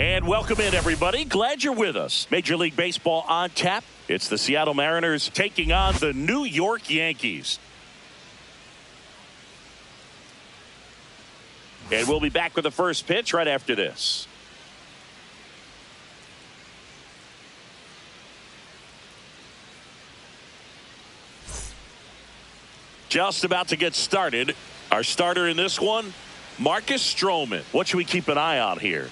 And welcome in, everybody. Glad you're with us. Major League Baseball on tap. It's the Seattle Mariners taking on the New York Yankees. And we'll be back with the first pitch right after this. Just about to get started. Our starter in this one, Marcus Stroman. What should we keep an eye on here?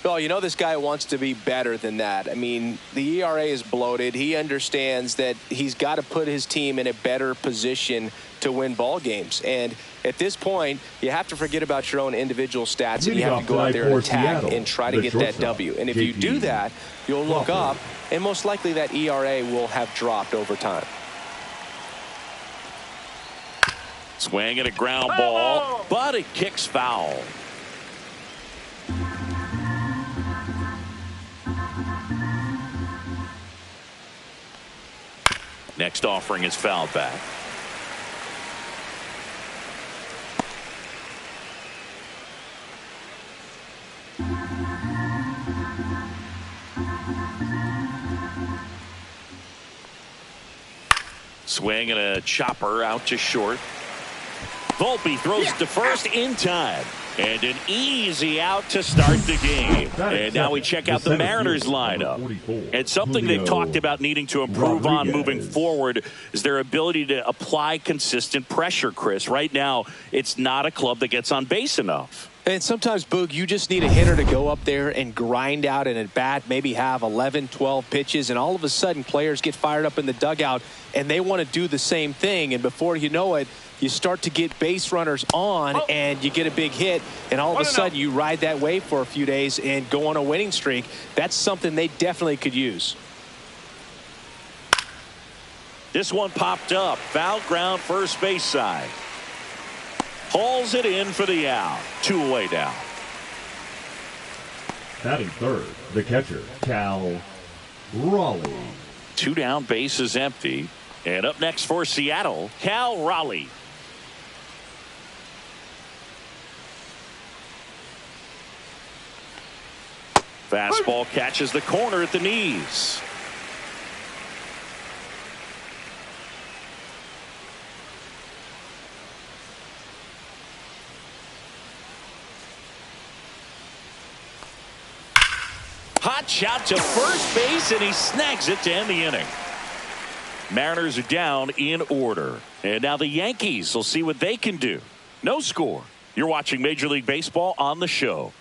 Well, you know this guy wants to be better than that. I mean, the ERA is bloated. He understands that he's got to put his team in a better position to win ball games. And at this point, you have to forget about your own individual stats, and you have to go out there and attack and try to get that W. And if you do that, you'll look up, and most likely that ERA will have dropped over time. Swing and a ground ball, but it kicks foul. Next offering is fouled back. Swing and a chopper out to short. Volpe throws to first in time. And an easy out to start the game. And now we check out the Mariners lineup. And something they've talked about needing to improve on moving forward is their ability to apply consistent pressure, Chris. Right now, it's not a club that gets on base enough. And sometimes, Boog, you just need a hitter to go up there and grind out an at-bat, maybe have 11, 12 pitches, and all of a sudden players get fired up in the dugout, and they want to do the same thing. And before you know it, you start to get base runners on, and you get a big hit, and all of a sudden you ride that wave for a few days and go on a winning streak. That's something they definitely could use. This one popped up. Foul ground first base side. Hauls it in for the out. 2 away now. Batting third, the catcher, Cal Raleigh. 2 down, base is empty. And up next for Seattle, Cal Raleigh. Fastball catches the corner at the knees. Hot shot to first base, and he snags it to end the inning. Mariners are down in order. And now the Yankees will see what they can do. No score. You're watching Major League Baseball on the show.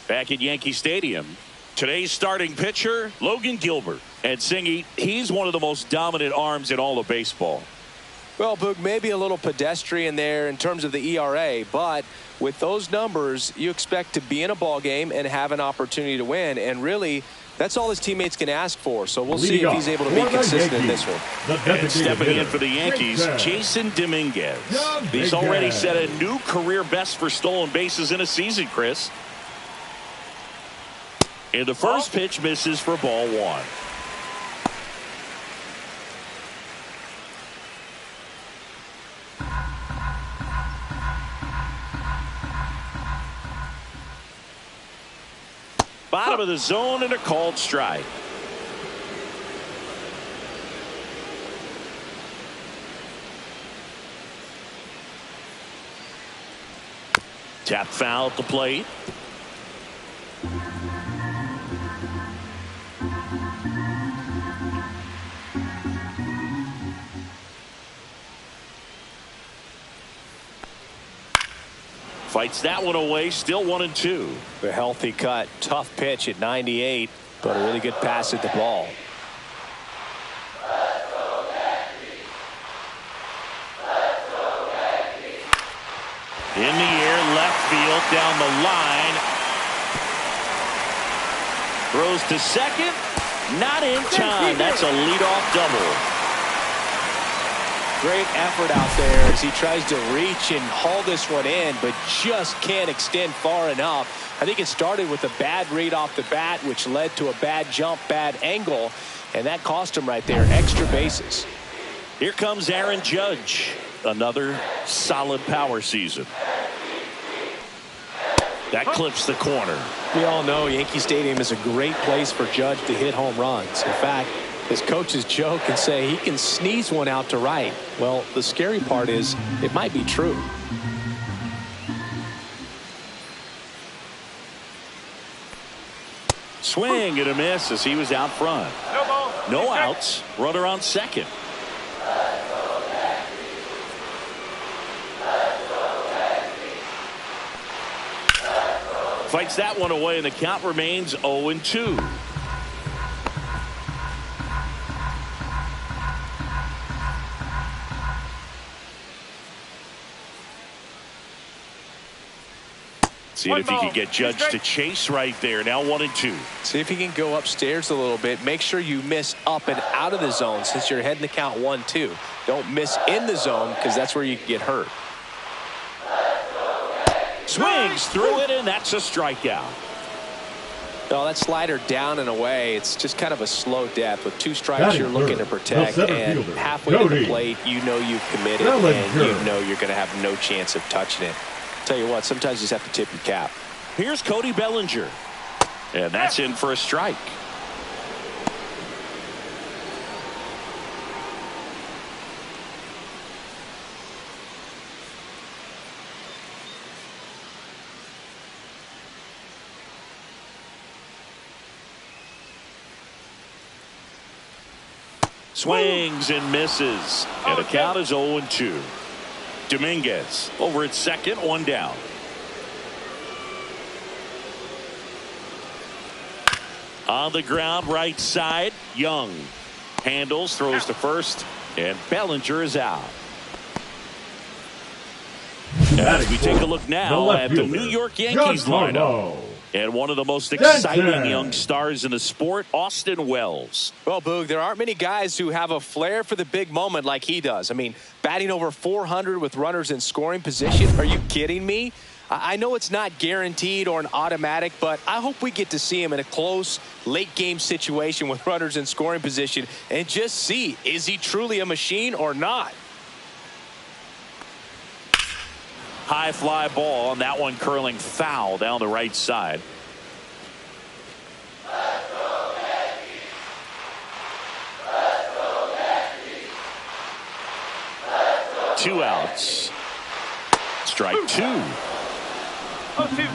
Back at Yankee Stadium, today's starting pitcher, Logan Gilbert. And Singy, he's one of the most dominant arms in all of baseball. Well, Boog, maybe a little pedestrian there in terms of the ERA, but with those numbers, you expect to be in a ball game and have an opportunity to win. And really, that's all his teammates can ask for. So we'll see if he's able to be consistent in this one. And stepping in for the Yankees, Jason Dominguez. He's already set a new career best for stolen bases in a season, Chris. And the first pitch misses for ball 1. Bottom of the zone and a called strike. Tap foul at the plate. Fights that one away, still 1-2. A healthy cut, tough pitch at 98, but a really good pass at the ball. In the air, left field, down the line. Throws to second, not in time. That's a leadoff double. Great effort out there as he tries to reach and haul this one in, but just can't extend far enough. I think it started with a bad read off the bat, which led to a bad jump, bad angle, and that cost him right there. Extra bases. Here comes Aaron Judge. Another solid power season. That clips the corner. We all know Yankee Stadium is a great place for Judge to hit home runs. In fact, his coaches joke and say he can sneeze one out to right. Well, the scary part is it might be true. Swing and a miss as he was out front. No outs. Runner on second. Fights that one away, and the count remains 0-2. Seeing if he can get Judge to chase right there. Now 1-2. See if he can go upstairs a little bit. Make sure you miss up and out of the zone since you're heading the count 1-2. Don't miss in the zone because that's where you can get hurt. Swings through it, and that's a strikeout. No, that slider down and away. It's just kind of a slow death. With 2 strikes, you're looking to protect, and halfway to the plate, you know you've committed, and you know you're going to have no chance of touching it. Tell you what, sometimes you just have to tip your cap. Here's Cody Bellinger, and that's in for a strike. Swings and misses, and the count is 0-2. Dominguez over at second, 1 down. On the ground, right side, Young handles, throws to first, and Bellinger is out. As we take a look now at the New York Yankees lineup. And one of the most exciting young stars in the sport, Austin Wells. Well, Boog, there aren't many guys who have a flair for the big moment like he does. I mean, batting over 400 with runners in scoring position. Are you kidding me? I know it's not guaranteed or an automatic, but I hope we get to see him in a close, late-game situation with runners in scoring position and just see, is he truly a machine or not? High fly ball, and that one curling foul down the right side. Two outs. Strike 2.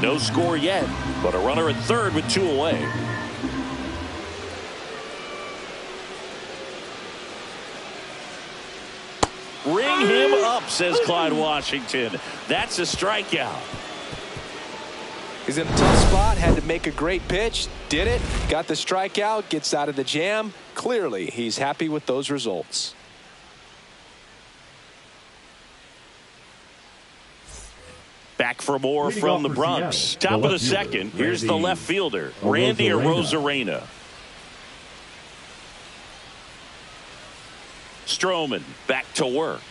No score yet, but a runner at third with 2 away. Ring him up, says Clyde Washington. That's a strikeout. He's in a tough spot, had to make a great pitch, did it, got the strikeout, gets out of the jam. Clearly, he's happy with those results. Back for more from the Bronx. Top of the second. Here's the left fielder, Randy Arozarena. Stroman back to work.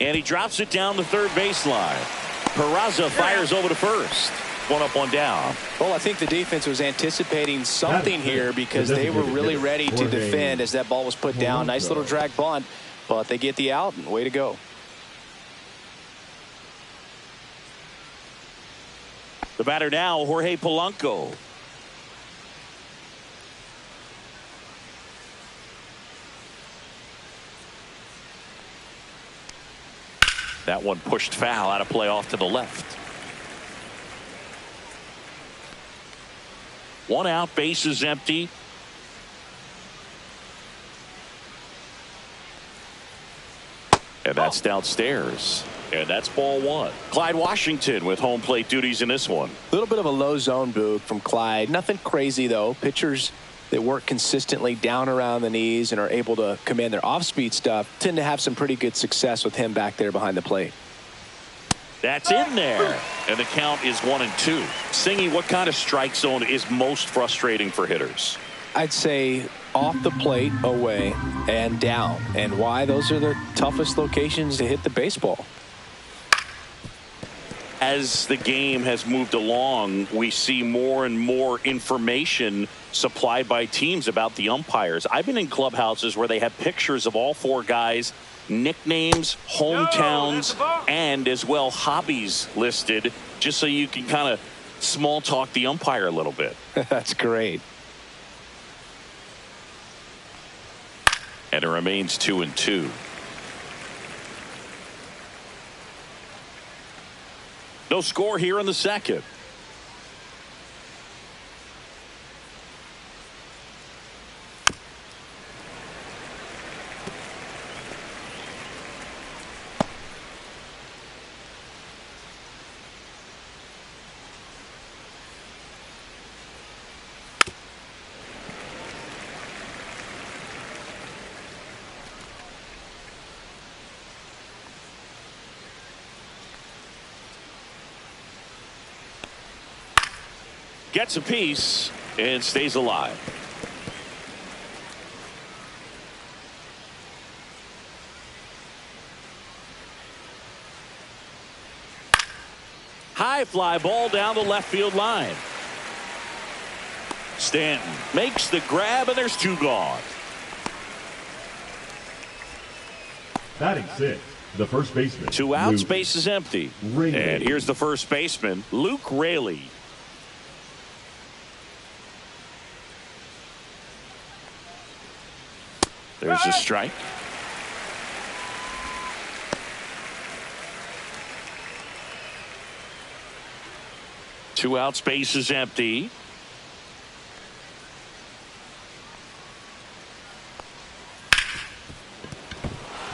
And he drops it down the third baseline. Peraza fires over to first. 1 up, 1 down. Well, I think the defense was anticipating something here because they were really ready to defend as that ball was put down. Nice little drag bunt, but they get the out, and way to go. The batter now, Jorge Polanco. That one pushed foul, out of play off to the left. 1 out, base is empty. And that's downstairs. And that's ball 1. Clyde Washington with home plate duties in this one. A little bit of a low zone, Boog, from Clyde. Nothing crazy, though. Pitchers that work consistently down around the knees and are able to command their off-speed stuff tend to have some pretty good success with him back there behind the plate. That's in there. And the count is 1-2. Singy, what kind of strike zone is most frustrating for hitters? I'd say off the plate, away, and down. And why? Those are the toughest locations to hit the baseball. As the game has moved along, we see more and more information supplied by teams about the umpires. I've been in clubhouses where they have pictures of all 4 guys nicknames, hometowns, and as well hobbies listed, just so you can kind of small talk the umpire a little bit. That's great. And it remains 2-2. No score here in the second. Gets a piece and stays alive. High fly ball down the left field line. Stanton makes the grab, and there's 2 gone. Batting 6, the first baseman. 2 outs, Luke base is empty. Raley. And here's the first baseman, Luke Raley. There's a strike. Two outs, base is empty.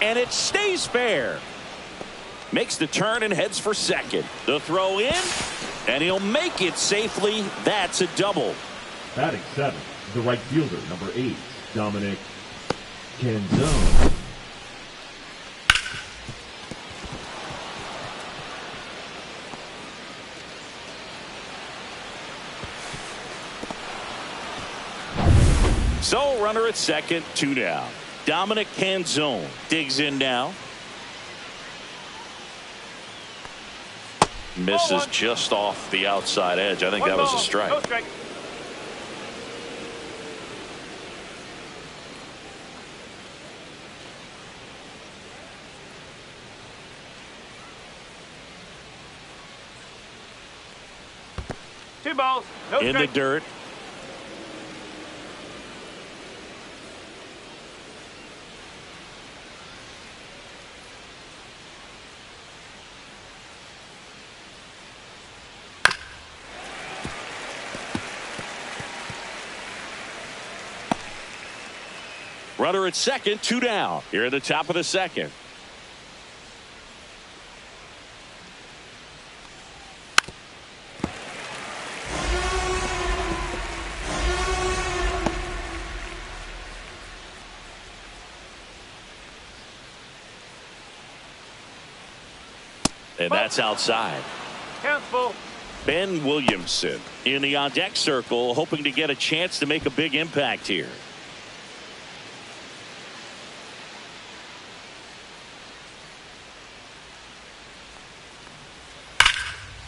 And it stays fair. Makes the turn and heads for second. The throw in, and he'll make it safely. That's a double. Batting 7, the right fielder, number 8, Dominic Canzone. So runner at second, 2 down. Dominic Canzone digs in now. Misses just off the outside edge. I think that was a strike. No strike. Two balls. No In the strike. dirt. Runner at second, 2 down. Here at the top of the second. And that's outside. Count full. Ben Williamson in the on-deck circle, hoping to get a chance to make a big impact here.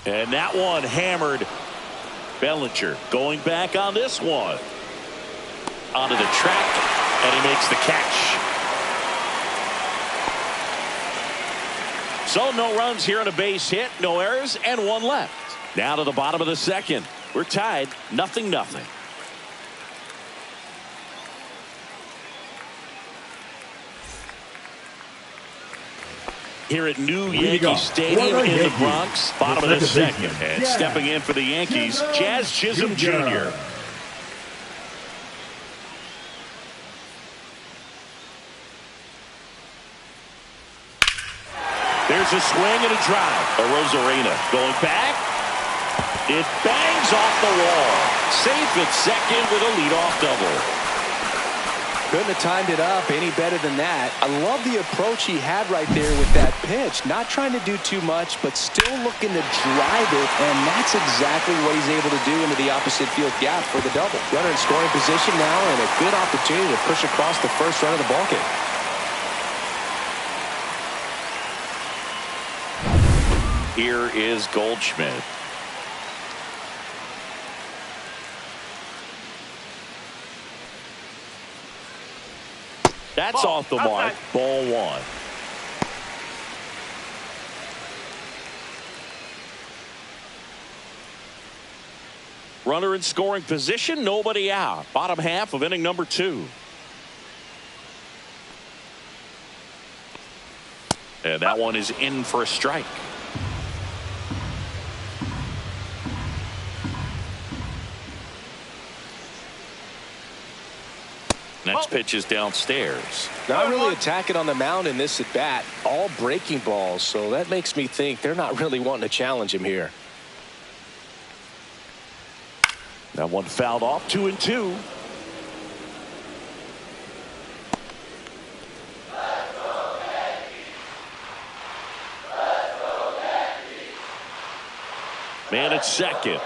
And that one hammered. Bellinger going back on this one. Onto the track, and he makes the catch. So no runs here on a base hit, no errors, and 1 left. Now to the bottom of the second. We're tied, 0-0. Here at New Yankee Stadium in the Bronx, bottom of the second. And stepping in for the Yankees, Jazz Chisholm Jr. There's a swing and a drive. Rosarena going back. It bangs off the wall. Safe at second with a leadoff double. Couldn't have timed it up any better than that. I love the approach he had right there with that pitch. Not trying to do too much, but still looking to drive it, and that's exactly what he's able to do into the opposite field gap for the double. Runner in scoring position now, and a good opportunity to push across the first run of the ballgame. Here is Goldschmidt. That's off the mark. Ball 1. Runner in scoring position, nobody out. Bottom half of inning number 2. And that one is in for a strike. Next pitch is downstairs. Not really attacking on the mound in this at bat. All breaking balls, so that makes me think they're not really wanting to challenge him here. That one fouled off. 2-2. Man at second.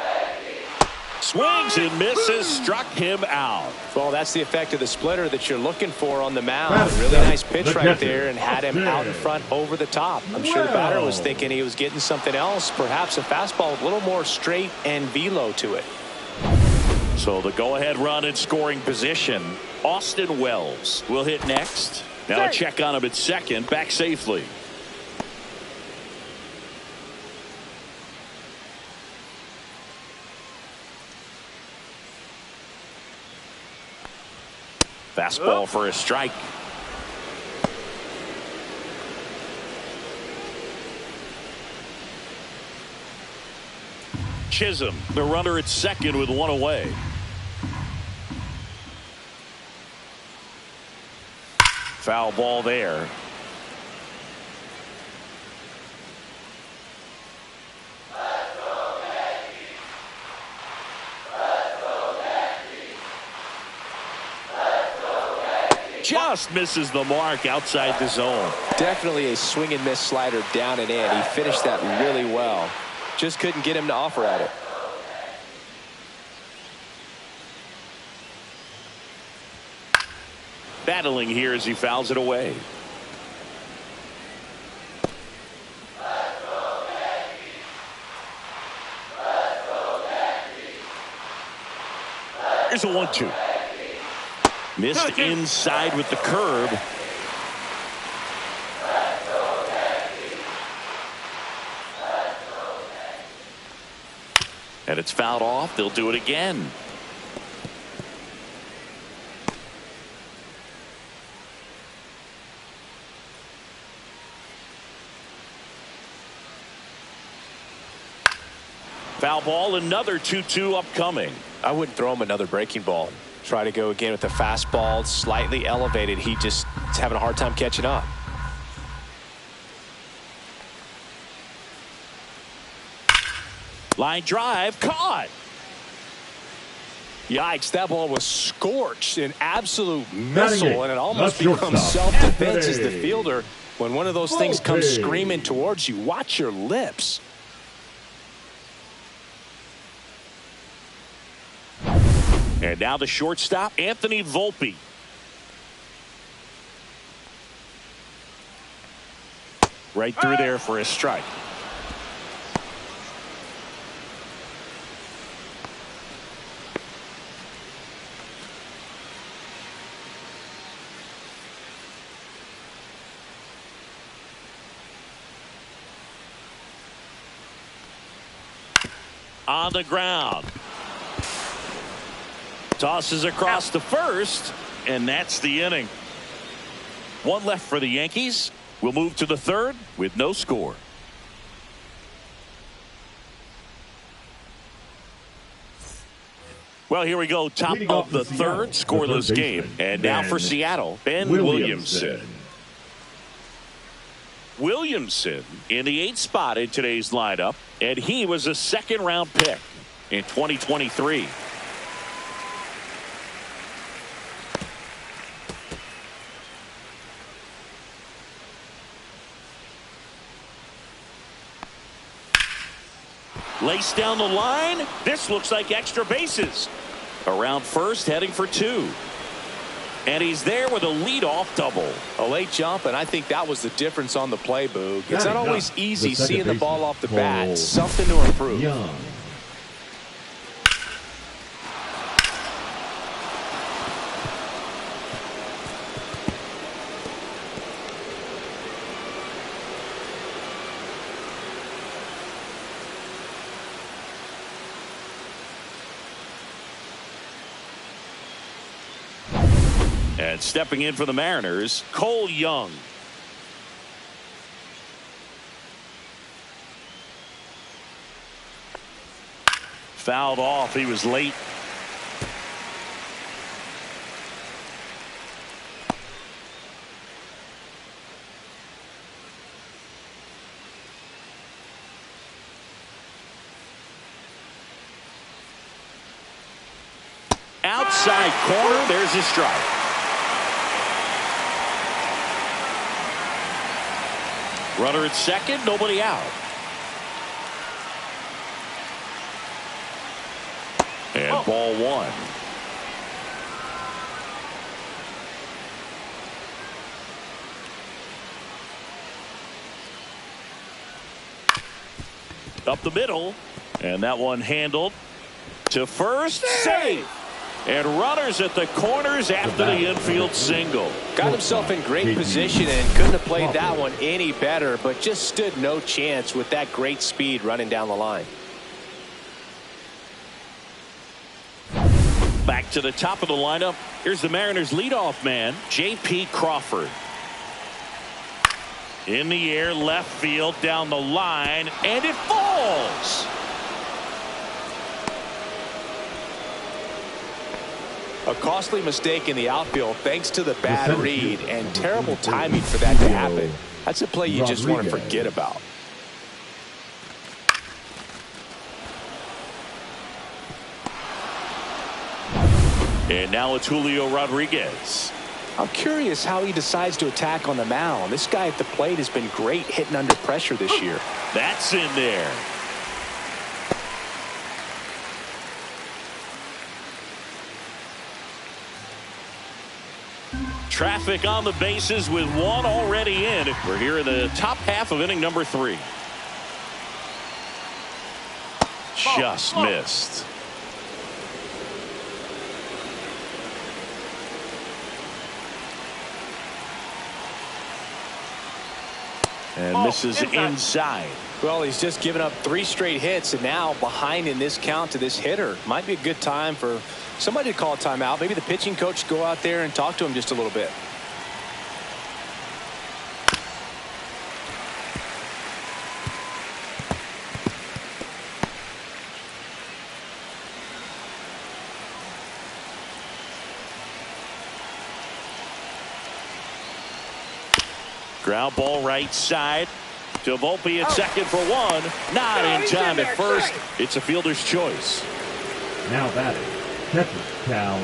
Swings and misses, struck him out. Well, that's the effect of the splitter that you're looking for on the mound. Really nice pitch right there and had him out in front over the top. I'm sure the batter was thinking he was getting something else, perhaps a fastball with a little more straight and velo to it. So the go-ahead run in scoring position. Austin Wells will hit next. Now a check on him at second, back safely. Fastball for a strike. Chisholm, the runner at second with one away. Foul ball there. Just misses the mark outside the zone. Definitely a swing and miss slider down and in. He finished that really well. Just couldn't get him to offer at it. Battling here as he fouls it away. Here's a 1-2. Missed inside with the curve. And it's fouled off. They'll do it again. Foul ball, another 2-2 upcoming. I wouldn't throw him another breaking ball. Try to go again with the fastball, slightly elevated. He just is having a hard time catching up. Line drive, caught. Yikes, that ball was scorched, an absolute missile, and it almost That's becomes shortstop. self-defense as the fielder. When one of those things comes screaming towards you, watch your lips. And now the shortstop, Anthony Volpe. Right through there for a strike. On the ground. Tosses across the first, and that's the inning. One left for the Yankees. We'll move to the third with no score. Well, here we go. Top of the third, scoreless game. And now for Seattle, Ben Williamson. Williamson in the 8th spot in today's lineup, and he was a second-round pick in 2023. Lace down the line. This looks like extra bases. Around first, heading for 2. And he's there with a leadoff double. A late jump, and I think that was the difference on the play, Boog. It's not always easy seeing the ball off the bat. Something to improve. Young. And stepping in for the Mariners, Cole Young. Fouled off. He was late. Outside corner. There's a strike. Runner at second. Nobody out. And ball one. Up the middle. And that one handled to first. Save. And runners at the corners after the infield single. Got himself in great position and couldn't have played that one any better, but just stood no chance with that great speed running down the line. Back to the top of the lineup. Here's the Mariners leadoff man, J.P. Crawford. In the air, left field, down the line, and it falls. A costly mistake in the outfield thanks to the bad read and terrible timing for that to happen. That's a play you just want to forget about. And now it's Julio Rodriguez. I'm curious how he decides to attack on the mound. This guy at the plate has been great hitting under pressure this year. That's in there. Traffic on the bases with one already in. We're here in the top half of inning number 3. Just missed. And misses inside. Well, he's just given up 3 straight hits and now behind in this count to this hitter. Might be a good time for somebody to call a timeout. Maybe the pitching coach go out there and talk to him just a little bit. Ground ball right side to Volpe at second for one. Not in time at first. It's a fielder's choice. Now batting, catcher Cal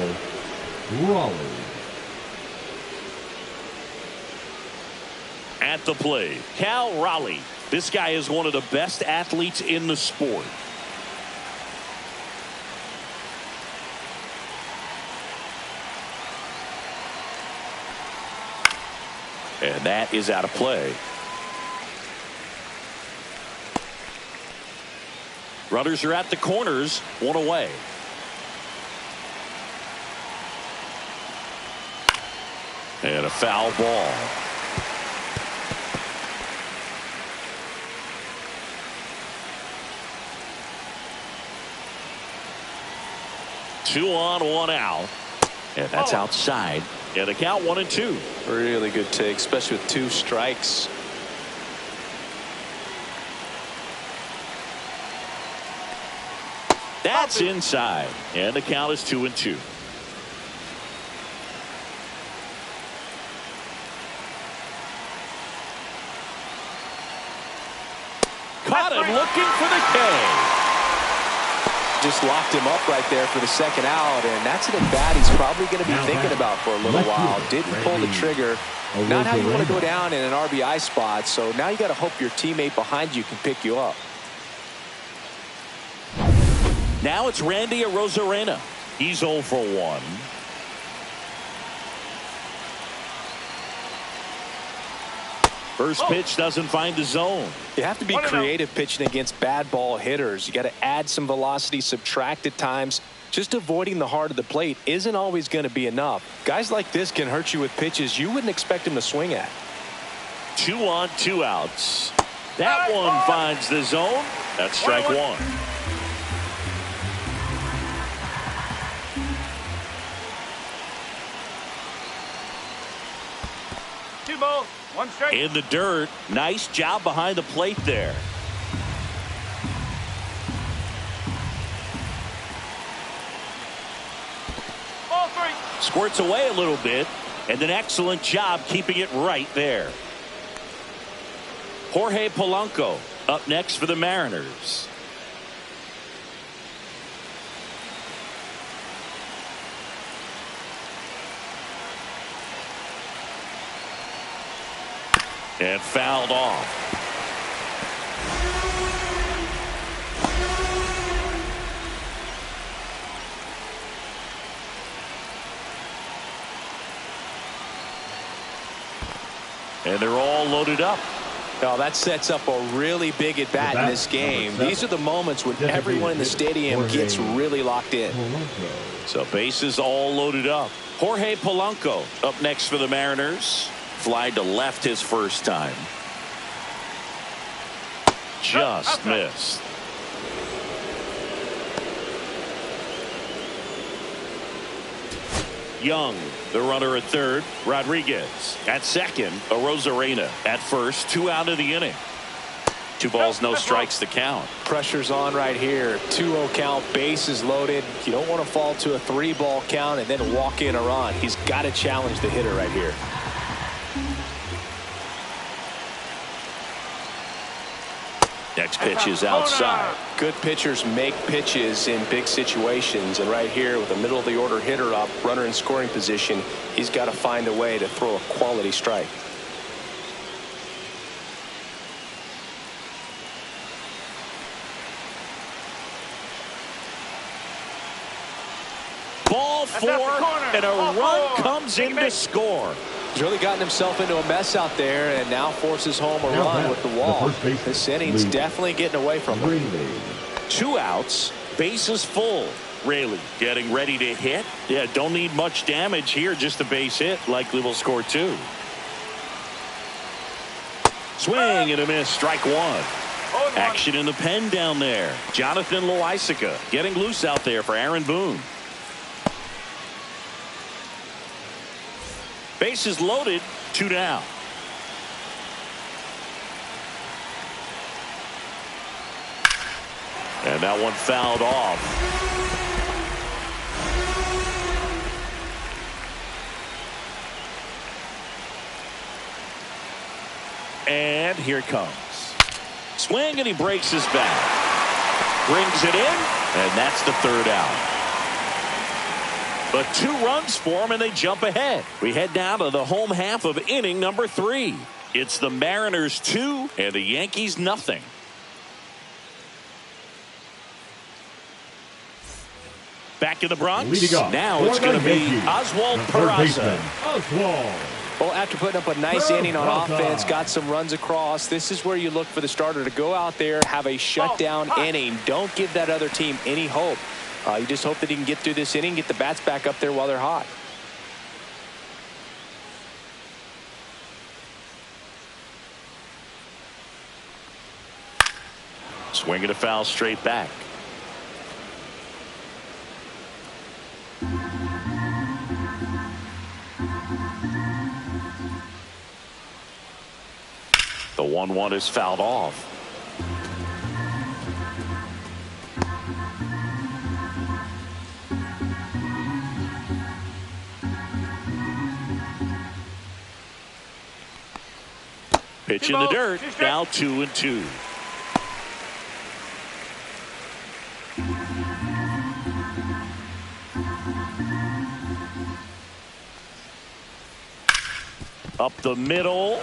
Raleigh. At the plate, Cal Raleigh. This guy is one of the best athletes in the sport. And that is out of play. Runners are at the corners, one away. And a foul ball. Two on, one out. And that's outside. And the count 1-2. Really good take, especially with 2 strikes. That's inside. And the count is 2-2. Caught him looking for the K. Just locked him up right there for the second out, and that's an at-bat he's probably going to be thinking about for a little while. Didn't pull the trigger. Not how you want to go down in an RBI spot, so now you got to hope your teammate behind you can pick you up. Now it's Randy Arozarena. He's 0 for 1. First pitch doesn't find the zone. You have to be creative pitching against bad ball hitters. You got to add some velocity, subtract at times. Just avoiding the heart of the plate isn't always going to be enough. Guys like this can hurt you with pitches you wouldn't expect them to swing at. 2 on, 2 outs. That one finds the zone. That's strike 1. One strike. In the dirt. Nice job behind the plate there. Ball three. Squirts away a little bit, and an excellent job keeping it right there. Jorge Polanco up next for the Mariners. And fouled off. And they're all loaded up. Oh, that sets up a really big at bat in this game. These are the moments when everyone in the stadium gets really locked in. So bases all loaded up. Jorge Polanco up next for the Mariners. Fly to left his first time. Just missed. Young, the runner at third. Rodriguez at second. Arozarena at first. 2 out of the inning. 2 balls, no strikes to count. Pressure's on right here. 2-0 count, bases loaded. You don't want to fall to a 3-ball count and then walk in a run. He's got to challenge the hitter right here. Next pitch is outside. Good pitchers make pitches in big situations, and right here with a middle of the order hitter up, runner in scoring position, he's got to find a way to throw a quality strike. Ball 4, and a run comes in to score. He's really gotten himself into a mess out there and now forces home a run with the wall. This inning's definitely getting away from him. 2 outs, bases full. Raley getting ready to hit. Yeah, don't need much damage here, just a base hit. Likely will score 2. Swing and a miss, strike 1. Action in the pen down there. Jonathan Loaisiga getting loose out there for Aaron Boone. Bases loaded, 2 down. And that one fouled off. And here it comes. Swing, and he breaks his back. Brings it in, and that's the 3rd out. But 2 runs for him, and they jump ahead. We head down to the home half of inning number 3. It's the Mariners 2 and the Yankees nothing. Back in the Bronx. Now it's going to be Oswald Peraza. Well, after putting up a nice inning on offense, got some runs across, this is where you look for the starter to go out there, have a shutdown inning. Don't give that other team any hope. You just hope that he can get through this inning, get the bats back up there while they're hot. Swinging a foul straight back. The 1-1 is fouled off. Pitch in the dirt. Now 2-2. Up the middle.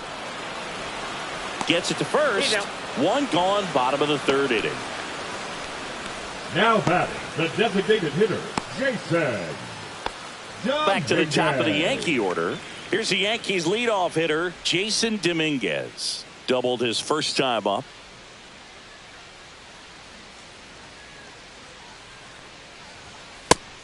Gets it to first. 1 gone, bottom of the 3rd inning. Now batting, the designated hitter, Jason. Back to the top of the Yankee order. Here's the Yankees leadoff hitter, Jason Dominguez. Doubled his first time up.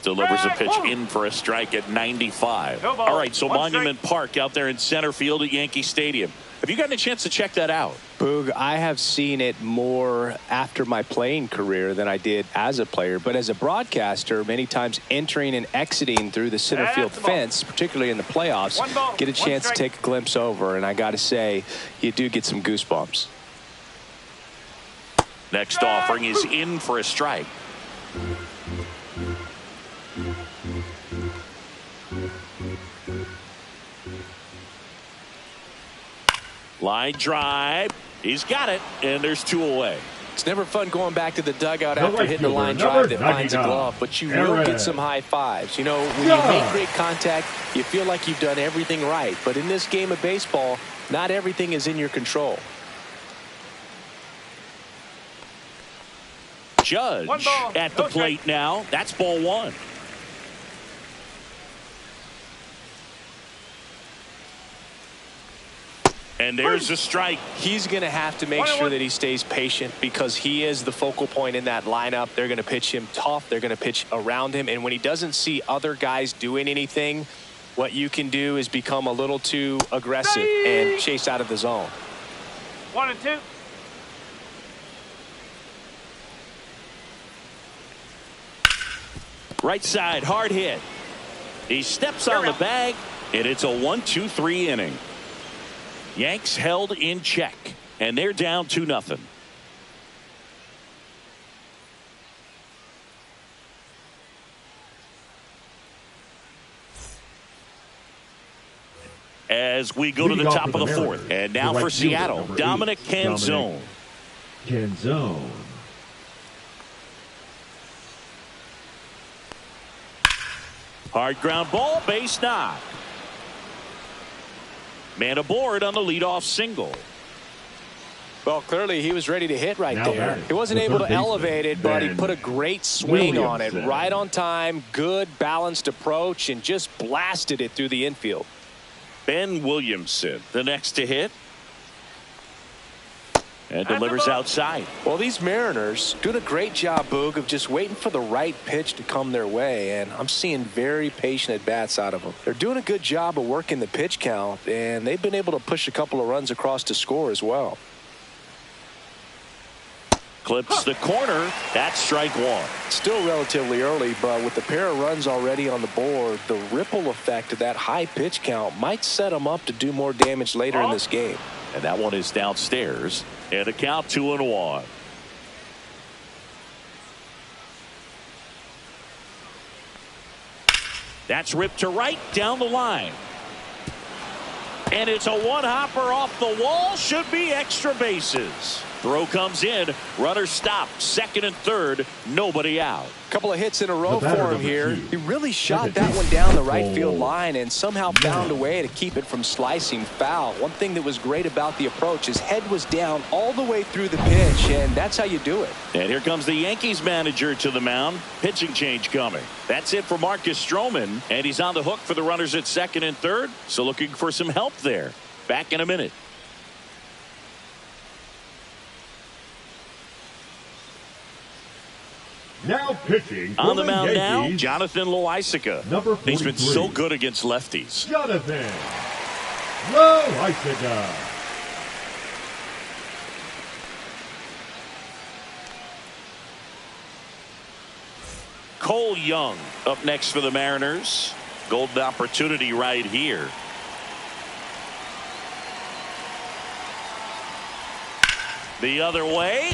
Delivers a pitch in for a strike at 95. All right, so Monument Park out there in center field at Yankee Stadium. Have you gotten a chance to check that out? Boog, I have seen it more after my playing career than I did as a player. But as a broadcaster, many times entering and exiting through the center field fence, particularly in the playoffs, get a chance to take a glimpse over. And I got to say, you do get some goosebumps. Next offering is in for a strike. Line drive. He's got it, and there's 2 away. It's never fun going back to the dugout after hitting a line drive that finds a glove, but you will get some high fives. You know, when you make great contact, you feel like you've done everything right. But in this game of baseball, not everything is in your control. Judge at the plate now. That's ball 1. And there's a strike. He's going to have to make sure that he stays patient because he is the focal point in that lineup. They're going to pitch him tough. They're going to pitch around him. And when he doesn't see other guys doing anything, what you can do is become a little too aggressive and chase out of the zone. 1 and 2. Right side, hard hit. He steps on the bag, and it's a 1-2-3 inning. Yanks held in check, and they're down 2-0. As we go to the top of the 4th, and now for Seattle, Dominic Canzone. Hard ground ball, base knock. Man aboard on the leadoff single. Well, clearly he was ready to hit right there. He wasn't able to elevate it, but he put a great swing on it. Right on time, good balanced approach, and just blasted it through the infield. Ben Williamson, the next to hit. And delivers outside. Well, these Mariners doing a great job, Boog, of just waiting for the right pitch to come their way. And I'm seeing very patient at-bats out of them. They're doing a good job of working the pitch count, and they've been able to push a couple of runs across to score as well. Clips the corner. That's strike 1. Still relatively early, but with the pair of runs already on the board, the ripple effect of that high pitch count might set them up to do more damage later in this game. And that one is downstairs. And a count 2-1. That's ripped to right down the line. And it's a one-hopper off the wall. Should be extra bases. Throw comes in. Runner stopped. 2nd and 3rd. Nobody out. Couple of hits in a row for him here. He really shot that one down the right field line and somehow found a way to keep it from slicing foul. One thing that was great about the approach, his head was down all the way through the pitch, and that's how you do it. And here comes the Yankees manager to the mound. Pitching change coming. That's it for Marcus Stroman, and he's on the hook for the runners at 2nd and 3rd. So looking for some help there. Back in a minute. Now pitching on the mound Yankees, now, Jonathan Loaisiga. Number 43. He's been so good against lefties. Jonathan Loaisiga. Cole Young up next for the Mariners. Golden opportunity right here. The other way.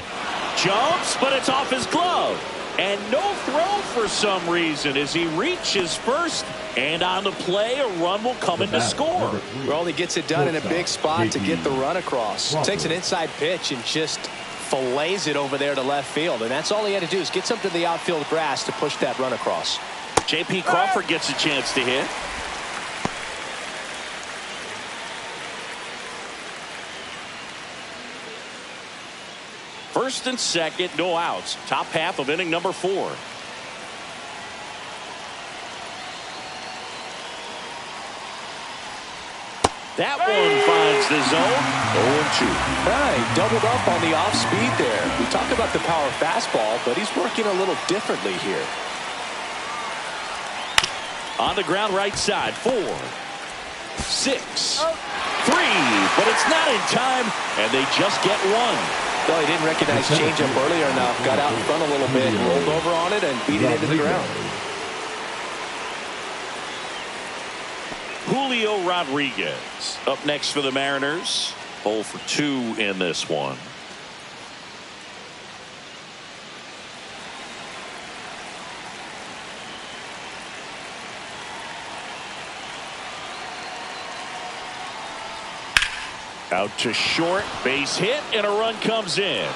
Jumps, but it's off his glove. And no throw for some reason as he reaches first. And on the play, a run will come in to score. Well, he gets it done in a big spot to get the run across. Takes an inside pitch and just fillets it over there to left field. And that's all he had to do is get something to the outfield grass to push that run across. J.P. Crawford gets a chance to hit. First and second, no outs. Top half of inning number 4. That one finds the zone. 0-2. Right, doubled up on the off speed there. We talk about the power fastball, but he's working a little differently here. On the ground right side. 4, 6, three, but it's not in time, and they just get one. Well, he didn't recognize changeup earlier enough, got out in front a little bit, rolled over on it, and beat it into the ground. Julio Rodriguez up next for the Mariners. 0 for 2 in this one. Out to short, base hit, and a run comes in.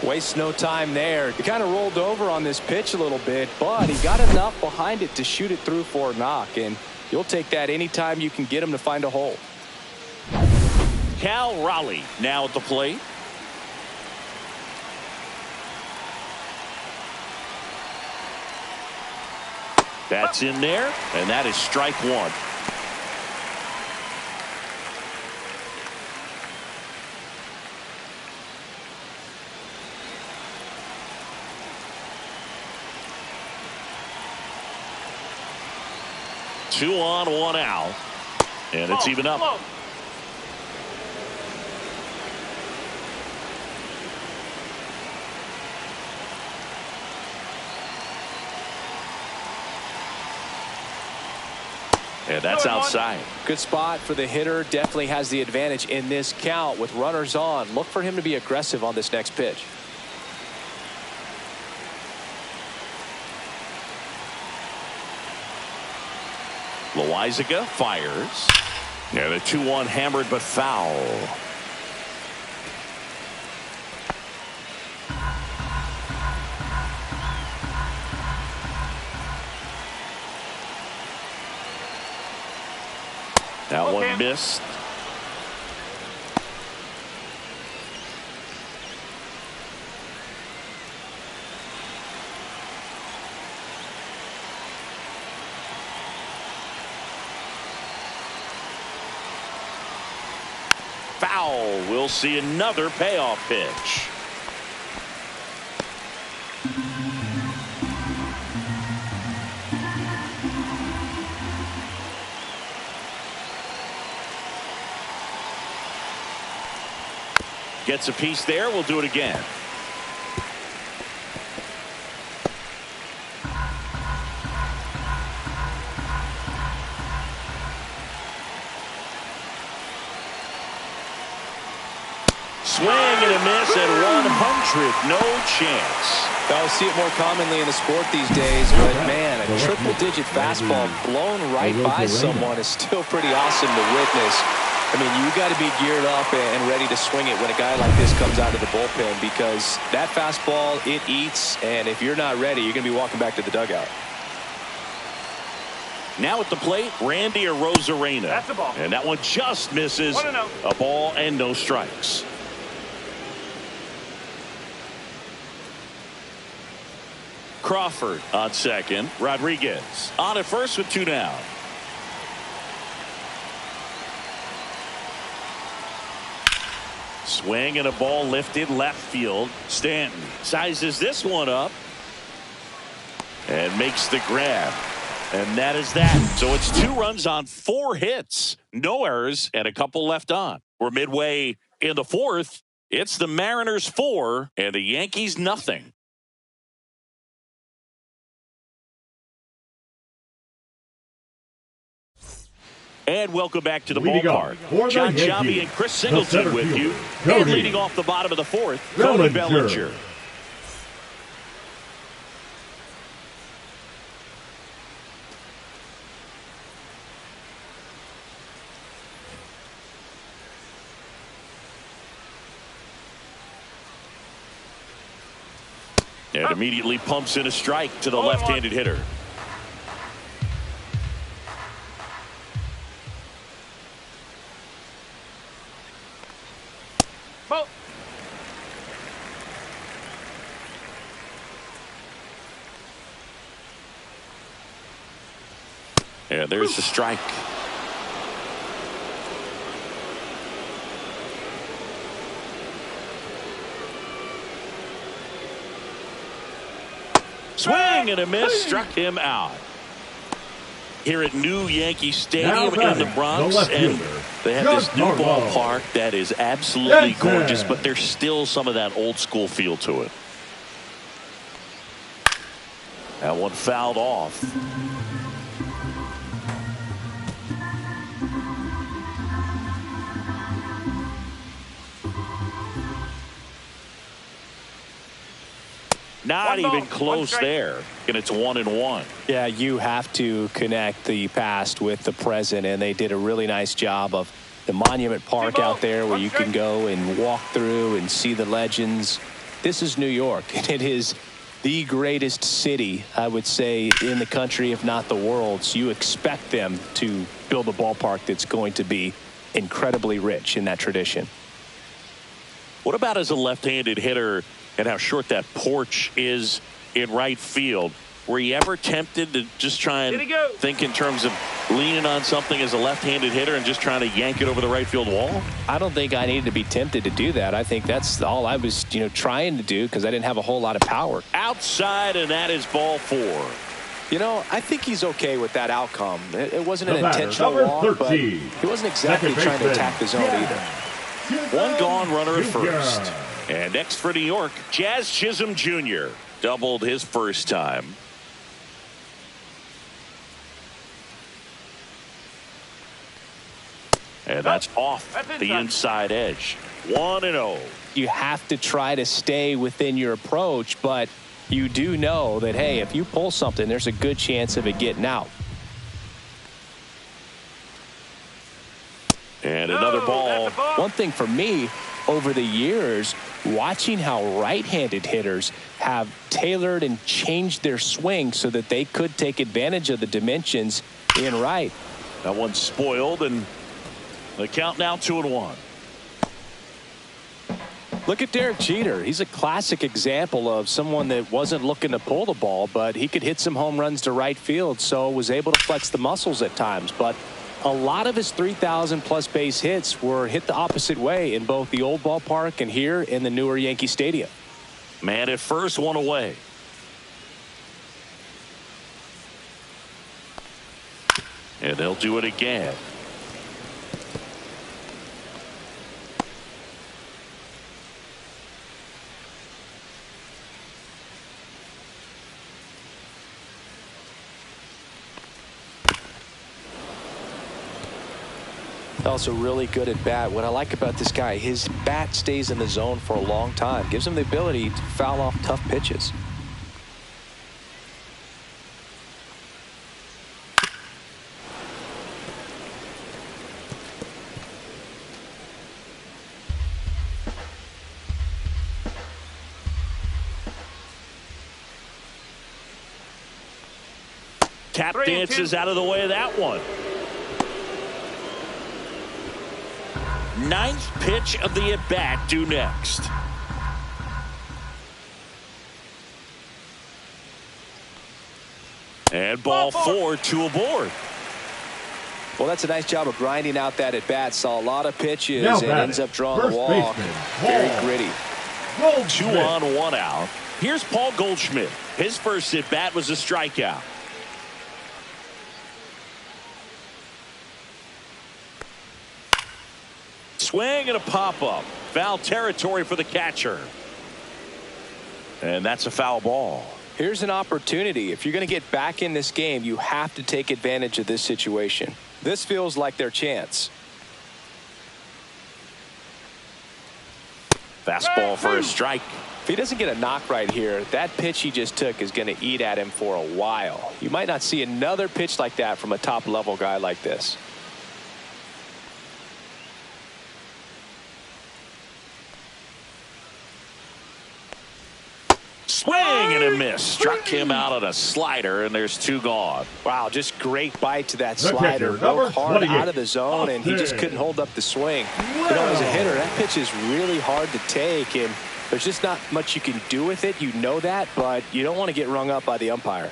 Wastes no time there. He kind of rolled over on this pitch a little bit, but he got enough behind it to shoot it through for a knock, and you'll take that anytime you can get him to find a hole. Cal Raleigh now at the plate. That's in there, and that is strike one. Two on, one out, and it's even up. And that's outside. Good spot for the hitter. Definitely has the advantage in this count with runners on. Look for him to be aggressive on this next pitch. Loizaga fires. And a 2-1 hammered but foul. That one missed. Foul. We'll see another payoff pitch. Gets a piece there. We'll do it again. Swing and a miss at 100. No chance. I'll see it more commonly in the sport these days, but man, a triple-digit fastball blown right by someone is still pretty awesome to witness. I mean, you got to be geared up and ready to swing it when a guy like this comes out of the bullpen, because that fastball, it eats, and if you're not ready, you're going to be walking back to the dugout. Now at the plate, Randy Arozarena. That's the ball. And that one just misses. 1-0. A ball and no strikes. Crawford on second. Rodriguez on at first with 2 down. Swing and a ball lifted left field. Stanton sizes this one up and makes the grab. And that is that. So it's 2 runs on 4 hits. No errors and a couple left on. We're midway in the 4th. It's the Mariners 4 and the Yankees nothing. And welcome back to the ballpark. John Sciambi and Chris Singleton with you. And leading off the bottom of the 4th, Cody Bellinger. And immediately pumps in a strike to the left-handed hitter. Yeah, there's the strike. Swing and a miss, struck him out. here at new Yankee Stadium Now in the Bronx, and they have this new ballpark that is absolutely gorgeous, but there's still some of that old school feel to it. That one fouled off. Not even close there, and it's 1-1. Yeah, you have to connect the past with the present, and they did a really nice job of the Monument Park out there where you can go and walk through and see the legends. This is New York, and it is the greatest city, I would say, in the country, if not the world. So you expect them to build a ballpark that's going to be incredibly rich in that tradition. What about as a left-handed hitter and how short that porch is in right field? Were you ever tempted to just try and think in terms of leaning on something as a left-handed hitter and just trying to yank it over the right field wall? I don't think I needed to be tempted to do that. I think that's all I was, trying to do because I didn't have a whole lot of power. Outside, and that is ball 4. I think he's okay with that outcome. It wasn't an intentional walk, but he wasn't exactly trying to attack the zone either. One gone runner at first. And next for New York, Jazz Chisholm Jr. doubled his first time. And that's off the inside edge. 1-0. You have to try to stay within your approach, but you do know that, hey, if you pull something, there's a good chance of it getting out. And another ball. One thing for me over the years, watching how right-handed hitters have tailored and changed their swing so that they could take advantage of the dimensions in right. That one's spoiled, and the count now 2-1. Look at Derek Jeter. He's a classic example of someone that wasn't looking to pull the ball, but he could hit some home runs to right field, so was able to flex the muscles at times. But a lot of his 3,000-plus base hits were hit the opposite way in both the old ballpark and here in the newer Yankee Stadium. Man at first, one away. And they'll do it again. Also really good at bat. What I like about this guy, his bat stays in the zone for a long time. Gives him the ability to foul off tough pitches. Tap dances out of the way of that one. Ninth pitch of the at-bat due next. And ball 4, 2 aboard. Well, that's a nice job of grinding out that at-bat. Saw a lot of pitches and ends up drawing the walk. Very gritty. 2 on, 1 out. Here's Paul Goldschmidt. His first at-bat was a strikeout. Swing and a pop-up. Foul territory for the catcher. And that's a foul ball. Here's an opportunity. If you're going to get back in this game, you have to take advantage of this situation. This feels like their chance. Fastball for a strike. If he doesn't get a knock right here, that pitch he just took is going to eat at him for a while. You might not see another pitch like that from a top-level guy like this. Swing and a miss. Struck him out on a slider, and there's 2 gone. Wow, just great bite to that slider. Broke hard out of the zone, and he just couldn't hold up the swing. As a hitter, that pitch is really hard to take, and there's just not much you can do with it. You know that, but you don't want to get rung up by the umpire.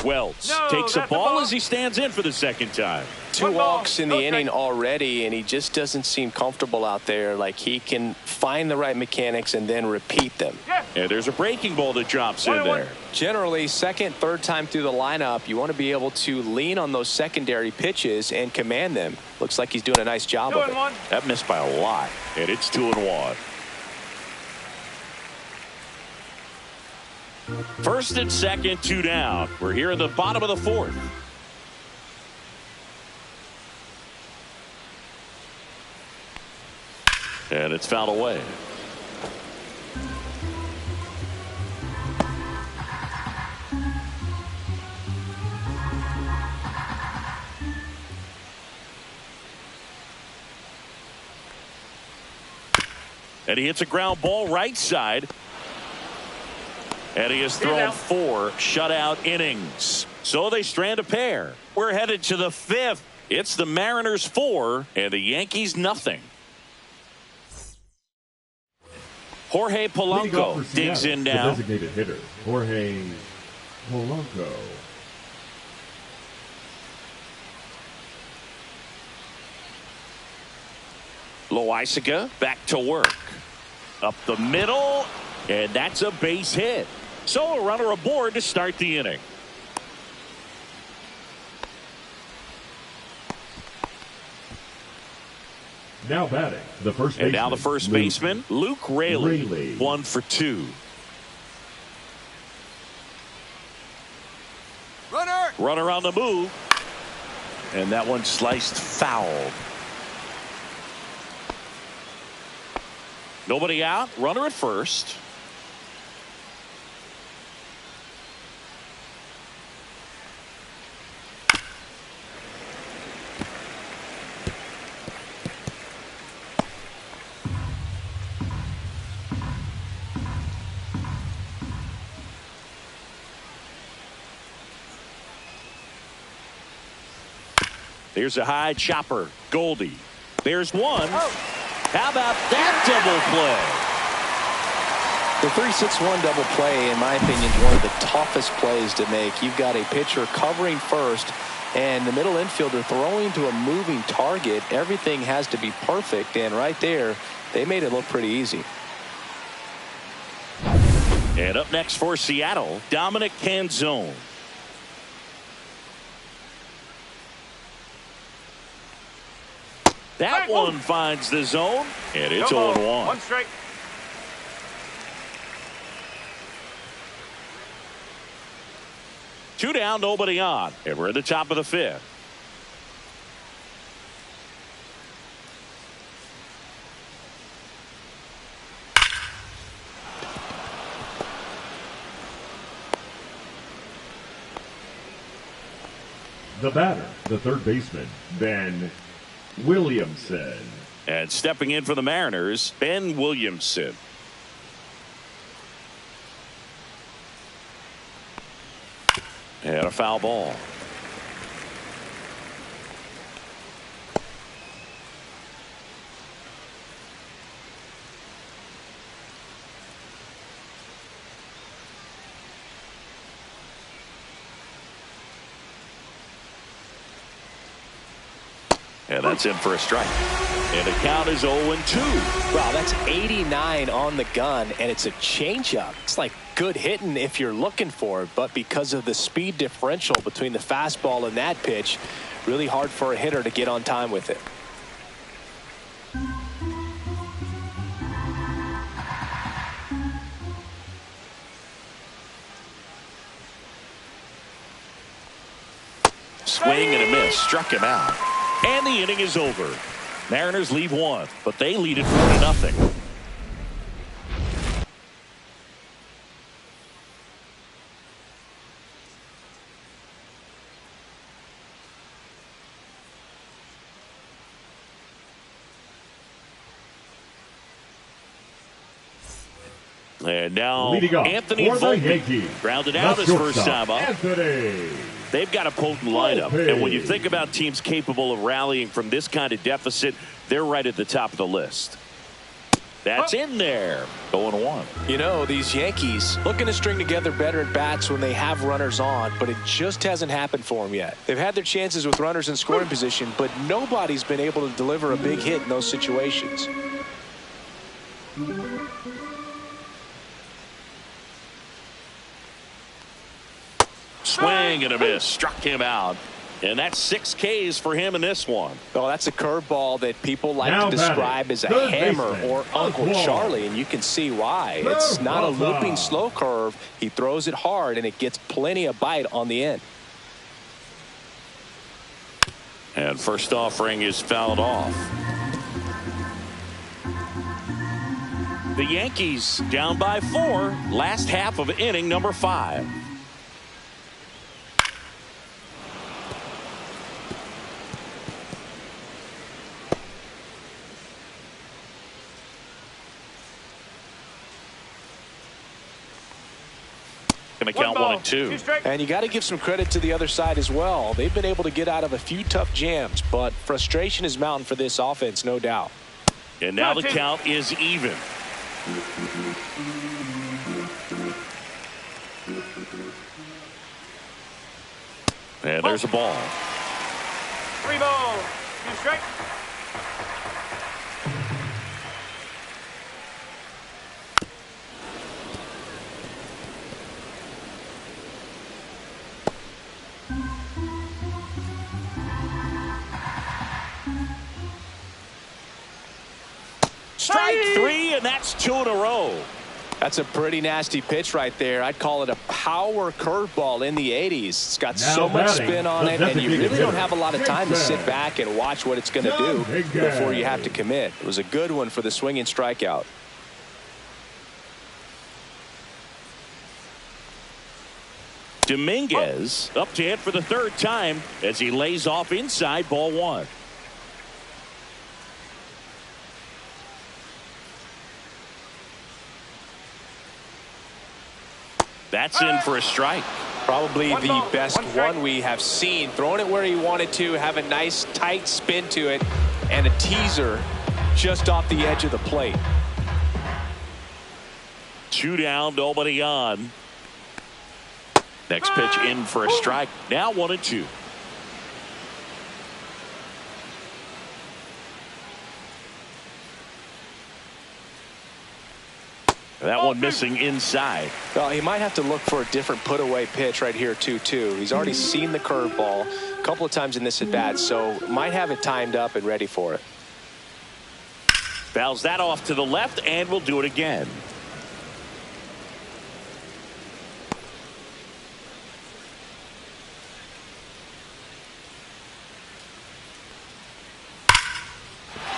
Welts No, takes a that's a ball ball. as he stands in for the second time. 2 One ball. walks in the No inning strike. already, and he just doesn't seem comfortable out there. Like he can find the right mechanics and then repeat them. Yeah. And there's a breaking ball that drops in 1-1. there. Generally, second, third time through the lineup, you want to be able to lean on those secondary pitches and command them. Looks like he's doing a nice job of it. 2-1. That missed by a lot, and it's 2-1. First and second, 2 down. We're here in the bottom of the 4th. And it's fouled away. And he hits a ground ball right side. And he has thrown 4 shutout innings. So they strand a pair. We're headed to the 5th. It's the Mariners 4 and the Yankees nothing. Jorge Leading off Polanco for digs Seattle, in the now. designated hitter, Jorge Polanco. Loaisiga back to work. Up the middle, and that's a base hit. So a runner aboard to start the inning. Now batting, the first baseman. And now the first baseman, Luke Raley. 1 for 2. Runner on the move. And that one sliced foul. Nobody out. Runner at first. There's a high chopper. Goldie. There's one. How about that double play? The 3-6-1 double play, in my opinion, is one of the toughest plays to make. You've got a pitcher covering first and the middle infielder throwing to a moving target. Everything has to be perfect, and right there, they made it look pretty easy. And up next for Seattle, Dominic Canzone. That one finds the zone, and it's 0-1. 1 strike. Two down, nobody on, and we're at the top of the 5th. The batter, the third baseman, Ben Williamson. And stepping in for the Mariners, Ben Williamson. And a foul ball. And that's in for a strike. And the count is 0-2. Wow, that's 89 on the gun, and it's a changeup. It's like good hitting if you're looking for it, but because of the speed differential between the fastball and that pitch, really hard for a hitter to get on time with it. Swing and a miss. Struck him out. And the inning is over. Mariners leave 1, but they lead it 4-0. And now Anthony Volpe grounded out his first time up. Anthony. They've got a potent lineup, and when you think about teams capable of rallying from this kind of deficit, they're right at the top of the list. That's in there. 0-1. You know, these Yankees looking to string together better at bats when they have runners on, but it just hasn't happened for them yet. They've had their chances with runners in scoring position, but nobody's been able to deliver a big hit in those situations. Swing and a miss. Struck him out. And that's 6 Ks for him in this one. Oh, that's a curveball that people like Now to describe as a hammer or Uncle Charlie, and you can see why. It's not a looping slow curve. He throws it hard, and it gets plenty of bite on the end. And first offering is fouled off. The Yankees down by 4. Last half of inning number 5. Going to count 1 and 2. And you got to give some credit to the other side as well. They've been able to get out of a few tough jams, but frustration is mounting for this offense, no doubt. And now the count is even. And there's a ball. 3 balls, 2 strikes. Strike 3, and that's 2 in a row. That's a pretty nasty pitch right there. I'd call it a power curveball in the 80s. It's got so much spin on it, and you really don't have a lot of time to sit back and watch what it's going to do before you have to commit. It was a good one for the swinging strikeout. Dominguez up to hit for the 3rd time as he lays off inside, ball 1. That's in for a strike. Probably the best one we have seen. Throwing it where he wanted to, have a nice tight spin to it, and a teaser just off the edge of the plate. 2 down, nobody on. Next pitch in for a strike. Now 1 and 2. That one missing inside. Well, he might have to look for a different put-away pitch right here, 2-2. He's already seen the curveball a couple of times in this at-bat, so might have it timed up and ready for it. Fouls that off to the left, and we'll do it again.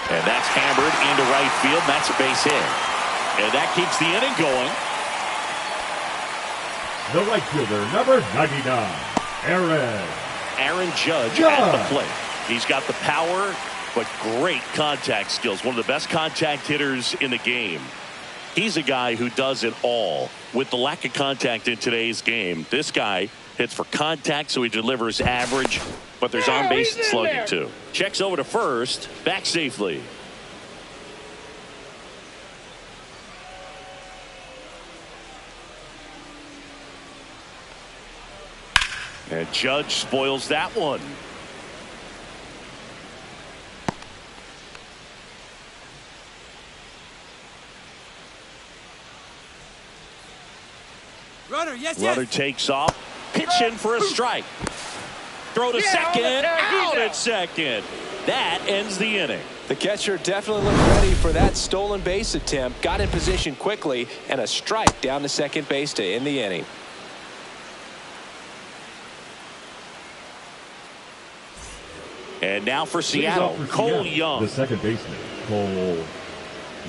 And that's hammered into right field. That's a base hit. And that keeps the inning going. The right fielder, number 99, Aaron Judge at the plate. He's got the power, but great contact skills. One of the best contact hitters in the game. He's a guy who does it all. With the lack of contact in today's game, this guy hits for contact, so he delivers average, but there's on-base slugging too. Checks over to first, back safely. And Judge spoils that one. Runner takes off. Pitch in for a strike. Throw to second. Out at second. That ends the inning. The catcher definitely looked ready for that stolen base attempt. Got in position quickly, and a strike down to second base to end the inning. And now for Seattle, Cole Young. The second baseman, Cole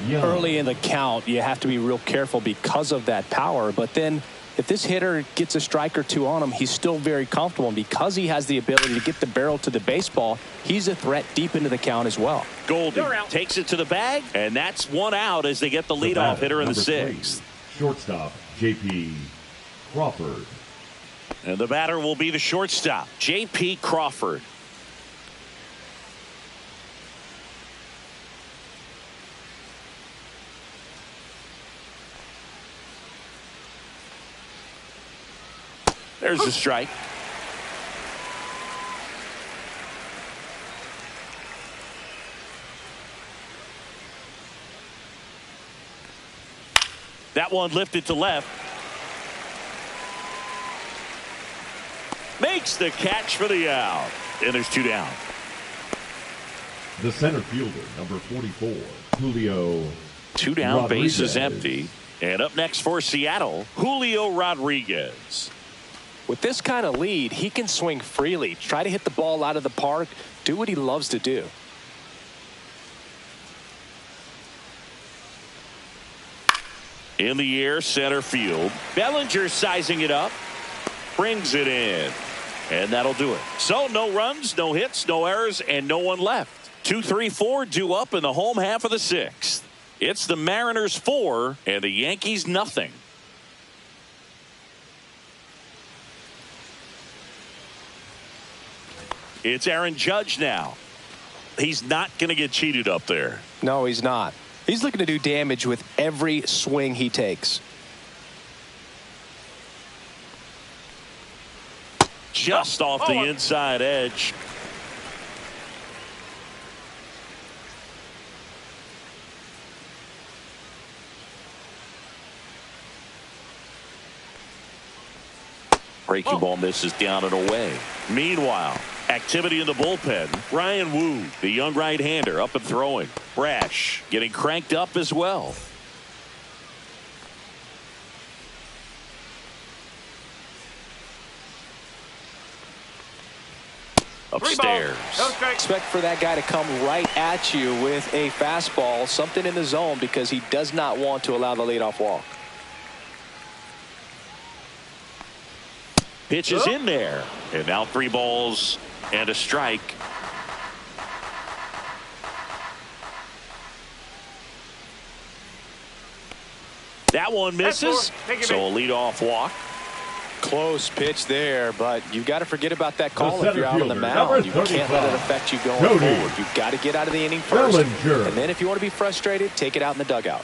Young. Early in the count, you have to be real careful because of that power. But then if this hitter gets a strike or two on him, he's still very comfortable. And because he has the ability to get the barrel to the baseball, he's a threat deep into the count as well. Goldie takes it to the bag, and that's 1 out as they get the leadoff hitter in the 6th. Shortstop, J.P. Crawford. And the batter will be the shortstop, J.P. Crawford. There's a strike. That one lifted to left. Makes the catch for the out. And there's 2 down. The center fielder, number 44, Julio 2 down, Rodriguez. bases empty. And up next for Seattle, Julio Rodriguez. With this kind of lead, he can swing freely, try to hit the ball out of the park, do what he loves to do. In the air, center field. Bellinger sizing it up. Brings it in. And that'll do it. So no runs, no hits, no errors, and no one left. 2, 3, 4 due up in the home half of the 6th. It's the Mariners 4 and the Yankees nothing. It's Aaron Judge now. He's not going to get cheated up there. No, he's not. He's looking to do damage with every swing he takes. Just off the inside edge. Breaking ball misses down and away. Meanwhile, activity in the bullpen. Ryan Wu, the young right-hander, up and throwing. Brash getting cranked up as well. Upstairs. Expect for that guy to come right at you with a fastball, something in the zone, because he does not want to allow the leadoff walk. Pitch is in there. And now 3 balls and a strike. That one misses. So a leadoff walk. Close pitch there, but you've got to forget about that call if you're out on the mound. You can't let it affect you going forward. You've got to get out of the inning first. And then if you want to be frustrated, take it out in the dugout.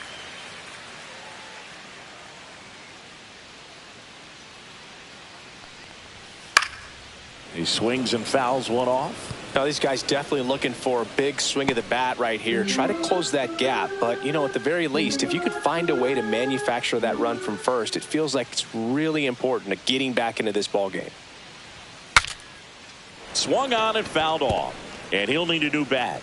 He swings and fouls one off. Now these guys definitely looking for a big swing of the bat right here. Try to close that gap. But, you know, at the very least, if you could find a way to manufacture that run from first, it feels like it's really important to getting back into this ball game. Swung on and fouled off. And he'll need a new bat.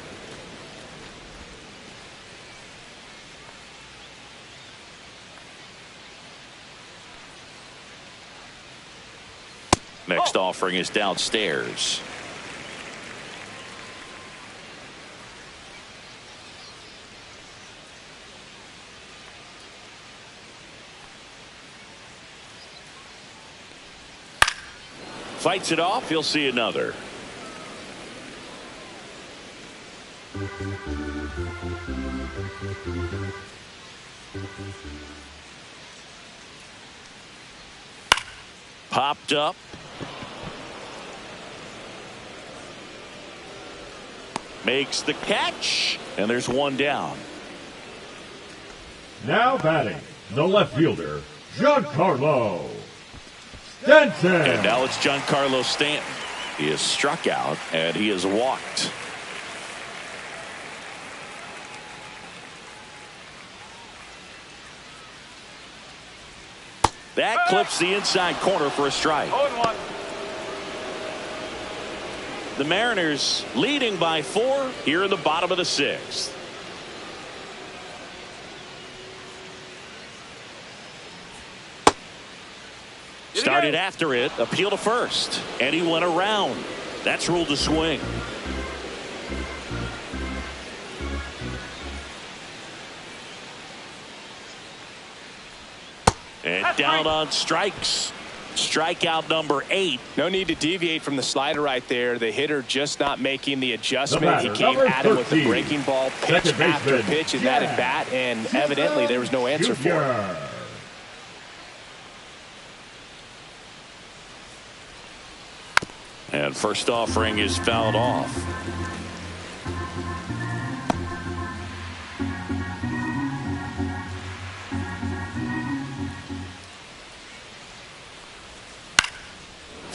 Next offering is downstairs. Fights it off. You'll see another. Popped up. Makes the catch. And there's 1 down. Now batting, the left fielder, Giancarlo Stanton. And now it's Giancarlo Stanton. He is struck out and he is walked. That clips the inside corner for a strike. 0-1. The Mariners leading by 4 here in the bottom of the 6th. Started after it, appeal to first, and he went around. That's ruled a swing. And down on strikes. Strikeout number 8. No need to deviate from the slider right there. The hitter just not making the adjustment. He came at him with the breaking ball, pitch after pitch in that at bat, and evidently there was no answer for it. And first offering is fouled off.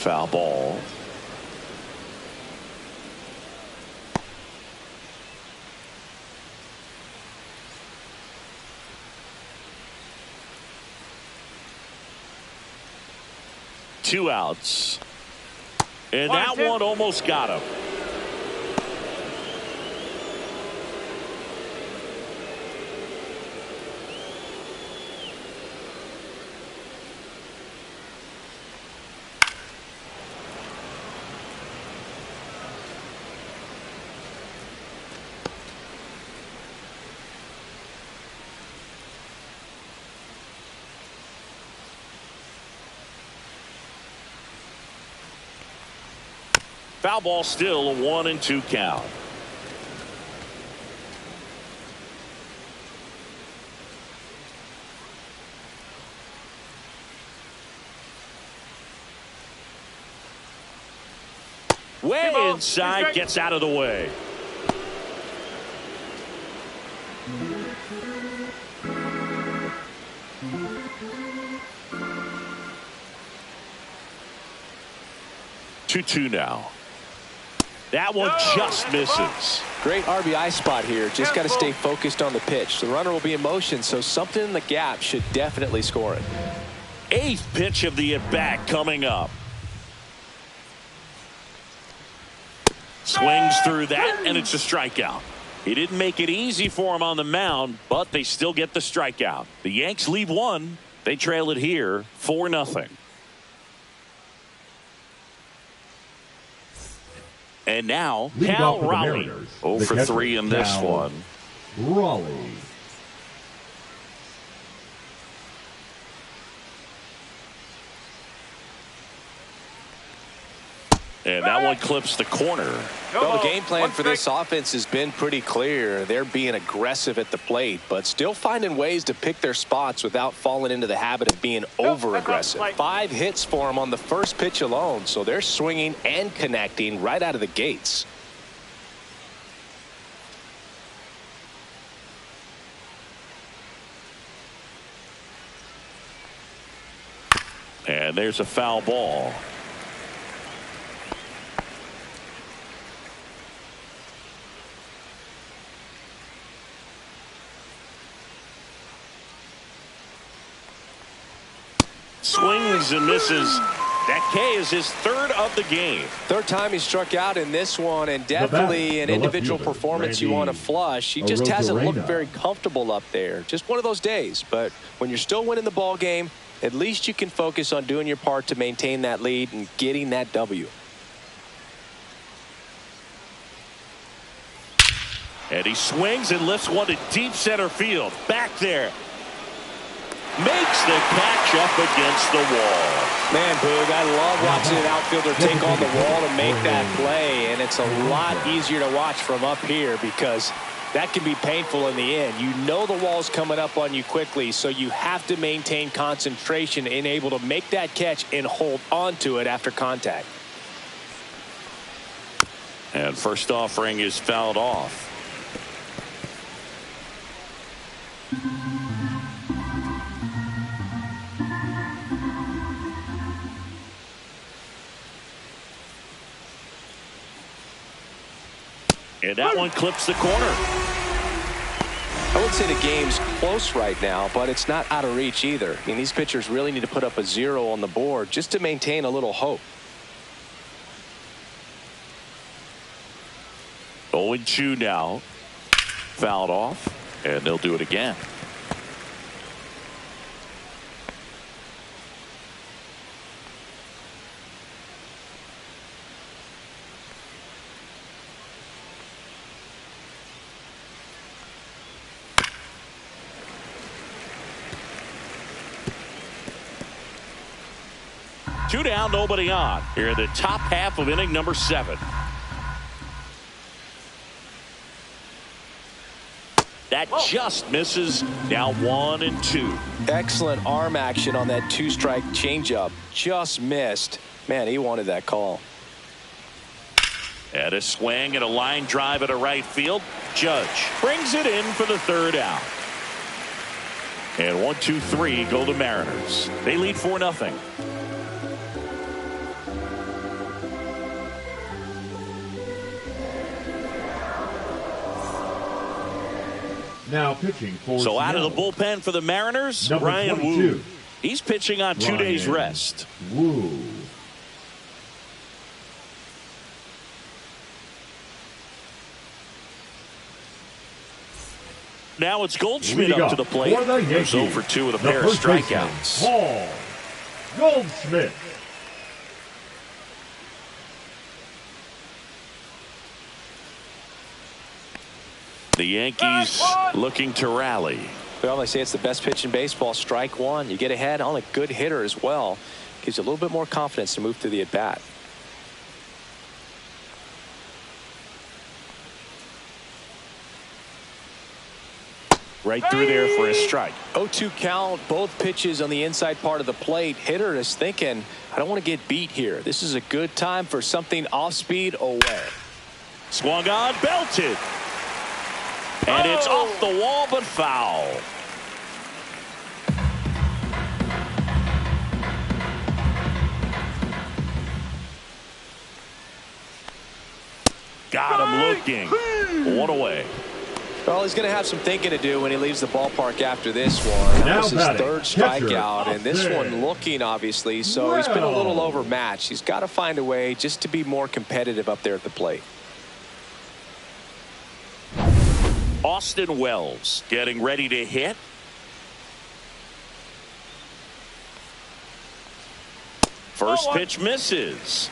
Foul ball. Two outs. And that one almost got him. Foul ball, still a 1-2 count. Way inside, gets out of the way. Two now. That one just misses. Great RBI spot here. Just got to stay focused on the pitch. The runner will be in motion, so something in the gap should definitely score it. Eighth pitch of the at-bat coming up. Swings through that, and it's a strikeout. He didn't make it easy for him on the mound, but they still get the strikeout. The Yanks lead one. They trail it here 4-0. And now, Cal Raleigh. 0 for 3 in this one. Raleigh. And that one clips the corner. Well, the game plan for this offense has been pretty clear. They're being aggressive at the plate, but still finding ways to pick their spots without falling into the habit of being over-aggressive. 5 hits for them on the first pitch alone, so they're swinging and connecting right out of the gates. And there's a foul ball. Swings and misses. That K is his third of the game. Third time he struck out in this one, and definitely an individual performance you want to flush. He just hasn't looked very comfortable up there. Just one of those days. But when you're still winning the ball game, at least you can focus on doing your part to maintain that lead and getting that W. And he swings and lifts one to deep center field. Back there. Makes the catch up against the wall. Man, Boog, I love watching an outfielder take on the wall to make that play, and it's a lot easier to watch from up here because that can be painful in the end. You know the wall's coming up on you quickly, so you have to maintain concentration and able to make that catch and hold on to it after contact. And first offering is fouled off. And that one clips the corner. I would say the game's close right now, but it's not out of reach either. I mean, these pitchers really need to put up a 0 on the board just to maintain a little hope. 0-2 now. Fouled off, and they'll do it again. Two down, nobody on. Here in the top half of inning number 7. That just misses. Now 1-2. Excellent arm action on that 2-strike changeup. Just missed. Man, he wanted that call. And a swing and a line drive at a right field. Judge brings it in for the 3rd out. And 1-2-3 go the Mariners. They lead 4-0. Now pitching for So out of the Seattle, bullpen for the Mariners, number Ryan 22. Wu. He's pitching on 2 days Ryan rest. Wu. Now it's Goldschmidt Leading up to the plate. for the Yankees, 0 for 2 with a the pair of first baseman, strikeouts. Paul Goldschmidt. The Yankees looking to rally. Well, they say it's the best pitch in baseball. Strike one. You get ahead on a good hitter as well. Gives you a little bit more confidence to move through the at-bat. Right through there for a strike. 0-2 count. Both pitches on the inside part of the plate. Hitter is thinking, I don't want to get beat here. This is a good time for something off-speed away. Swung on, belted. And it's off the wall, but foul. Got him looking. 1 away. Well, he's going to have some thinking to do when he leaves the ballpark after this one. That was his third strikeout, and this one looking, obviously, so he's been a little overmatched. He's got to find a way just to be more competitive up there at the plate. Austin Wells getting ready to hit. First pitch misses.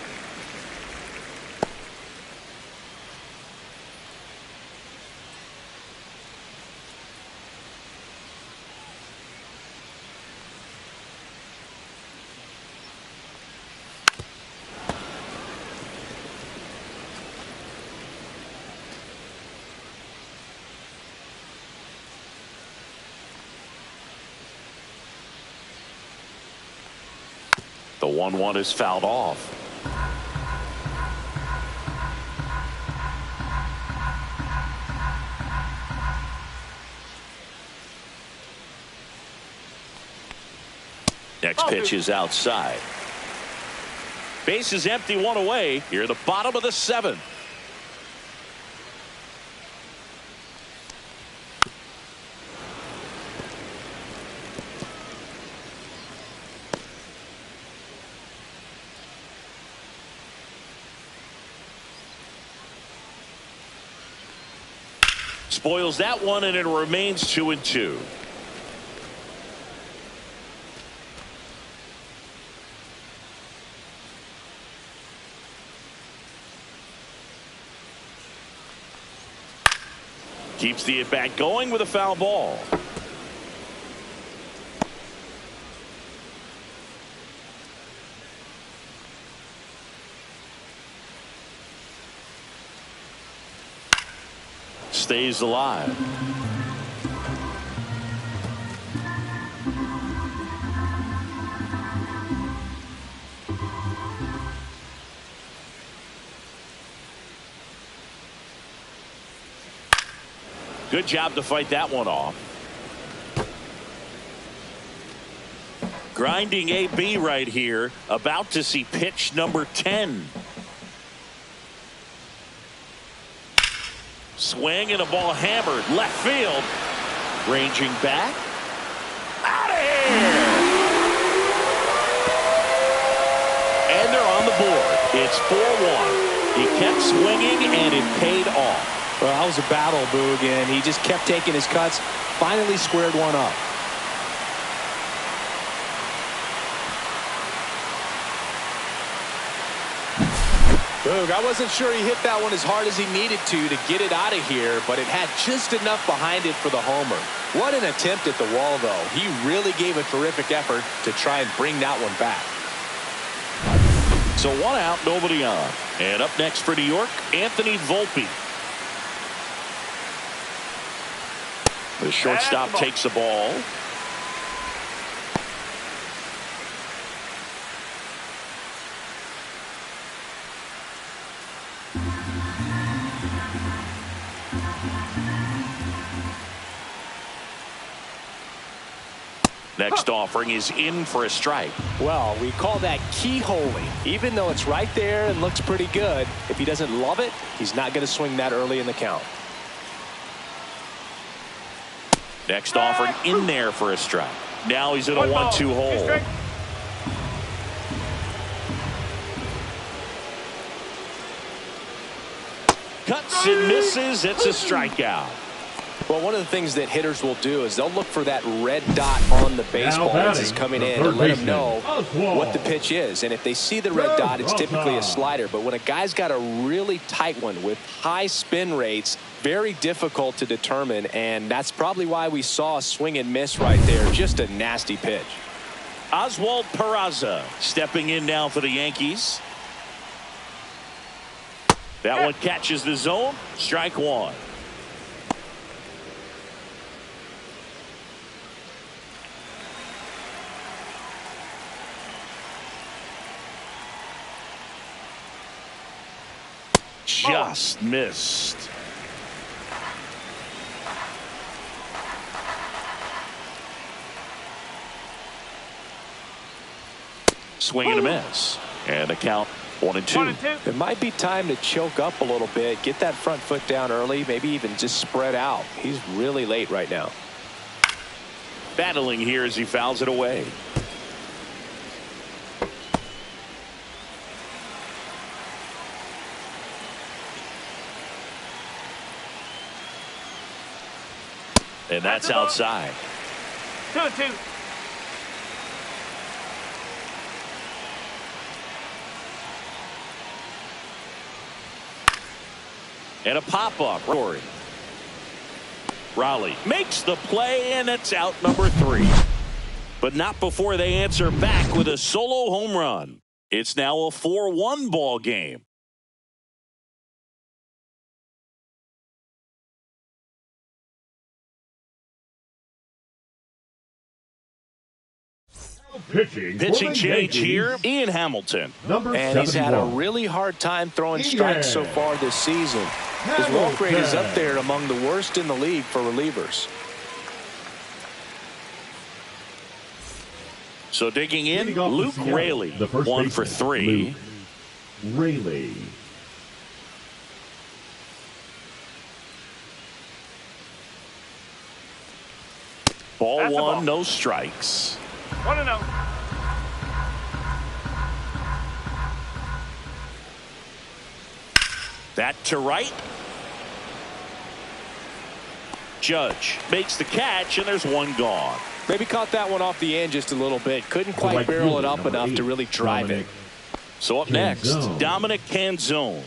The 1-1 is fouled off. Next pitch is outside. Base is empty, 1 away. Here, the bottom of the 7th. Spoils that one, and it remains 2-2. Keeps the at-bat going with a foul ball. Stays alive. Good job to fight that one off. Grinding AB right here, about to see pitch number 10. Swing and a ball hammered left field. Ranging back. Out of here! And they're on the board. It's 4-1. He kept swinging and it paid off. Well, that was a battle, Boog, and he just kept taking his cuts. Finally squared one up. Boog, I wasn't sure he hit that one as hard as he needed to get it out of here, but it had just enough behind it for the homer. What an attempt at the wall, though. He really gave a terrific effort to try and bring that one back. So 1 out, nobody on. And up next for New York, Anthony Volpe. The shortstop takes the ball. Next offering is in for a strike. Well, we call that keyholing. Even though it's right there and looks pretty good, if he doesn't love it, he's not going to swing that early in the count. Next offer in there for a strike. Now he's in a 1-2 hole. Cuts and misses. It's a strikeout. Well, one of the things that hitters will do is they'll look for that red dot on the baseball as it's coming in to let them know what the pitch is. And if they see the red dot, it's typically a slider. But when a guy's got a really tight one with high spin rates, very difficult to determine. And that's probably why we saw a swing and miss right there. Just a nasty pitch. Oswald Peraza stepping in now for the Yankees. That one catches the zone. Strike one. Just missed. Swing and a miss. And the count 1-2. It might be time to choke up a little bit, get that front foot down early, maybe even just spread out. He's really late right now. Battling here as he fouls it away. And that's outside. 2-2. And a pop-up. Rory. Raleigh makes the play, and it's out number 3. But not before they answer back with a solo home run. It's now a 4-1 ball game. Pitching change here, Ian Hamilton. And he's had a really hard time throwing strikes so far this season. His walk rate is up there among the worst in the league for relievers. So digging in, Luke Raley, 1 for 3. Raley. Ball 1, no strikes. 1-0. That to right. Judge makes the catch, and there's one gone. Maybe caught that one off the end just a little bit. Couldn't quite barrel it up enough to really drive it. So up next, Dominic Canzone.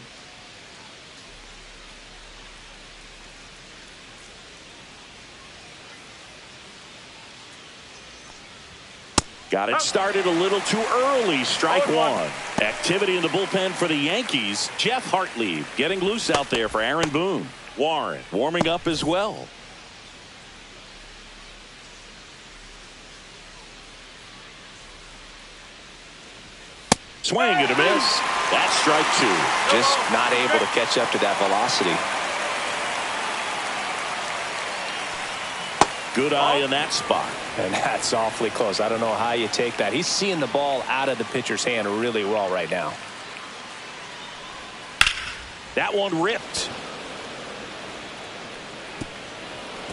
Got it started a little too early. Strike one. Activity in the bullpen for the Yankees. Jeff Hartley getting loose out there for Aaron Boone. Warren warming up as well. Swing and a miss. That's strike 2. Just not able to catch up to that velocity. Good eye in that spot. And that's awfully close. I don't know how you take that. He's seeing the ball out of the pitcher's hand really well right now. That one ripped.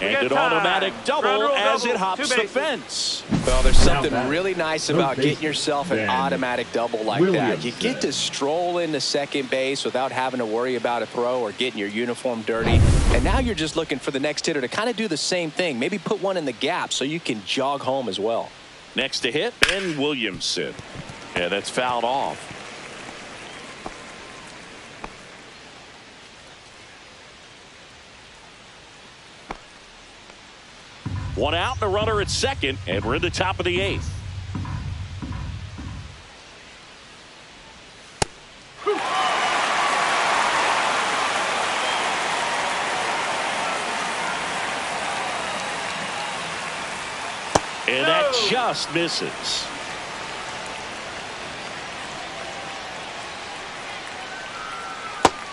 And an automatic double as it hops the fence. Well, there's something really nice about getting yourself an automatic double like that. You get to stroll into second base without having to worry about a throw or getting your uniform dirty. And now you're just looking for the next hitter to kind of do the same thing. Maybe put one in the gap so you can jog home as well. Next to hit, Ben Williamson. And that's fouled off. One out and a runner at second, and we're in the top of the 8th. And that just misses.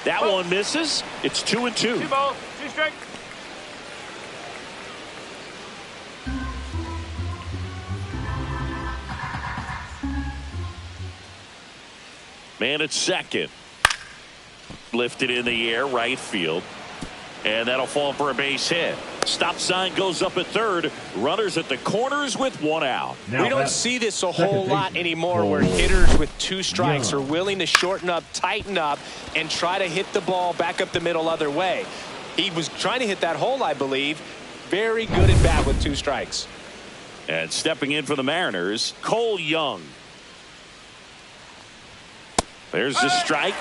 That one misses. It's 2-2. 2 balls, 2 strikes. Man at second. Lifted in the air, right field. And that'll fall for a base hit. Stop sign goes up at third. Runners at the corners with one out. Now we don't see this a whole lot anymore where hitters with 2 strikes are willing to shorten up, tighten up, and try to hit the ball back up the middle other way. He was trying to hit that hole, I believe. Very good at bat with 2 strikes. And stepping in for the Mariners, Cole Young. There's the strike.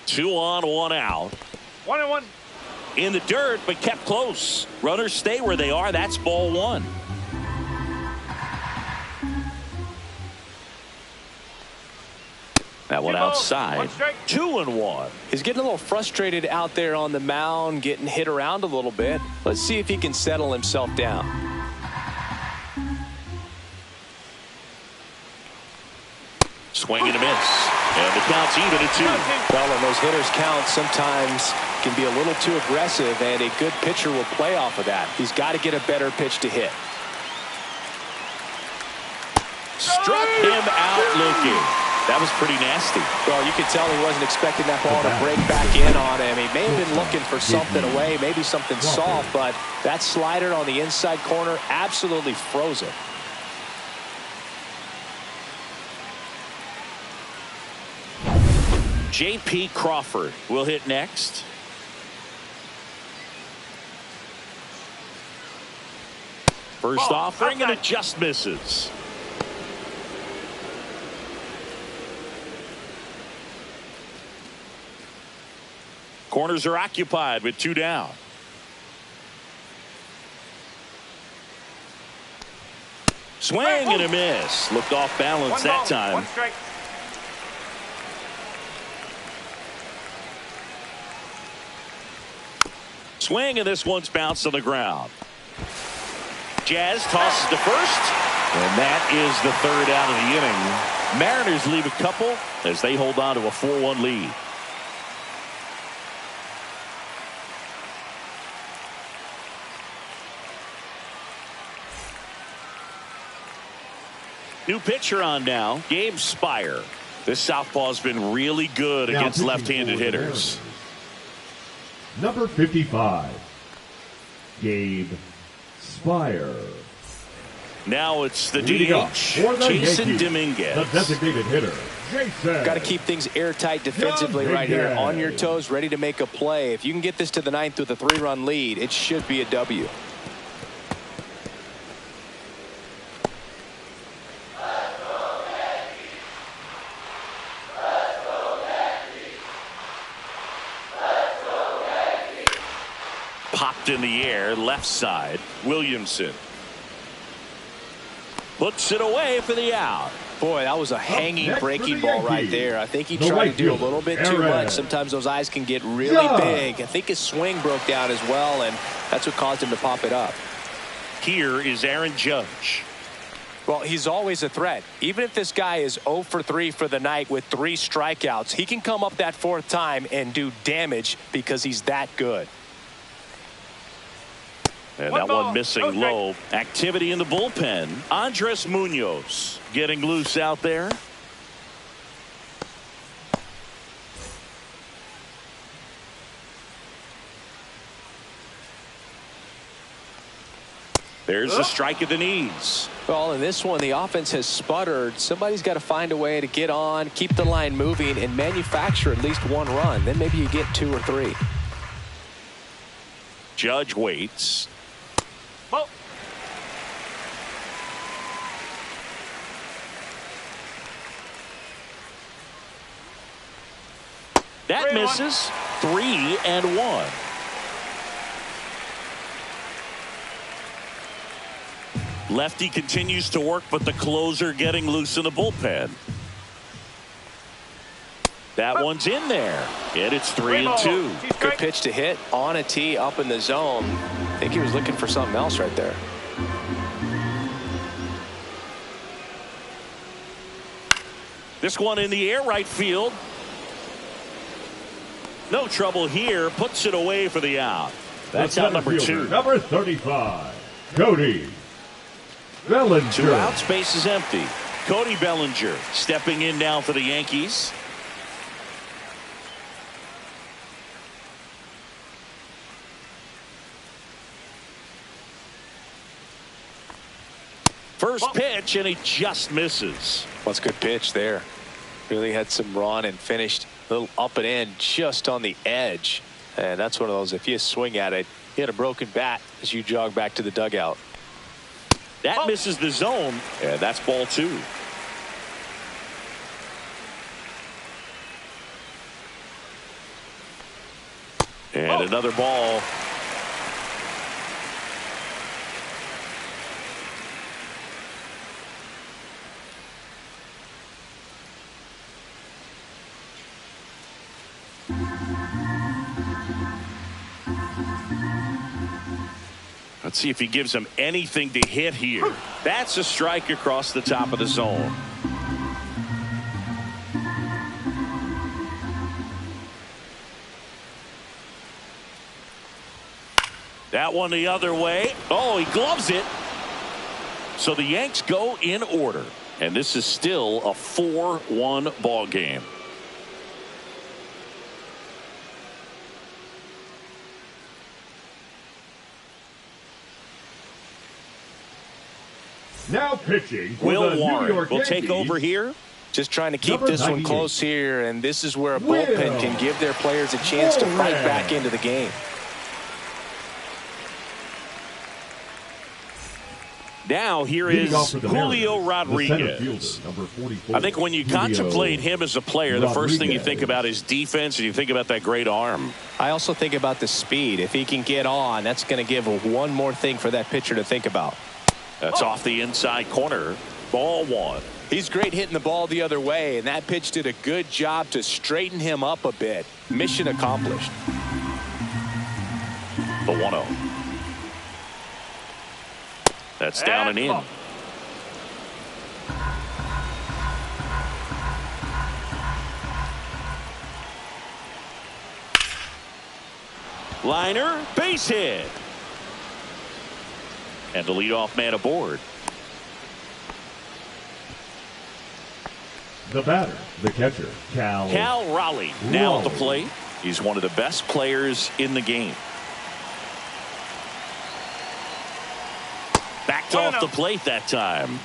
Two on, one out. 1-1. In the dirt, but kept close. Runners stay where they are. That's ball 1. That one outside. 2-1. He's getting a little frustrated out there on the mound, getting hit around a little bit. Let's see if he can settle himself down. Swing and a miss. And the count's even at 2. Well, and those hitters count sometimes can be a little too aggressive, and a good pitcher will play off of that. He's got to get a better pitch to hit. Struck him out looking. That was pretty nasty. Well, you could tell he wasn't expecting that ball to break back in on him. He may have been looking for something away, maybe something soft, but that slider on the inside corner absolutely froze it. J.P. Crawford will hit next. First offering, and it just misses. Corners are occupied with 2 down. Swing and a miss. Looked off balance that time. 1 strike. Swing, and this one's bounced on the ground. Jazz tosses to first, and that is the 3rd out of the inning. Mariners leave a couple as they hold on to a 4-1 lead. New pitcher on now, Gabe Spire. This southpaw's been really good against left-handed hitters. Number 55, Gabe Spire. Now it's the Leading up DH, for the Jason Yankees, Dominguez. the designated hitter, Jason. Got to keep things airtight defensively right here. On your toes, ready to make a play. If you can get this to the 9th with a 3-run lead, it should be a W. Popped in the air, left side. Williamson puts it away for the out. Boy, that was a hanging breaking ball right there. I think he tried to do a little bit too much. Sometimes those eyes can get really big. I think his swing broke down as well, and that's what caused him to pop it up. Here is Aaron Judge. Well, he's always a threat. Even if this guy is 0 for 3 for the night with 3 strikeouts, he can come up that 4th time and do damage because he's that good. And that one missing low. Activity in the bullpen. Andres Munoz getting loose out there. There's a strike at the knees. Well, in this one, the offense has sputtered. Somebody's got to find a way to get on, keep the line moving, and manufacture at least 1 run. Then maybe you get 2 or 3. Judge waits. Oh. That misses. 3-1. Lefty continues to work, but the closer getting loose in the bullpen. That one's in there, and it's 3-2. Good pitch to hit on a tee up in the zone. I think he was looking for something else right there. This one in the air, right field. No trouble here. Puts it away for the out. That's out number 2. Number 35, Cody Bellinger. 2 outs, base is empty. Cody Bellinger stepping in now for the Yankees. First pitch, and he just misses. Well, it's a good pitch there. Really had some run and finished a little up and in just on the edge. And that's one of those, if you swing at it, you hit a broken bat as you jog back to the dugout. That misses the zone, and that's ball 2. And another ball. Let's see if he gives him anything to hit here. That's a strike across the top of the zone. That one the other way. Oh, he gloves it. So the Yanks go in order. And this is still a 4-1 ball game. Now pitching for Will the New Warren York will Yankees. take over here. Just trying to keep Number this one 98. close here, and this is where a bullpen can give their players a chance to fight back into the game. Now here Leading off is for the Julio Mariners, the center Rodriguez. fielder, number 44, I think when you Julio contemplate him as a player, the first thing you think Rodriguez. about is defense, and you think about that great arm. I also think about the speed. If he can get on, that's going to give one more thing for that pitcher to think about. That's off the inside corner. Ball 1. He's great hitting the ball the other way, and that pitch did a good job to straighten him up a bit. Mission accomplished. The 1-0. That's down and in. Liner, base hit. And the leadoff man aboard. The batter, the catcher, Cal Raleigh now at the plate. He's one of the best players in the game. Backed off the plate that time.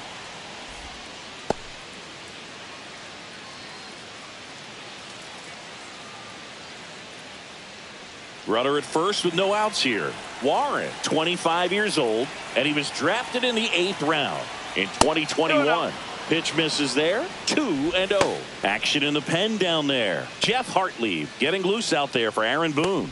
Runner at first with no outs here. Warren, 25 years old, and he was drafted in the 8th round in 2021. Pitch misses there. 2-0. Action in the pen down there. Jeff Hartley getting loose out there for Aaron Boone.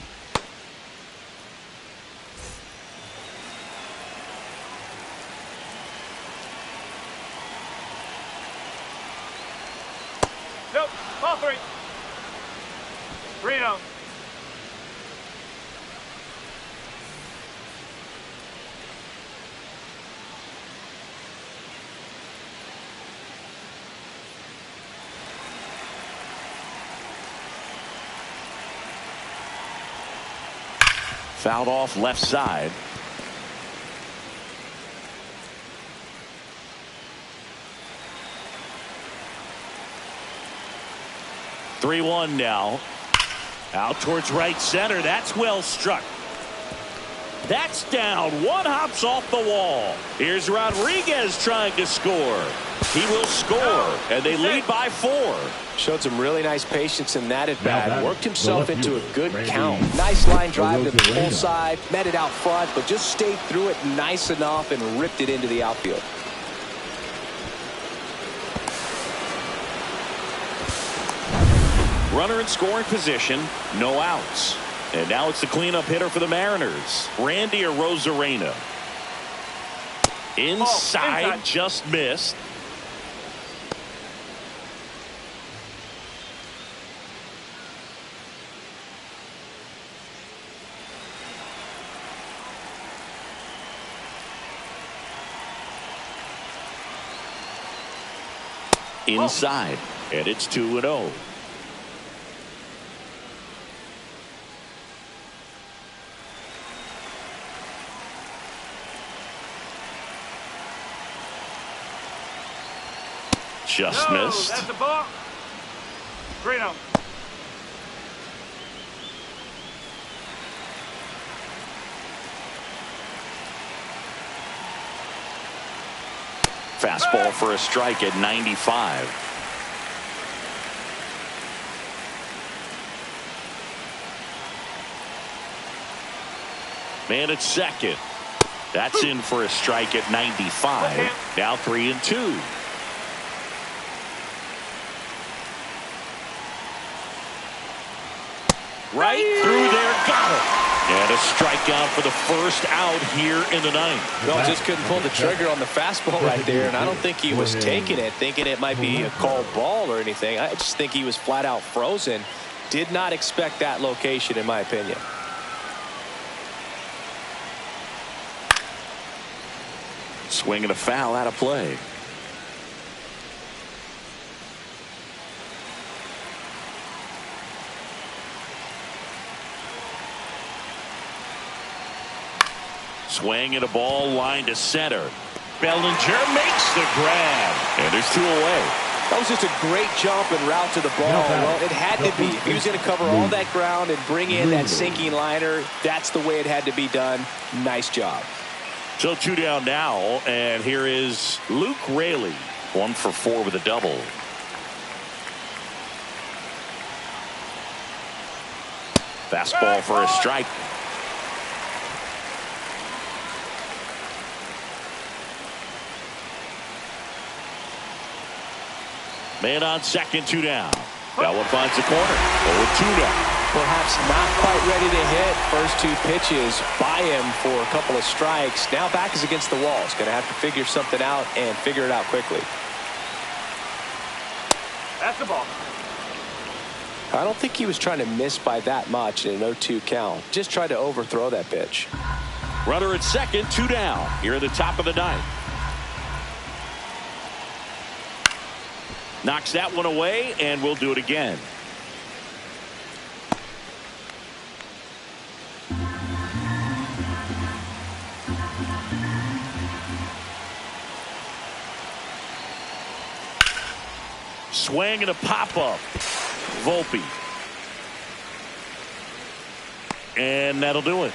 Nope. Ball 3. 3-0. Fouled off left side. Three-1 now. Out towards right center. That's well struck. That's down. One hops off the wall. Here's Rodriguez trying to score. He will score, and they lead by 4. Showed some really nice patience in that at bat. Worked himself left into a fielder, good Randy count. Nice line drive to the Arozarena. full side. Met it out front, but just stayed through it nice enough and ripped it into the outfield. Runner in scoring position. No outs. And now it's the cleanup hitter for the Mariners. Randy Arozarena. Inside, just missed. Inside, and it's 2-0. Just No, missed. that's the ball. 3-0. Fastball for a strike at 95. Man at second. That's in for a strike at 95. Now 3-2. Right through there, got it. And a strikeout for the first out here in the ninth. No, just couldn't pull the trigger on the fastball right there, and I don't think he was taking it, thinking it might be a called ball or anything. I just think he was flat out frozen. Did not expect that location, in my opinion. Swing and a foul out of play. Swing and a ball line to center. Bellinger makes the grab. And there's 2 away. That was just a great jump and route to the ball. Well, it had to be. If he was going to cover all that ground and bring in that sinking liner, that's the way it had to be done. Nice job. So 2 down now, and here is Luke Raley. 1 for 4 with a double. Fastball for a strike. Man on second, 2 down. That one finds the corner. 0-2 now. Perhaps not quite ready to hit. First 2 pitches by him for a couple of strikes. Now back is against the wall. He's going to have to figure something out and figure it out quickly. That's the ball. I don't think he was trying to miss by that much in an 0-2 count. Just tried to overthrow that pitch. Runner at second, 2 down. Here at the top of the ninth. Knocks that one away, and we'll do it again. Swing and a pop-up. Volpe. And that'll do it.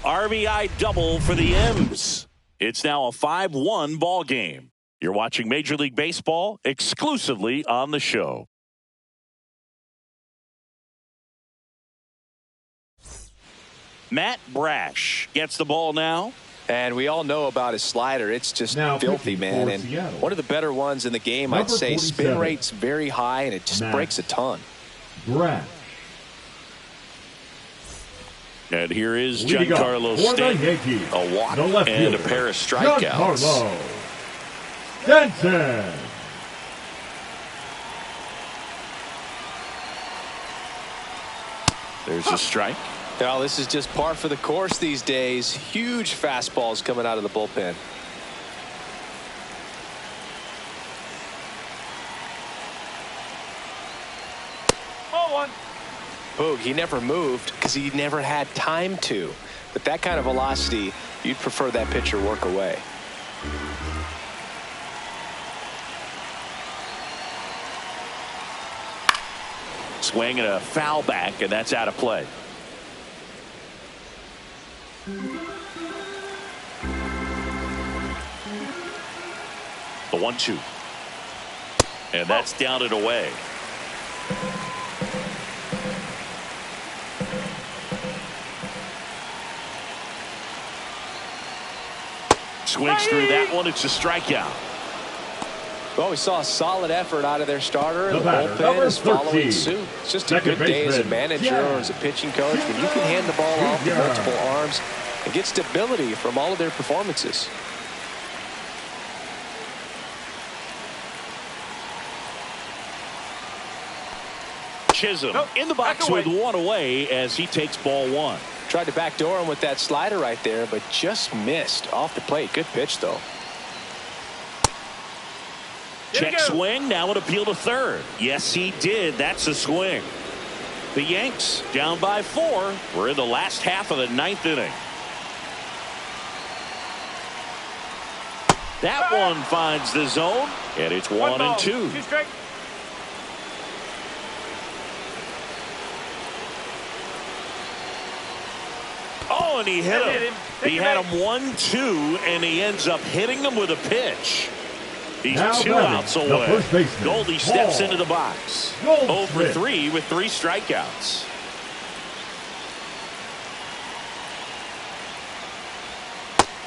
RBI double for the M's. It's now a 5-1 ball game. You're watching Major League Baseball exclusively on the show. Matt Brash gets the ball now. And we all know about his slider. It's just filthy, man. And one of the better ones in the game, I'd say. Spin rate's very high, and it just breaks a ton. Brash. And here is Giancarlo Stanton. A walk and a pair of strikeouts. Stanton. There's a strike. Well, this is just par for the course these days. Huge fastballs coming out of the bullpen. Ball 1. Boog, he never moved because he never had time to. With that kind of velocity, you'd prefer that pitcher work away. Swing and a foul back, and that's out of play. The 1-2. And that's down and away. Swings through that one. It's a strikeout. Well, we saw a solid effort out of their starter. The batter, bullpen is 13. following suit. It's just a good day as a manager or as a pitching coach when you can hand the ball off to multiple arms and get stability from all of their performances. Chisholm in the box with 1 away as he takes ball 1. Tried to backdoor him with that slider right there, but just missed off the plate. Good pitch, though. Check swing. Now an appeal to third. Yes, he did. That's a swing. The Yanks down by 4. We're in the last half of the 9th inning. That one finds the zone, and it's 1-2. 2 strike. Oh, and he hit him. He had him Take 1-2, and he ends up hitting him with a pitch. He's Now 2 batting, outs the away. first baseman, Goldie steps Paul into the box. Goldschmidt. 0 for 3 with 3 strikeouts.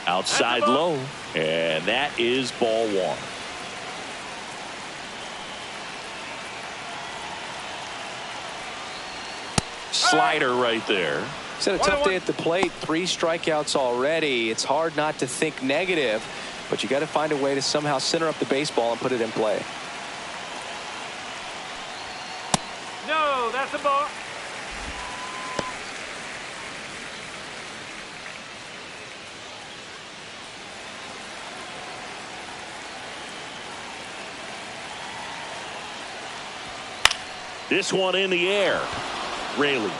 Outside low, and that is ball 1. Slider right there. He's had a tough day at the plate. 3 strikeouts already. It's hard not to think negative, but you got to find a way to somehow center up the baseball and put it in play. No, that's a ball. This one in the air. Raley.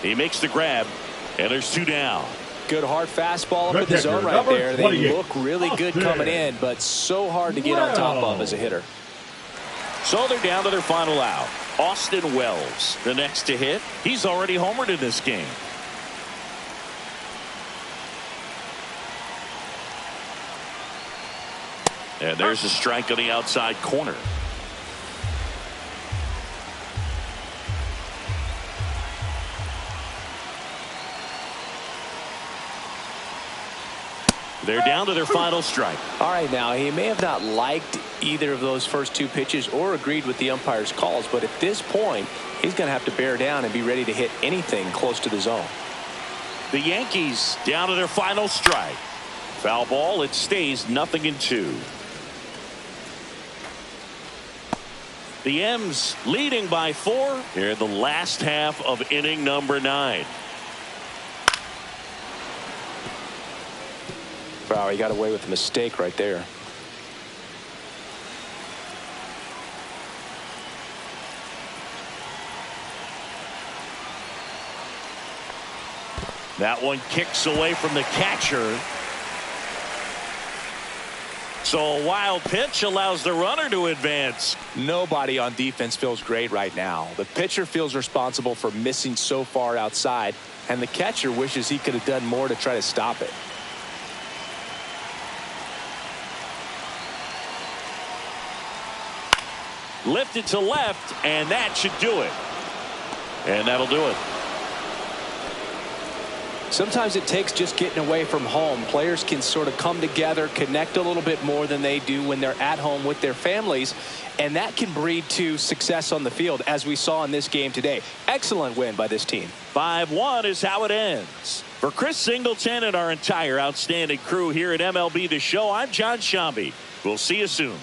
He makes the grab, and there's 2 down. Good hard fastball up Good in the zone catcher, right number there. They 28, look really good coming in, but so hard to get on top of as a hitter. So they're down to their final out. Austin Wells, the next to hit. He's already homered in this game. And there's a strike on the outside corner. They're down to their final strike. All right, now he may have not liked either of those first 2 pitches or agreed with the umpire's calls, but at this point he's going to have to bear down and be ready to hit anything close to the zone. The Yankees down to their final strike. Foul ball. It stays 0-2. The M's leading by 4 here in the last half of inning number 9. Wow, he got away with a mistake right there. That one kicks away from the catcher. So a wild pitch allows the runner to advance. Nobody on defense feels great right now. The pitcher feels responsible for missing so far outside, and the catcher wishes he could have done more to try to stop it. Lifted to left, and that should do it. And that'll do it. Sometimes it takes just getting away from home. Players can sort of come together, connect a little bit more than they do when they're at home with their families, and that can breed to success on the field, as we saw in this game today. Excellent win by this team. 5-1 is how it ends. For Chris Singleton and our entire outstanding crew here at MLB The Show, I'm John Shambi. We'll see you soon.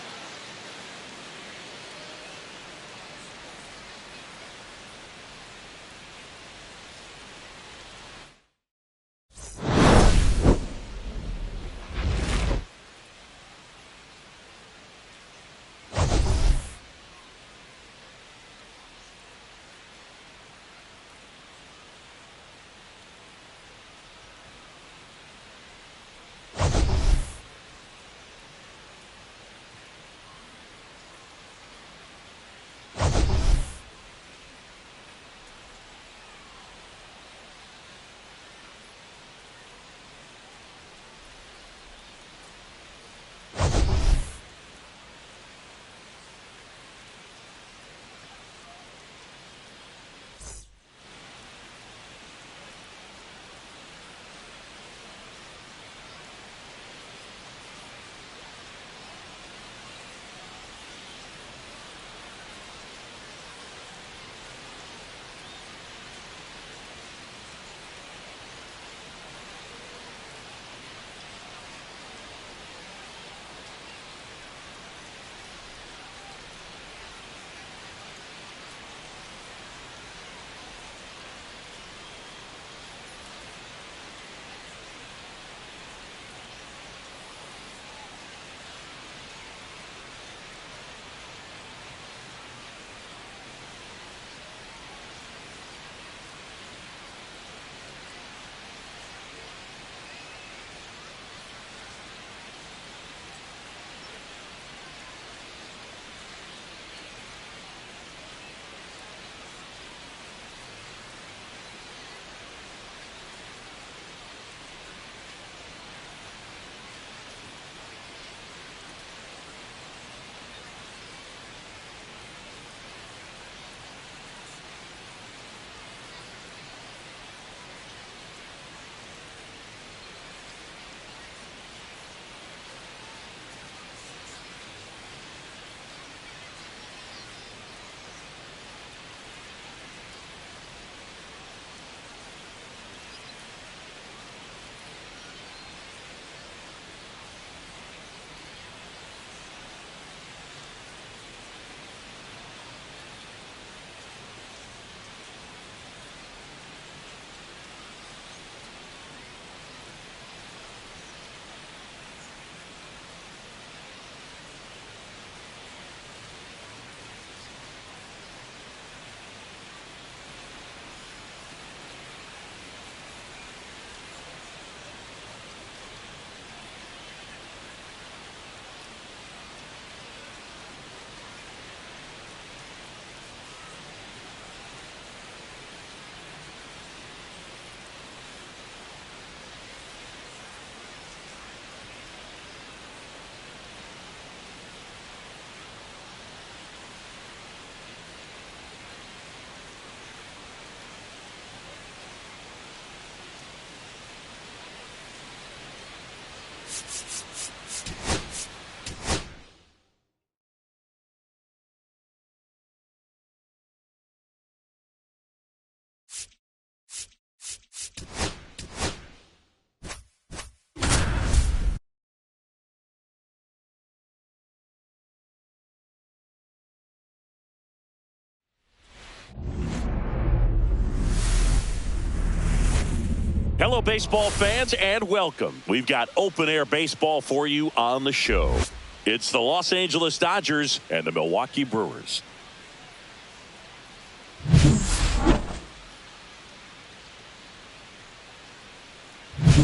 Hello, baseball fans, and welcome. We've got open-air baseball for you on the show. It's the Los Angeles Dodgers and the Milwaukee Brewers.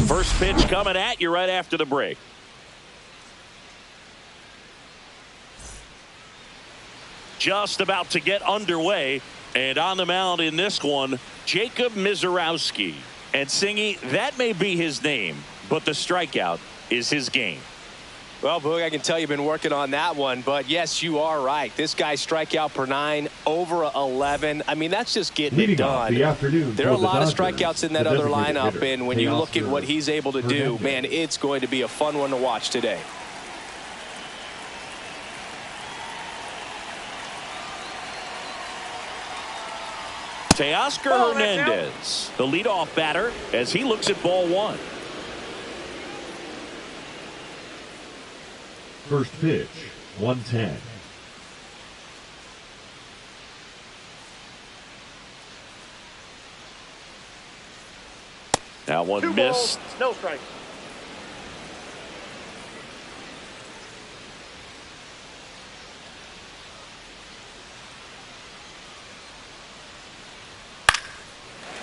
First pitch coming at you right after the break. Just about to get underway, and on the mound in this one, Jacob Misiorowski. And Singy, that may be his name, but the strikeout is his game. Well, Boog, I can tell you've been working on that one, but yes, you are right. This guy's strikeout per 9, over 11. I mean, that's just getting it done. The afternoon there are a lot Dodgers, of strikeouts in that other lineup, hitter, and when you look at what he's able to do, man, it's going to be a fun one to watch today. Teoscar Hernandez, the leadoff batter, as he looks at ball one. First pitch, 110. That one 2 missed. balls, no strikes.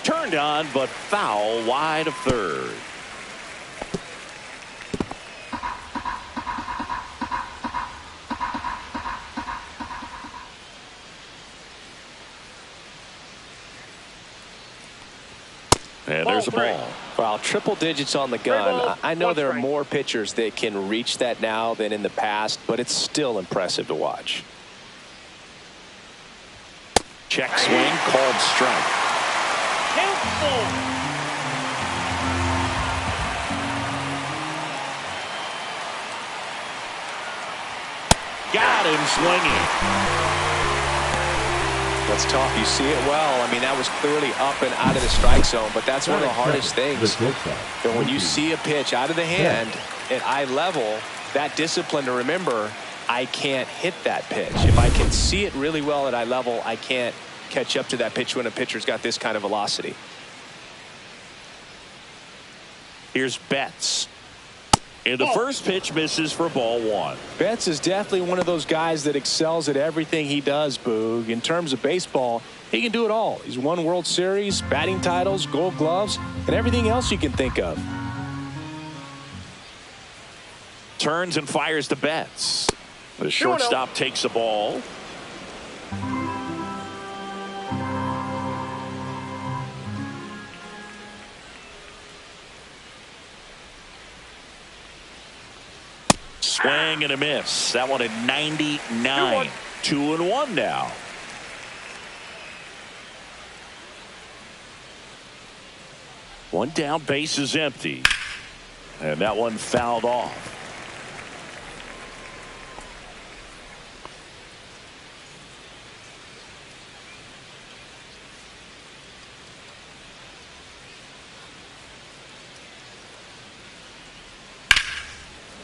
Turned on, but foul wide of third. And there's a ball. Wow, triple digits on the gun. I know there are more pitchers that can reach that now than in the past, but it's still impressive to watch. Check swing, called strike. Got him swinging. That's tough. You see it well. I mean, that was clearly up and out of the strike zone, but that's one of the hardest things. But when you see a pitch out of the hand at eye level, that discipline to remember, I can't hit that pitch. If I can see it really well at eye level, I can't catch up to that pitch when a pitcher's got this kind of velocity. Here's Betts. And the first pitch misses for ball one. Betts is definitely one of those guys that excels at everything he does, Boog. In terms of baseball, he can do it all. He's won World Series, batting titles, Gold Gloves, and everything else you can think of. Turns and fires to Betts. The shortstop takes the ball. Swing and a miss. That one at 99. 2-1 now. One down, base is empty. And that one fouled off.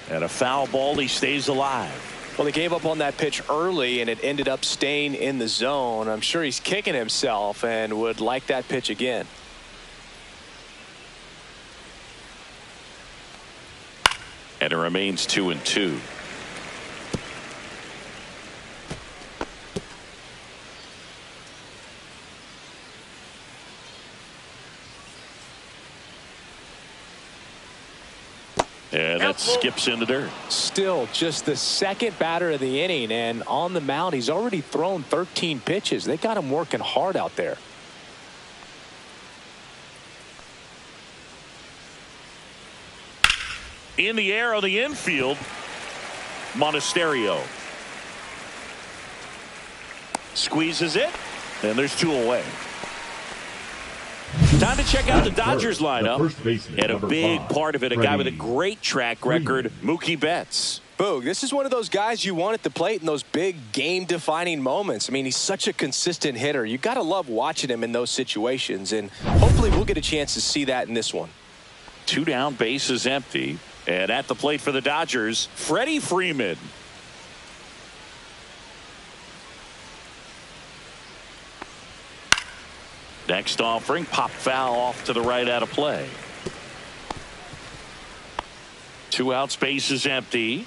And a foul ball, he stays alive. Well, he gave up on that pitch early, and it ended up staying in the zone. I'm sure he's kicking himself and would like that pitch again. And it remains 2-2. And that skips into dirt. Still just the second batter of the inning, and on the mound he's already thrown 13 pitches. They got him working hard out there. In the air on the infield, Monasterio squeezes it, and there's 2 away. Time to check out the Dodgers lineup. And a big part of it, a guy with a great track record, Mookie Betts. Boog, this is one of those guys you want at the plate in those big game-defining moments. I mean, he's such a consistent hitter. You got to love watching him in those situations, and hopefully we'll get a chance to see that in this one. 2 down, base is empty. And at the plate for the Dodgers, Freddie Freeman. Next offering, pop foul off to the right out of play. 2 outs, base is empty.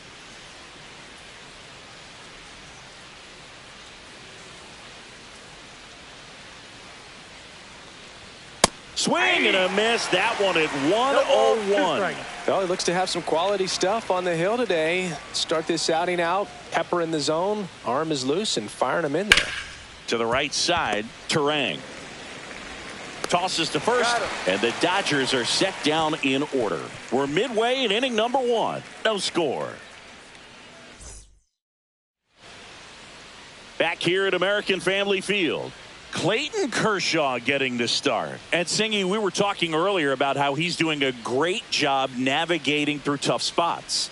Swing and a miss. That one at 101. Well, he looks to have some quality stuff on the hill today. Start this outing out. Pepper in the zone. Arm is loose and firing him in there. To the right side, Terang. Tosses to first, and the Dodgers are set down in order. We're midway in inning number 1. No score. Back here at American Family Field, Clayton Kershaw getting the start. And Singy, we were talking earlier about how he's doing a great job navigating through tough spots.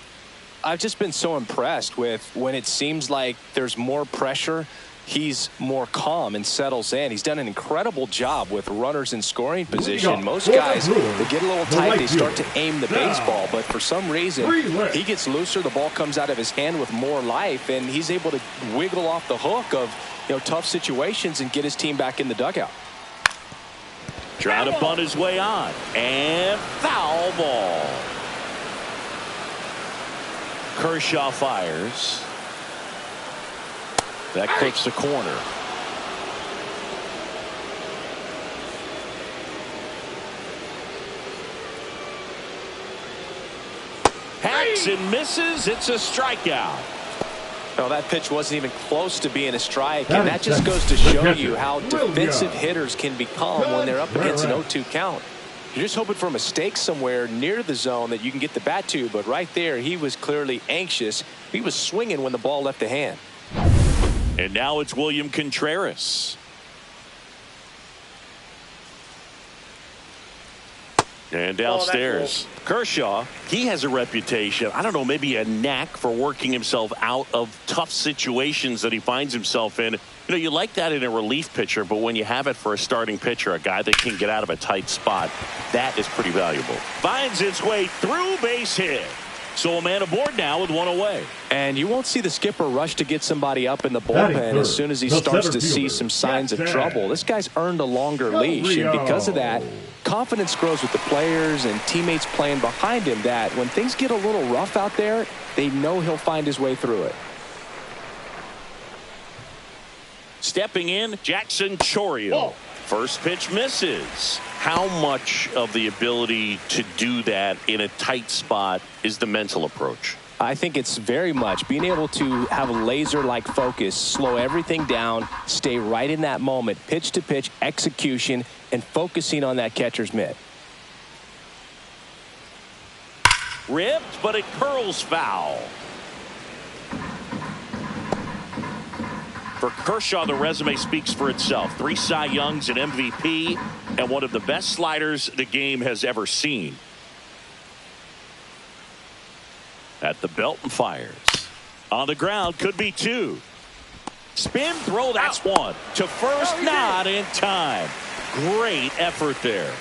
I've just been so impressed with when it seems like there's more pressure, he's more calm and settles in. He's done an incredible job with runners in scoring position. Most guys, they get a little tight, they start to aim the baseball, but for some reason, he gets looser, the ball comes out of his hand with more life, and he's able to wiggle off the hook of tough situations and get his team back in the dugout. Trying to bunt his way on, and foul ball. Kershaw fires. That clips the corner. Hacks and misses. It's a strikeout. Well, that pitch wasn't even close to being a strike, and that just goes to show you how defensive hitters can become when they're up against an 0-2 count. You're just hoping for a mistake somewhere near the zone that you can get the bat to, but right there, he was clearly anxious. He was swinging when the ball left the hand. And now it's William Contreras. And downstairs, Kershaw, he has a reputation, I don't know, maybe a knack for working himself out of tough situations that he finds himself in. You like that in a relief pitcher, but when you have it for a starting pitcher, a guy that can get out of a tight spot, that is pretty valuable. Finds its way through, base hit. So a man aboard now with 1 away. And you won't see the skipper rush to get somebody up in the bullpen as soon as he starts to see some signs of trouble. This guy's earned a longer leash, and because of that, confidence grows with the players and teammates playing behind him that when things get a little rough out there, they know he'll find his way through it. Stepping in, Jackson Chourio. First pitch misses. How much of the ability to do that in a tight spot is the mental approach? I think it's very much being able to have a laser-like focus, slow everything down, stay right in that moment, pitch to pitch execution, and focusing on that catcher's mitt. Ripped, but it curls foul. For Kershaw, the resume speaks for itself. 3 Cy Youngs, an MVP, and one of the best sliders the game has ever seen. At the belt and fires. On the ground, could be 2. Spin throw, that's 1. To first, not in time. Great effort there.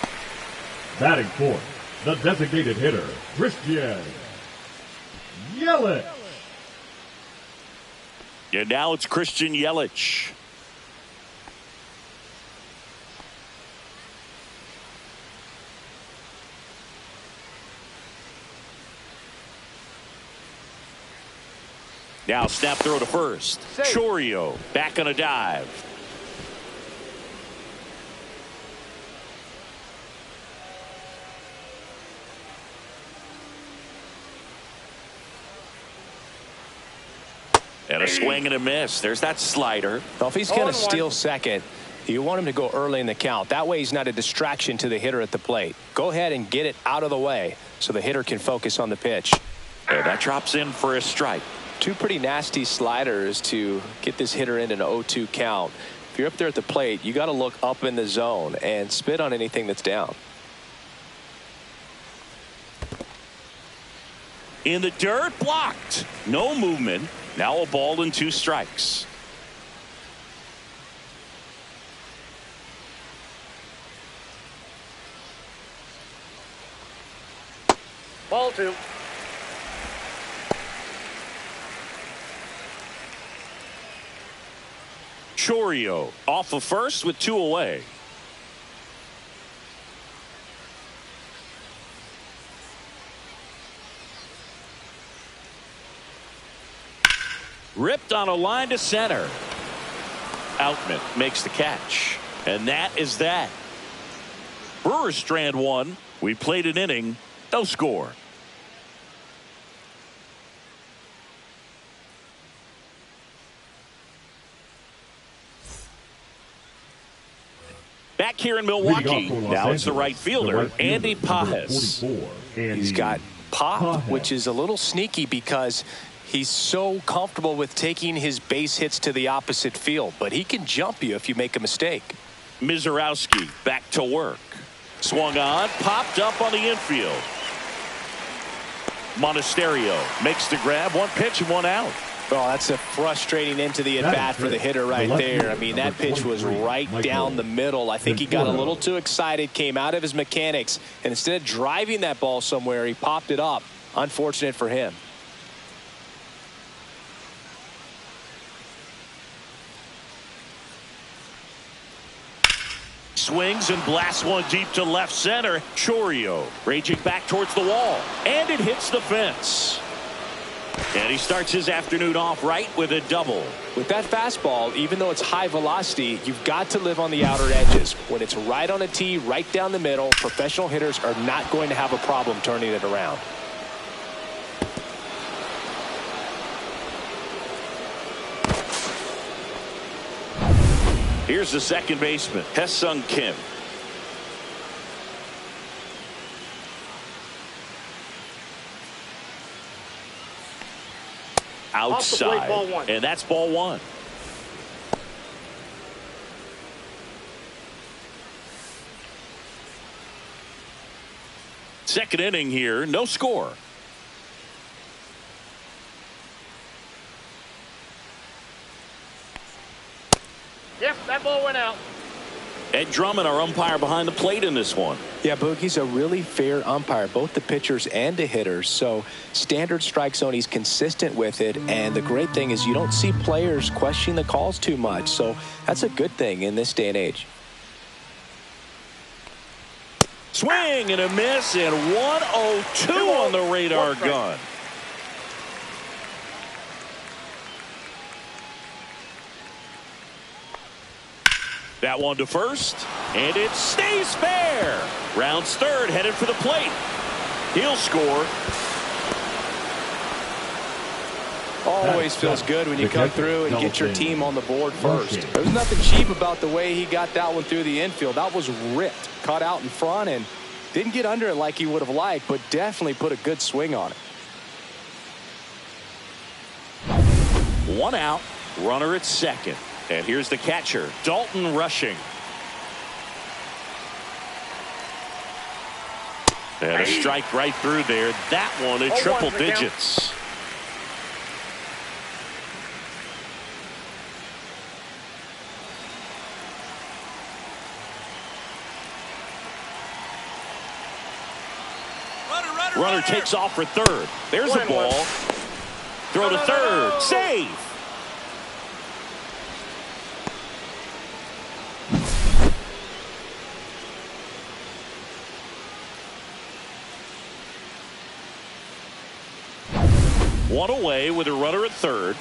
Batting fourth, the designated hitter, Christian Yelich. And now it's Christian Yelich. Now snap throw to first. Chourio back on a dive. And a swing and a miss. There's that slider. Well, if he's going to steal second, you want him to go early in the count. That way he's not a distraction to the hitter at the plate. Go ahead and get it out of the way so the hitter can focus on the pitch. And that drops in for a strike. 2 pretty nasty sliders to get this hitter in an 0-2 count. If you're up there at the plate, you got to look up in the zone and spit on anything that's down. In the dirt, blocked. No movement. Now a ball and 2 strikes. Ball 2. Chourio off of first with 2 away. Ripped on a line to center. Outman makes the catch. And that is that. Brewers strand one. We played an inning. No score. Back here in Milwaukee, now it's the right fielder, Andy Pajes. He's got pop, which is a little sneaky because he's so comfortable with taking his base hits to the opposite field, but he can jump you if you make a mistake. Mizorowski back to work. Swung on, popped up on the infield. Monasterio makes the grab, one pitch and one out. Oh, that's a frustrating end to the at-bat for the hitter right there. I mean, that pitch was right down the middle. I think he got a little too excited, came out of his mechanics, and instead of driving that ball somewhere, he popped it up. Unfortunate for him. Swings and blasts one deep to left center. Chourio raging back towards the wall, and it hits the fence. And he starts his afternoon off right with a double. With that fastball, even though it's high velocity, you've got to live on the outer edges. When it's right on a tee, right down the middle, professional hitters are not going to have a problem turning it around. Here's the second baseman, Hesung Kim. Outside, and that's ball one. Second inning here, no score. Yep, that ball went out. Ed Drummond, our umpire behind the plate in this one. Yeah, Boogie's a really fair umpire, both the pitchers and the hitters. So standard strike zone, he's consistent with it. And the great thing is you don't see players questioning the calls too much. So that's a good thing in this day and age. Swing and a miss, and 102 on the radar gun. That one to first, and it stays fair. Rounds third, headed for the plate. He'll score. Always feels good when you come through and get your team on the board first. There's nothing cheap about the way he got that one through the infield. That was ripped, caught out in front, and didn't get under it like he would have liked, but definitely put a good swing on it. One out, runner at second. And here's the catcher, Dalton Rushing. And a strike right through there. That one in triple digits. Runner takes off for third. There's a ball. Throw to third. Save. One away with a runner at third.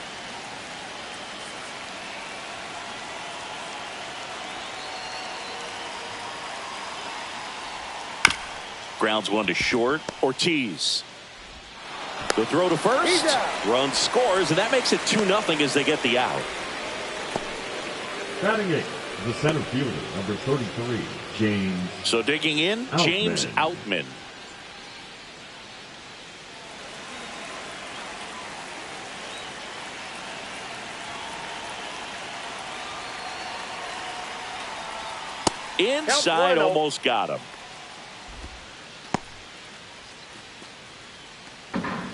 Grounds one to short. Ortiz. The throw to first. Run scores, and that makes it 2-0 as they get the out. Batting eighth, the center fielder, number 33, James. So digging in, James Outman. Inside, almost got him.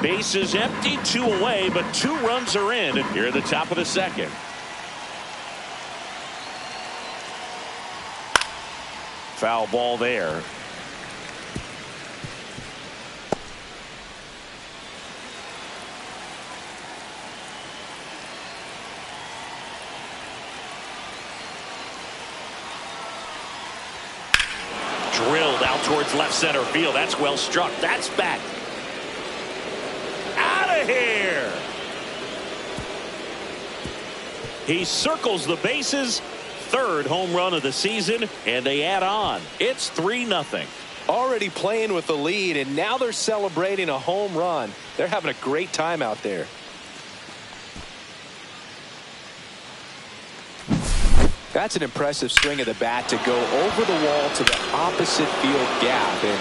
Base is empty, 2 away, but 2 runs are in here at the top of the second. Foul ball there. Drilled out towards left center field. That's well struck. That's back. Out of here. He circles the bases. Third home run of the season, and they add on. It's 3-0. Already playing with the lead, and now they're celebrating a home run. They're having a great time out there. That's an impressive swing of the bat to go over the wall to the opposite field gap. And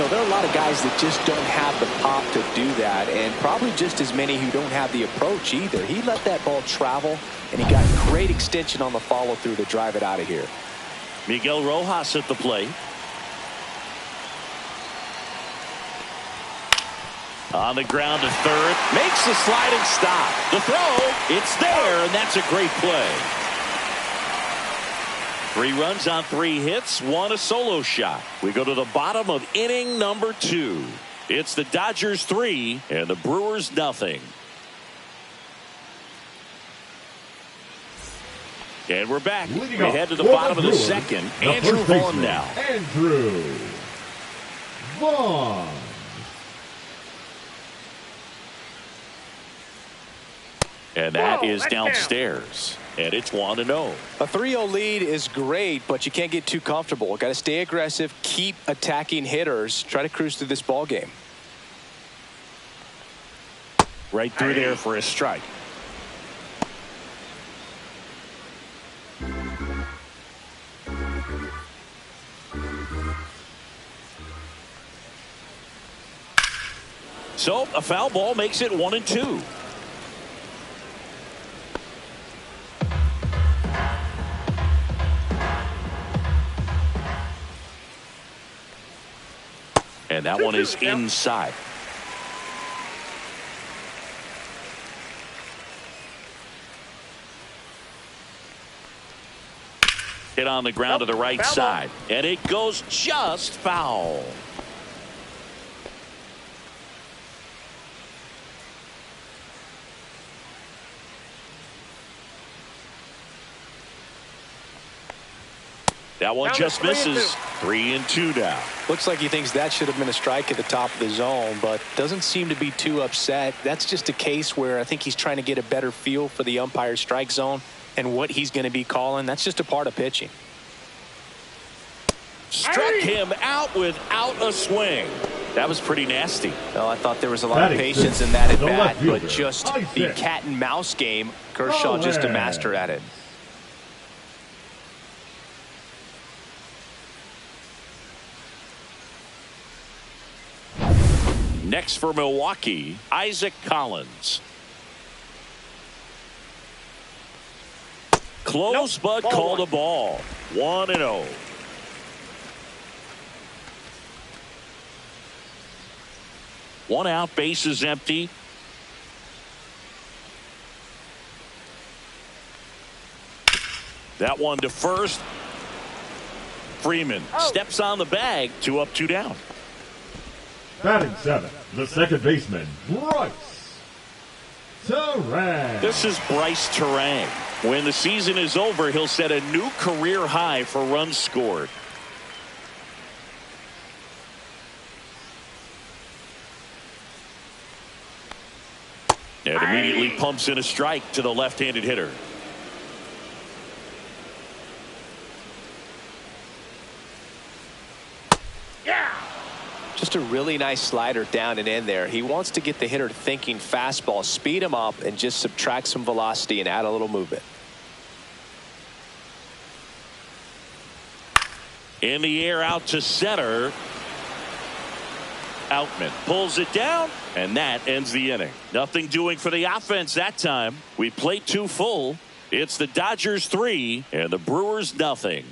there are a lot of guys that just don't have the pop to do that, and probably just as many who don't have the approach either. He let that ball travel, and he got great extension on the follow-through to drive it out of here. Miguel Rojas at the plate. On the ground to third. Makes the sliding stop. The throw, it's there, and that's a great play. 3 runs on 3 hits, 1 a solo shot. We go to the bottom of inning number 2. It's the Dodgers 3 and the Brewers nothing. And we're back. We head to the bottom of the second. Andrew Vaughn now. Andrew Vaughn. And that is downstairs. And it's 1-0. A 3-0 lead is great, but you can't get too comfortable. Got to stay aggressive, keep attacking hitters, try to cruise through this ball game. Right through there for a strike. So a foul ball makes it 1-2. And that one is inside. Hit on the ground to the right side. And it goes just foul. That one just misses. 3-2 now. Looks like he thinks that should have been a strike at the top of the zone, but doesn't seem to be too upset. That's just a case where I think he's trying to get a better feel for the umpire's strike zone and what he's going to be calling. That's just a part of pitching. Struck him out without a swing. That was pretty nasty. Well, I thought there was a lot of patience in that at bat, but just the cat and mouse game. Kershaw just a master at it. Next for Milwaukee, Isaac Collins. Close, but called a ball. 1-0. One out, base is empty. That one to first. Freeman steps on the bag. 2 up, 2 down. Batting 7, the second baseman, Bryce Terang. This is Bryce Terang. When the season is over, he'll set a new career high for runs scored. And immediately pumps in a strike to the left-handed hitter. Just a really nice slider down and in there. He wants to get the hitter thinking fastball, speed him up, and just subtract some velocity and add a little movement. In the air out to center. Outman pulls it down, and that ends the inning. Nothing doing for the offense that time. We played 2 full. It's the Dodgers 3 and the Brewers nothing.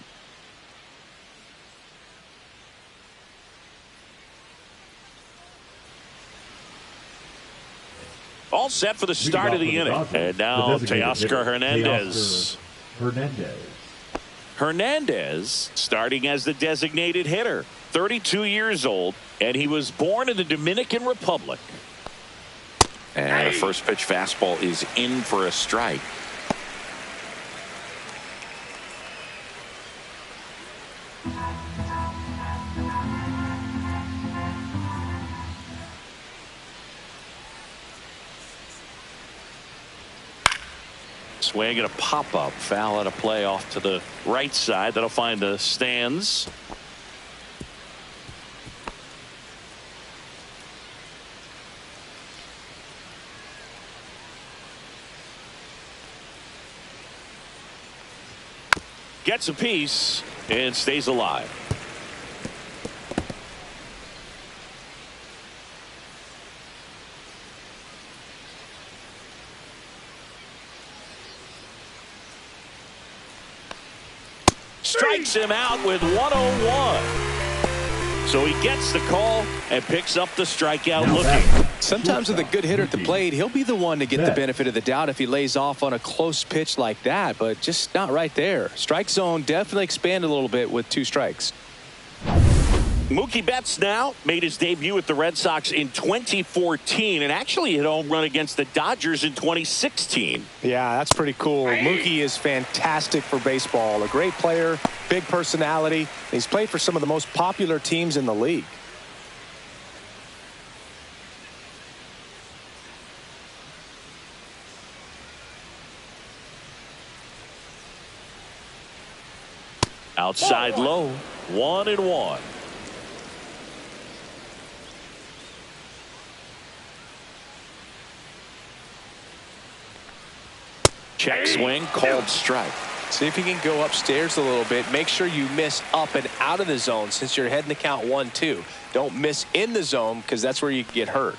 All set for the start of the inning. And now Teoscar Hernandez. Hernandez starting as the designated hitter. 32 years old, and he was born in the Dominican Republic. And the first pitch fastball is in for a strike. Swing and a pop-up. Foul out of play off to the right side. That'll find the stands. Gets a piece and stays alive. Strikes him out with 101. So he gets the call and picks up the strikeout looking. Sometimes with a good hitter at the plate, he'll be the one to get the benefit of the doubt if he lays off on a close pitch like that, but just not right there. Strike zone definitely expanded a little bit with 2 strikes. Mookie Betts now made his debut with the Red Sox in 2014 and actually hit a home run against the Dodgers in 2016. Yeah, that's pretty cool. Mookie is fantastic for baseball. A great player, big personality. He's played for some of the most popular teams in the league. Outside low, 1-1. Check swing, called strike. See if you can go upstairs a little bit. Make sure you miss up and out of the zone since you're heading to count 1-2. Don't miss in the zone because that's where you get hurt.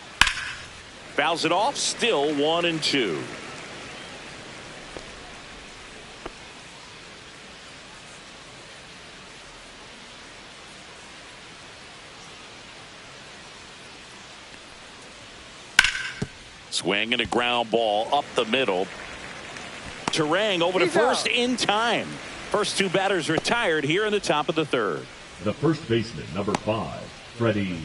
Fouls it off, still 1-2. Swing and a ground ball up the middle. Terang over to first in time. First 2 batters retired here in the top of the 3rd. The first baseman, number 5, Freddie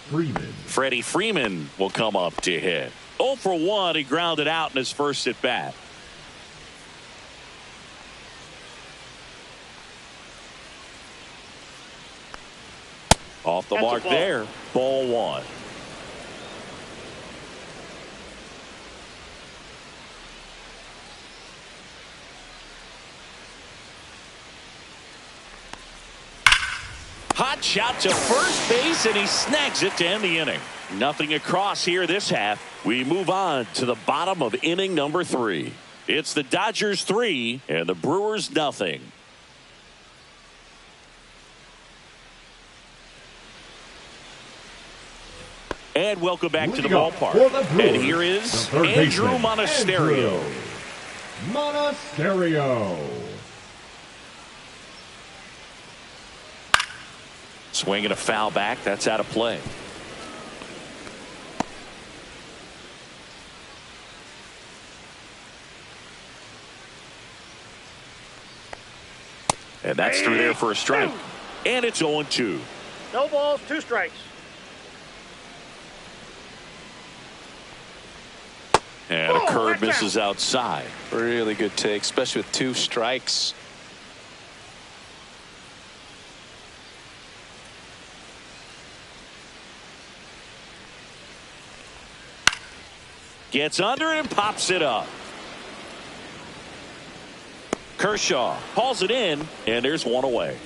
Freeman. Freddie Freeman will come up to hit. 0 for 1. He grounded out in his first at bat. Off the mark there. Ball 1. Hot shot to first base, and he snags it to end the inning. Nothing across here this half. We move on to the bottom of inning number 3. It's the Dodgers 3 and the Brewers nothing. And welcome back to the ballpark. And here is Andrew Monasterio. Swinging a foul back. That's out of play. And that's through there for a strike. And it's 0-2. No balls, 2 strikes. And a curve misses outside. Really good take, especially with 2 strikes. Gets under it and pops it up. Kershaw hauls it in, and there's 1 away.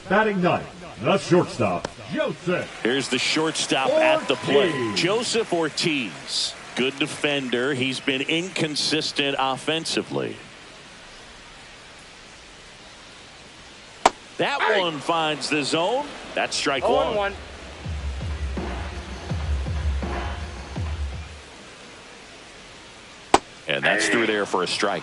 Batting 9th, the shortstop, Joseph. Here's the shortstop at the plate, Joseph Ortiz. Good defender. He's been inconsistent offensively. That one finds the zone. That's strike 1. And that's through there for a strike.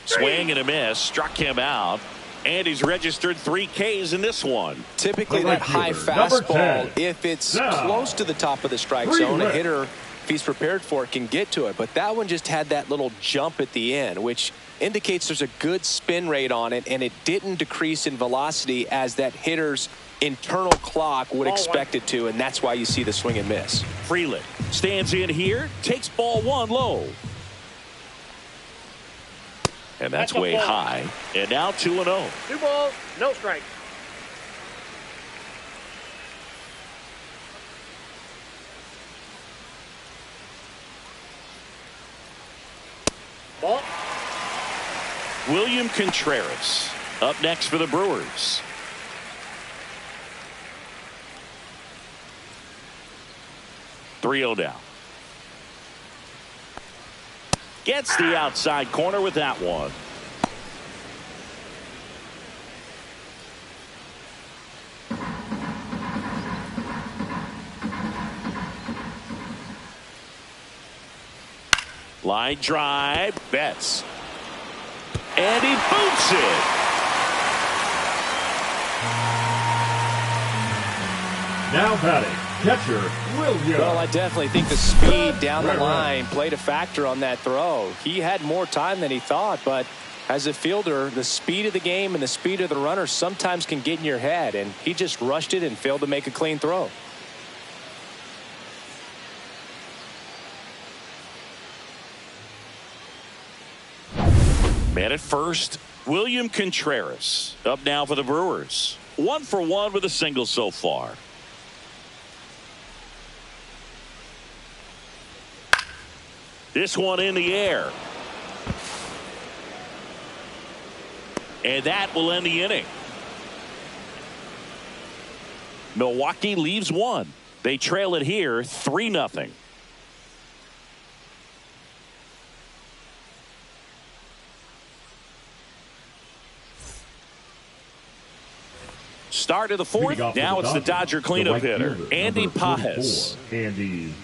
Swing and a miss. Struck him out. And he's registered 3 Ks in this one. Typically that high fastball, if it's close to the top of the strike zone, a hitter if he's prepared for it, can get to it. But that one just had that little jump at the end, which indicates there's a good spin rate on it, and it didn't decrease in velocity as that hitter's internal clock would expect it to, and that's why you see the swing and miss. Freeland stands in here, takes ball one low. And that's way high. And now 2-0. 2 balls, no strikes. Ball. William Contreras up next for the Brewers. .3-0 down. Gets the outside corner with that one. Line drive, Betts. And he boots it. Now batting, catcher William. Well, I definitely think the speed down the line played a factor on that throw. He had more time than he thought, but as a fielder, the speed of the game and the speed of the runner sometimes can get in your head, and he just rushed it and failed to make a clean throw. Man at first, William Contreras up now for the Brewers. 1 for 1 with a single so far. This one in the air. And that will end the inning. Milwaukee leaves one. They trail it here 3-0. Start of the fourth. Now it's the Dodger cleanup hitter, Andy Pages. Andy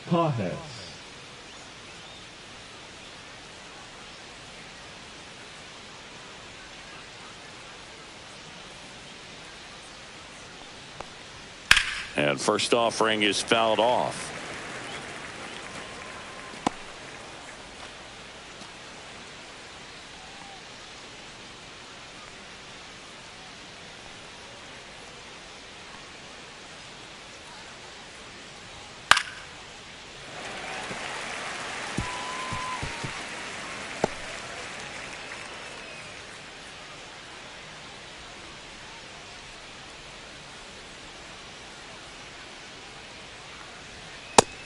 Pages. And first offering is fouled off.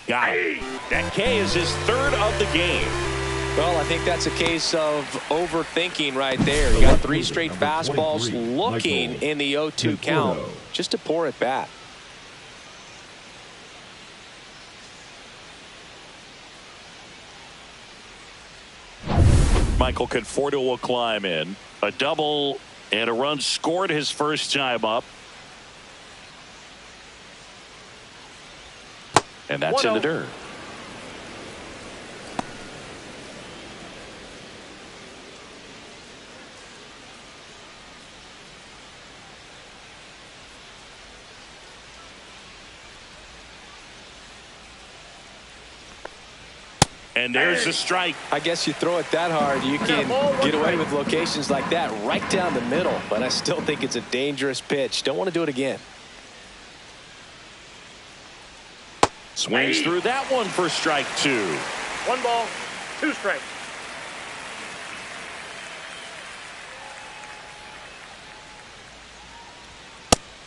Got it. That K is his third of the game. Well, I think that's a case of overthinking right there. You got 3 straight fastballs looking in the 0-2 count just to pour it back. Michael Conforto will climb in. A double and a run scored his first time up. And that's in the dirt. And there's a strike. I guess you throw it that hard, you can get away with locations like that right down the middle. But I still think it's a dangerous pitch. Don't want to do it again. Swings through that one for strike 2. 1 ball, 2 strikes.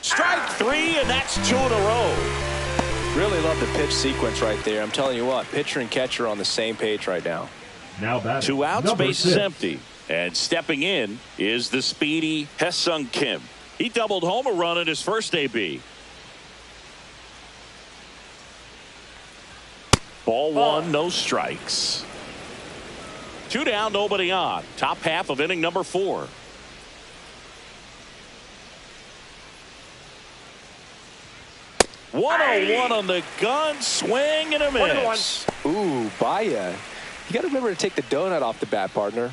Strike 3, and that's 2 in a row. Really love the pitch sequence right there. I'm telling you what, pitcher and catcher are on the same page right now. Now batting, 2 outs, base 6. is empty. And stepping in is the speedy Hae-Sung Kim. He doubled home a run in his first AB. Ball 1, no strikes. 2 down, nobody on. Top half of inning number 4. One on the gun, swing and a miss. Ooh, Baya. You got to remember to take the donut off the bat, partner.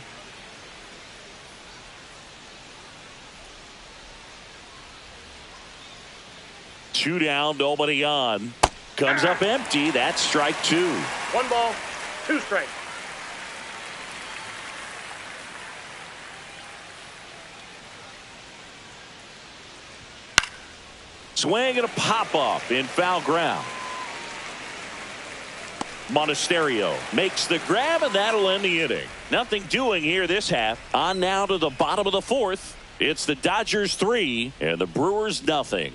Two down, nobody on. comes up empty. That's strike two. 1 ball, 2 strikes. Swing and a pop-up in foul ground. Monasterio makes the grab, and that'll end the inning. Nothing doing here this half. On now to the bottom of the fourth. It's the Dodgers 3 and the Brewers nothing.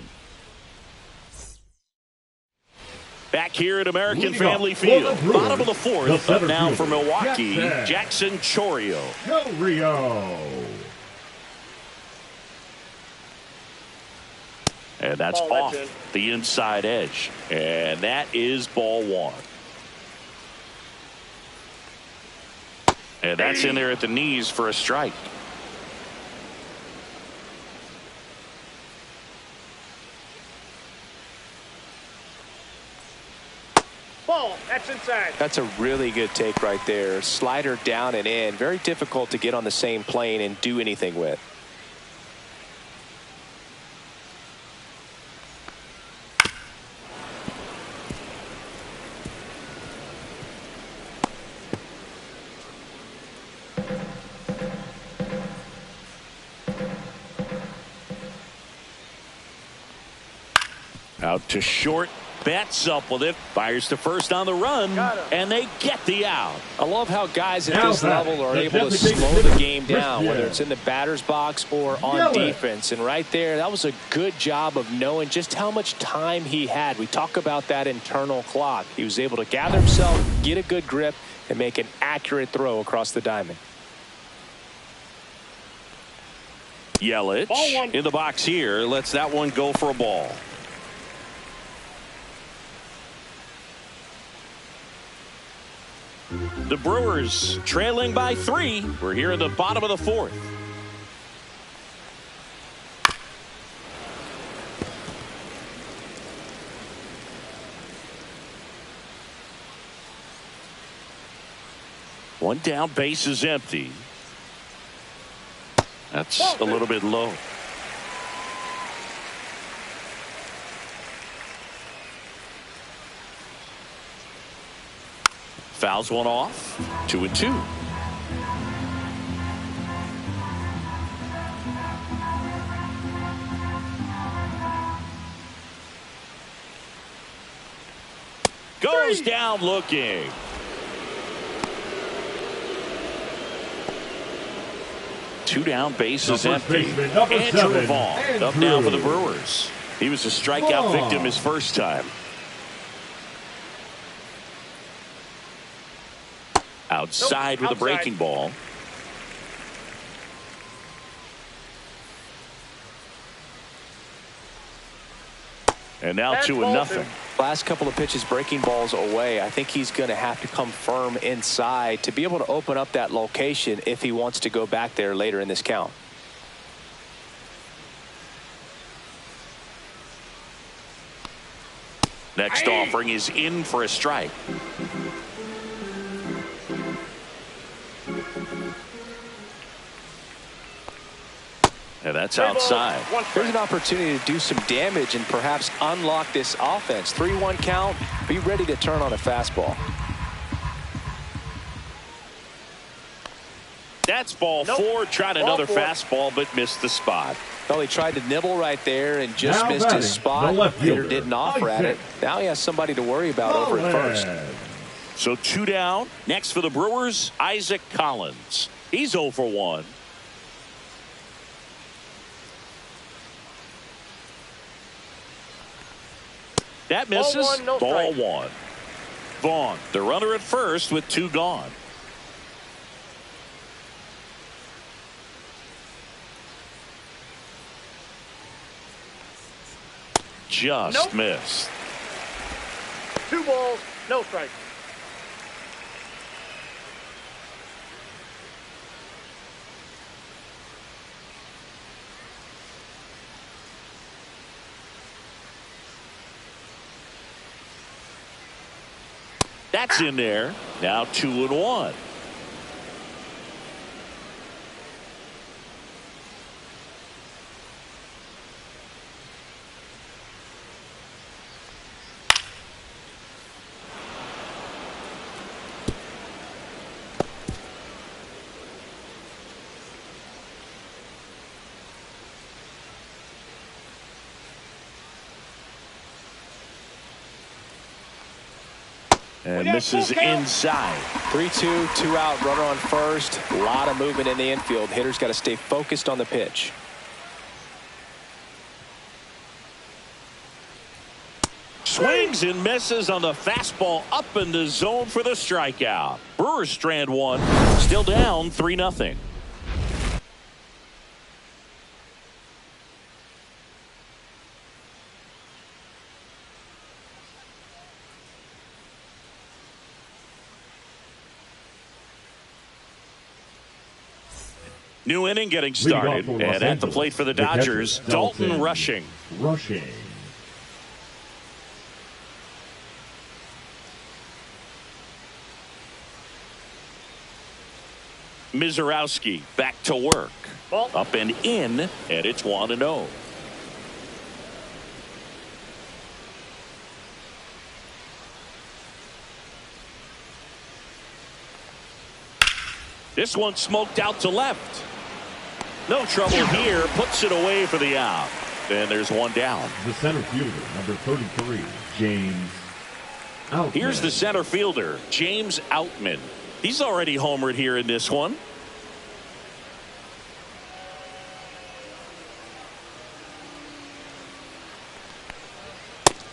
Back here at American Family Field. Bottom of the fourth. Up now for Milwaukee, Jackson Chourio. And that's off the inside edge. And that is ball one. And that's in there at the knees for a strike. Ball, that's inside. That's a really good take right there. Slider down and in. Very difficult to get on the same plane and do anything with. Out to short. Bats up with it. Fires to first on the run. And they get the out. I love how guys at this level are able to slow the game down, whether it's in the batter's box or on defense. And right there, that was a good job of knowing just how much time he had. We talk about that internal clock. He was able to gather himself, get a good grip, and make an accurate throw across the diamond. Yelich in the box here. Lets that one go for a ball. The Brewers trailing by 3. We're here at the bottom of the fourth. One down, base is empty. That's a little bit low. Fouls one off. 2-2. Goes down looking. Two down, base is empty. Andrew Vaughn up now for the Brewers. He was a strikeout victim his first time. Outside with a breaking ball. And now 2-0. Last couple of pitches breaking balls away. I think he's going to have to come firm inside to be able to open up that location if he wants to go back there later in this count. Next offering is in for a strike. And that's outside. There's an opportunity to do some damage and perhaps unlock this offense. 3-1 count. Be ready to turn on a fastball. That's ball 4. Tried another fastball but missed the spot. Well, he tried to nibble right there and just missed his spot. Hitter didn't offer at it. Now he has somebody to worry about over at first. So 2 down. Next for the Brewers, Isaac Collins. He's 0 for 1. That misses. Ball 1. Vaughn, the runner at first with 2 gone. Just missed. 2 balls, no strikes. That's in there. Now 2-1. And misses inside. 3-2, 2 out, runner on first. A lot of movement in the infield. Hitter's got to stay focused on the pitch. Swings and misses on the fastball up in the zone for the strikeout. Brewers strand one. Still down 3-0. New inning getting started, and at the plate for the Dodgers, Dalton Rushing. Mizorowski back to work. Ball. Up and in, and it's 1-0. This one smoked out to left. No trouble here. Puts it away for the out. And there's one down. The center fielder, number 33, James Outman. Here's the center fielder, James Outman. He's already homered here in this one.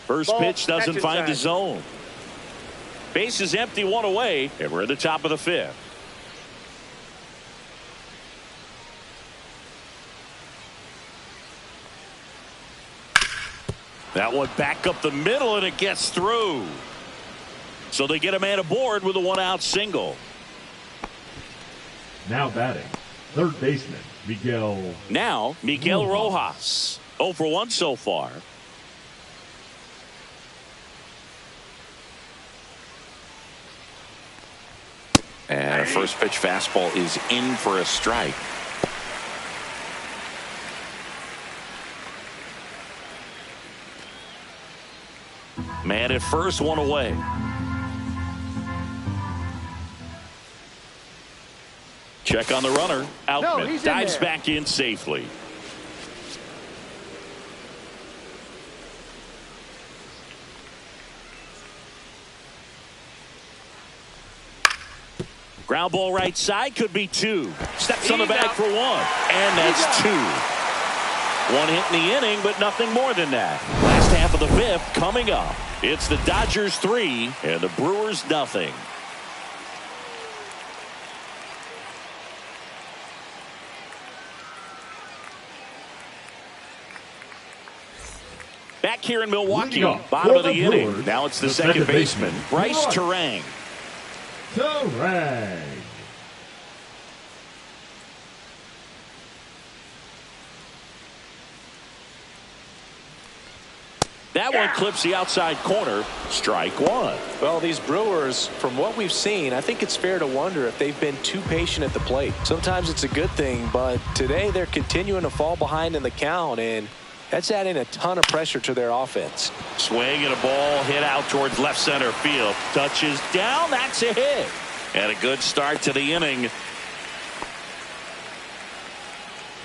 First pitch doesn't find the zone. Base is empty, one away, and we're at the top of the fifth. That one back up the middle, and it gets through. So they get a man aboard with a one-out single. Now batting, third baseman, Miguel. Now, Miguel Rojas. 0 for 1 so far. And a first pitch fastball is in for a strike. Man at first, one away. Check on the runner. Outman dives back in safely. Ground ball right side, could be 2. Steps on the bag for 1. And that's 2. 1 hit in the inning, but nothing more than that. Last half of the fifth coming up. It's the Dodgers 3 and the Brewers nothing. Back here in Milwaukee, bottom of the inning. Now it's the second baseman, Bryce Terang. That one clips the outside corner. Strike one. Well, these Brewers, from what we've seen, I think it's fair to wonder if they've been too patient at the plate. Sometimes it's a good thing, but today they're continuing to fall behind in the count, and that's adding a ton of pressure to their offense. Swing and a ball hit out towards left center field. Touches down. That's a hit. And a good start to the inning.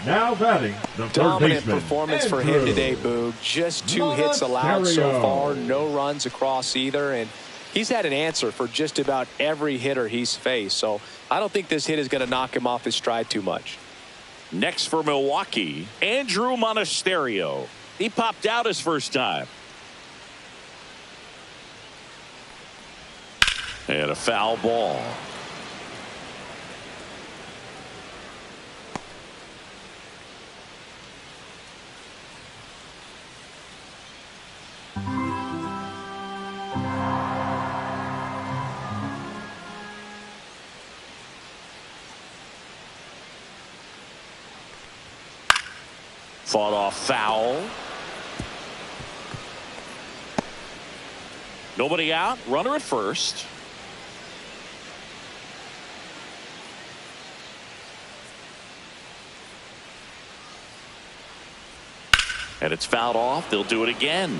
Now batting, the third Dominant baseman, performance for him today, Boog. Just 2 hits allowed so far. No runs across either. And he's had an answer for just about every hitter he's faced. So I don't think this hit is going to knock him off his stride too much. Next for Milwaukee, Andrew Monasterio. He popped out his first time. And a foul ball. Fought off foul. Nobody out. Runner at first. And it's fouled off. They'll do it again.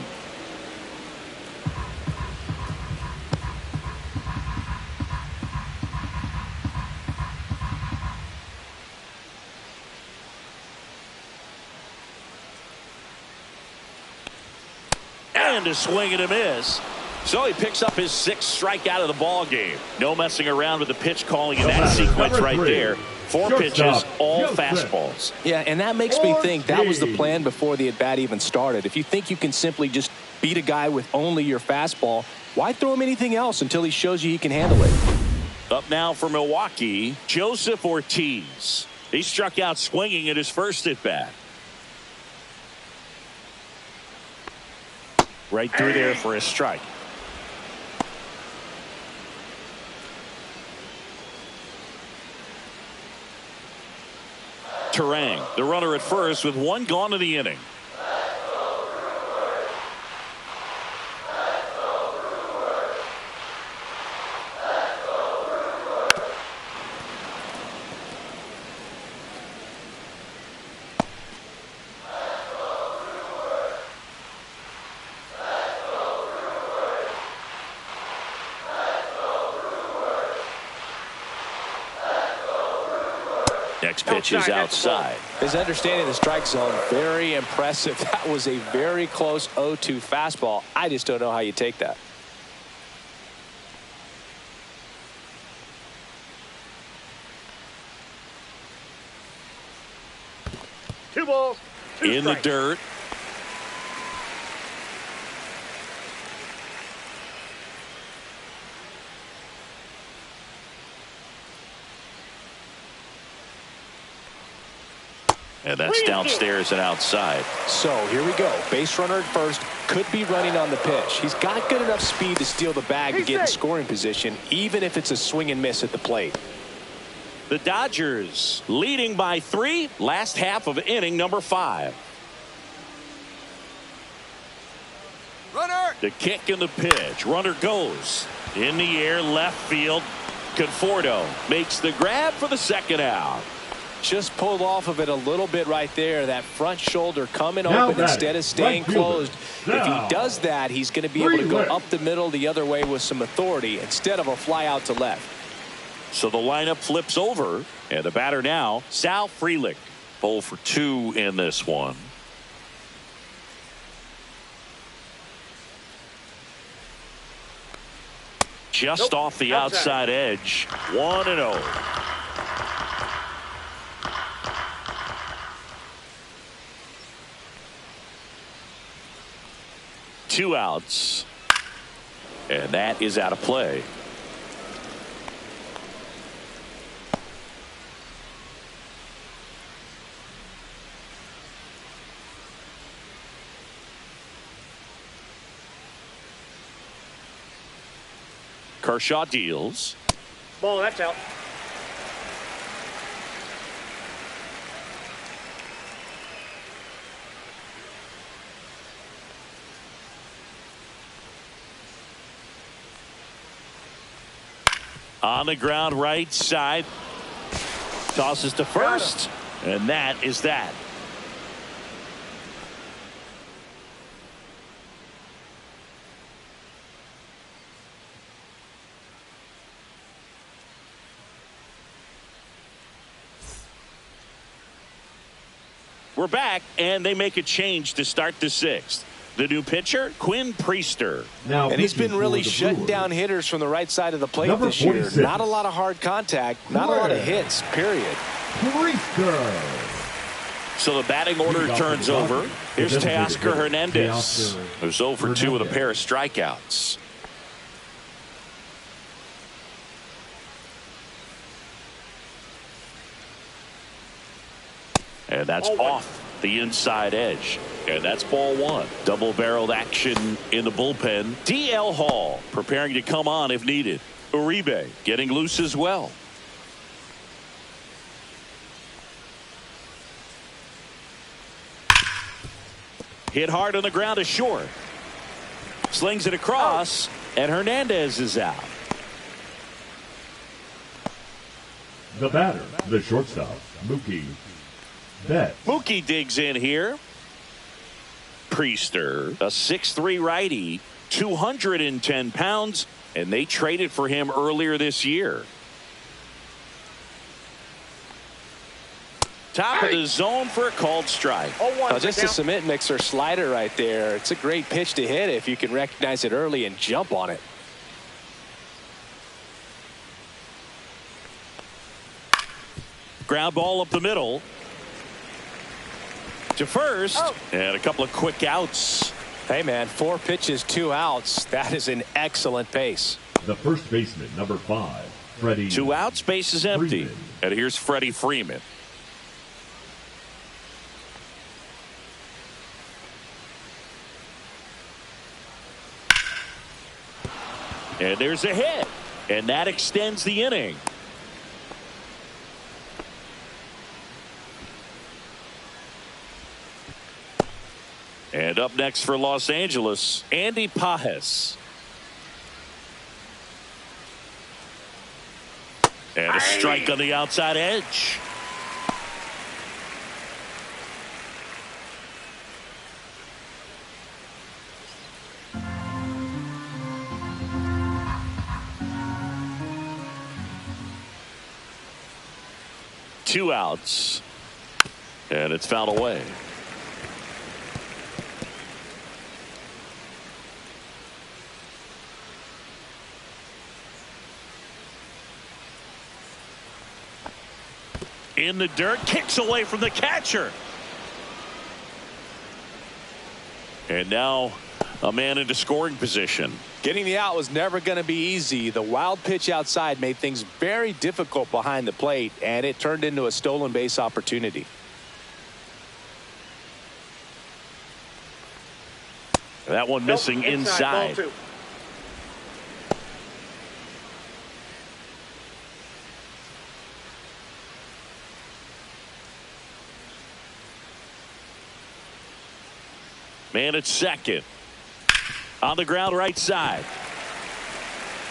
And a swing and a miss. So he picks up his 6th strikeout of the ball game. No messing around with the pitch calling in that sequence right there. 4 pitches, all fastballs. Yeah, and that makes me think that was the plan before the at-bat even started. If you think you can simply just beat a guy with only your fastball, why throw him anything else until he shows you he can handle it? Up now for Milwaukee, Joseph Ortiz. He struck out swinging at his first at-bat. Right through there for a strike. Terang, the runner at first with 1 gone in the inning. Next pitch is outside. His understanding of the strike zone, very impressive. That was a very close 0-2 fastball. I just don't know how you take that. Two balls, two in the strikes. dirt. And that's downstairs and outside. So here we go. Base runner at first, could be running on the pitch. He's got good enough speed to steal the bag to get in scoring position, even if it's a swing and miss at the plate. The Dodgers leading by 3, last half of inning number 5. Runner! The kick and the pitch. Runner goes in the air, left field. Conforto makes the grab for the second out. Just pulled off of it a little bit right there. That front shoulder coming open instead of staying closed. If he does that, he's going to be able to go up the middle the other way with some authority instead of a fly out to left. So the lineup flips over, and the batter now, Sal Frelick. 0 for 2 in this one. Just off the outside edge. 1-0. Two outs, and that is out of play. Kershaw deals. Ball, that's out. On the ground right side. Tosses to first. And that is that. We're back, and they make a change to start the 6th. The new pitcher, Quinn Priester. Now, and he's been really shutting down hitters from the right side of the plate this year. 46. Not a lot of hard contact, not a lot of hits, period. Priester. So the batting order turns over. Here's Teoscar Hernandez, who's 0 for 2 with a pair of strikeouts. And that's off the inside edge. And that's ball 1. Double-barreled action in the bullpen. DL Hall preparing to come on if needed. Uribe getting loose as well. Hit hard on the ground to short. Slings it across, and Hernandez is out. The batter, the shortstop, Mookie Betts. Mookie digs in here. Priester, a 6'3" righty, 210 pounds, and they traded for him earlier this year. Top of the zone for a called strike. 0-1. Just a cement mixer slider right there. It's a great pitch to hit if you can recognize it early and jump on it. Ground ball up the middle to first. And a couple of quick outs. Hey, man, 4 pitches, 2 outs. That is an excellent pace. The first baseman, number 5, Freddie. 2 outs, base is empty. Freeman. And here's Freddie Freeman. And there's a hit. And that extends the inning. And up next for Los Angeles, Andy Pages. And a strike on the outside edge. Two outs. And it's fouled away. In the dirt, kicks away from the catcher. And now a man into scoring position. Getting the out was never going to be easy. The wild pitch outside made things very difficult behind the plate, and it turned into a stolen base opportunity. That one missing inside. Ball 2. Man at second. On the ground right side.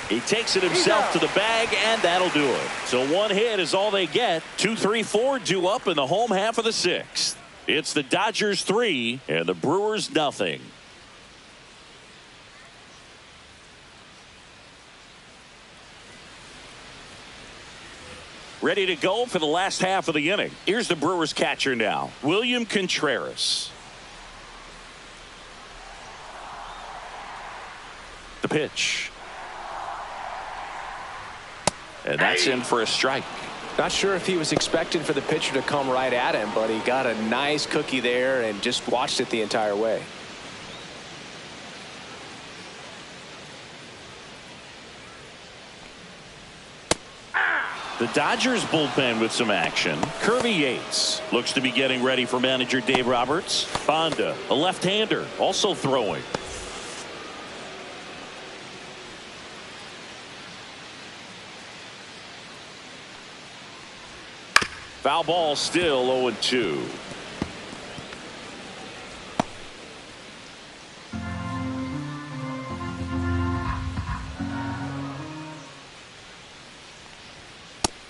He takes it himself to the bag, and that'll do it. So 1 hit is all they get. 2, 3, 4 due up in the home half of the 6th. It's the Dodgers 3 and the Brewers nothing. Ready to go for the last half of the inning. Here's the Brewers catcher now, William Contreras. The pitch. And that's in for a strike. Not sure if he was expecting for the pitcher to come right at him, but he got a nice cookie there and just watched it the entire way. The Dodgers bullpen with some action. Kirby Yates looks to be getting ready for manager Dave Roberts. Fonda, a left-hander, also throwing. Foul ball, still 0-2.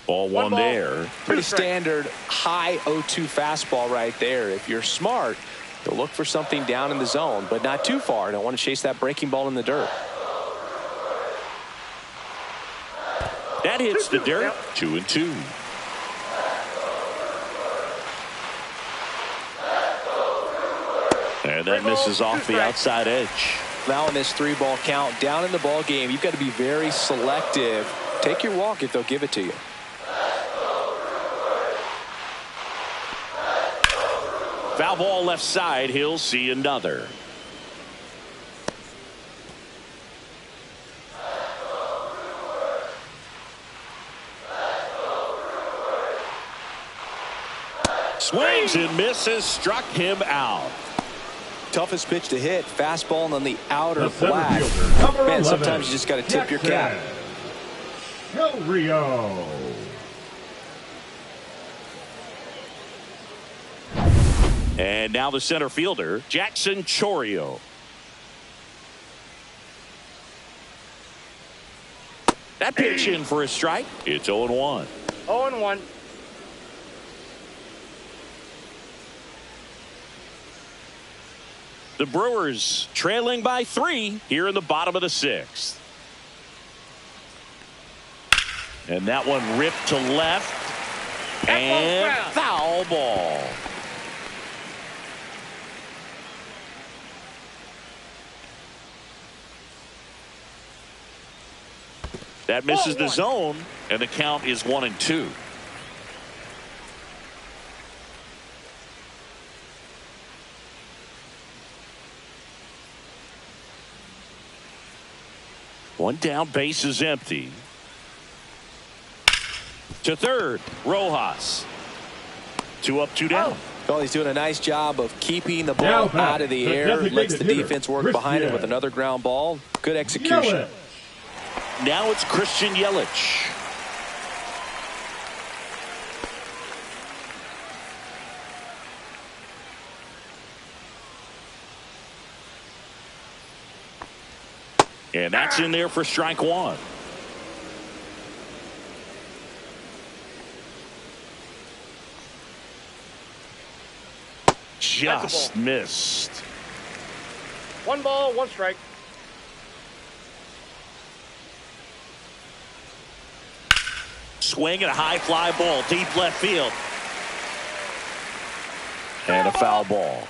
Ball one there. Pretty standard high 0-2 fastball right there. If you're smart, you'll look for something down in the zone, but not too far. Don't want to chase that breaking ball in the dirt. That hits the dirt. 2-2. And that misses off the outside edge. Now in this 3-ball count, down in the ball game, you've got to be very selective. Take your walk if they'll give it to you. Foul ball left side. He'll see another. Swings and misses. Struck him out. Toughest pitch to hit, fastball on the outer The center flat. fielder, number Man, 11, sometimes you just got to tip your cap. Del Rio. And now the center fielder, Jackson Chourio. That pitch in for a strike. It's 0-1. 0-1. The Brewers trailing by 3 here in the bottom of the 6th. And that one ripped to left. And foul ball. That misses the zone, and the count is 1-2. One down, base is empty. To third, Rojas. 2 up, 2 down. Well, he's doing a nice job of keeping the ball out of the air. Lets the defense work behind it with another ground ball. Good execution. Now it's Christian Yelich. And that's in there for strike one. Just missed. 1 ball, 1 strike. Swing and a high fly ball, deep left field. And a foul ball.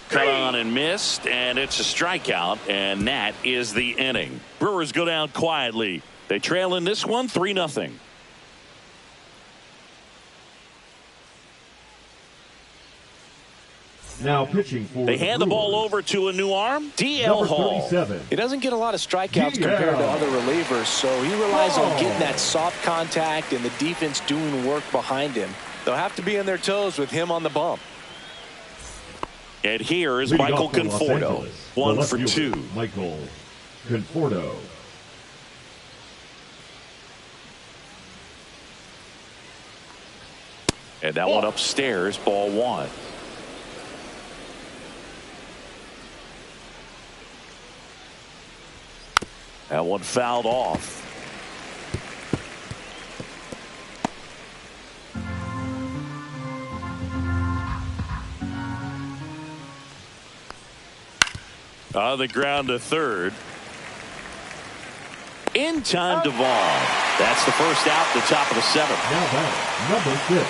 Cut on and missed, and it's a strikeout, and that is the inning. Brewers go down quietly. They trail in this one 3-0. Now pitching for they hand the ball over to a new arm, DL Hall. He doesn't get a lot of strikeouts compared to other relievers, so he relies on getting that soft contact and the defense doing work behind him. They'll have to be on their toes with him on the bump. And here is Michael Conforto. 1 for 2. Michael Conforto. And that one upstairs, ball 1. That one fouled off. On the ground to third. In time to Vaughn. That's the first out at the top of the 7th. Now batting, number 6.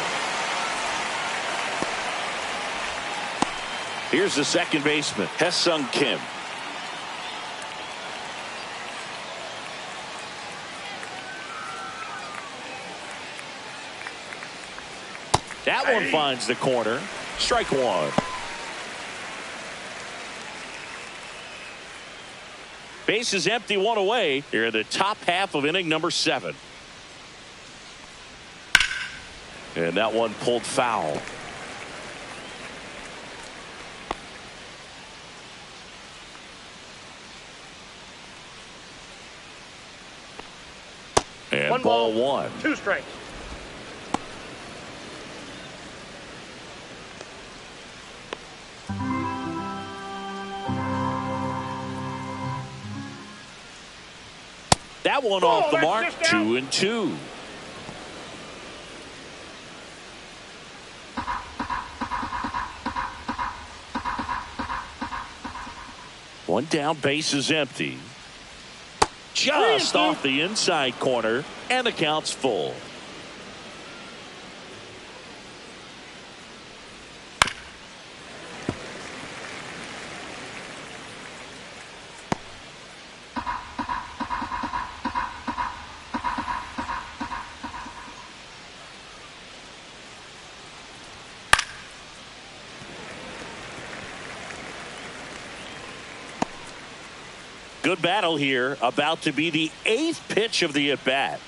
Here's the second baseman, Hye-Sung Kim. That one finds the corner. Strike 1. Base is empty, 1 away. Here in the top half of inning number 7. And that one pulled foul. And 1 ball ball, 1. 2 strikes. That one off the mark. 2-2. One down, base is empty. Just off the inside corner, and the count's full. Good battle here, about to be the 8th pitch of the at-bat.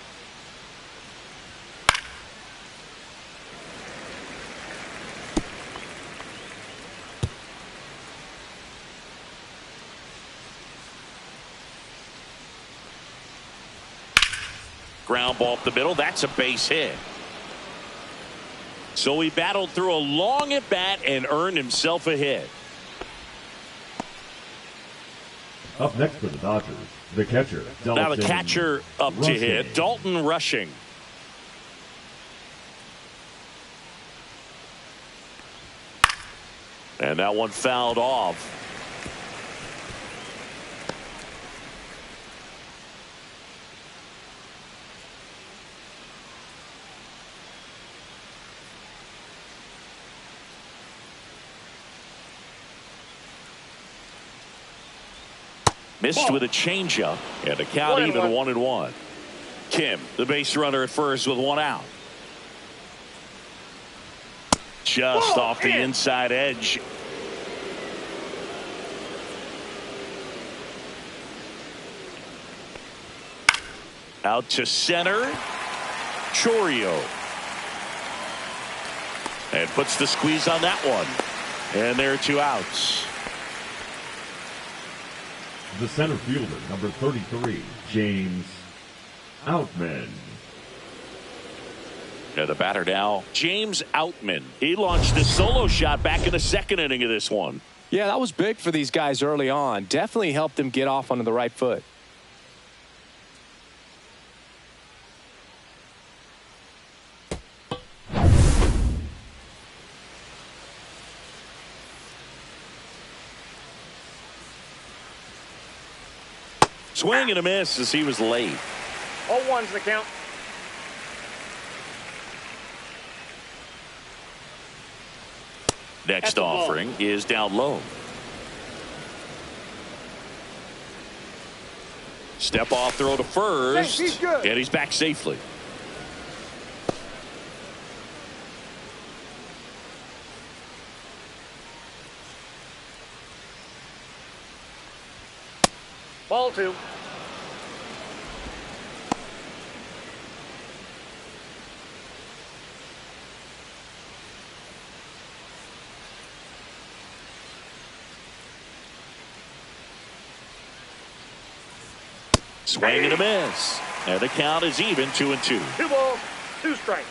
Ground ball up the middle. That's a base hit. So he battled through a long at-bat and earned himself a hit. Up next for the Dodgers, the catcher, Dalton. Now the catcher up to hit, Dalton Rushing. And that one fouled off. Missed with a changeup, and the count even 1-1. Kim, the base runner at first with one out. Just off the inside edge. Out to center. Chourio. And puts the squeeze on that one. And there are 2 outs. The center fielder, number 33, James Outman. And the batter now, James Outman. He launched a solo shot back in the 2nd inning of this one. Yeah, that was big for these guys early on. Definitely helped them get off onto the right foot. Swing and a miss as he was late. 0-1's the count. Next offering is down low. Step off throw to first. He's good. And he's back safely. Ball 2. Swing and a miss. And the count is even 2-2. 2 balls, 2 strikes.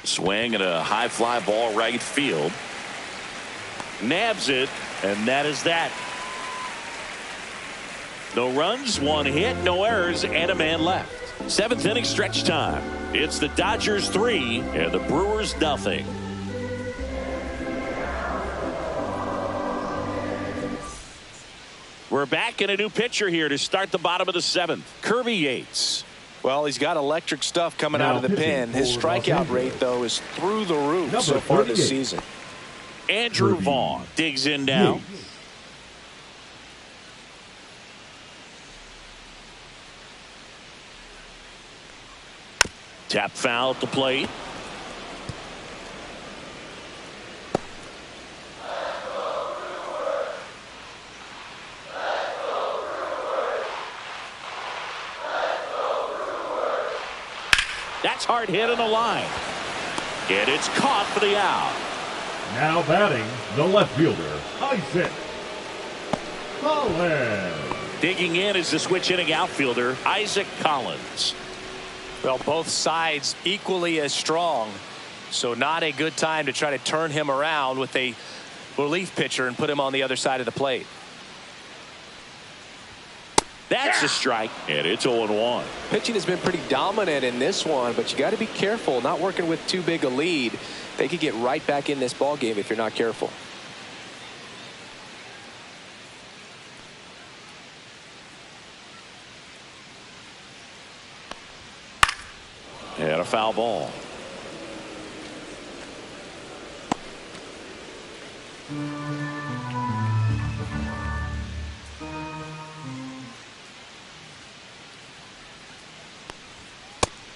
Swing and a high fly ball right field. Nabs it, and that is that. No runs, 1 hit, no errors, and a man left. 7th inning stretch time. It's the Dodgers 3 and the Brewers nothing. We're back in a new pitcher here to start the bottom of the 7th. Kirby Yates. Well, he's got electric stuff coming out of the pen. His strikeout rate, though, is through the roof so far this season. Andrew Vaughn digs in now. Tap foul at the plate. That's hard hit on the line. And it's caught for the out. Now batting, the left fielder, Isaac Collins. Digging in is the switch hitting outfielder, Isaac Collins. Well, both sides equally as strong. So not a good time to try to turn him around with a relief pitcher and put him on the other side of the plate. That's a strike, and it's 0-1. Pitching has been pretty dominant in this one, but you got to be careful not working with too big a lead. They could get right back in this ball game if you're not careful. And a foul ball.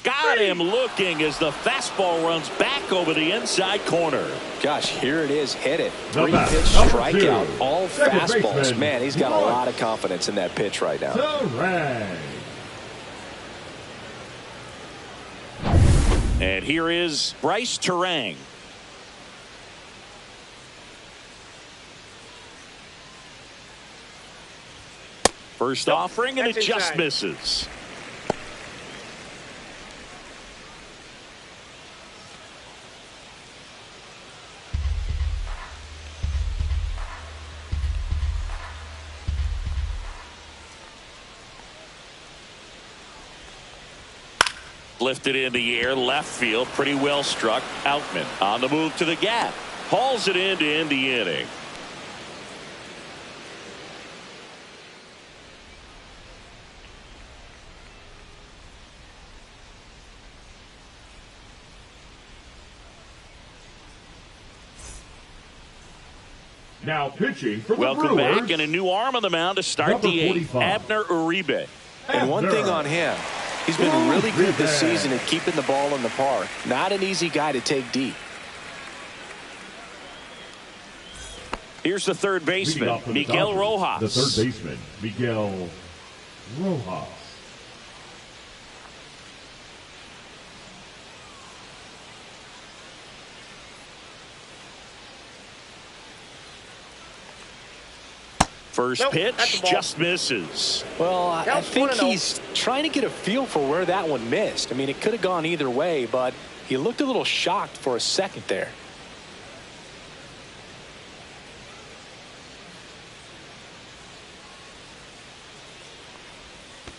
Got him looking as the fastball runs back over the inside corner. Gosh, here it is, hit it. The 3-pitch strikeout, all fastballs. Man, he's got a lot of confidence in that pitch right now. And here is Bryce Turang. First offering, and it just misses. Lifted in the air, left field, pretty well struck. Outman on the move to the gap. Hauls it in to end the inning. Now pitching for the Welcome Brewers, back, and a new arm on the mound to start number the eighth. 45. Abner Uribe. And one thing on him, he's been really good this season at keeping the ball in the park. Not an easy guy to take deep. Here's the third baseman, Miguel Rojas. The third baseman, Miguel Rojas. First Nope, pitch that's a ball. just misses. Well, I Counts think 1-0. he's trying to get a feel for where that one missed. I mean, it could have gone either way, but he looked a little shocked for a second there.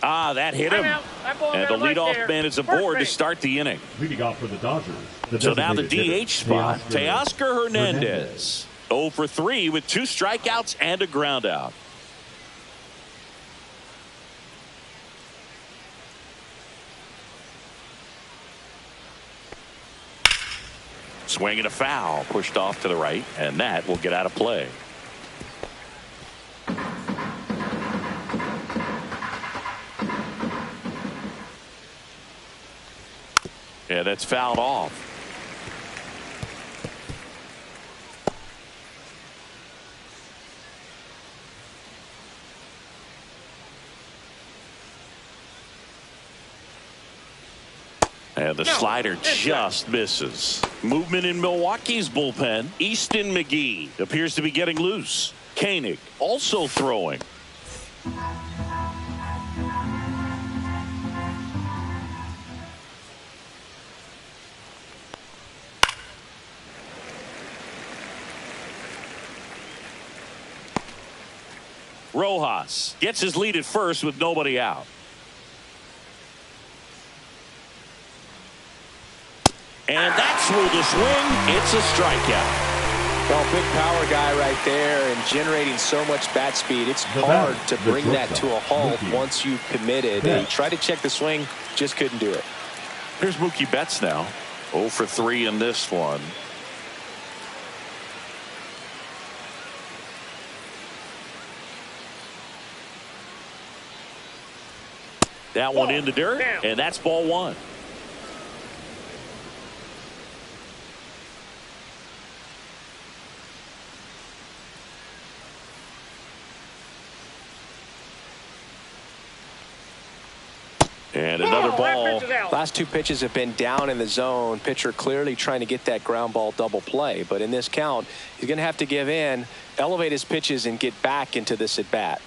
That hit him. Timeout. That ball And the down right leadoff there. man is First aboard to base. start the inning. Leading off for the Dodgers. So now the designated hitter, DH spot, Teoscar Hernandez. 0 for 3 with 2 strikeouts and a ground out. Swing and a foul, pushed off to the right, and that will get out of play. Yeah, that's fouled off. And the slider just misses. Movement in Milwaukee's bullpen. Easton McGee appears to be getting loose. Koenig also throwing. Rojas gets his lead at first with nobody out. And that's through the swing. It's a strikeout. Well, big power guy right there and generating so much bat speed. It's The hard bat, to the bring that to a halt Mookie. once you've committed. Yeah. He tried to check the swing, just couldn't do it. Here's Mookie Betts now. 0 for 3 in this one. That one in the dirt, Down. and that's ball 1. And another That ball. pitch is out. Last 2 pitches have been down in the zone. Pitcher clearly trying to get that ground ball double play. But in this count, he's going to have to give in, elevate his pitches, and get back into this at bat.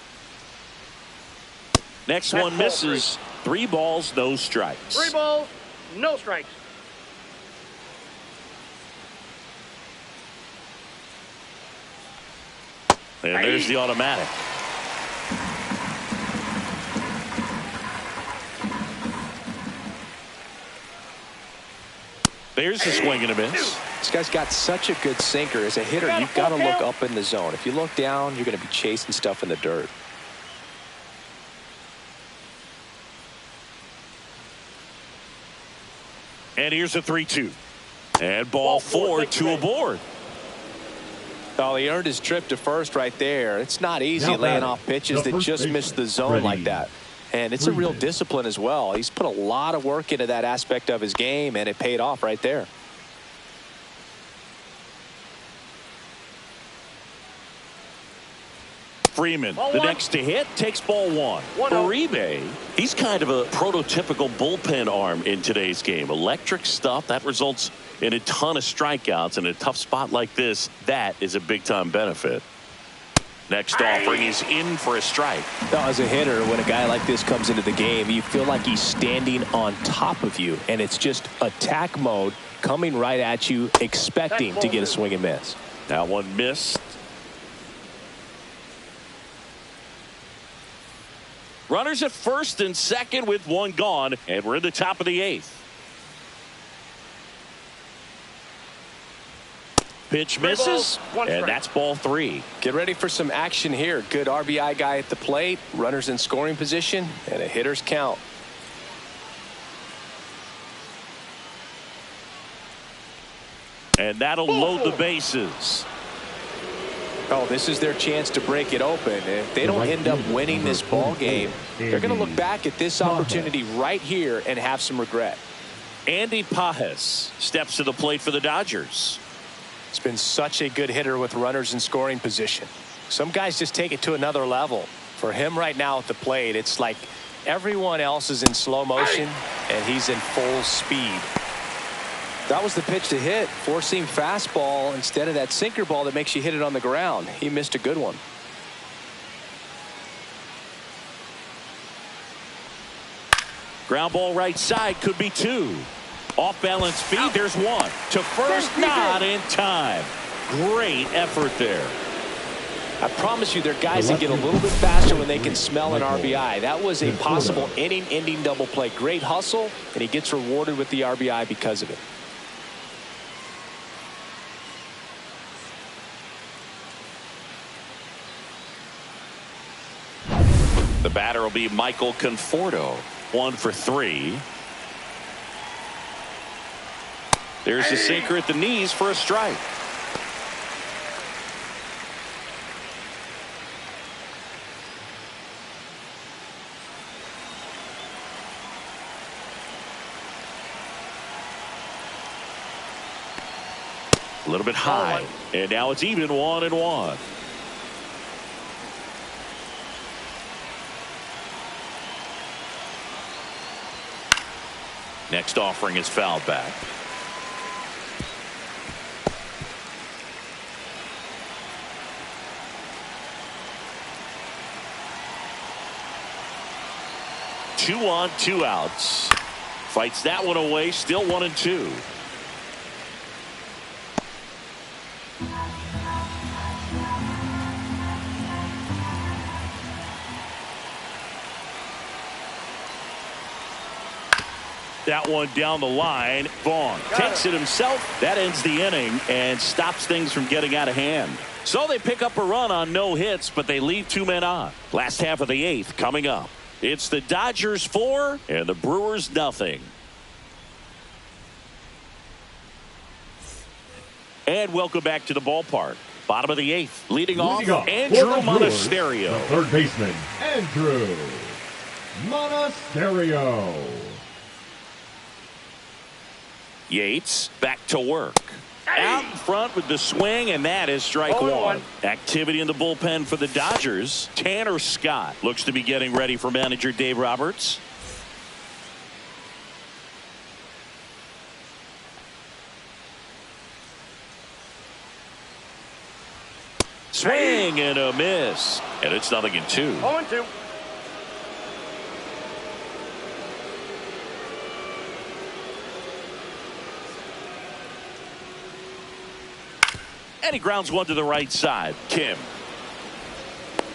Next That's one ball misses. 3 balls, no strikes. 3 balls, no strikes. And there's the automatic. There's the swing and a miss. This guy's got such a good sinker. As a hitter, Got a you've got to full look count. up in the zone. If you look down, you're going to be chasing stuff in the dirt. And here's a 3-2. And ball 4, 2 aboard. Oh, he earned his trip to first right there. It's not easy Now laying batting, off pitches the that first just baseman, miss the zone Freddie like that. And it's a real Freeman. discipline as well. He's put a lot of work into that aspect of his game, and it paid off right there. Freeman, Ball the 1. next to hit, takes ball 1. 1-0. Uribe, he's kind of a prototypical bullpen arm in today's game. Electric stuff that results in a ton of strikeouts. In a tough spot like this, that is a big-time benefit. Next offering is in for a strike. Now, as a hitter, when a guy like this comes into the game, you feel like he's standing on top of you, and it's just attack mode coming right at you, expecting to get a swing and miss. That one missed. Runners at first and second with 1 gone, and we're in the top of the 8th. Pitch 3 misses, balls, 1 and strike. that's ball 3. Get ready for some action here. Good RBI guy at the plate, runners in scoring position, and a hitter's count. And that'll load the bases. Oh, this is their chance to break it open. If they don't end up winning this ball game, they're going to look back at this opportunity right here and have some regret. Andy Pajes steps to the plate for the Dodgers. It's been such a good hitter with runners in scoring position. Some guys just take it to another level. For him right now at the plate, it's like everyone else is in slow motion and he's in full speed. That was the pitch to hit. Four-seam fastball instead of that sinker ball that makes you hit it on the ground. He missed a good one. Ground ball right side, could be 2. Off balance feed, there's 1. To first, not in time. Great effort there. I promise you, there are guys that get a little bit faster when they can smell an RBI. That was a possible inning-ending double play. Great hustle, and he gets rewarded with the RBI because of it. The batter will be Michael Conforto. 1 for 3. There's a sinker at the knees for a strike. A little bit high, and now it's even 1-1. Next offering is fouled back. Two on, 2 outs. Fights that one away, still 1-2. That one down the line. Vaughn takes it himself. That ends the inning and stops things from getting out of hand. So they pick up a run on no hits, but they leave 2 men on. Last half of the 8th coming up. It's the Dodgers 4 and the Brewers nothing. And welcome back to the ballpark. Bottom of the 8th. Leading off Andrew Monasterio. The third baseman, Andrew Monasterio. Yates back to work. Out in front with the swing, and that is strike 1. Activity in the bullpen for the Dodgers. Tanner Scott looks to be getting ready for manager Dave Roberts. Swing and a miss, and it's 0-2. 0-2. And he grounds one to the right side. Kim.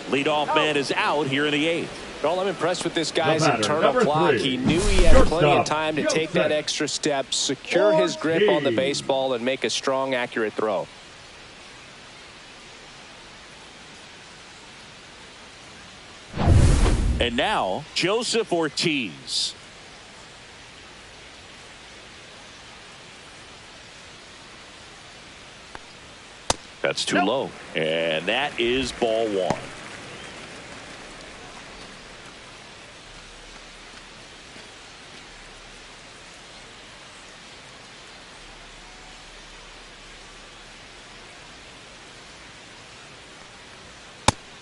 Leadoff man is out here in the 8th. Well, I'm impressed with this guy's batter, internal number clock. 3. He knew he had plenty of Shortstop, time to take Joseph that extra step, secure his grip on the Ortiz. baseball, and make a strong, accurate throw. And now, Joseph Ortiz. That's too low. And that is ball 1.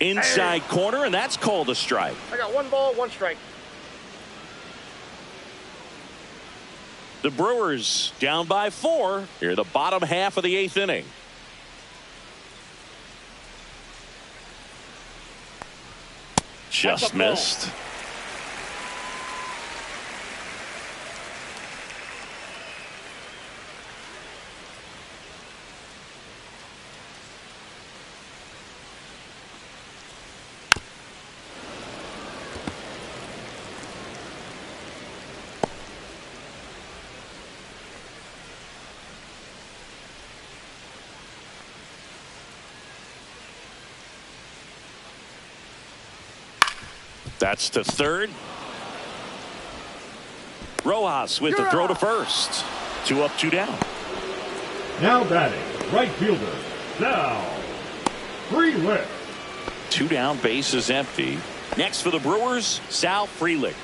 Inside corner, and that's called a strike. I got 1 ball, 1 strike. The Brewers down by 4 here, the bottom half of the 8th inning. Just missed. That's to third. Rojas with the throw to first. 2 up, 2 down. Now batting, right fielder, Sal Frelick. 2 down, base is empty. Next for the Brewers, Sal Frelick.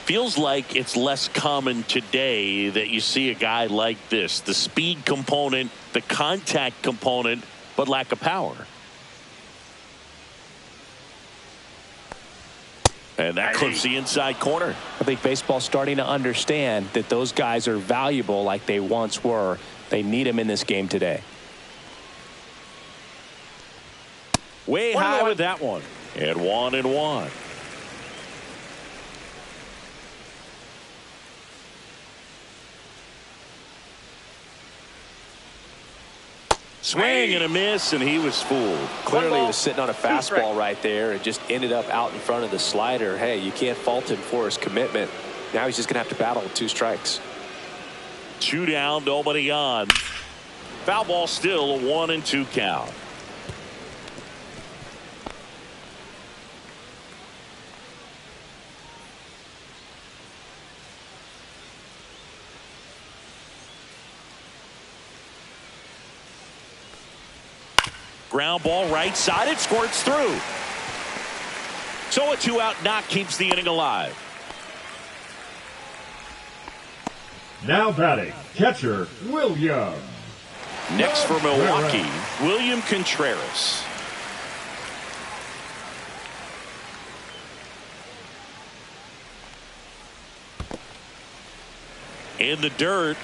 Feels like it's less common today that you see a guy like this. The speed component, the contact component, but lack of power. And that clips the inside corner. I think baseball's starting to understand that those guys are valuable like they once were. They need them in this game today. Way high with that one. And 1-1. Swing and a miss, and he was fooled. Clearly he was sitting on a fastball right there and just ended up out in front of the slider. Hey, you can't fault him for his commitment. Now he's just going to have to battle with 2 strikes. 2 down, nobody on. Foul ball still, a 1-2 count. Ground ball right side. It squirts through. So a 2-out knock keeps the inning alive. Now batting, catcher, William. Next for Milwaukee, William Contreras. In the dirt.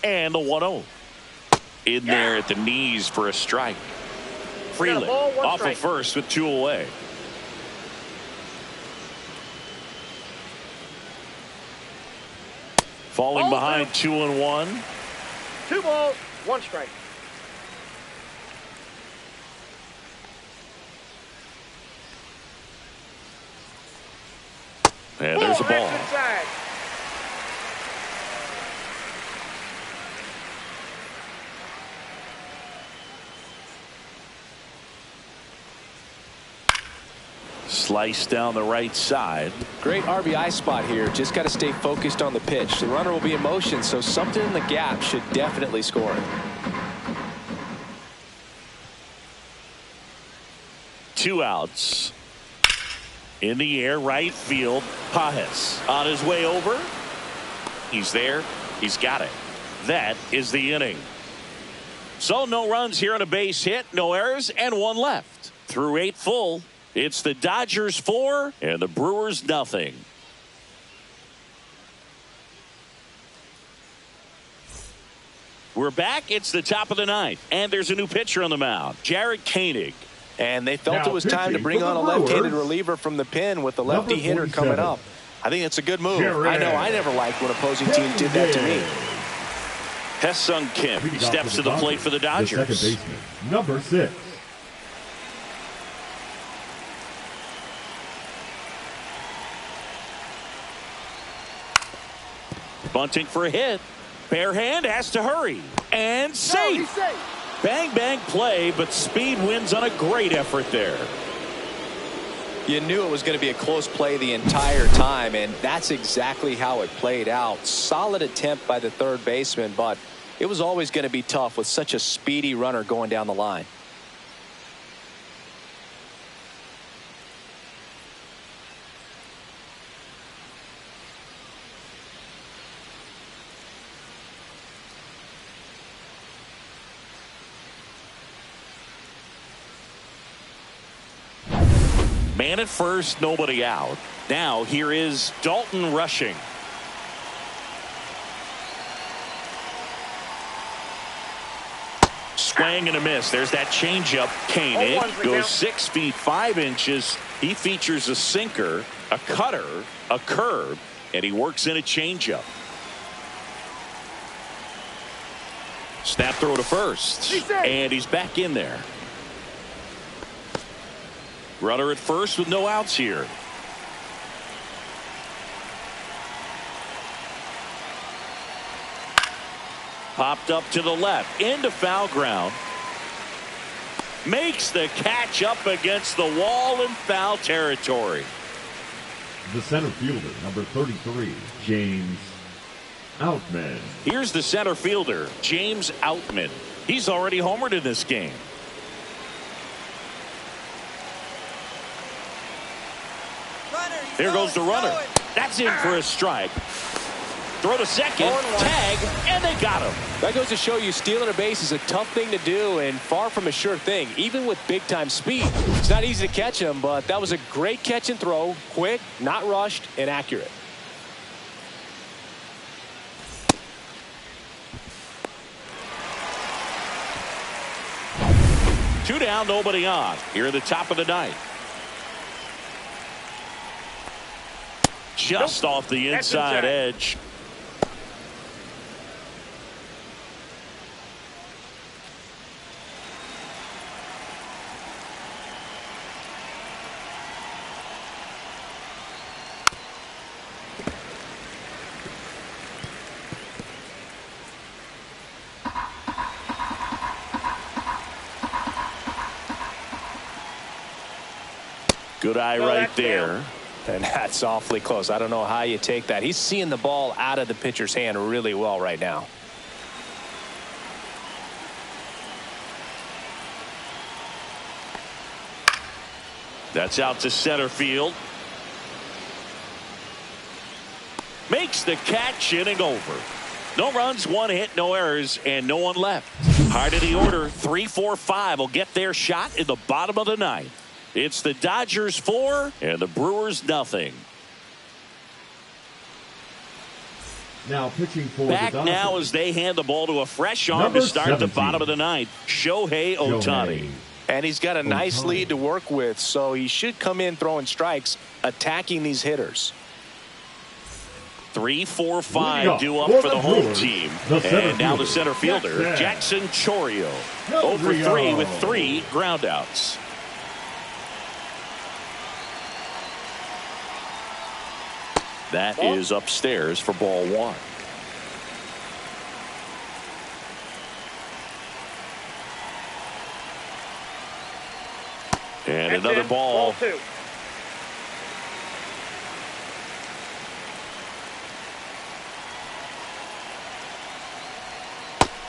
And the 1-0. In there at the knees for a strike. Frelick off of first with 2 away. Falling behind 2-1. 2 balls, 1 strike. And there's a ball. Slice down the right side. Great RBI spot here. Just got to stay focused on the pitch. The runner will be in motion, so something in the gap should definitely score it. 2 outs. In the air, right field. Pajes on his way over. He's there. He's got it. That is the inning. So no runs here on a base hit, no errors, and 1 left. Through 8 full. It's the Dodgers 4 and the Brewers nothing. We're back. It's the top of the 9th, and there's a new pitcher on the mound, Jared Koenig. And they felt it was time to bring on a left-handed reliever from the pen with the lefty hitter coming up. I think it's a good move. I know I never liked when opposing teams did that to me. Hesung Kim steps to the plate for the Dodgers. The second baseman, number 6. Bunting for a hit. Bare hand has to hurry. And safe. Bang, bang play, but speed wins on a great effort there. You knew it was going to be a close play the entire time, and that's exactly how it played out. Solid attempt by the third baseman, but it was always going to be tough with such a speedy runner going down the line. Man at first, nobody out. Now here is Dalton rushing. Swing and a miss. There's that changeup. Koenig goes 6 feet 5 inches. He features a sinker, a cutter, a curve, and he works in a changeup. Snap throw to first, and he's back in there. Runner at first with no outs here. Popped up to the left into foul ground. Makes the catch up against the wall in foul territory. The center fielder, number 33, James Outman. Here's the center fielder, James Outman. He's already homered in this game. Here goes the runner. That's in for a strike. Throw to second, tag, and they got him. That goes to show you stealing a base is a tough thing to do and far from a sure thing, even with big-time speed. It's not easy to catch him, but that was a great catch and throw. Quick, not rushed, and accurate. Two down, nobody on. Here at the top of the ninth. Just off the inside edge. Good eye right there. And that's awfully close. I don't know how you take that. He's seeing the ball out of the pitcher's hand really well right now. That's out to center field. Makes the catch, inning over. No runs, one hit, no errors, and no one left. Heart of the order, 3-4-5 will get their shot in the bottom of the ninth. It's the Dodgers 4 and the Brewers nothing. Now pitching for back the now Dodgers. as they hand the ball to a fresh arm Number to start 17. the bottom of the ninth. Shohei Ohtani. And he's got a nice lead to work with, so he should come in throwing strikes, attacking these hitters. 3-4-5 due up for the home team. And now the center fielder, Jackson Chourio. 0 for 3 with 3 groundouts. That is upstairs for ball one. And another ball. Ball two.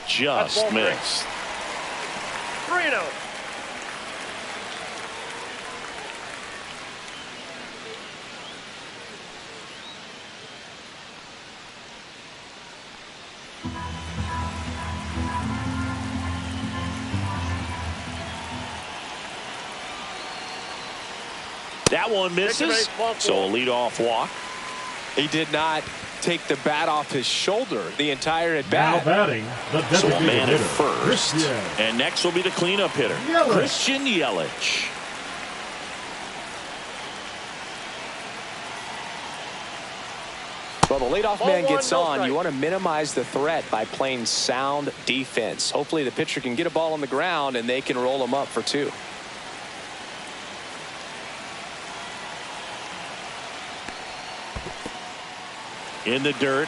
Just missed. 3-0. That one misses. So a leadoff walk. He did not take the bat off his shoulder the entire at bat. Now batting, the So a designated man at hitter, first. Christian And next will be the cleanup hitter, Yelich. Christian Yelich. Well, the leadoff Ball man one, gets no on. strike. You want to minimize the threat by playing sound defense. Hopefully the pitcher can get a ball on the ground and they can roll him up for 2. In the dirt.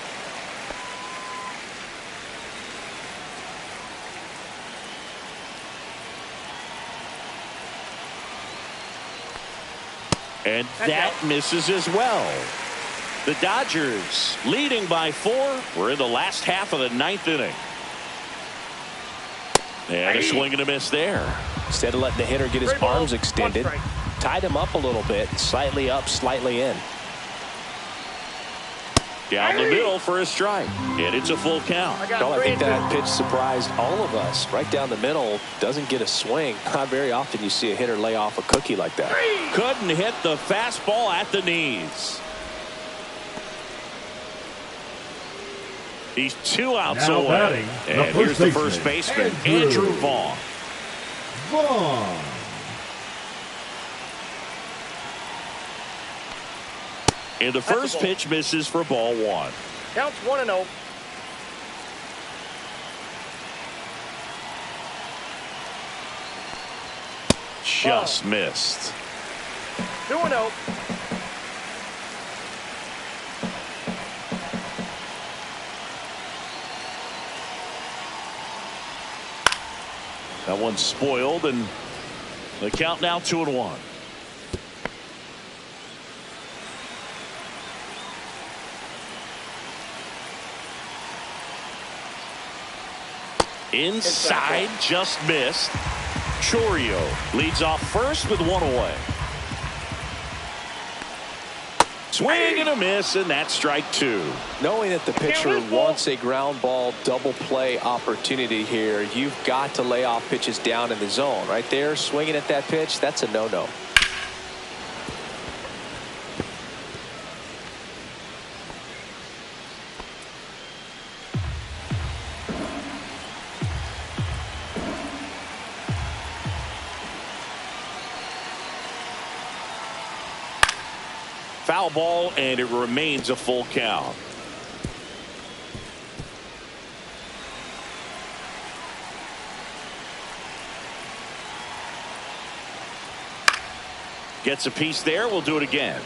And that misses as well. The Dodgers leading by 4. We're in the last half of the 9th inning. And a swing and a miss there. Instead of letting the hitter get his arms extended, tied him up a little bit, slightly up, slightly in. Down the middle for a strike. And it's a full count. Well, I think that pitch surprised all of us. Right down the middle, doesn't get a swing. Not very often you see a hitter lay off a cookie like that. Couldn't hit the fastball at the knees. He's 2 outs Now away. batting, And here's the first baseman, Andrew Vaughn. Vaughn. And the first pitch misses for ball 1. Counts 1-0. Just missed. 2-0. That one's spoiled, and the count now 2-1. Inside, just missed. Chorio leads off first with one away. Swing and a miss, and that's strike two. Knowing that the pitcher wants a ground ball double play opportunity here, you've got to lay off pitches down in the zone. Right there, swinging at that pitch, that's a no-no. Foul ball, and it remains a full count. Gets a piece there. We'll do it again.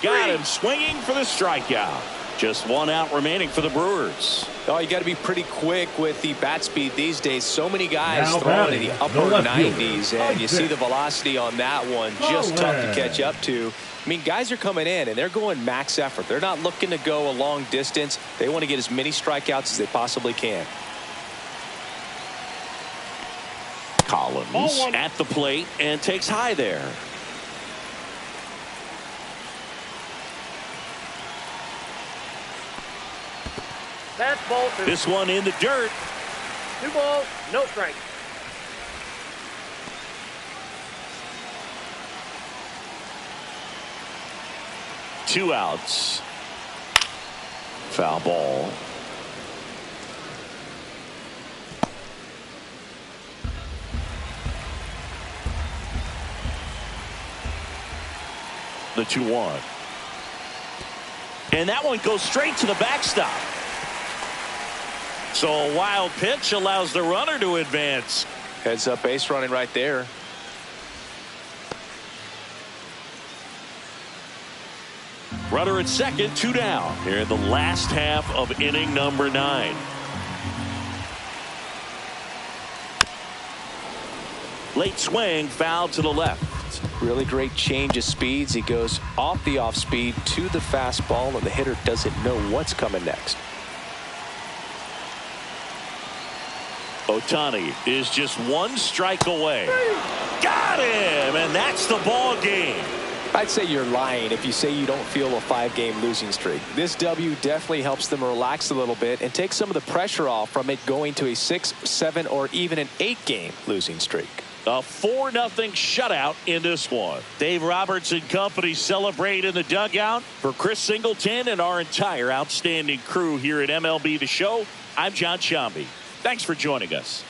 Got him swinging for the strikeout. Just one out remaining for the Brewers. Oh, you got to be pretty quick with the bat speed these days. So many guys Now throwing in the batting, upper the left 90s, fielder. and you see the velocity on that one. Just tough to catch up to. I mean, guys are coming in, and they're going max effort. They're not looking to go a long distance. They want to get as many strikeouts as they possibly can. Collins at the plate and takes high there. That's ball two. This one in the dirt. 2 balls, no strike. Two outs. Foul ball. The 2-1. And that one goes straight to the backstop. So a wild pitch allows the runner to advance. Heads up base running right there. Runner at second, 2 down here in the last half of inning number 9. Late swing, foul to the left. Really great change of speeds. He goes off the off speed to the fastball, and the hitter doesn't know what's coming next. Ohtani is just 1 strike away. Got him, and that's the ball game. I'd say you're lying if you say you don't feel a 5-game losing streak. This W definitely helps them relax a little bit and take some of the pressure off from it going to a 6, 7, or even an 8-game losing streak. A 4-0 shutout in this one. Dave Roberts and company celebrate in the dugout. For Chris Singleton and our entire outstanding crew here at MLB The Show, I'm John Shambi. Thanks for joining us.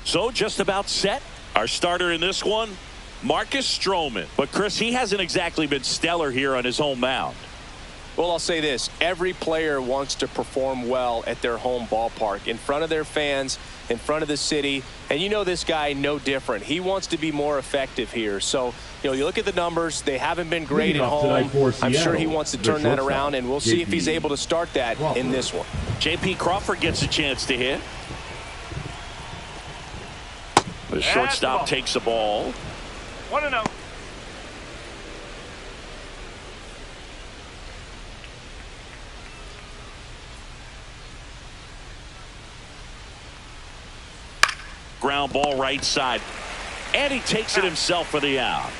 So just about set. Our starter in this one, Marcus Stroman. But Chris, he hasn't exactly been stellar here on his home mound. Well, I'll say this. Every player wants to perform well at their home ballpark, in front of their fans, in front of the city. And you know this guy no different. He wants to be more effective here. So, you look at the numbers. They haven't been great at home. I'm sure he wants to turn that around, and we'll see if he's able to start that in this one. J.P. Crawford gets a chance to hit. The shortstop takes the ball. 1-0. Ground ball right side. And he takes it himself for the out.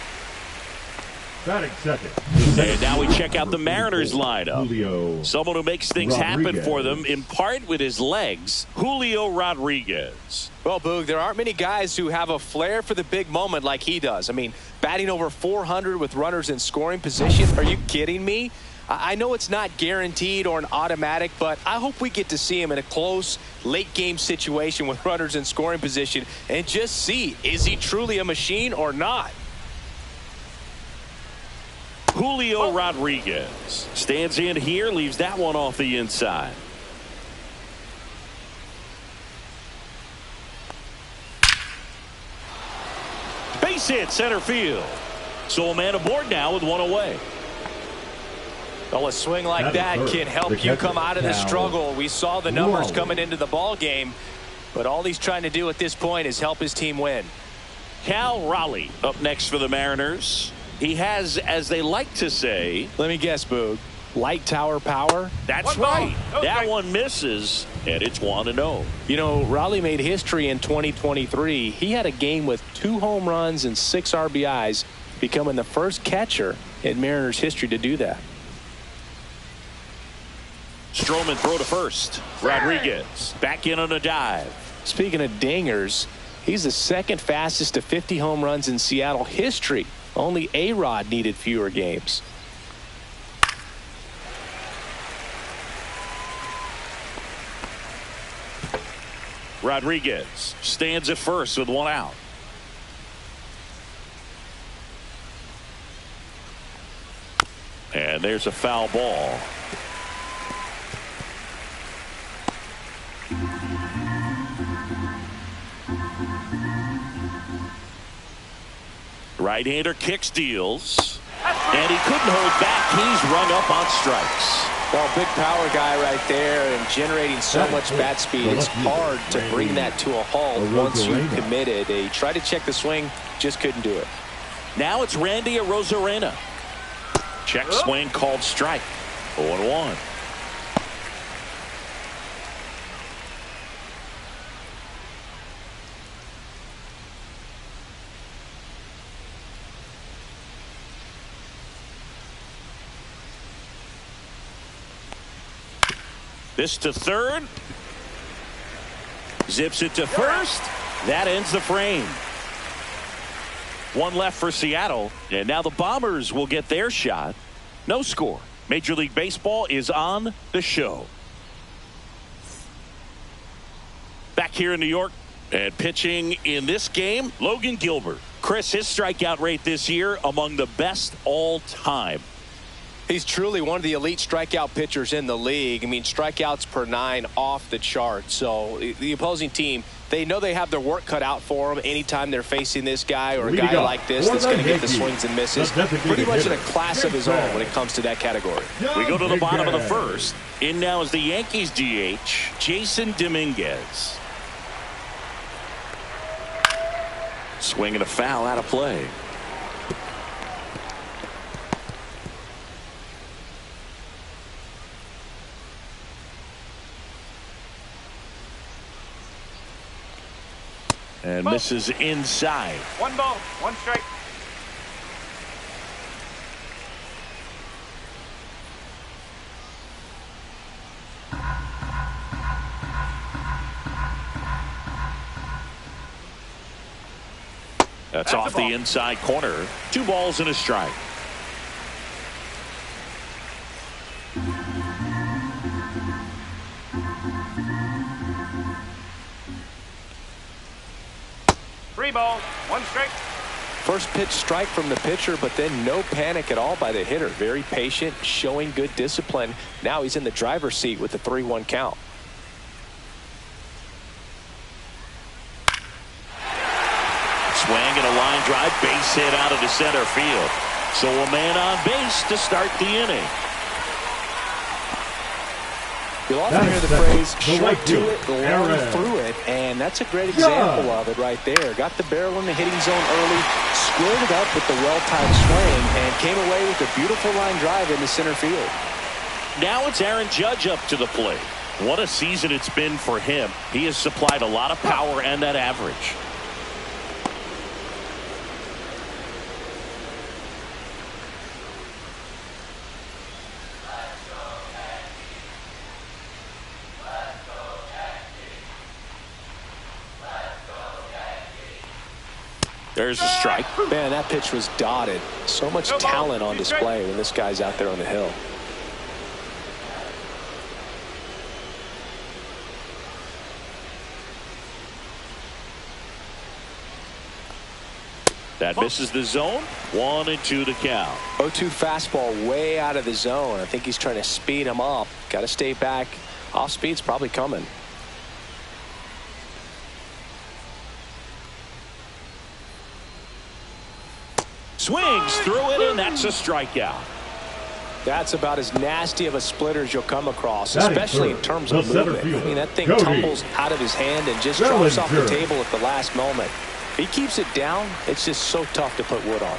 Batting second. And now we check out the Mariners lineup. Julio Someone who makes things happen for them, in part with his legs, Julio Rodriguez. Well, Boog, there aren't many guys who have a flair for the big moment like he does. I mean, batting over 400 with runners in scoring position. Are you kidding me? I know it's not guaranteed or an automatic, but I hope we get to see him in a close, late-game situation with runners in scoring position and just see, is he truly a machine or not? Julio Rodriguez stands in here, leaves that one off the inside. Base hit center field. So a man aboard now with one away. Well, a swing like that can help you come out of the struggle. We saw the numbers coming into the ball game, but all he's trying to do at this point is help his team win. Cal Raleigh up next for the Mariners. He has, as they like to say, let me guess, Boog, light tower power. That's right. That one misses, and it's 1-0. You know, Raleigh made history in 2023. He had a game with 2 home runs and 6 RBIs, becoming the first catcher in Mariners history to do that. Stroman throw to first. Rodriguez back in on a dive. Speaking of dingers, he's the second fastest to 50 home runs in Seattle history. Only A-Rod needed fewer games. Rodriguez stands at first with one out. And there's a foul ball. Right-hander kicks, deals, and he couldn't hold back. He's rung up on strikes. Well, big power guy right there and generating so much bat speed. It's hard to bring that to a halt once you've committed. He tried to check the swing, just couldn't do it. Now it's Randy Arozarena. Check swing called strike. 0-1. This to third. Zips it to first. That ends the frame. One left for Seattle. And now the Bombers will get their shot. No score. Major League Baseball is on the show. Back here in New York and pitching in this game, Logan Gilbert. Chris, his strikeout rate this year among the best all time. He's truly one of the elite strikeout pitchers in the league. I mean, strikeouts per 9 off the chart. So the opposing team, they know they have their work cut out for them anytime they're facing this guy or a guy like this that's going to get the swings and misses. Pretty much in a class of his own when it comes to that category. We go to the bottom of the first. In now is the Yankees DH, Jason Dominguez. Swing and a foul out of play. And misses inside. 1 ball, 1 strike. That's off the inside corner. 2 balls and a strike. Three balls, 1 strike. First pitch strike from the pitcher, but then no panic at all by the hitter. Very patient, showing good discipline. Now he's in the driver's seat with the 3-1 count. Swing and a line drive, base hit out of the center field. So a man on base to start the inning. You'll often hear the phrase, short to it, long through it, and that's a great example of it right there. Got the barrel in the hitting zone early, squared it up with the well-timed swing, and came away with a beautiful line drive into center field. Now it's Aaron Judge up to the plate. What a season it's been for him. He has supplied a lot of power and that average. There's a strike. Man, that pitch was dotted. So much talent on display when this guy's out there on the hill. That misses the zone. 1-2 to count. 0-2 fastball way out of the zone. I think he's trying to speed him up. Got to stay back. Off speed's probably coming. Swings through it, and that's a strikeout. That's about as nasty of a splitter as you'll come across, especially in terms of movement. I mean, that thing tumbles out of his hand and just drops off the table at the last moment. If he keeps it down, it's just so tough to put wood on.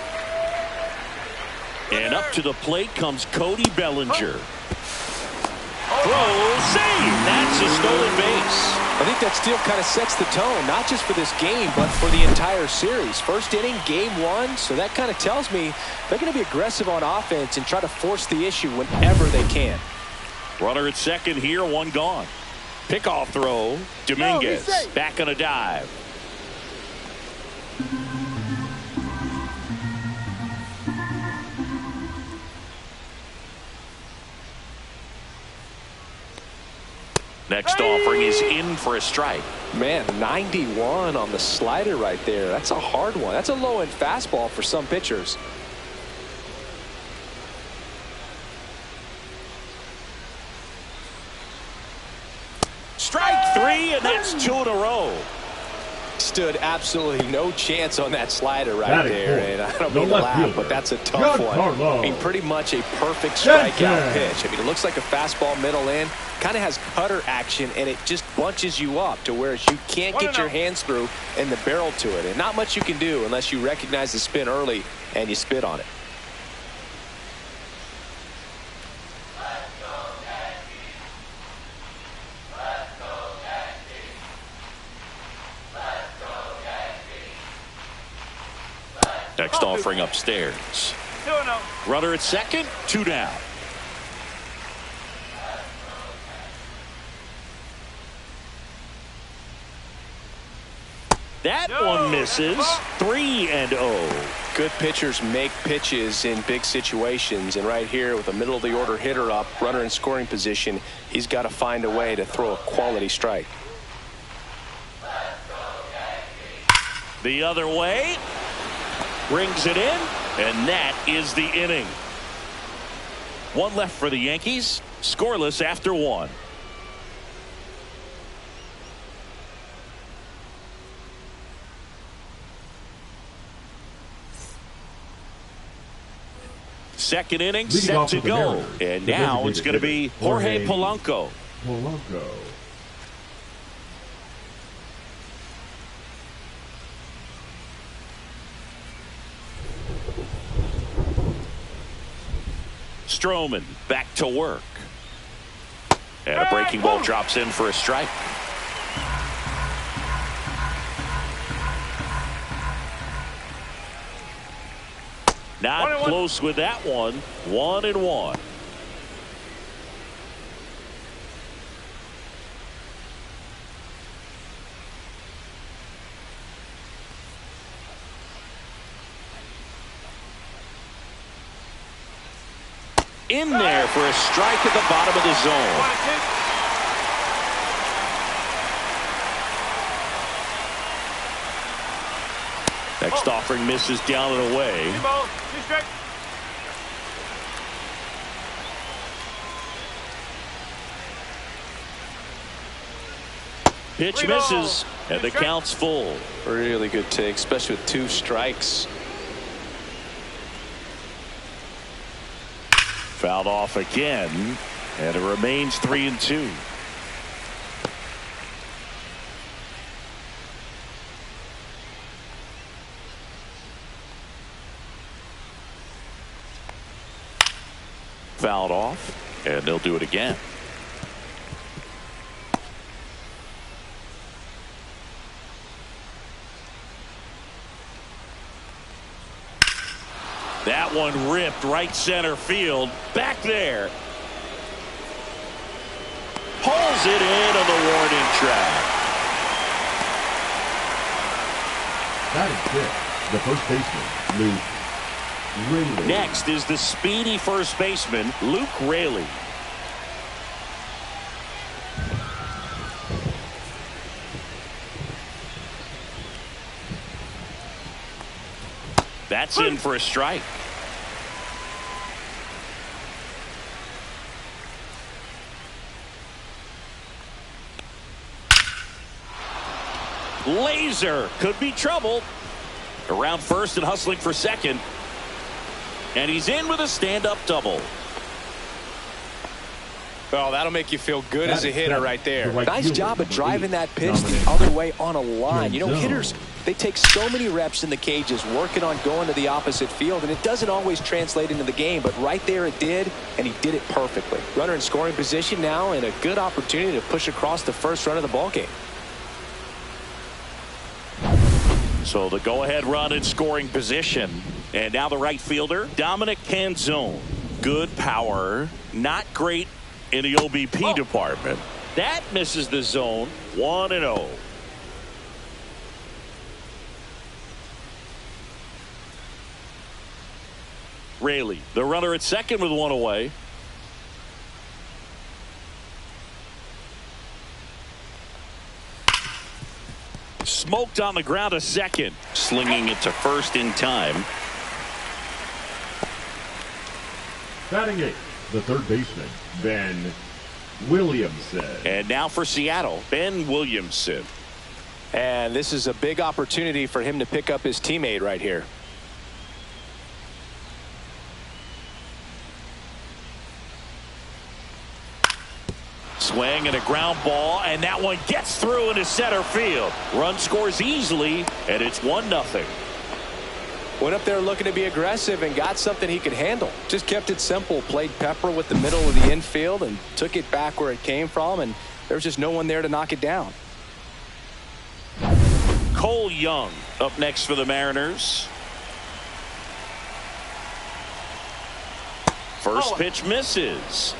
And up to the plate comes Cody Bellinger. Throw, save. That's a stolen base. I think that steal kind of sets the tone, not just for this game, but for the entire series. First inning, game 1, so that kind of tells me they're going to be aggressive on offense and try to force the issue whenever they can. Runner at second here, 1 gone. Pickoff throw. Dominguez back on a dive. Next offering is in for a strike. Man, 91 on the slider right there. That's a hard one. That's a low-end fastball for some pitchers. Strike 3, and that's 2 in a row. Stood absolutely no chance on that slider right there, and I don't mean to laugh, but that's a tough one. I mean, pretty much a perfect strikeout pitch. I mean, it looks like a fastball middle in, kind of has cutter action, and it just bunches you up to where you can't get your hands through and the barrel to it, and not much you can do unless you recognize the spin early and you spit on it. Next offering upstairs. 2-0. Runner at second, 2 down. That one misses. 3-0. Good pitchers make pitches in big situations, and right here with a middle of the order hitter up, runner in scoring position, he's got to find a way to throw a quality strike. The other way. Brings it in, and that is the inning. 1 left for the Yankees. Scoreless after 1. Second inning set to go. And now it's going to be Jorge Polanco. Stroman back to work. And a breaking ball drops in for a strike. Not close with that one. 1-1. In there for a strike at the bottom of the zone. 1 2. Next offering misses down and away. 2 balls, 2 strikes. Pitch 3 misses, balls, and the 2 strikes. count's full. Really good take, especially with 2 strikes. Fouled off again, and it remains 3-2. Fouled off, and they'll do it again. That one ripped right center field. Back there. Pulls it in on the warning track. That is it. The first baseman, Luke Raley. Next is the speedy first baseman, Luke Raley. That's in for a strike. Laser could be trouble. Around first and hustling for second. And he's in with a stand-up double. Well, that'll make you feel good as a hitter right there. The right Nice fielder, job of number driving 8, that pitch the Dominic other way on a line. You know, Canzone. hitters, they take so many reps in the cages working on going to the opposite field, and it doesn't always translate into the game, but right there it did, and he did it perfectly. Runner in scoring position now, and a good opportunity to push across the first run of the ballgame. So the go-ahead run in scoring position. And now the right fielder, Dominic Canzone. Good power, not great in the OBP department. That misses the zone. 1-0. Raley, the runner at second with 1 away. Smoked on the ground a second. Slinging it to first in time. Batting 8, the third baseman, Ben Williamson. And now for Seattle, Ben Williamson. And this is a big opportunity for him to pick up his teammate right here. Swing and a ground ball, and that one gets through into center field. Run scores easily, and it's 1-0. Went up there looking to be aggressive and got something he could handle. Just kept it simple. Played pepper with the middle of the infield and took it back where it came from, and there was just no one there to knock it down. Cole Young up next for the Mariners. First pitch misses.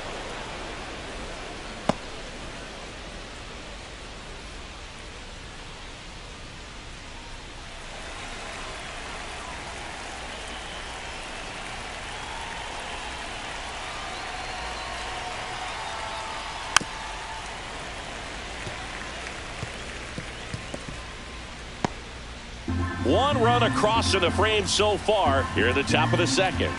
One run across to the frame so far here at the top of the second.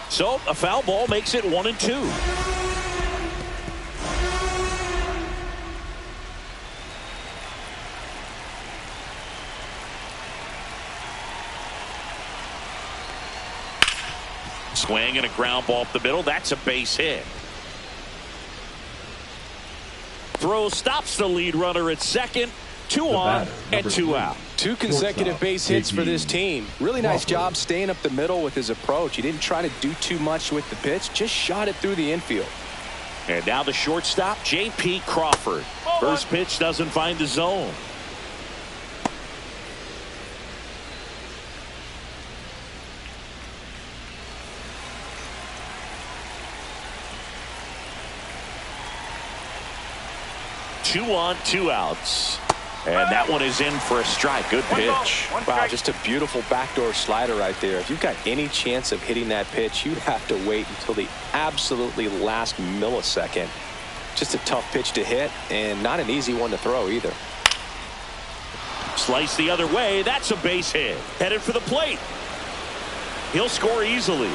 So a foul ball makes it 1-2. Swing and a ground ball up the middle. That's a base hit. Throw stops the lead runner at second. 2 on and 2 out. 2 consecutive base hits for this team. Really nice job staying up the middle with his approach. He didn't try to do too much with the pitch, just shot it through the infield. And now the shortstop, J.P. Crawford. First pitch doesn't find the zone. Two on, 2 outs. And that one is in for a strike. Good pitch. Wow, just a beautiful backdoor slider right there. If you've got any chance of hitting that pitch, you have to wait until the absolutely last millisecond. Just a tough pitch to hit and not an easy one to throw either. Slice the other way. That's a base hit. Headed for the plate. He'll score easily.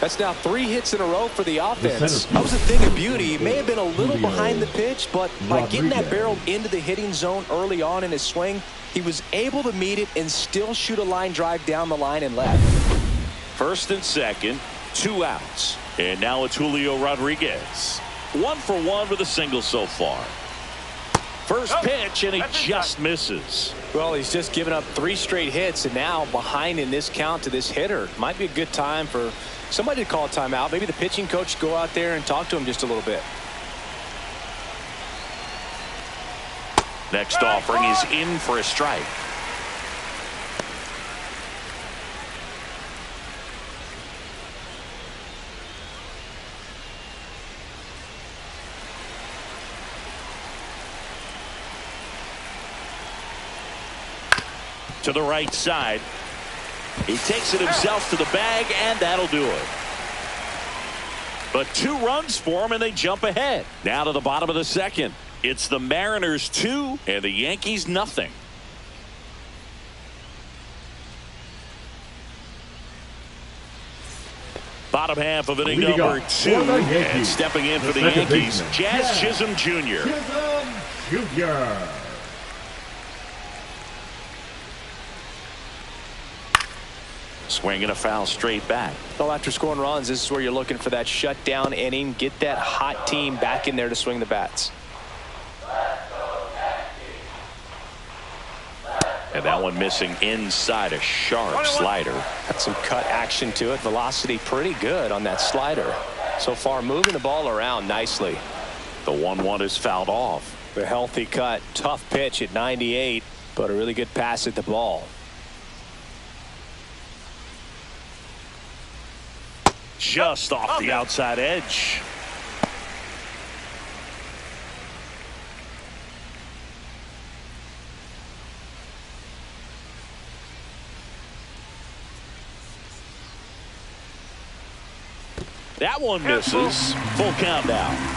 That's now 3 hits in a row for the offense. That was a thing of beauty. He may have been a little behind the pitch, but by getting that barrel into the hitting zone early on in his swing, he was able to meet it and still shoot a line drive down the line and left. First and second, 2 outs. And now it's Julio Rodriguez. 1 for 1 with a single so far. First pitch, and he just misses. Well, he's just given up 3 straight hits, and now behind in this count to this hitter. Might be a good time for somebody to call a timeout. Maybe the pitching coach go out there and talk to him just a little bit. Next offering is in for a strike. To the right side. He takes it himself to the bag, and that'll do it. But 2 runs for him, and they jump ahead. Now to the bottom of the second. It's the Mariners 2 and the Yankees nothing. Bottom half of inning number 2. And stepping in for the Yankees, Jazz Chisholm Jr. Chisholm Jr. Swing and a foul straight back. Well, after scoring runs, this is where you're looking for that shutdown inning. Get that hot team back in there to swing the bats. And that one missing inside, a sharp slider. Got some cut action to it. Velocity pretty good on that slider. So far moving the ball around nicely. The 1-1 is fouled off. The healthy cut. Tough pitch at 98, but a really good pass at the ball. Just off the outside edge. That one misses. Full count now.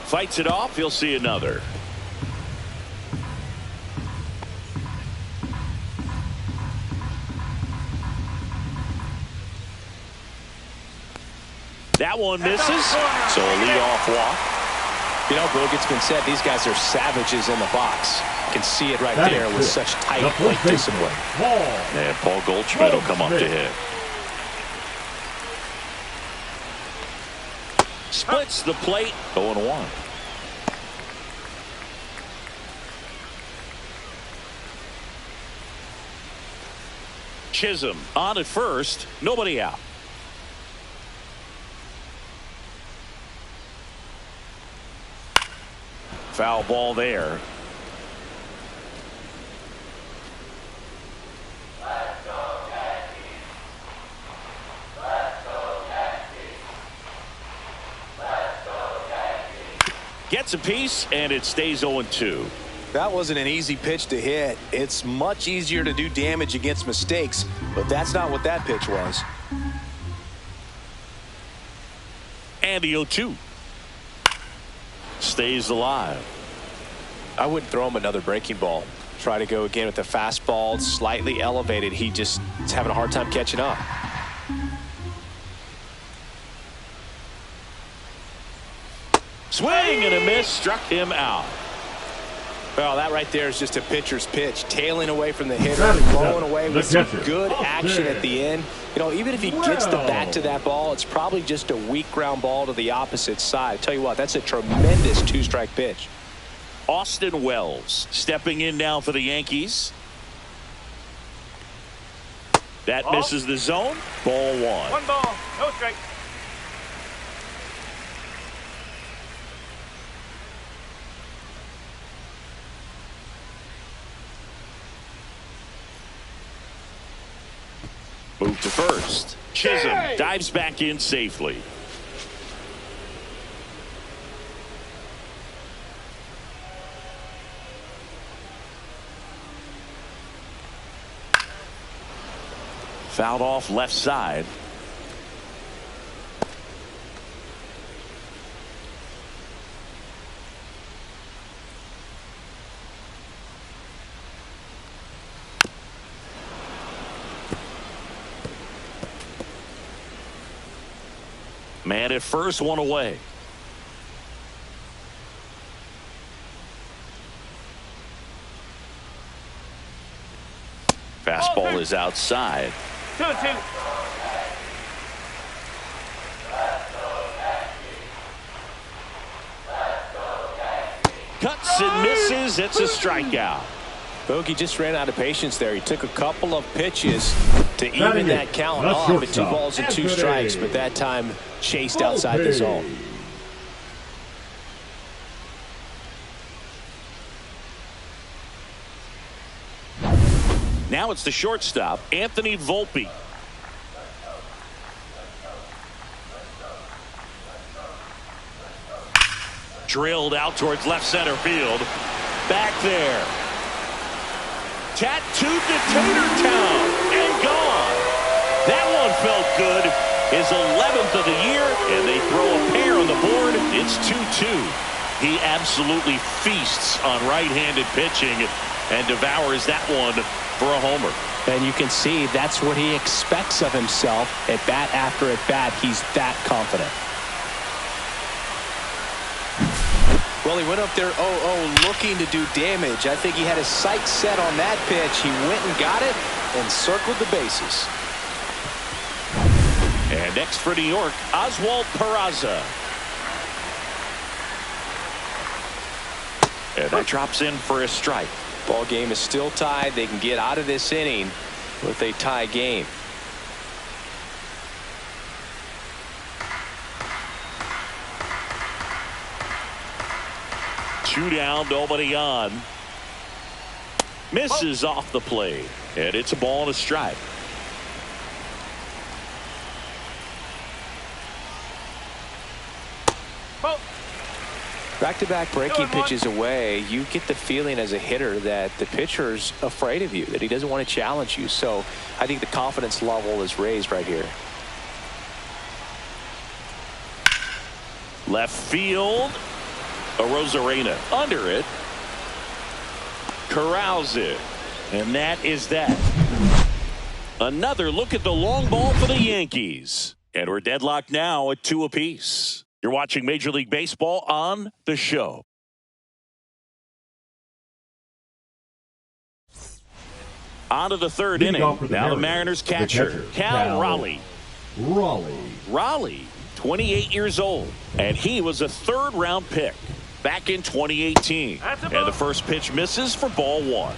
Fights it off. He'll see another. That one misses. So a leadoff walk. You know, Boog, it's been said these guys are savages in the box. You can see it right there with such tight plate discipline. And Paul Goldschmidt will come up to hit. Splits the plate. 0-1. Chisholm on at first. Nobody out. Foul ball there. Gets a piece, and it stays 0-2. That wasn't an easy pitch to hit. It's much easier to do damage against mistakes, but that's not what that pitch was. And the 0-2. Stays alive. I wouldn't throw him another breaking ball. Try to go again with the fastball, slightly elevated. He just is having a hard time catching up. Swing and a miss, struck him out. Well, that right there is just a pitcher's pitch, tailing away from the hitter, blowing away with some good action at the end. You know, even if he gets the bat to that ball, it's probably just a weak ground ball to the opposite side. I tell you what, that's a tremendous two-strike pitch. Austin Wells stepping in now for the Yankees. That misses the zone. Ball one. One ball, no strike. Move to first. Chisholm dives back in safely. Fouled off left side. Man at first, one away. Fastball is outside. 2-2. Cuts and misses. It's a strikeout. Bogey just ran out of patience there. He took a couple of pitches to even that count off at 2 balls and 2 strikes, but that time chased outside the zone. Now it's the shortstop, Anthony Volpe. Drilled out towards left center field. Back there. Tattooed to Tatertown and gone. That one felt good. His 11th of the year, and they throw a pair on the board. It's 2-2. He absolutely feasts on right-handed pitching and devours that one for a homer. And you can see that's what he expects of himself at bat after at bat. He's that confident. Well, he went up there 0-0 looking to do damage. I think he had his sights set on that pitch. He went and got it and circled the bases. And next for New York, Oswald Peraza. And that drops in for a strike. Ball game is still tied. They can get out of this inning with a tie game. Two down, nobody on. Misses off the plate, and it's a ball and a strike. Back-to-back breaking pitches away, you get the feeling as a hitter that the pitcher's afraid of you, that he doesn't want to challenge you. So I think the confidence level is raised right here. Left field. Arozarena under it. Corrals it. And that is that. Another look at the long ball for the Yankees. And we're deadlocked now at 2 apiece. You're watching Major League Baseball on The Show. On to the third inning. Now the Mariners catcher, Cal Raleigh. Raleigh, 28 years old. And he was a third-round pick back in 2018. And the first pitch misses for ball one.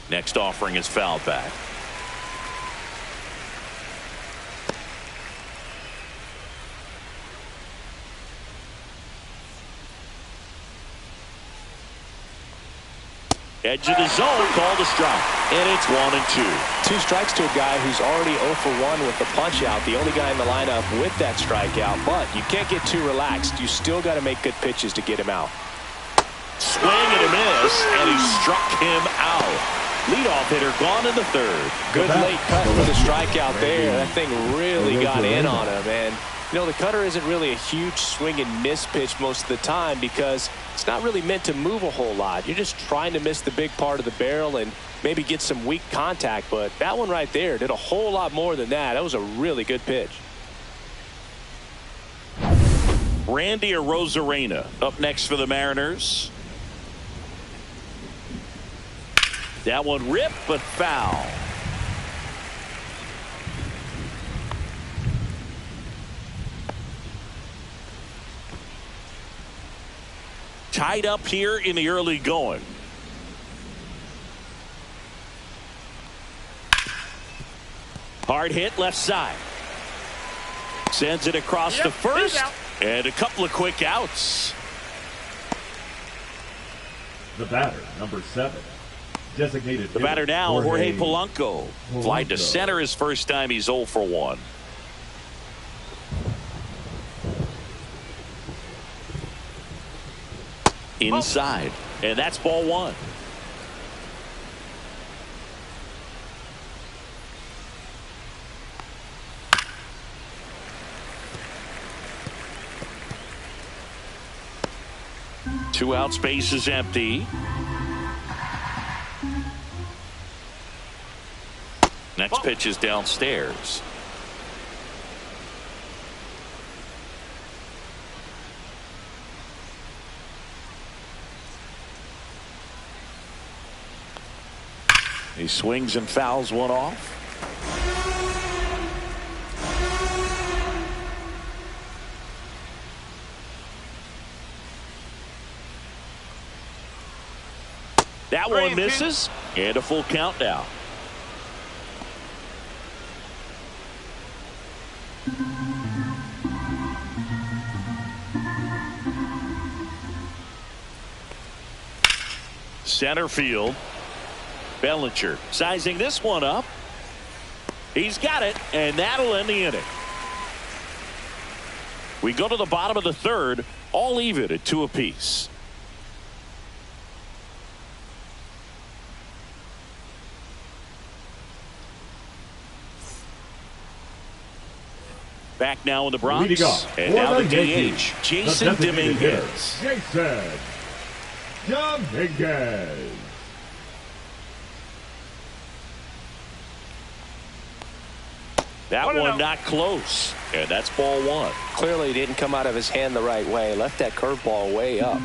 Next offering is fouled back. Edge of the zone, called a strike. And it's 1-2. 2 strikes to a guy who's already 0 for 1 with the punch out. The only guy in the lineup with that strikeout. But you can't get too relaxed. You still got to make good pitches to get him out. Swing and a miss, and he struck him out. Leadoff hitter gone in the third. Good late cut for the strikeout there. That thing really got in on him, and You know, the cutter isn't really a huge swing and miss pitch most of the time because it's not really meant to move a whole lot. You're just trying to miss the big part of the barrel and maybe get some weak contact. But that one right there did a whole lot more than that. That was a really good pitch. Randy Arozarena up next for the Mariners. That one ripped but foul. Tied up here in the early going. Hard hit left side. Sends it across to first. And a couple of quick outs. The batter, number 7. Designated the batter now, Jorge Polanco. Polanco. Flied to center his first time. He's 0 for 1. Inside. And that's ball 1. Two outs, base is empty. Next pitch is downstairs. He swings and fouls one off. That one misses, and a full count now. Center field. Bellinger sizing this one up. He's got it, and that'll end the inning. We go to the bottom of the third, all even at 2 apiece. Back now in the Bronx, and now the DH, Jason Dominguez. Jason Dominguez. That one not close, and that's ball 1. Clearly didn't come out of his hand the right way. Left that curveball way up.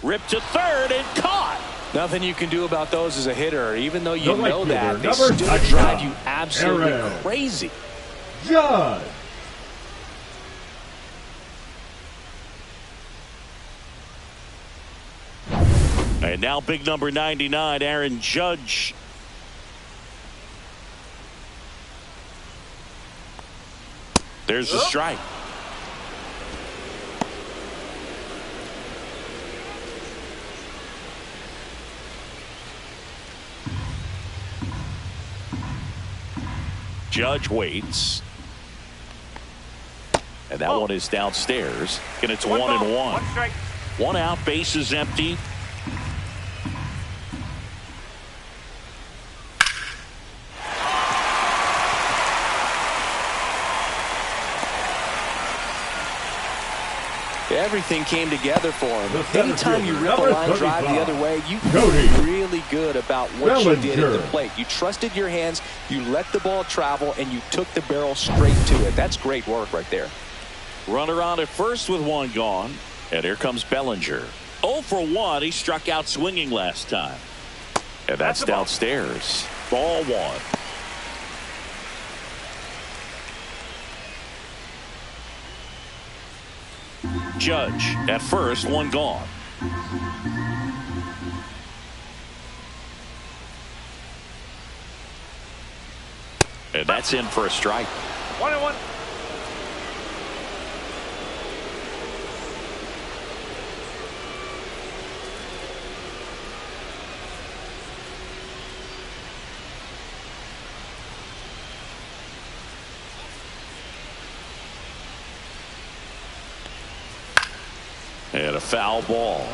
Ripped to third and caught. Nothing you can do about those as a hitter. Even though you The know right that, they fielder, still number drive 9, you absolutely Aaron crazy. Judge. And now big number 99, Aaron Judge. There's the strike. Judge waits. And that one is downstairs. And it's 1-1. One out, base is empty. Everything came together for him. Anytime you rip a number line drive the 35, other way, you Cody feel really good about what you did at the Bellinger. plate. You trusted your hands, you let the ball travel, and you took the barrel straight to it. That's great work right there. Runner on at first with one gone. And here comes Bellinger. 0 for 1. He struck out swinging last time. And that's downstairs. Ball 1. Judge at first, one gone. And that's in for a strike. 1-1. And a foul ball.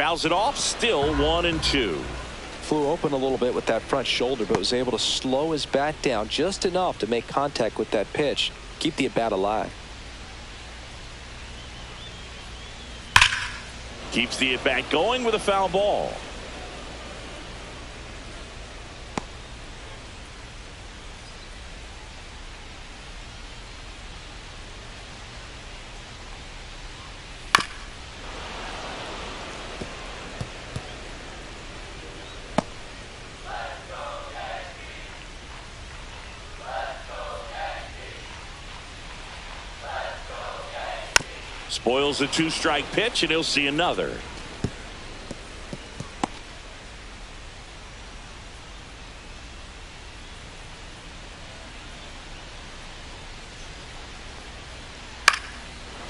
Fouls it off, still 1-2. Flew open a little bit with that front shoulder, but was able to slow his bat down just enough to make contact with that pitch. Keep the at-bat alive. Keeps the at-bat going with a foul ball. Spoils a 2-strike pitch, and he'll see another.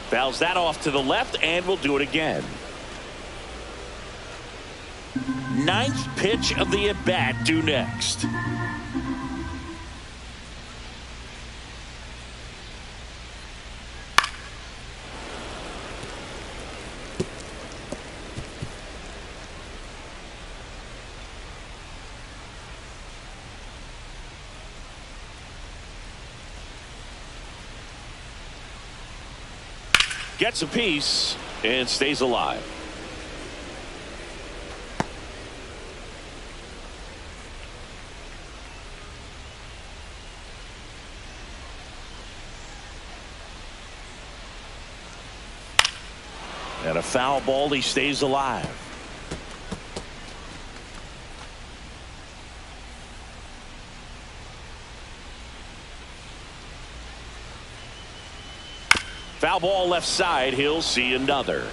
Fouls that off to the left, and we'll do it again. 9th pitch of the at-bat due next. Gets a piece and stays alive. And a foul ball, he stays alive. Foul ball left side. He'll see another.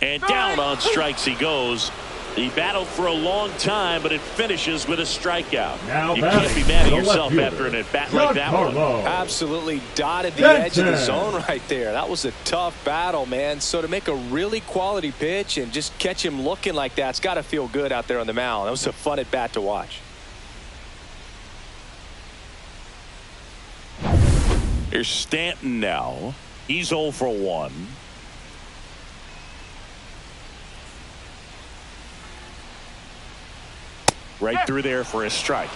And down on strikes he goes. He battled for a long time, but it finishes with a strikeout. Now you can't be mad at yourself fielder, after an at-bat like that one. Absolutely dotted the edge of the zone right there. That was a tough battle, man. So to make a really quality pitch and just catch him looking like that, it's got to feel good out there on the mound. That was a fun at-bat to watch. Here's Stanton now. He's 0 for 1. Right through there for a strike.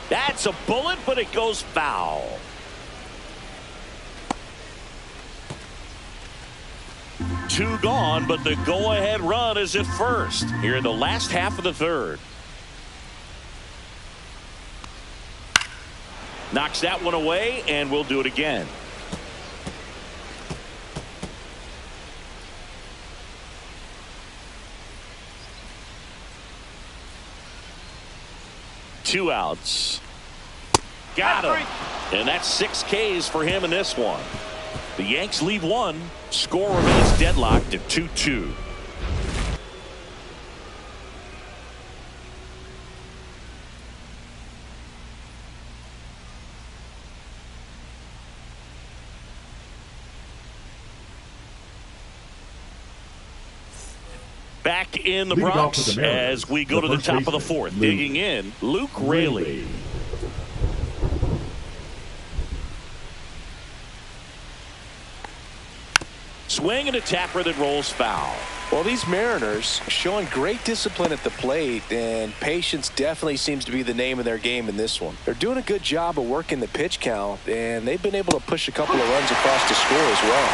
That's a bullet, but it goes foul. Two gone, but the go-ahead run is at first here in the last half of the third. Knocks that one away, and we'll do it again. Two outs. Got him. And that's 6 Ks for him in this one. The Yanks lead one. Score remains deadlocked at 2-2. Back in the Bronx as we go to the top of the fourth. Digging in, Luke Raley. Swing and a tapper that rolls foul. Well, these Mariners showing great discipline at the plate, and patience definitely seems to be the name of their game in this one. They're doing a good job of working the pitch count, and they've been able to push a couple of runs across to score as well.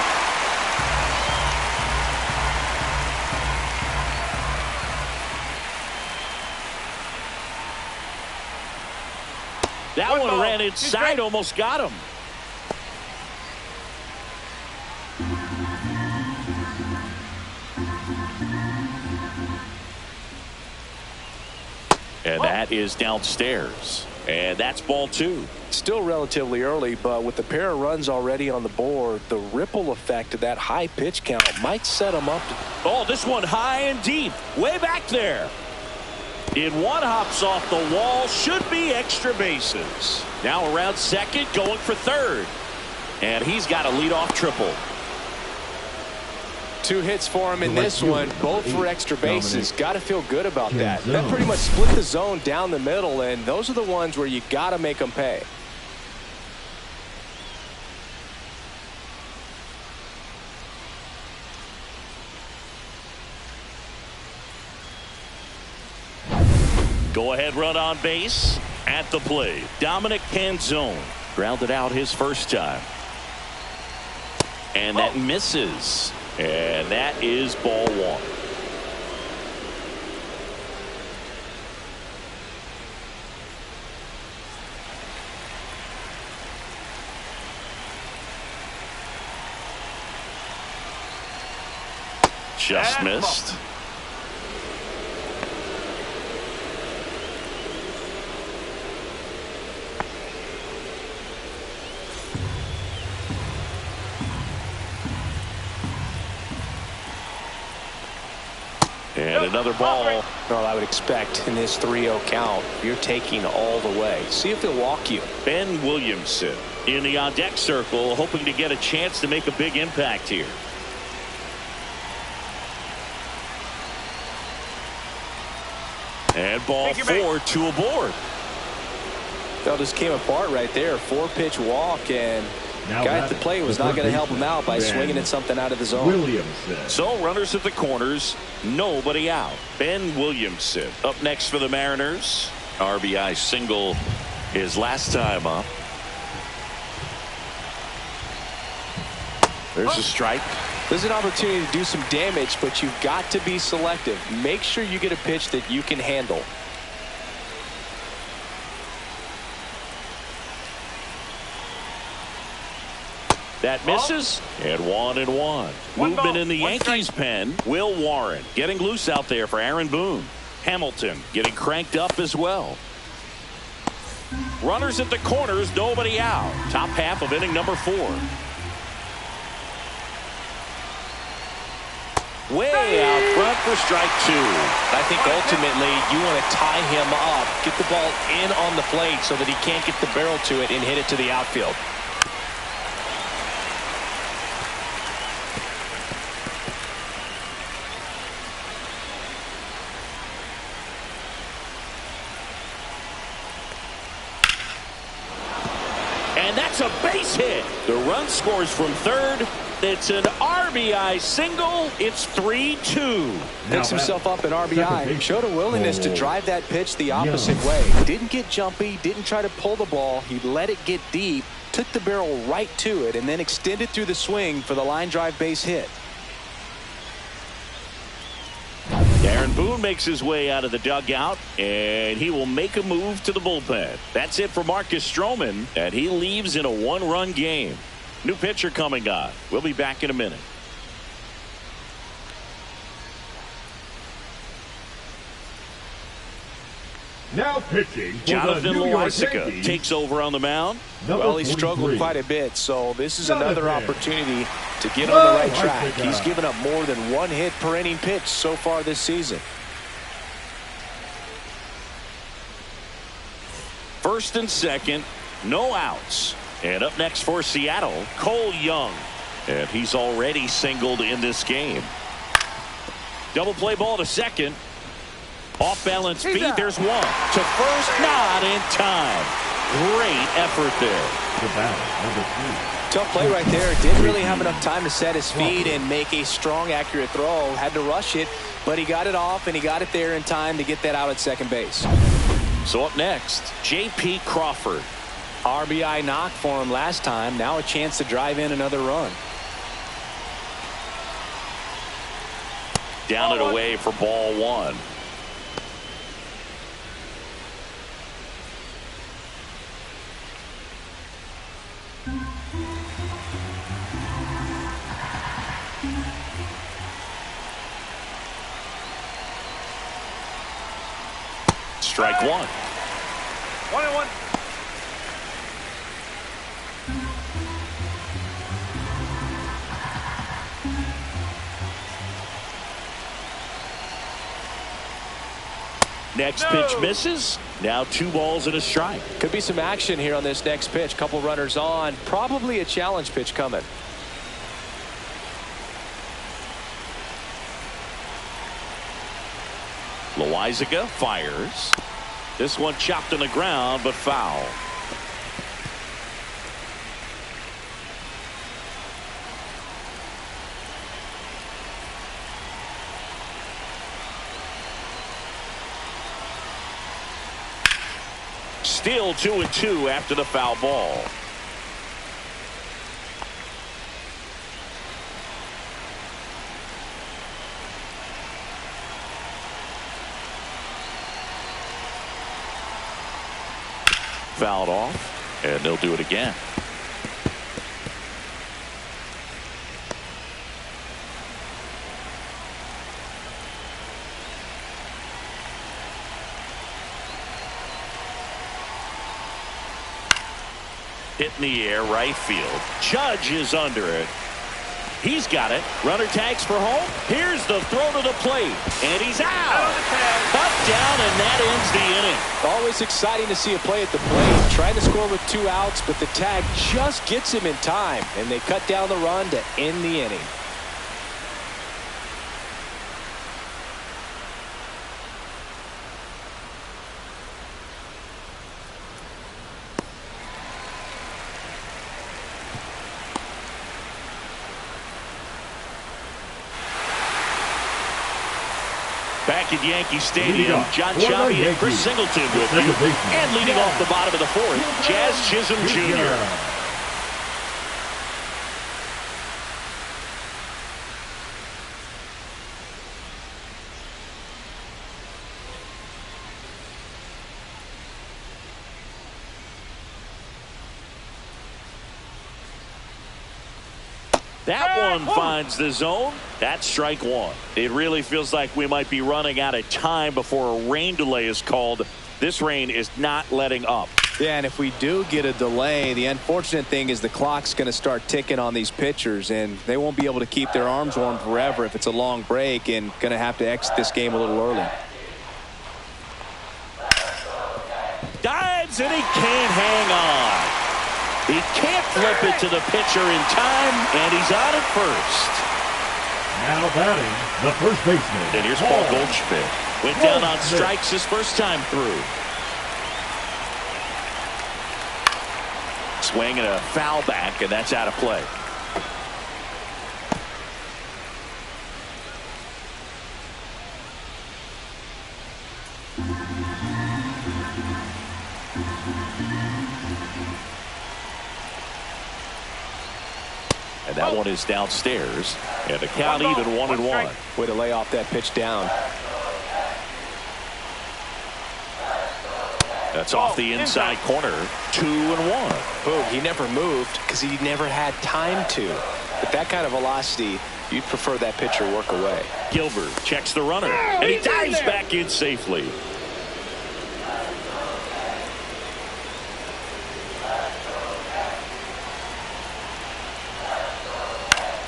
That one ran inside, almost got him. And that is downstairs. And that's ball 2. Still relatively early, but with the pair of runs already on the board, the ripple effect of that high pitch count might set them up. Oh, this one high and deep. Way back there. In one, hops off the wall, should be extra bases. Now around second, going for third. And he's got a leadoff triple. 2 hits for him in this one, both for extra bases. Got to feel good about that. That pretty much split the zone down the middle, and those are the ones where you got to make them pay. Go-ahead run on base at the plate. Dominic Canzone grounded out his first time. And that misses. And that is ball 1. Just missed. And another ball. Well, I would expect in this 3-0 count, you're taking all the way. See if they'll walk you. Ben Williamson in the on-deck circle, hoping to get a chance to make a big impact here. And ball 4, 2 aboard. That just came apart right there. 4-pitch walk, and guy at the plate was not going to help him out by swinging at something out of the zone. Williamson. So runners at the corners, nobody out. Ben Williamson up next for the Mariners. RBI single his last time up. There's a strike. There's an opportunity to do some damage, but you've got to be selective. Make sure you get a pitch that you can handle. That misses, and 1-1. Movement in the Yankees pen. Will Warren getting loose out there for Aaron Boone. Hamilton getting cranked up as well. Runners at the corners, nobody out. Top half of inning number 4. Way out front for strike 2. I think ultimately you want to tie him up, get the ball in on the plate so that he can't get the barrel to it and hit it to the outfield. And that's a base hit. The run scores from third. It's an RBI single. It's 3-2. Picks himself up an RBI. Showed a willingness to drive that pitch the opposite way. Didn't get jumpy. Didn't try to pull the ball. He let it get deep. Took the barrel right to it and then extended through the swing for the line drive base hit. Aaron Boone makes his way out of the dugout, and he will make a move to the bullpen. That's it for Marcus Stroman, and he leaves in a 1-run game. New pitcher coming on. We'll be back in a minute. Now pitching. Jonathan Loaisiga takes over on the mound. Well, he struggled quite a bit, so this is another opportunity to get on the right track. He's given up more than 1 hit per inning pitch so far this season. First and second, no outs. And up next for Seattle, Cole Young. And he's already singled in this game. Double play ball to second. Off balance feed. There's one. To first, not in time. Great effort there. Tough play right there. Didn't really have enough time to set his feet and make a strong, accurate throw. Had to rush it, but he got it off and he got it there in time to get that out at second base. So up next, J.P. Crawford. RBI knock for him last time. Now a chance to drive in another run. Down and away for ball 1. Strike 1. 1-1. Next pitch misses. Now 2 balls and a strike. Could be some action here on this next pitch. Couple runners on. Probably a challenge pitch coming. Loizaga fires. This one chopped on the ground, but foul. Still 2-2 after the foul ball. Fouled off, and they'll do it again. Hit in the air, right field. Judge is under it. He's got it. Runner tags for home. Here's the throw to the plate. And he's out. Cut down, and that ends the inning. Always exciting to see a play at the plate. Trying to score with 2 outs, but the tag just gets him in time. And they cut down the run to end the inning. Back at Yankee Stadium, John Chavi and Chris Singleton with you. And leading off the bottom of the 4th, Jazz Chisholm Jr. That one finds the zone. That's strike 1. It really feels like we might be running out of time before a rain delay is called. This rain is not letting up. Yeah, and if we do get a delay, the unfortunate thing is the clock's going to start ticking on these pitchers, and they won't be able to keep their arms warm forever if it's a long break, and going to have to exit this game a little early. Dives, and he can't hang on. He can't flip it to the pitcher in time, and he's on at first. Now batting, the first baseman. And here's Paul Goldschmidt. Went down on strikes his first time through. Swing and a foul back, and that's out of play. And that one is downstairs. And the count even 1-1. Way to lay off that pitch down. That's off the inside corner. 2-1. Boom, he never moved because he never had time to. With that kind of velocity, you'd prefer that pitcher work away. Gilbert checks the runner. And he dives back in safely.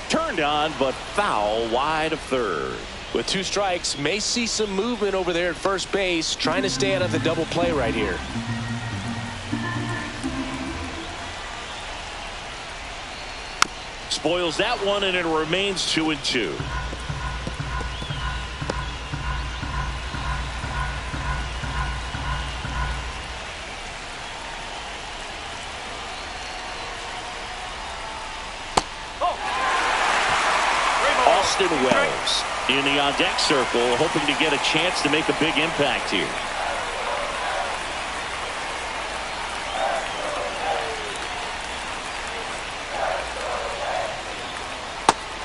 Turned on, but foul wide of third. With 2 strikes, may see some movement over there at first base, trying to stay out of the double play right here. Spoils that one, and it remains 2-2. Austin Wells in the on-deck circle, hoping to get a chance to make a big impact here.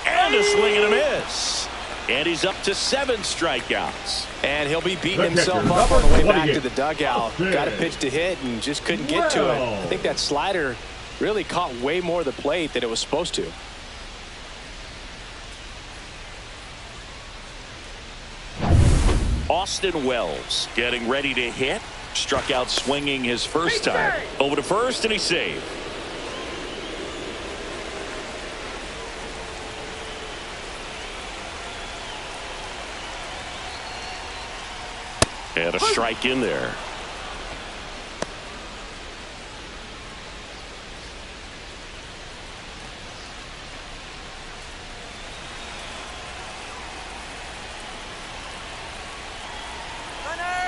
And a swing and a miss. And he's up to 7 strikeouts. And he'll be beating himself up on the way back to the dugout. Got a pitch to hit and just couldn't get to it. I think that slider really caught way more of the plate than it was supposed to. Austin Wells getting ready to hit. Struck out swinging his first time. Over to first, and he saved. And a strike in there.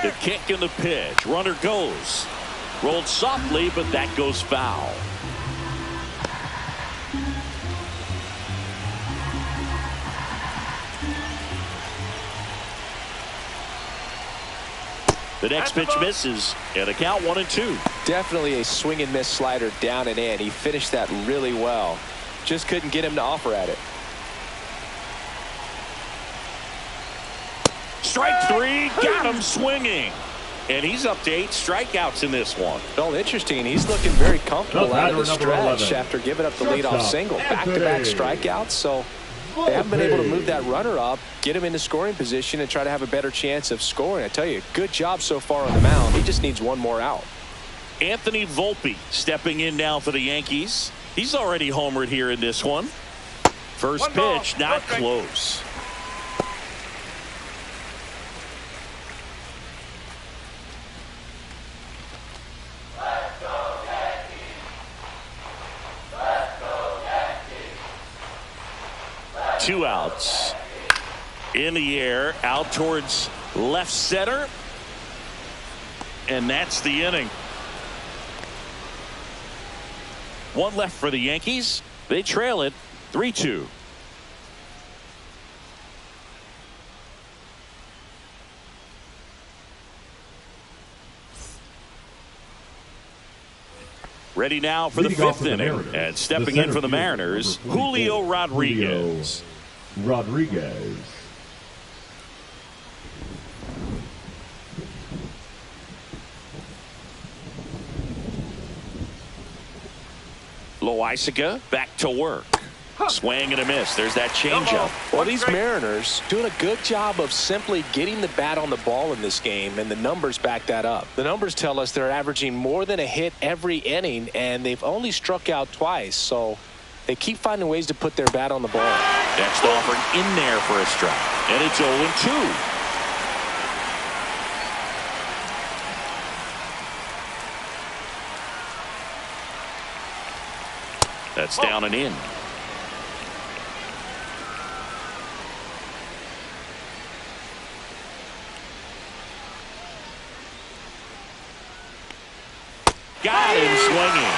The kick and the pitch. Runner goes. Rolled softly, but that goes foul. The next pitch misses, and a count 1-2. Definitely a swing and miss slider down and in. He finished that really well. Just couldn't get him to offer at it. Strike three, got him swinging. And he's up to 8 strikeouts in this one. Well, interesting. He's looking very comfortable out of the stretch after giving up the leadoff single. Back-to-back strikeouts, so they haven't been able to move that runner up, get him into scoring position, and try to have a better chance of scoring. I tell you, good job so far on the mound. He just needs one more out. Anthony Volpe stepping in now for the Yankees. He's already homered here in this one. First pitch, not close. Two outs. In the air, out towards left center. And that's the inning. One left for the Yankees. They trail it 3-2. Ready now for the 5th inning. And stepping in for the Mariners, Julio Rodriguez. Loaisiga back to work. Swing and a miss. There's that changeup. Well, these Mariners doing a good job of simply getting the bat on the ball in this game, and the numbers back that up. The numbers tell us they're averaging more than a hit every inning, and they've only struck out twice. So they keep finding ways to put their bat on the ball. Next offering in there for a strike. And it's 0-2. That's down and in. Got him swinging.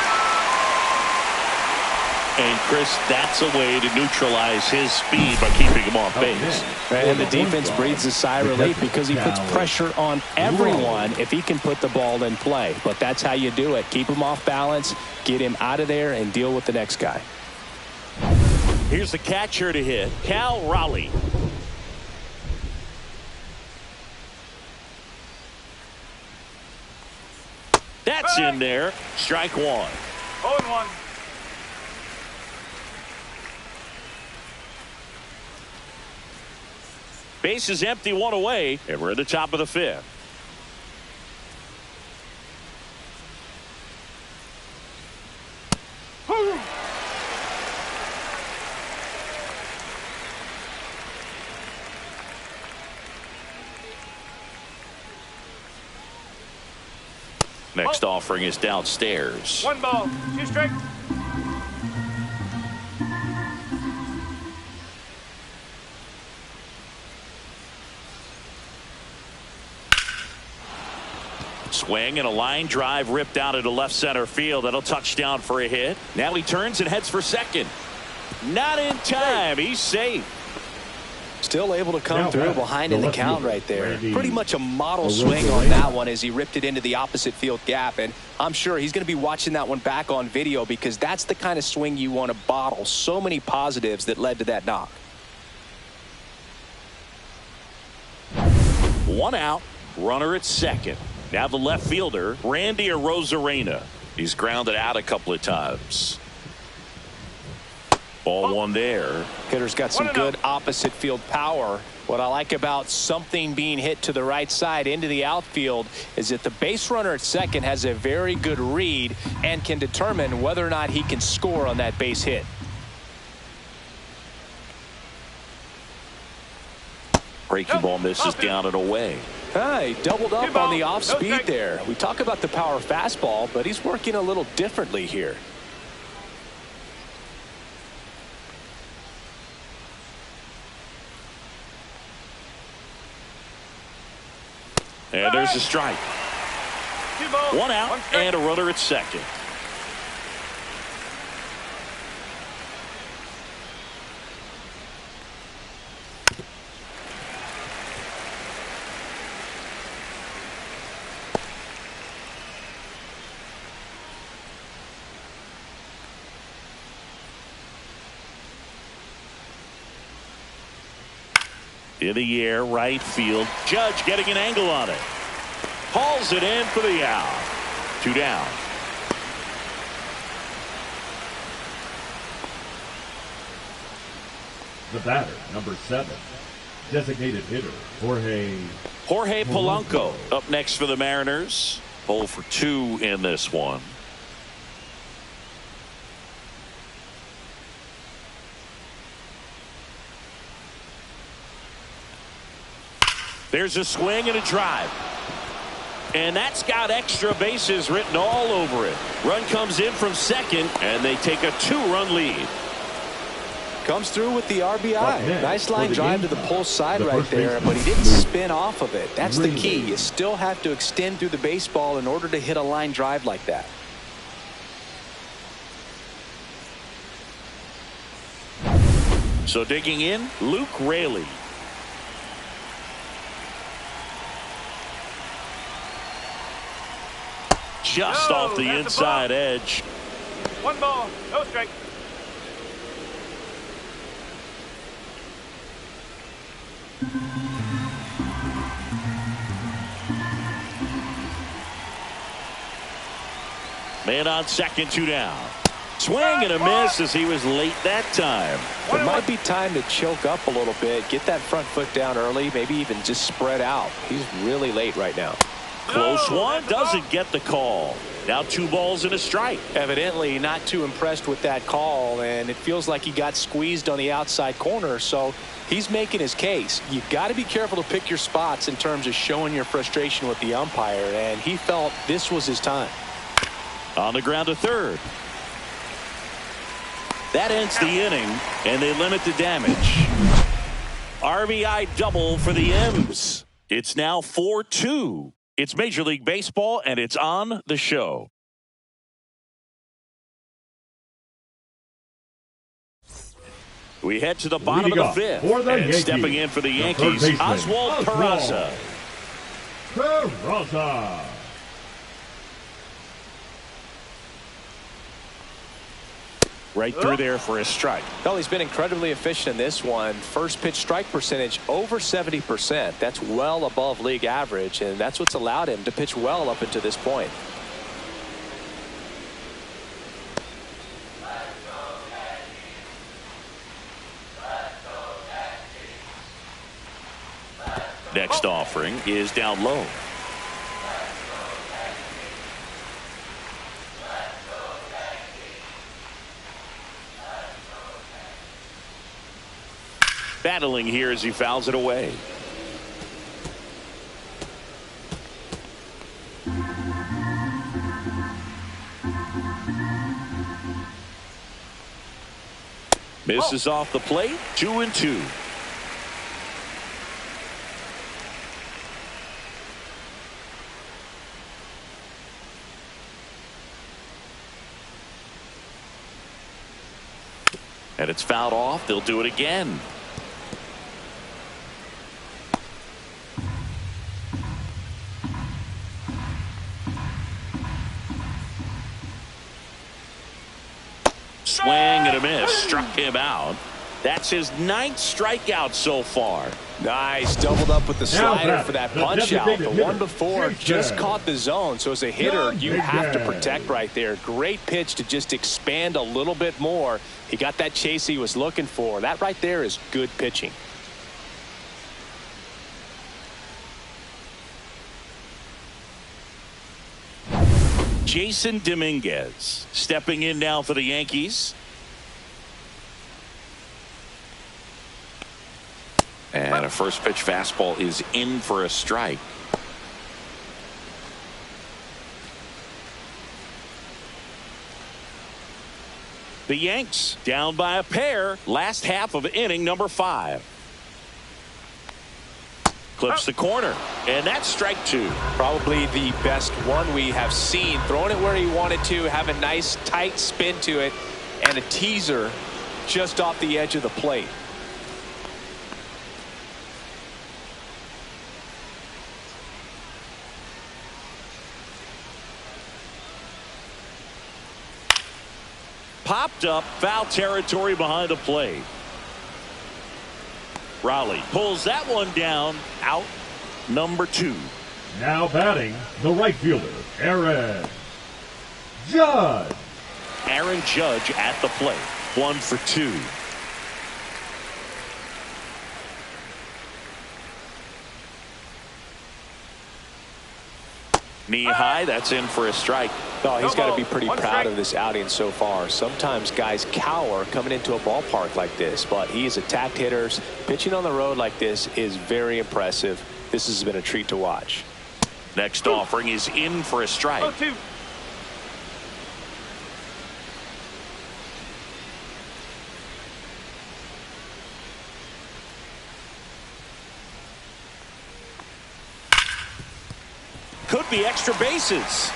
And Chris, that's a way to neutralize his speed by keeping him off base. And the defense breathes a sigh of relief because he puts pressure on everyone if he can put the ball in play. But that's how you do it. Keep him off balance, get him out of there, and deal with the next guy. Here's the catcher to hit, Cal Raleigh. That's in there. Strike one. 0-1. Base is empty, one away, and we're at the top of the 5th. Next offering is downstairs. 1 ball, 2 strikes. Swing and a line drive ripped out into left center field. That'll touch down for a hit. Now he turns and heads for second. Not in time. He's safe. Still able to come through behind in the count right there. Pretty much a model swing on that one as he ripped it into the opposite field gap. And I'm sure he's going to be watching that one back on video because that's the kind of swing you want to bottle. So many positives that led to that knock. 1 out. Runner at second. Now the left fielder, Randy Arozarena. He's grounded out a couple of times. Ball 1 there. Hitter's got some good opposite field power. What I like about something being hit to the right side into the outfield is that the base runner at second has a very good read and can determine whether or not he can score on that base hit. Breaking ball misses down and away. He doubled up on the off speed strike. there. We talk about the power fastball, but he's working a little differently here. And there's a strike. 2 balls, 1 out 1 strike. and a runner at second. In the air, right field. Judge getting an angle on it. Hauls it in for the out. 2 down. The batter, number 7. Designated hitter, Jorge Polanco up next for the Mariners. 0 for 2 in this one. There's a swing and a drive. And that's got extra bases written all over it. Run comes in from second, and they take a 2-run lead. Comes through with the RBI. Nice line drive to the pull side right there, baseman. but he didn't spin off of it. That's the key. You still have to extend through the baseball in order to hit a line drive like that. So digging in, Luke Raley. Just No, off the that's a inside ball. edge. 1 ball, no strike. Man on second, 2 down. Swing and a miss as he was late that time. It might be time to choke up a little bit, get that front foot down early, maybe even just spread out. He's really late right now. Close one, doesn't get the call. Now 2 balls and a strike. Evidently not too impressed with that call, and it feels like he got squeezed on the outside corner, so he's making his case. You've got to be careful to pick your spots in terms of showing your frustration with the umpire, and he felt this was his time. On the ground to third. That ends the inning, and they limit the damage. RBI double for the M's. It's now 4-2. It's Major League Baseball, and it's on the show. We head to the bottom of the fifth. And Yankees, stepping in for the the Yankees, third baseman, Oswald Peraza. Peraza. Right through there for a strike. Well, he's been incredibly efficient in this one. First pitch strike percentage over 70%. That's well above league average, and that's what's allowed him to pitch well up until this point. Next offering is down low. Battling here as he fouls it away. Misses off the plate. 2-2. And it's fouled off. They'll do it again. Swing and a miss. Struck him out. That's his 9th strikeout so far. Nice. Doubled up with the slider for that the punch out. The designated one hitter, before just Houston. caught the zone. So as a hitter, you have to Houston. protect right there. Great pitch to just expand a little bit more. He got that chase he was looking for. That right there is good pitching. Jason Dominguez stepping in now for the Yankees. And And a first pitch fastball is in for a strike. The Yanks down by a pair. Last half of inning number 5. Clips the corner, and that's strike 2. Probably the best one we have seen. Throwing it where he wanted to, have a nice tight spin to it, and a teaser just off the edge of the plate. Popped up, foul territory behind the plate. Raleigh pulls that one down. Out number 2. Now batting, the right fielder, Aaron Judge. Aaron Judge at the plate. 1 for 2. Knee high, that's in for a strike. Oh, he's got to be pretty proud of this outing so far. Sometimes guys cower coming into a ballpark like this, but he has attacked hitters. Pitching on the road like this is very impressive. This has been a treat to watch. Next offering is in for a strike. 0-2. Could be extra bases.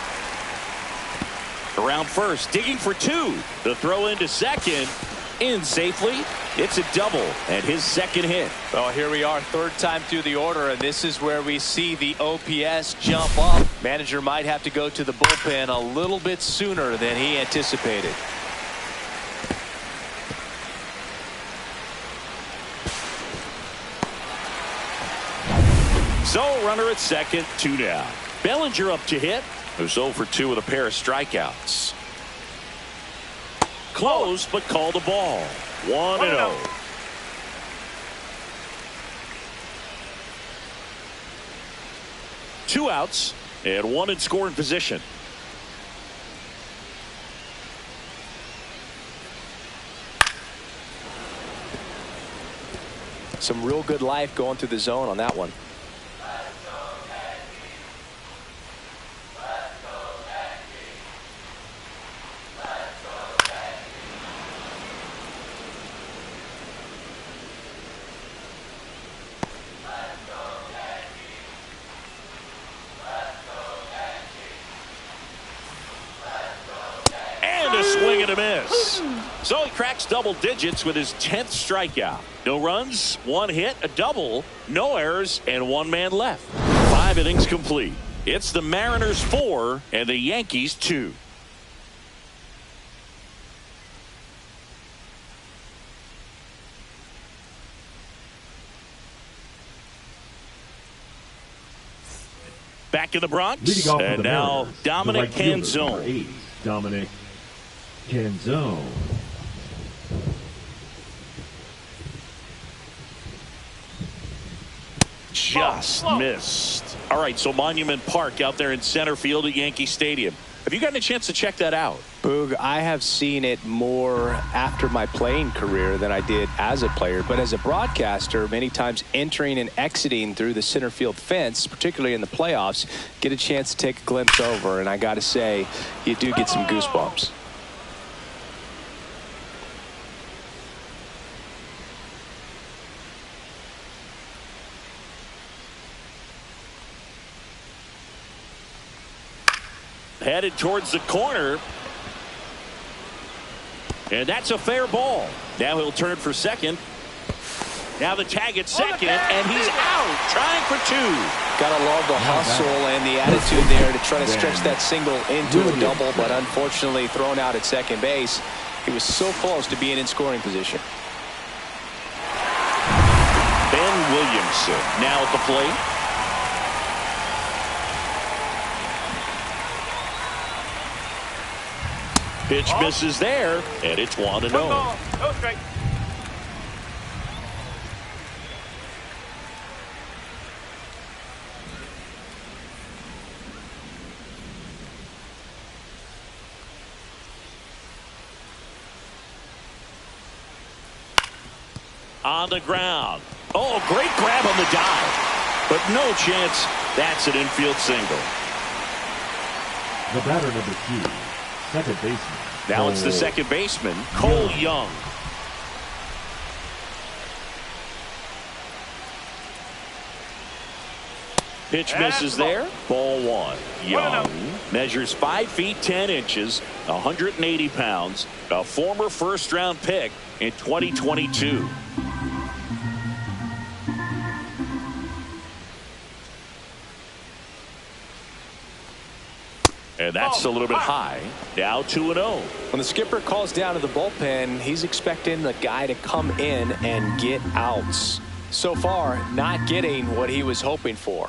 Around first, digging for 2. The throw into second. In safely. It's a double and his second hit. Well, here we are, third time through the order, and this is where we see the OPS jump up. Manager might have to go to the bullpen a little bit sooner than he anticipated. So runner at second, 2 down. Bellinger up to hit. Who's 0 for 2 with a pair of strikeouts. Close, but called a ball. 1-0. Two outs and 1 in scoring position. Some real good life going through the zone on that one. Swing and a miss. So he cracks double digits with his 10th strikeout. No runs, 1 hit, a double, no errors, and 1 man left. 5 innings complete. It's the Mariners 4 and the Yankees 2. Back in the Bronx, and now Dominic Canzone. Dominic Canzone. Just missed. All right, so Monument Park out there in center field at Yankee Stadium. Have you gotten a chance to check that out? Boog, I have seen it more after my playing career than I did as a player. But as a broadcaster, many times entering and exiting through the center field fence, particularly in the playoffs, get a chance to take a glimpse over. And I got to say, you do get some goosebumps. Headed towards the corner. And that's a fair ball. Now he'll turn for second. Now the tag at second, and he's out, trying for 2. Gotta love the hustle and the attitude there to try to stretch that single into a double, but unfortunately thrown out at second base. He was so close to being in scoring position. Ben Williamson now at the plate. Pitch misses there, and it's 1-0. No strike. On the ground. Oh, great grab on the dive. But no chance that's an infield single. The batter number 2, second baseman. Now it's the second baseman, Cole Young. Pitch misses there. Ball 1. Young measures 5 feet 10 inches, 180 pounds, a former first-round pick in 2022. And that's a little bit high. Now 2-0. When the skipper calls down to the bullpen, he's expecting the guy to come in and get outs. So far, not getting what he was hoping for.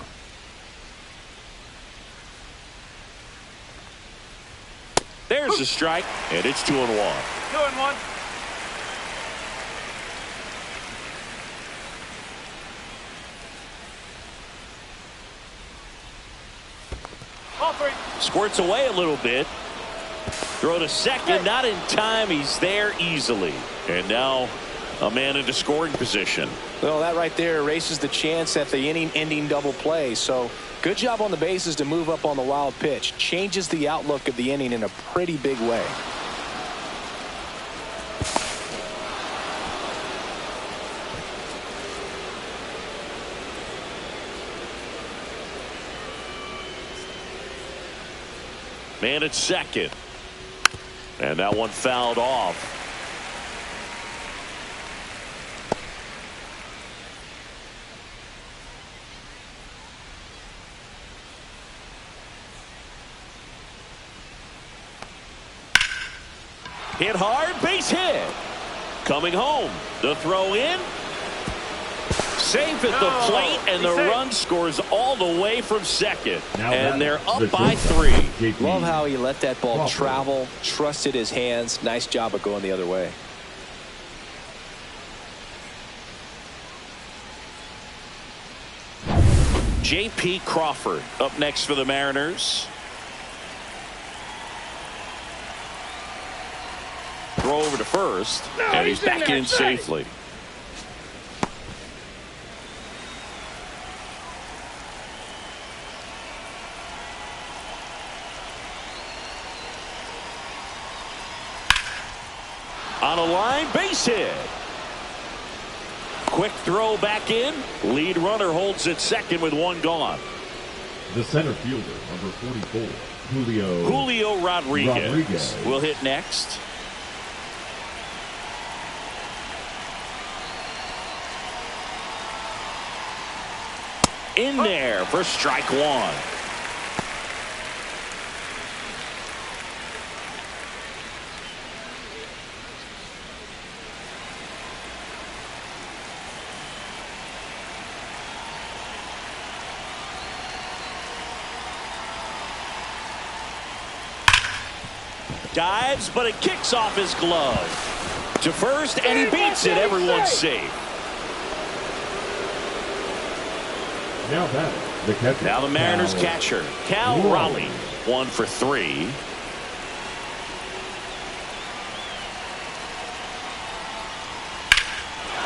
There's a strike, and it's 2-1. 2-1. Ball 3. Squirts away a little bit. Throw to second, not in time. He's there easily. And now a man into scoring position. Well, that right there erases the chance at the inning-ending double play. So good job on the bases to move up on the wild pitch. Changes the outlook of the inning in a pretty big way. Man at second. And that one fouled off. Hit hard, base hit. Coming home. The throw in. Safe at the plate, and the run scores all the way from second. And they're up by 3. Love how he let that ball travel, trusted his hands. Nice job of going the other way. J.P. Crawford up next for the Mariners. Throw over to first, and he's back in safely. On a line, base hit. Quick throw back in. Lead runner holds at second with 1 gone. The center fielder, number 44, Julio Rodriguez will hit next. In there for strike 1. Dives, but it kicks off his glove. To first, and he beats it. Everyone's safe. Now the Mariners catcher, Cal Raleigh, 1 for 3.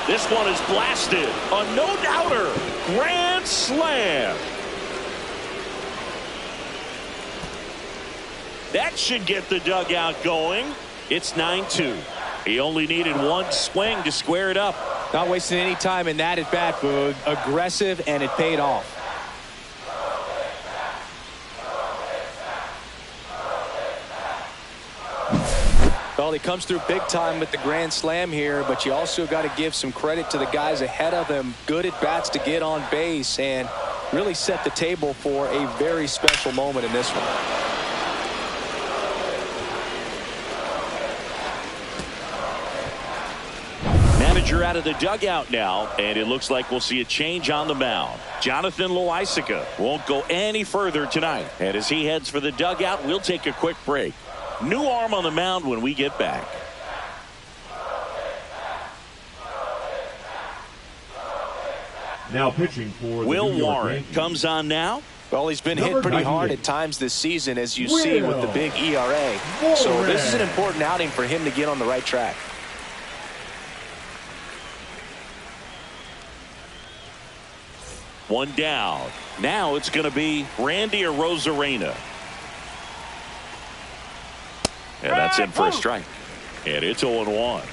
This one is blasted. A no-doubter. Grand slam. That should get the dugout going. It's 9-2. He only needed 1 swing to square it up. Not wasting any time in that at bat, Boog. Aggressive, and it paid off. Well, he comes through big time with the grand slam here, but you also got to give some credit to the guys ahead of him. Good at bats to get on base and really set the table for a very special moment in this one. Manager out of the dugout now, and it looks like we'll see a change on the mound. Jonathan Loaisiga won't go any further tonight, and as he heads for the dugout, we'll take a quick break. New arm on the mound when we get back. Now pitching for the Will New York Warren Yankees. comes on now. Well, he's been hit pretty hard at times this season, as you see with the big ERA. So this is an important outing for him to get on the right track. One down. Now it's going to be Randy Arozarena. And that's in for a strike. And it's 0-1.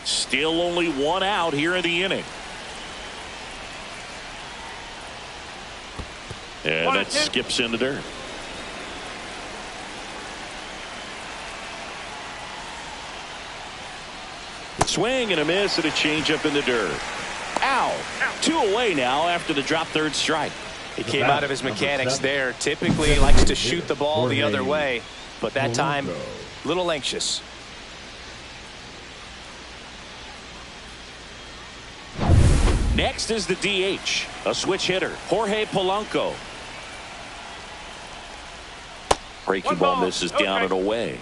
Still only one out here in the inning. And that skips into dirt. Swing and a miss and a changeup in the dirt. Ow. 2 away now after the drop third strike. He came out of his mechanics there. Typically likes to shoot the ball the other way, but that time a little anxious. Next is the DH, a switch hitter, Jorge Polanco. Breaking ball misses down and away.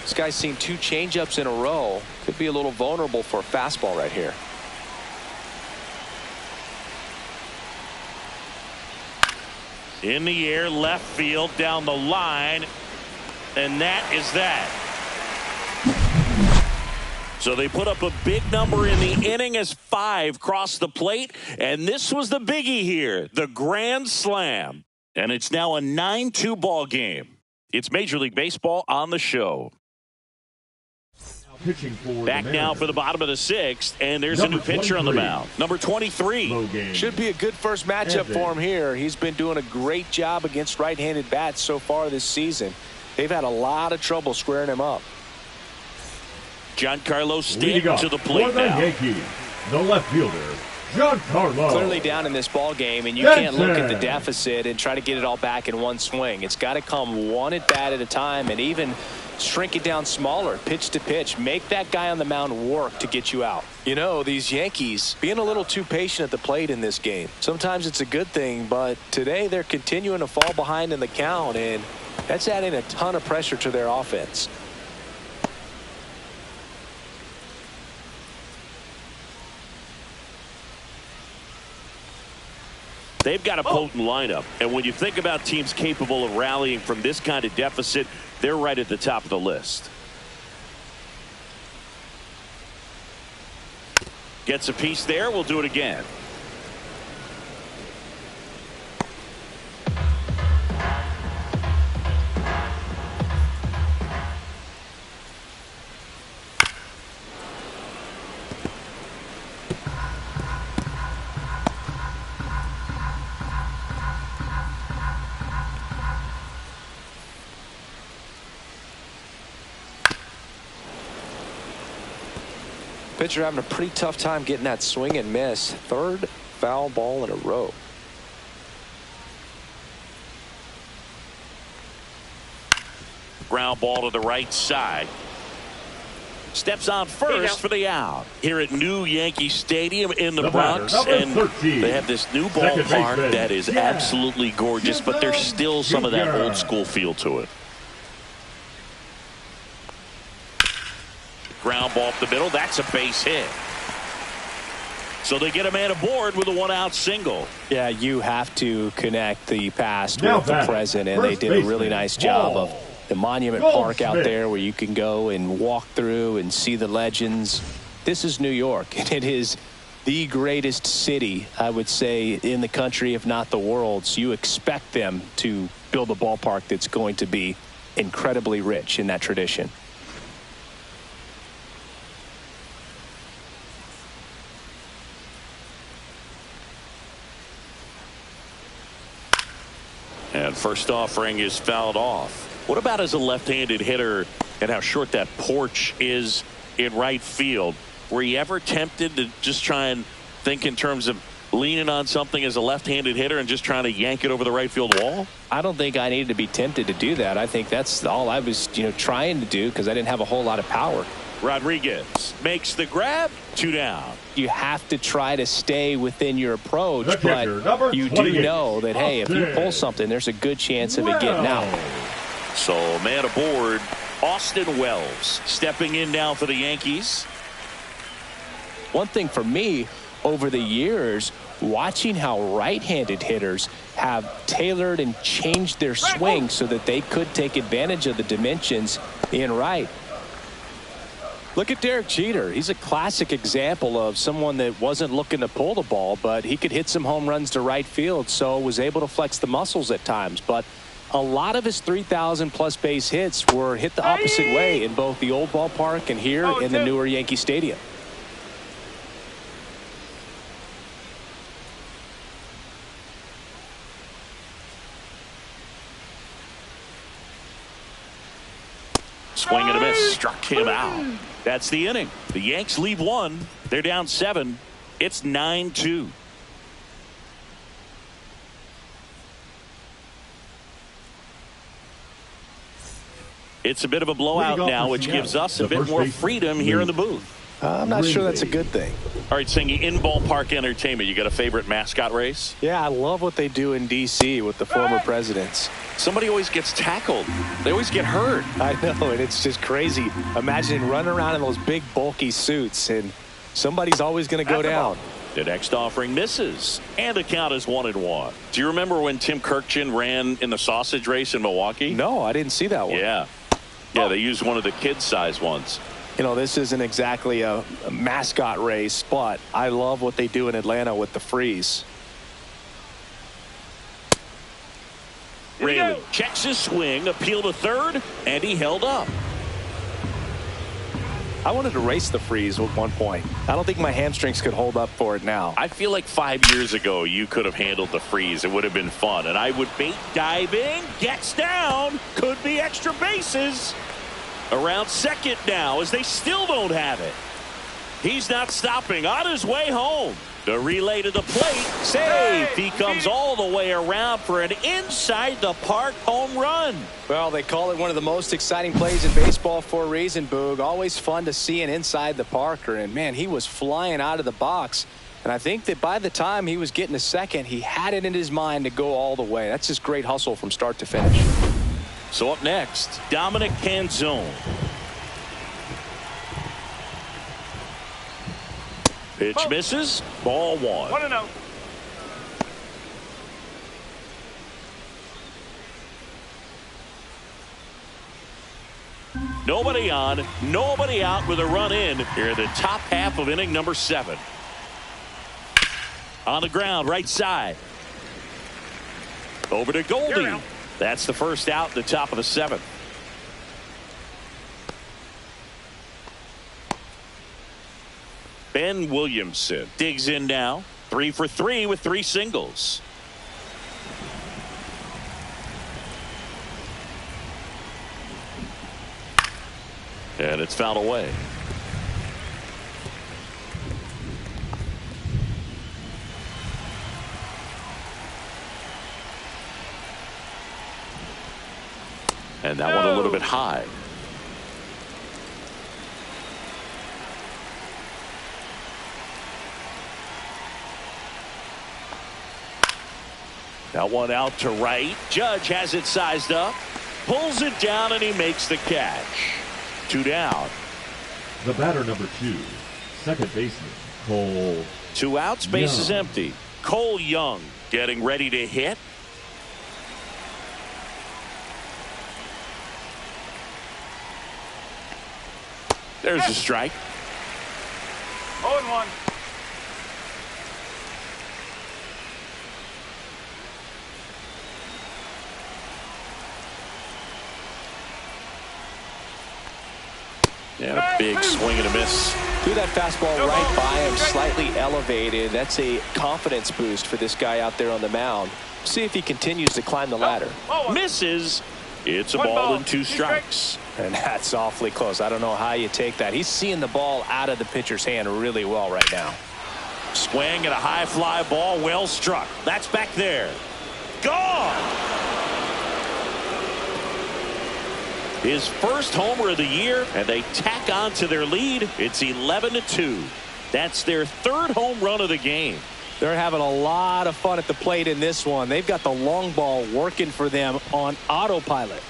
This guy's seen 2 changeups in a row. Could be a little vulnerable for a fastball right here. In the air, left field, down the line, and that is that. So they put up a big number in the inning as 5 crossed the plate, and this was the biggie here, the grand slam. And it's now a 9-2 ball game. It's Major League Baseball on the show. Back now for the bottom of the 6th, and there's a new pitcher on the mound. Number 23. Should be a good first matchup for him here. He's been doing a great job against right-handed bats so far this season. They've had a lot of trouble squaring him up. Giancarlo Stanton to the plate now. Yankees, the left fielder, Giancarlo. Clearly down in this ball game, and you can't look at the deficit and try to get it all back in one swing. It's got to come one at bat at a time, and even shrink it down smaller, pitch to pitch. Make that guy on the mound work to get you out. You know, these Yankees being a little too patient at the plate in this game. Sometimes it's a good thing, but today they're continuing to fall behind in the count, and that's adding a ton of pressure to their offense. They've got a potent lineup, and when you think about teams capable of rallying from this kind of deficit, they're right at the top of the list. Gets a piece there. We'll do it again. Pitcher having a pretty tough time getting that swing and miss. 3rd foul ball in a row. Ground ball to the right side. Steps on first for the out here at New Yankee Stadium in the Bronx, and they have this new ballpark that is absolutely gorgeous, but there's still some of that old school feel to it. Ground ball up the middle. That's a base hit. So they get a man aboard with a 1-out single. Yeah, you have to connect the past with the present, and they did a really nice job of the Monument Park out there where you can go and walk through and see the legends. This is New York, and it is the greatest city, I would say, in the country, if not the world. So you expect them to build a ballpark that's going to be incredibly rich in that tradition. And first offering is fouled off. What about as a left-handed hitter and how short that porch is in right field? Were you ever tempted to just try and think in terms of leaning on something as a left-handed hitter and just trying to yank it over the right field wall? I don't think I needed to be tempted to do that. I think that's all I was, trying to do because I didn't have a whole lot of power. Rodriguez makes the grab. 2 down. You have to try to stay within your approach, The kicker, number but you 28, do know that, hey, if you pull something, there's a good chance of it getting out. So man aboard, Austin Wells stepping in now for the Yankees. One thing for me over the years, watching how right-handed hitters have tailored and changed their swing so that they could take advantage of the dimensions in right. Look at Derek Jeter. He's a classic example of someone that wasn't looking to pull the ball, but he could hit some home runs to right field, so was able to flex the muscles at times. But a lot of his 3,000-plus base hits were hit the opposite way in both the old ballpark and here in the newer Yankee Stadium. Swing and a miss. Struck him out. That's the inning. The Yanks leave 1. They're down 7. It's 9-2. It's a bit of a blowout now, which gives us a bit more freedom here in the booth. I'm not sure that's a good thing. All right, Singy, in ballpark entertainment, you got a favorite mascot race? Yeah, I love what they do in D.C. with the former presidents. Somebody always gets tackled. They always get hurt. I know, and it's just crazy. Imagine running around in those big, bulky suits, and somebody's always going to go down. The next offering misses, and the count is 1-1. Do you remember when Tim Kirkjian ran in the sausage race in Milwaukee? No, I didn't see that one. Yeah, they used one of the kid-size ones. You know, this isn't exactly a mascot race, but I love what they do in Atlanta with the freeze. Rayleigh checks his swing, appeal to third, and he held up. I wanted to race the freeze at one point. I don't think my hamstrings could hold up for it now. I feel like 5 years ago you could have handled the freeze. It would have been fun. And I would bait diving, gets down, could be extra bases. Around second now as they still don't have it. He's not stopping, on his way home. The relay to the plate, safe. He comes all the way around for an inside the park home run. Well, they call it one of the most exciting plays in baseball for a reason, Boog. Always fun to see an inside the parker, and man, he was flying out of the box. And I think that by the time he was getting to second, he had it in his mind to go all the way. That's just great hustle from start to finish. So up next, Dominic Canzone. Pitch misses. Ball 1. 1-0. Nobody on, nobody out with a run in here in the top half of inning number 7. On the ground, right side. Over to Goldie. That's the first out, the top of the 7th. Ben Williamson digs in now. 3 for 3 with 3 singles. And it's fouled away. And that one a little bit high. That one out to right. Judge has it sized up. Pulls it down and he makes the catch. 2 down. The batter number 2, second baseman, Cole. 2 outs, base is empty. Cole Young getting ready to hit. There's a strike. 0-1. And a big swing and a miss. Threw that fastball right by him, slightly elevated. That's a confidence boost for this guy out there on the mound. See if he continues to climb the ladder. Misses. It's a ball and 2 strikes. And that's awfully close. I don't know how you take that. He's seeing the ball out of the pitcher's hand really well right now. Swing and a high fly ball, well struck. That's back there. Gone. His first homer of the year, and they tack on to their lead. It's 11-2. That's their third home run of the game. They're having a lot of fun at the plate in this one. They've got the long ball working for them on autopilot.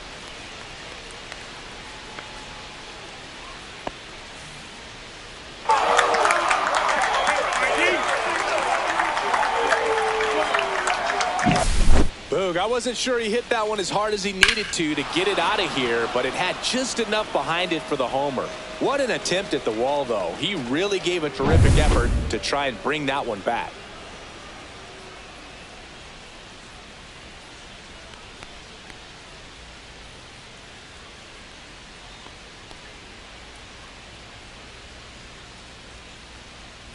Boog, I wasn't sure he hit that one as hard as he needed to get it out of here, but it had just enough behind it for the homer. What an attempt at the wall, though. He really gave a terrific effort to try and bring that one back.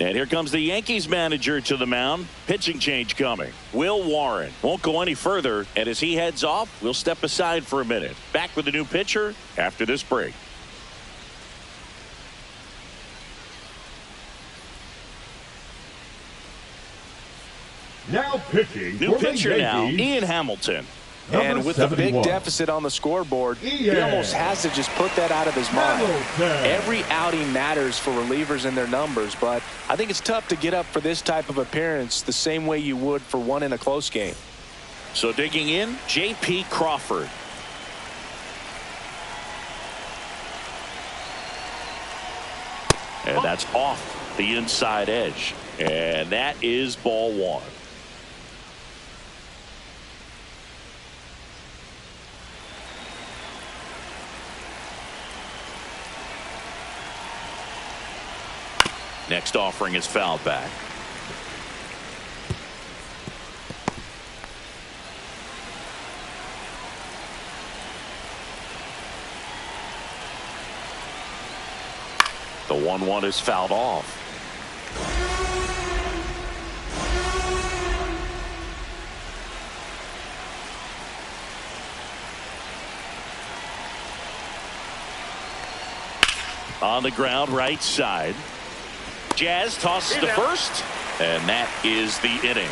And here comes the Yankees manager to the mound. Pitching change coming. Will Warren won't go any further, and as he heads off, we'll step aside for a minute. Back with the new pitcher after this break. Now pitching. New pitcher now, Ian Hamilton. And with the big deficit on the scoreboard, he almost has to just put that out of his mind. Every outing matters for relievers and their numbers, but I think it's tough to get up for this type of appearance the same way you would for one in a close game. So digging in, J.P. Crawford. And that's off the inside edge. And that is ball one. Next offering is fouled back. The 1-1 is fouled off. On the ground, right side. Jazz tosses to first, and that is the inning.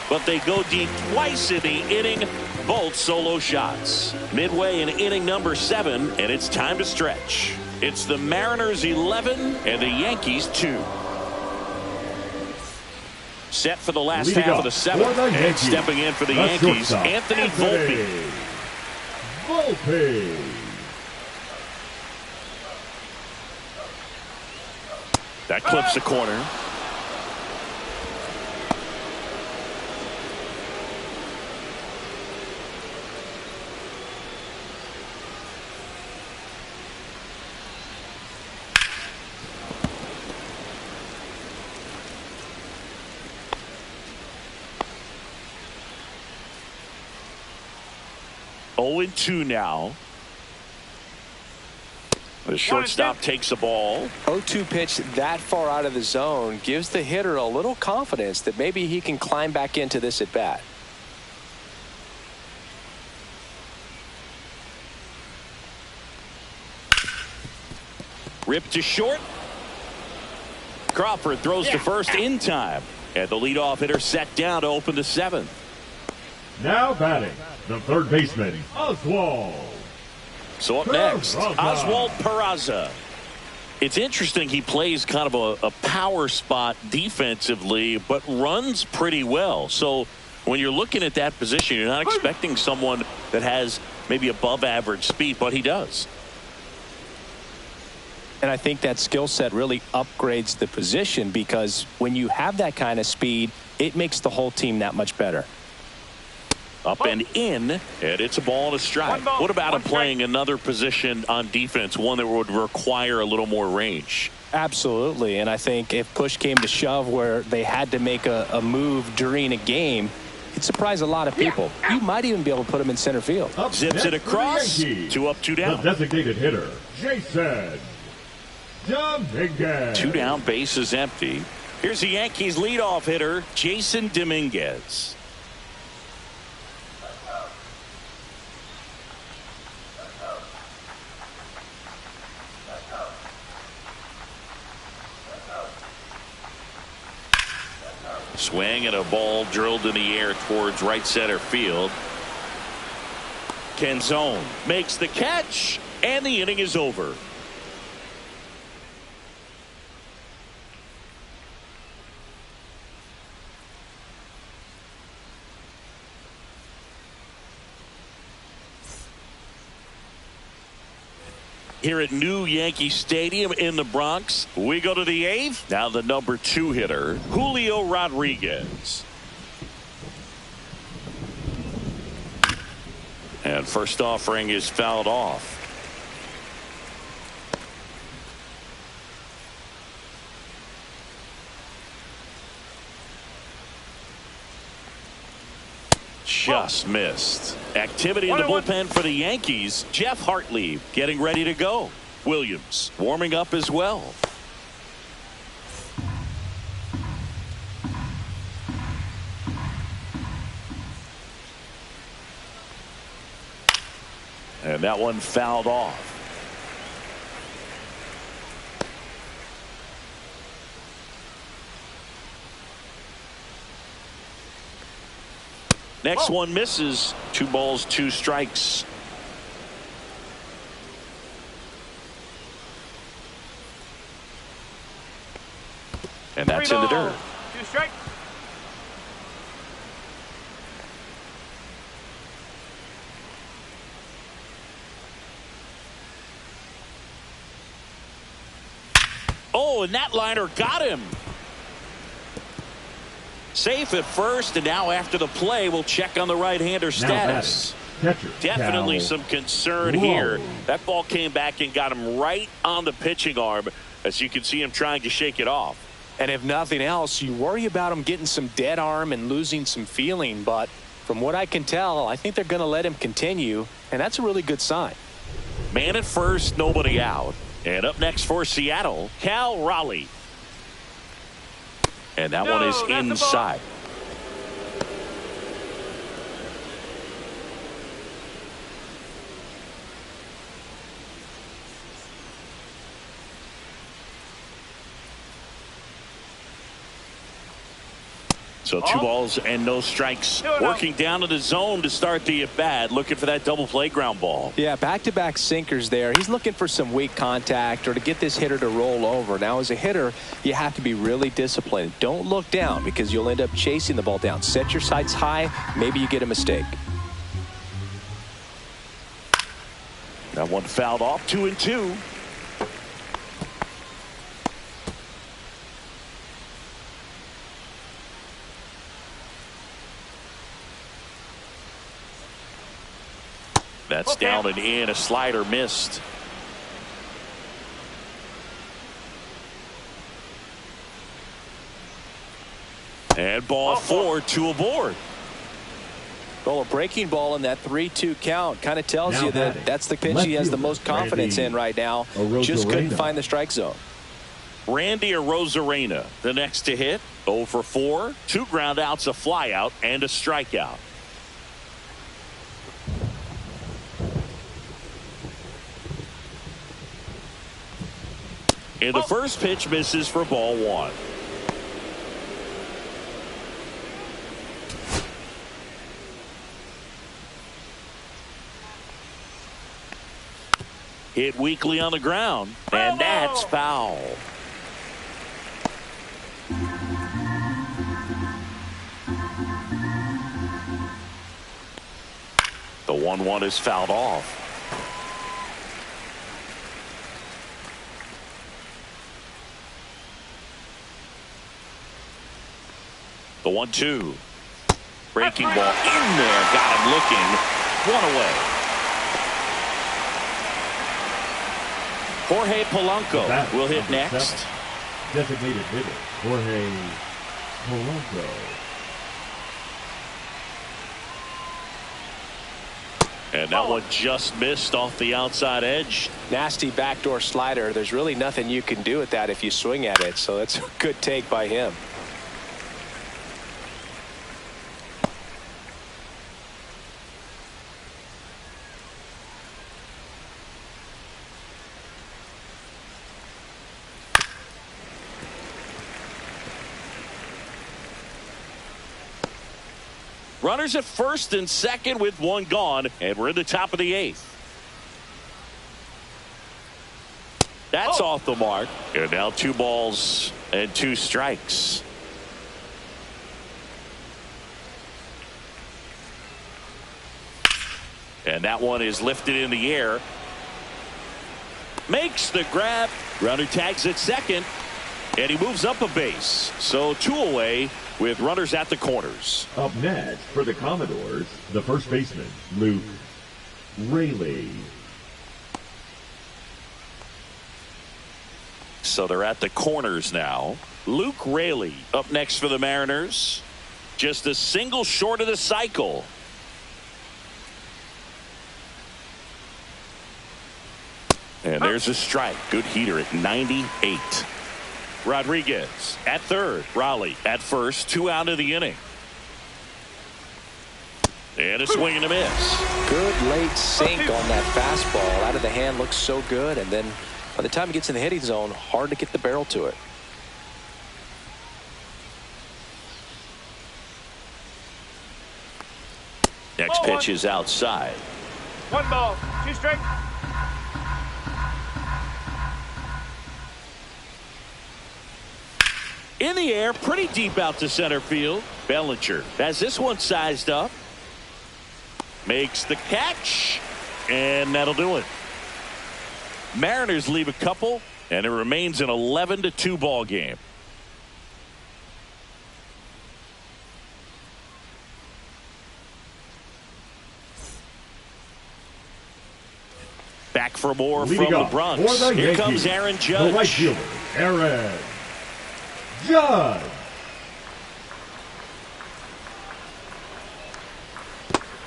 But they go deep twice in the inning, both solo shots. Midway in inning number 7, and it's time to stretch. It's the Mariners 11 and the Yankees 2. Set for the last half of the 7th, and stepping in for the Yankees, Anthony Volpe. That clips the corner. Oh, 0-2 now. The shortstop takes the ball. 0-2 pitch that far out of the zone gives the hitter a little confidence that maybe he can climb back into this at bat. Ripped to short. Crawford throws to first in time. And the leadoff hitter set down to open the 7th. Now batting, the third baseman, Oswald. So up next, Oswald Peraza. It's interesting, he plays kind of a power spot defensively, but runs pretty well. So when you're looking at that position, you're not expecting someone that has maybe above average speed, but he does. And I think that skill set really upgrades the position, because when you have that kind of speed, it makes the whole team that much better. Up and in, and it's a ball and a strike. What about him playing another position on defense, one that would require a little more range? Absolutely, and I think if push came to shove where they had to make a move during a game, it'd surprise a lot of people. You might even be able to put him in center field. Zips it across, 2 up, 2 down. The designated hitter, Jason Dominguez. 2 down, base is empty. Here's the Yankees leadoff hitter, Jason Dominguez. Swing and a ball drilled in the air towards right center field. Canzone makes the catch, And the inning is over. Here at New Yankee Stadium in the Bronx, we go to the 8th. Now the number 2 hitter, Julio Rodriguez. And first offering is fouled off. Just missed. Activity in the bullpen for the Yankees. Jeff Hartley getting ready to go. Williams warming up as well. And that one fouled off. Next one misses. 2 balls, 2 strikes. And that's in the dirt. 2 strikes. Oh, and that liner got him. Safe at first, and now after the play, we'll check on the right-hander status. Catcher, Definitely Cal. some concern Whoa. here. That ball came back and got him right on the pitching arm, as you can see him trying to shake it off. And if nothing else, you worry about him getting some dead arm and losing some feeling. But from what I can tell, I think they're going to let him continue, and that's a really good sign. Man at first, nobody out. And up next for Seattle, Cal Raleigh. And that one is inside. So 2 balls and no strikes. Working down to the zone to start the at-bat, looking for that double play ground ball. Yeah, back-to-back sinkers there. He's looking for some weak contact or to get this hitter to roll over. Now, as a hitter, you have to be really disciplined. Don't look down because you'll end up chasing the ball down. Set your sights high. Maybe you get a mistake. That one fouled off. 2-2. That's down and in. A slider missed. And ball 4, 2 aboard. Well, a breaking ball in that 3-2 count kind of tells you that that's the pitch he has the most confidence in right now. Just couldn't find the strike zone. Randy Arozarena, the next to hit. 0 for 4. 2 ground outs, a fly out, and a strikeout. And the first pitch misses for ball 1. Hit weakly on the ground, and that's foul. The 1-1 is fouled off. The 1-2. Breaking ball in there. Got him looking. 1 away. Jorge Polanco will hit next. 7. Designated hitter, Jorge Polanco. And that one just missed off the outside edge. Nasty backdoor slider. There's really nothing you can do with that if you swing at it. So it's a good take by him. Runners at first and second with 1 gone, and we're in the top of the 8th. That's off the mark. And now 2 balls and 2 strikes. And that one is lifted in the air. Makes the grab. Runner tags at second. And he moves up a base. So 2 away with runners at the corners. Up next for the Commodores, the first baseman, Luke Raley. So they're at the corners now. Luke Raley up next for the Mariners. Just a single short of the cycle. And there's a strike. Good heater at 98. Rodriguez at third. Raleigh at first. 2 out of the inning. And a swing and a miss. Good late sink on that fastball. Out of the hand, looks so good. And then by the time he gets in the hitting zone, hard to get the barrel to it. Next pitch is outside. 1 ball, 2 strikes. In the air, pretty deep out to center field. Bellinger has this one sized up. Makes the catch. And that'll do it. Mariners leave a couple, and it remains an 11-2 ball game. Back for more Leading from the up Bronx. for the Here Yankees, comes Aaron the Judge. right fielder, Aaron Judge.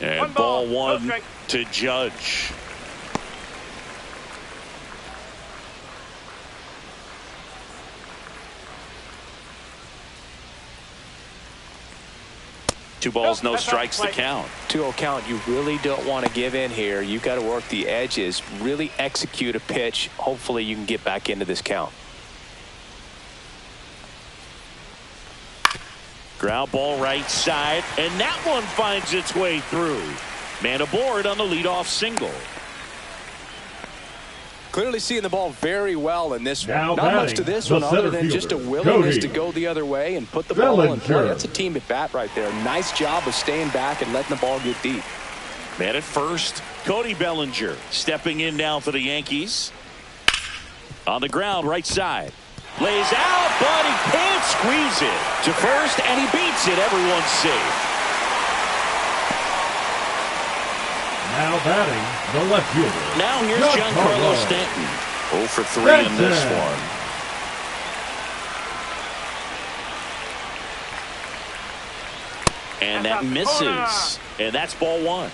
And 1 ball ball, 1 no strike. to Judge. Two balls, no That's strikes to right. count. 2-0 count. You really don't want to give in here. You've got to work the edges. Really execute a pitch. Hopefully you can get back into this count. Ground ball right side, and that one finds its way through. Man aboard on the leadoff single. Clearly seeing the ball very well in this Now one. Not much batting, to this the one other center than just a fielder, willingness Cody to go the other way and put the ball in play. Bellinger. That's a team at bat right there. Nice job of staying back and letting the ball get deep. Man at first, Cody Bellinger stepping in now for the Yankees. On the ground, right side. Lays out, but he can't squeeze it to first, and he beats it. Everyone's safe. Now batting, the left fielder. Now here's Giancarlo Giancarlo Stanton. 0 for 3 in this Stanton. one. And that misses. And that's ball 1.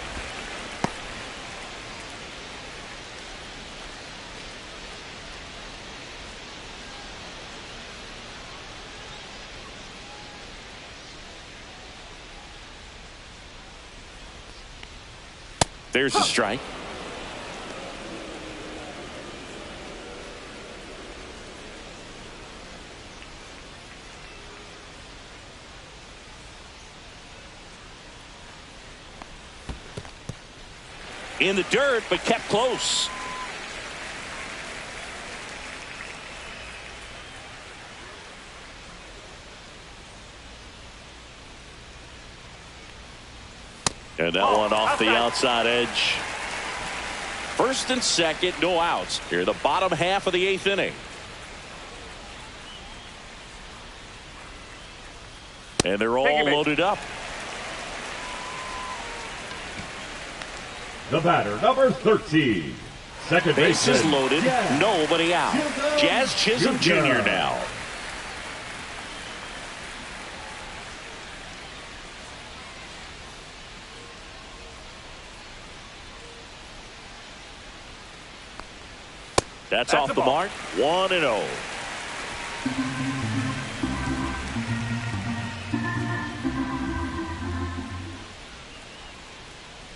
There's a strike. In the dirt, but kept close. And that one off the outside edge. First and second, no outs. Here, the bottom half of the 8th inning. And they're all loaded up. The batter, number 13. Second Bases baseman, loaded, Jazz nobody out. Jazz Chisholm Jr. now. That's off the mark. 1-0.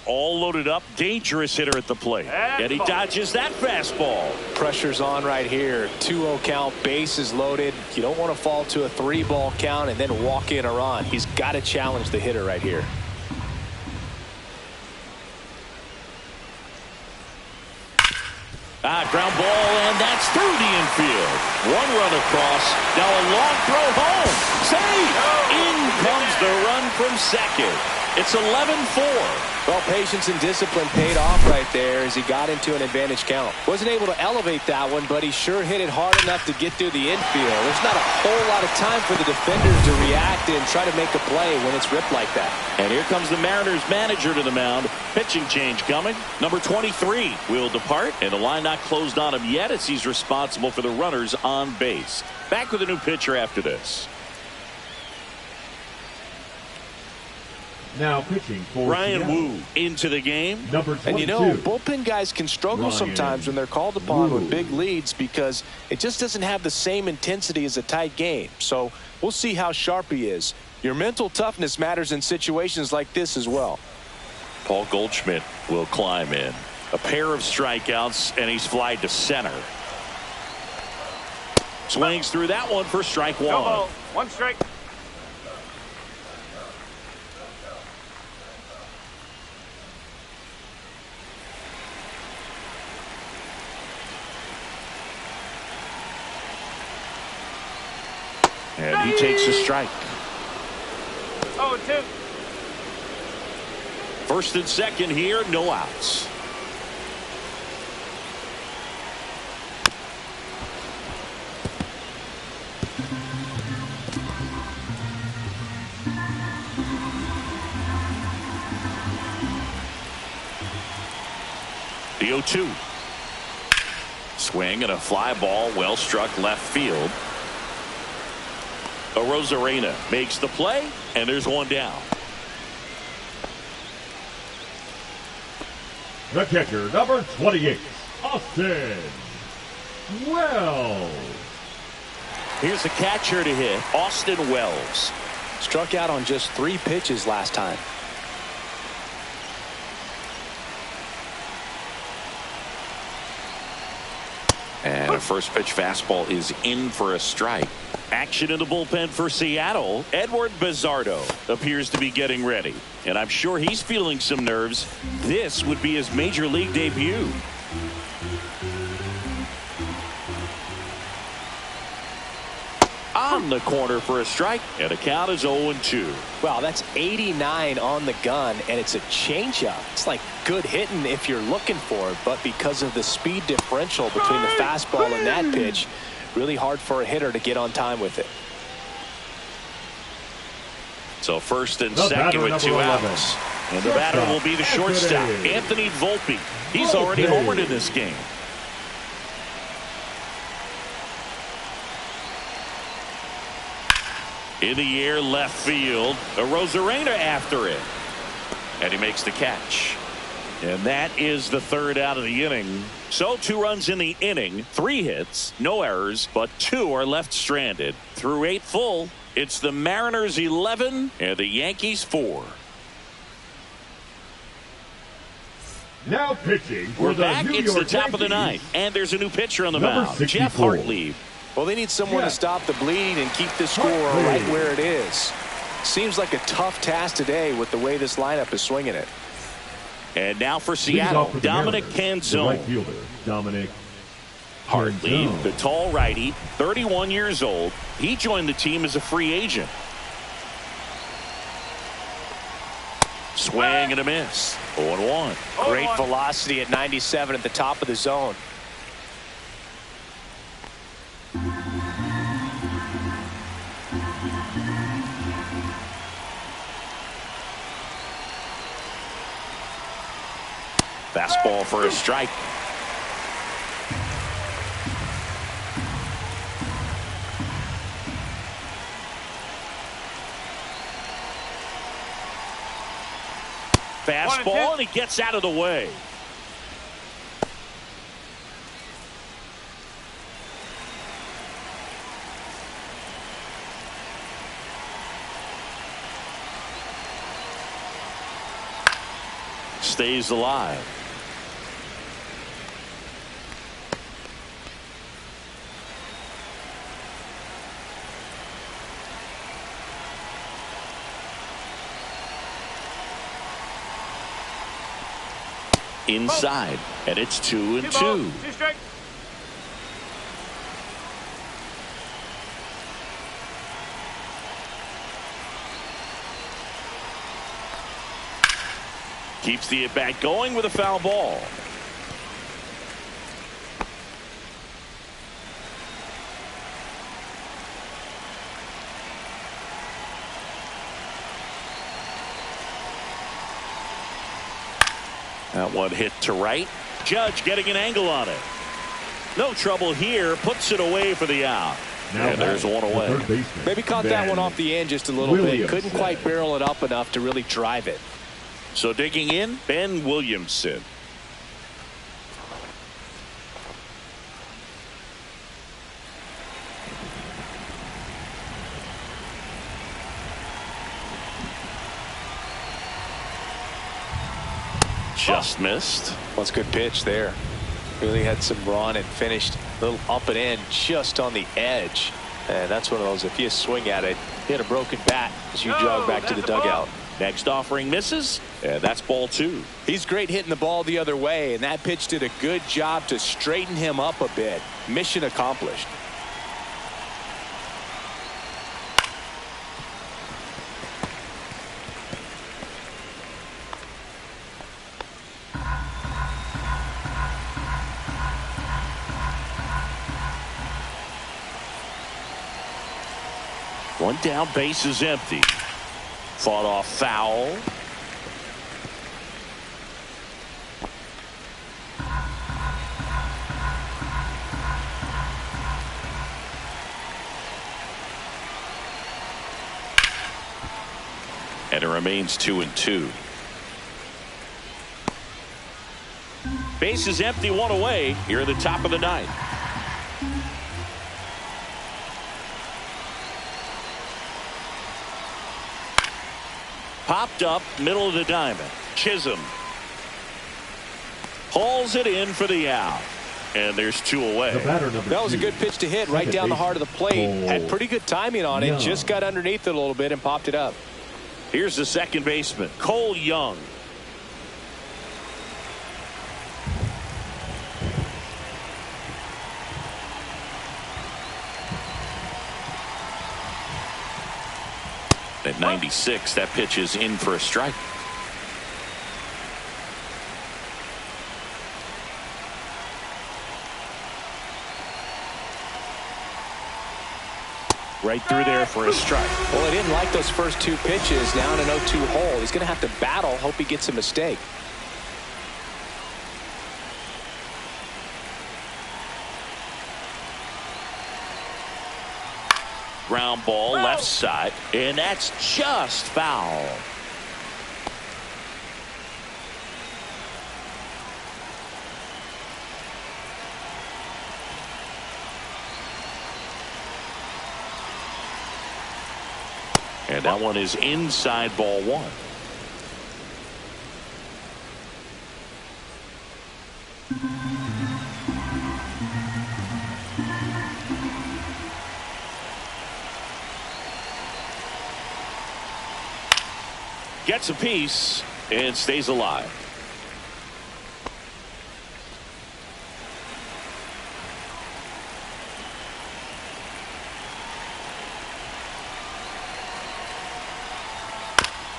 All loaded up. Dangerous hitter at the plate. And he dodges that fastball. Pressure's on right here. 2-0 count. Bases loaded. You don't want to fall to a 3-ball count and then walk in a run. He's got to challenge the hitter right here. Ground ball, and that's through the infield. One run across. Now a long throw home. Save! In comes the run from second. It's 11-4. Well, patience and discipline paid off right there as he got into an advantage count. Wasn't able to elevate that one, but he sure hit it hard enough to get through the infield. There's not a whole lot of time for the defenders to react and try to make a play when it's ripped like that. And here comes the Mariners manager to the mound. Pitching change coming. Number 23 will depart, and the line not closed on him yet as he's responsible for the runners on base. Back with a new pitcher after this. Now pitching for Ryan Seattle. Wu into the game. Number 22. And you know, bullpen guys can struggle Ryan sometimes when they're called upon Wu. with big leads because it just doesn't have the same intensity as a tight game. So we'll see how sharp he is. Your mental toughness matters in situations like this as well. Paul Goldschmidt will climb in. A pair of strikeouts, and he's flied to center. Swings through that one for strike one. No ball. One strike. And he takes a strike. 0-2. First and second here, no outs. The 0-2. Swing and a fly ball, well struck left field. Rosarena makes the play, and there's one down. The catcher, number 28, Austin Wells. Here's the catcher to hit, Austin Wells. Struck out on just 3 pitches last time. And a first pitch fastball is in for a strike. Action in the bullpen for Seattle. Edward Bizzardo appears to be getting ready. And I'm sure he's feeling some nerves. This would be his major league debut. On the corner for a strike. And the count is 0-2. Wow, that's 89 on the gun, and it's a changeup. It's like good hitting if you're looking for it, but because of the speed differential between the fastball and that pitch, really hard for a hitter to get on time with it. So first and The second with batter, 2 number 11. outs. And the batter will be the shortstop, Anthony Volpe. He's already homered in this game. In the air, left field. Rosarena after it. And he makes the catch. And that is the third out of the inning. So 2 runs in the inning, 3 hits, no errors, but 2 are left stranded. Through 8 full, it's the Mariners 11 and the Yankees 4. Now pitching for We're the back. New It's York the top of the Yankees. 9th, and there's a new pitcher on the Number mound, Jeff 64. Hartlieb. Well, they need someone to stop the bleeding and keep the score right where it is. Seems like a tough task today with the way this lineup is swinging it. And now for Leads Seattle, off for the Dominic Mariners, the right Canzone. fielder, Dominic Hartlieb, Canzone. the tall righty, 31 years old. He joined the team as a free agent. Swing and a miss. 0-1. Great velocity at 97 at the top of the zone. Fastball for a strike. Fastball, and he gets out of the way. Stays alive. inside, and it's 2-2. 2 strikes. Keeps the at-bat going with a foul ball. That one hit to right. Judge getting an angle on it. No trouble here. Puts it away for the out. Now and there's one away. Maybe caught that one off the end just a little bit. Couldn't quite barrel it up enough to really drive it. So digging in, Ben Williamson. Just missed. That's a good pitch there. Really had some run and finished a little up and in just on the edge. And that's one of those, if you swing at it, hit a broken bat as you jog back to the dugout. Next offering misses, and that's ball 2. He's great hitting the ball the other way, and that pitch did a good job to straighten him up a bit. Mission accomplished. One down, base is empty. Fought off foul. And it remains 2-2. Base is empty, one away here at the top of the ninth. Popped up, middle of the diamond. Chisholm hauls it in for the out. And there's 2 away. That was a good pitch to hit right down the heart of the plate. Had pretty good timing on it. Just got underneath it a little bit and popped it up. Here's the second baseman, Cole Young. At 96, that pitch is in for a strike. Right through there for a strike. Well, he didn't like those first 2 pitches. Now in an 0-2 hole. He's going to have to battle. Hope he gets a mistake. Ground ball left side, and that's just foul. And that one is inside ball 1. Gets a piece and stays alive.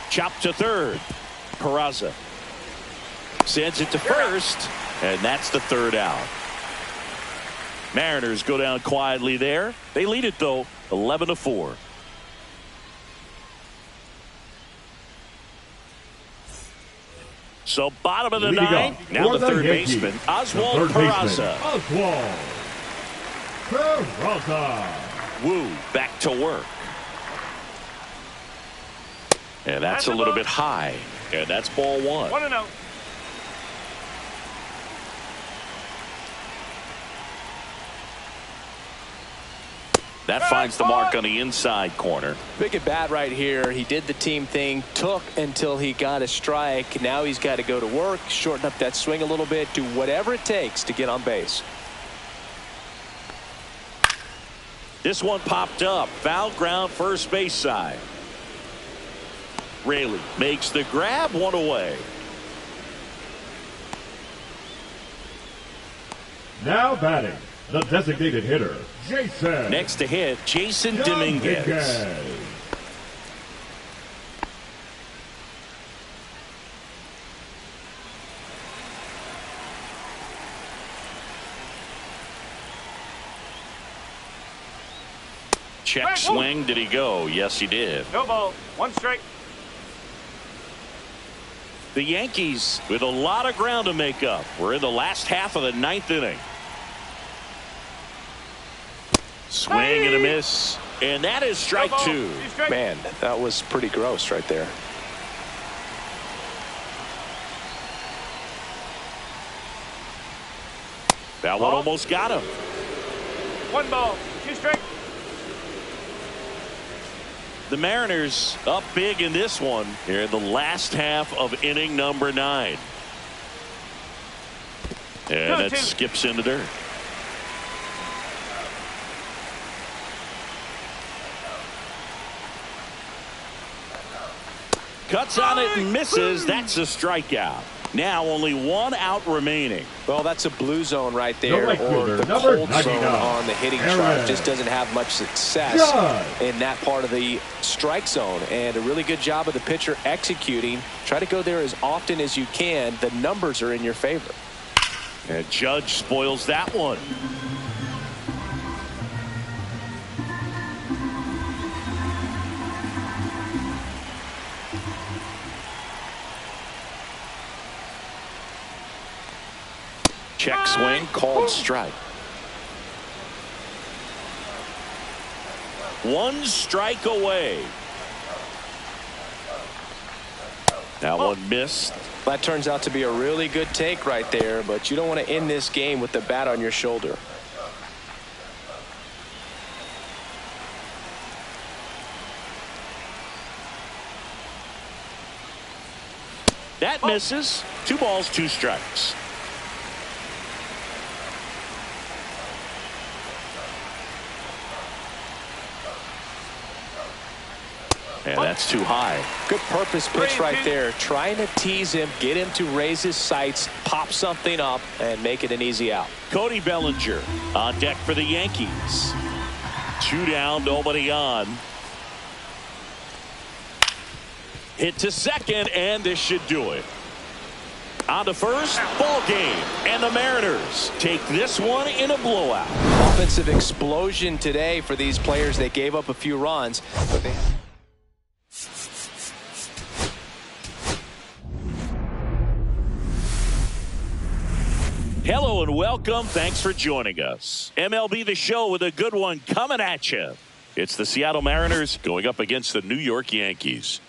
Chopped to third. Peraza sends it to first, and that's the 3rd out. Mariners go down quietly there. They lead it though, 11-4. So bottom of the ninth. Now the third baseman, Oswald Peraza. Oswald Peraza. Woo back to work. And that's a little bit high. And that's ball 1. 1-0. That finds the mark on the inside corner. Big at bat right here. He did the team thing, took until he got a strike. Now he's got to go to work, shorten up that swing a little bit, do whatever it takes to get on base. This one popped up. Foul ground, first base side. Raley makes the grab, one away. Now batting, the designated hitter, Jason. Next to hit, Jason Dominguez. Check swing. Did he go? Yes, he did. No ball. 1 strike. The Yankees with a lot of ground to make up. We're in the last half of the 9th inning. Swing and a miss. And that is strike 2. Man, that was pretty gross right there. That one almost got him. 1 ball. 2 strikes. The Mariners up big in this one here in the last half of inning number 9. And that skips into dirt. Cuts on it and misses. That's a strikeout. Now only 1 out remaining. Well, that's a blue zone right there, right or fielder, the number cold 99, zone on the hitting chart. Just doesn't have much success in that part of the strike zone. And a really good job of the pitcher executing. Try to go there as often as you can. The numbers are in your favor. And Judge spoils that one. Check swing, called strike. 1 strike away. That one missed. That turns out to be a really good take right there, but you don't want to end this game with the bat on your shoulder. That misses. 2 balls, 2 strikes. And that's too high. Good purpose pitch right there. Trying to tease him, get him to raise his sights, pop something up, and make it an easy out. Cody Bellinger on deck for the Yankees. 2 down, nobody on. Hit to second, and this should do it. On to first, ball game. And the Mariners take this one in a blowout. Offensive explosion today for these players. They gave up a few runs, but they... Hello and welcome. Thanks for joining us. MLB The Show with a good one coming at you. It's the Seattle Mariners going up against the New York Yankees.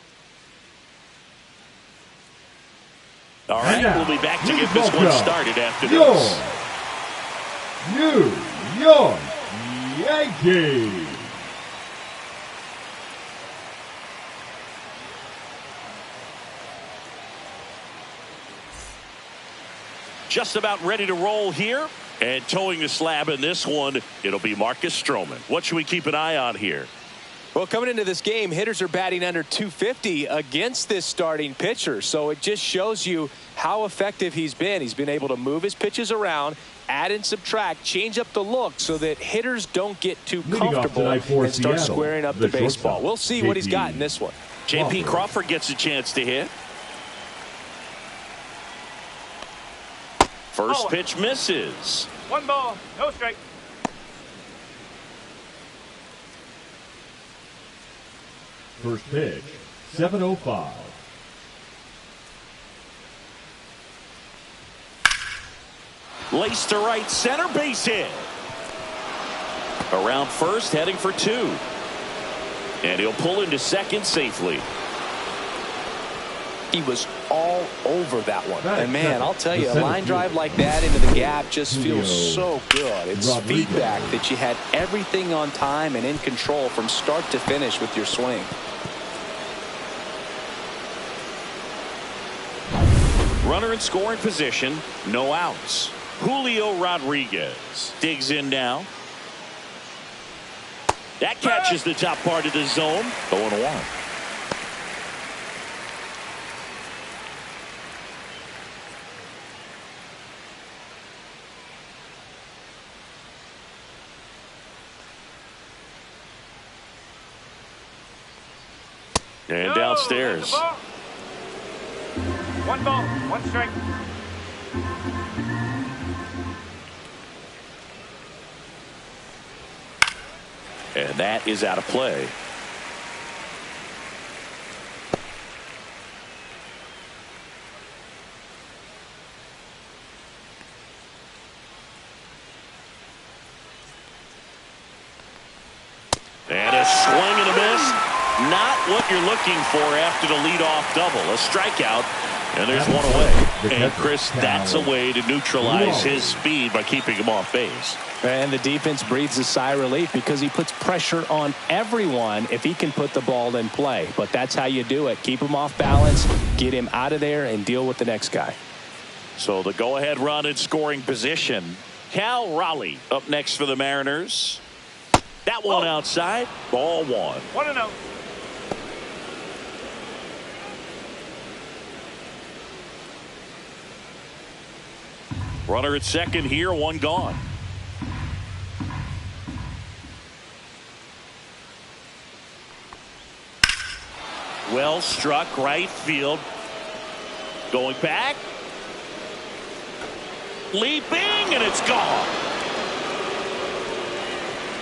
All right, we'll be back to get this one started after this. New York Yankees. Just about ready to roll here. And towing the slab in this one, it'll be Marcus Stroman. What should we keep an eye on here? Well, coming into this game, hitters are batting under 250 against this starting pitcher. So it just shows you how effective he's been. He's been able to move his pitches around, add and subtract, change up the look so that hitters don't get too comfortable and start Seattle, squaring up the baseball. We'll see what he's got in this one. J.P. Crawford gets a chance to hit. First pitch misses. 1 ball, no strike. First pitch, 7:05. Lace to right center, base hit. Around first, heading for 2. And he'll pull into second safely. He was all over that one. And man, I'll tell you, a line drive like that into the gap just feels so good. It's feedback that you had everything on time and in control from start to finish with your swing. Runner in scoring position, no outs. Julio Rodriguez digs in now. That catches the top part of the zone. 0-1. And No, downstairs. that's a ball. One ball, one strike. And that is out of play. And a swing and a miss. Not what you're looking for after the leadoff double. A strikeout, and there's one away. And Chris, that's a way to neutralize his speed by keeping him off base. And the defense breathes a sigh of relief because he puts pressure on everyone if he can put the ball in play. But that's how you do it. Keep him off balance, get him out of there, and deal with the next guy. So the go-ahead run in scoring position. Cal Raleigh up next for the Mariners. That one outside. Ball one. 1-0. Runner at second here, one gone. Well struck, right field. Going back. Leaping, and it's gone.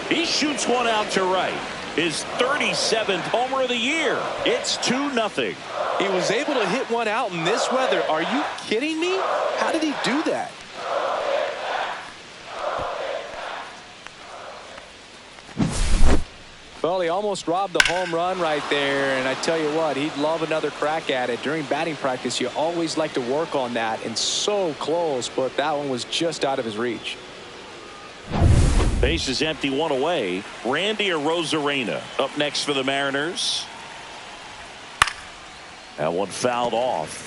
He shoots one out to right. His 37th homer of the year. It's 2-0. He was able to hit one out in this weather. Are you kidding me? How did he do that? Well, he almost robbed the home run right there, and I tell you what, he'd love another crack at it. During batting practice, you always like to work on that, and so close, but that one was just out of his reach. Base is empty, one away. Randy Arozarena up next for the Mariners. That one fouled off.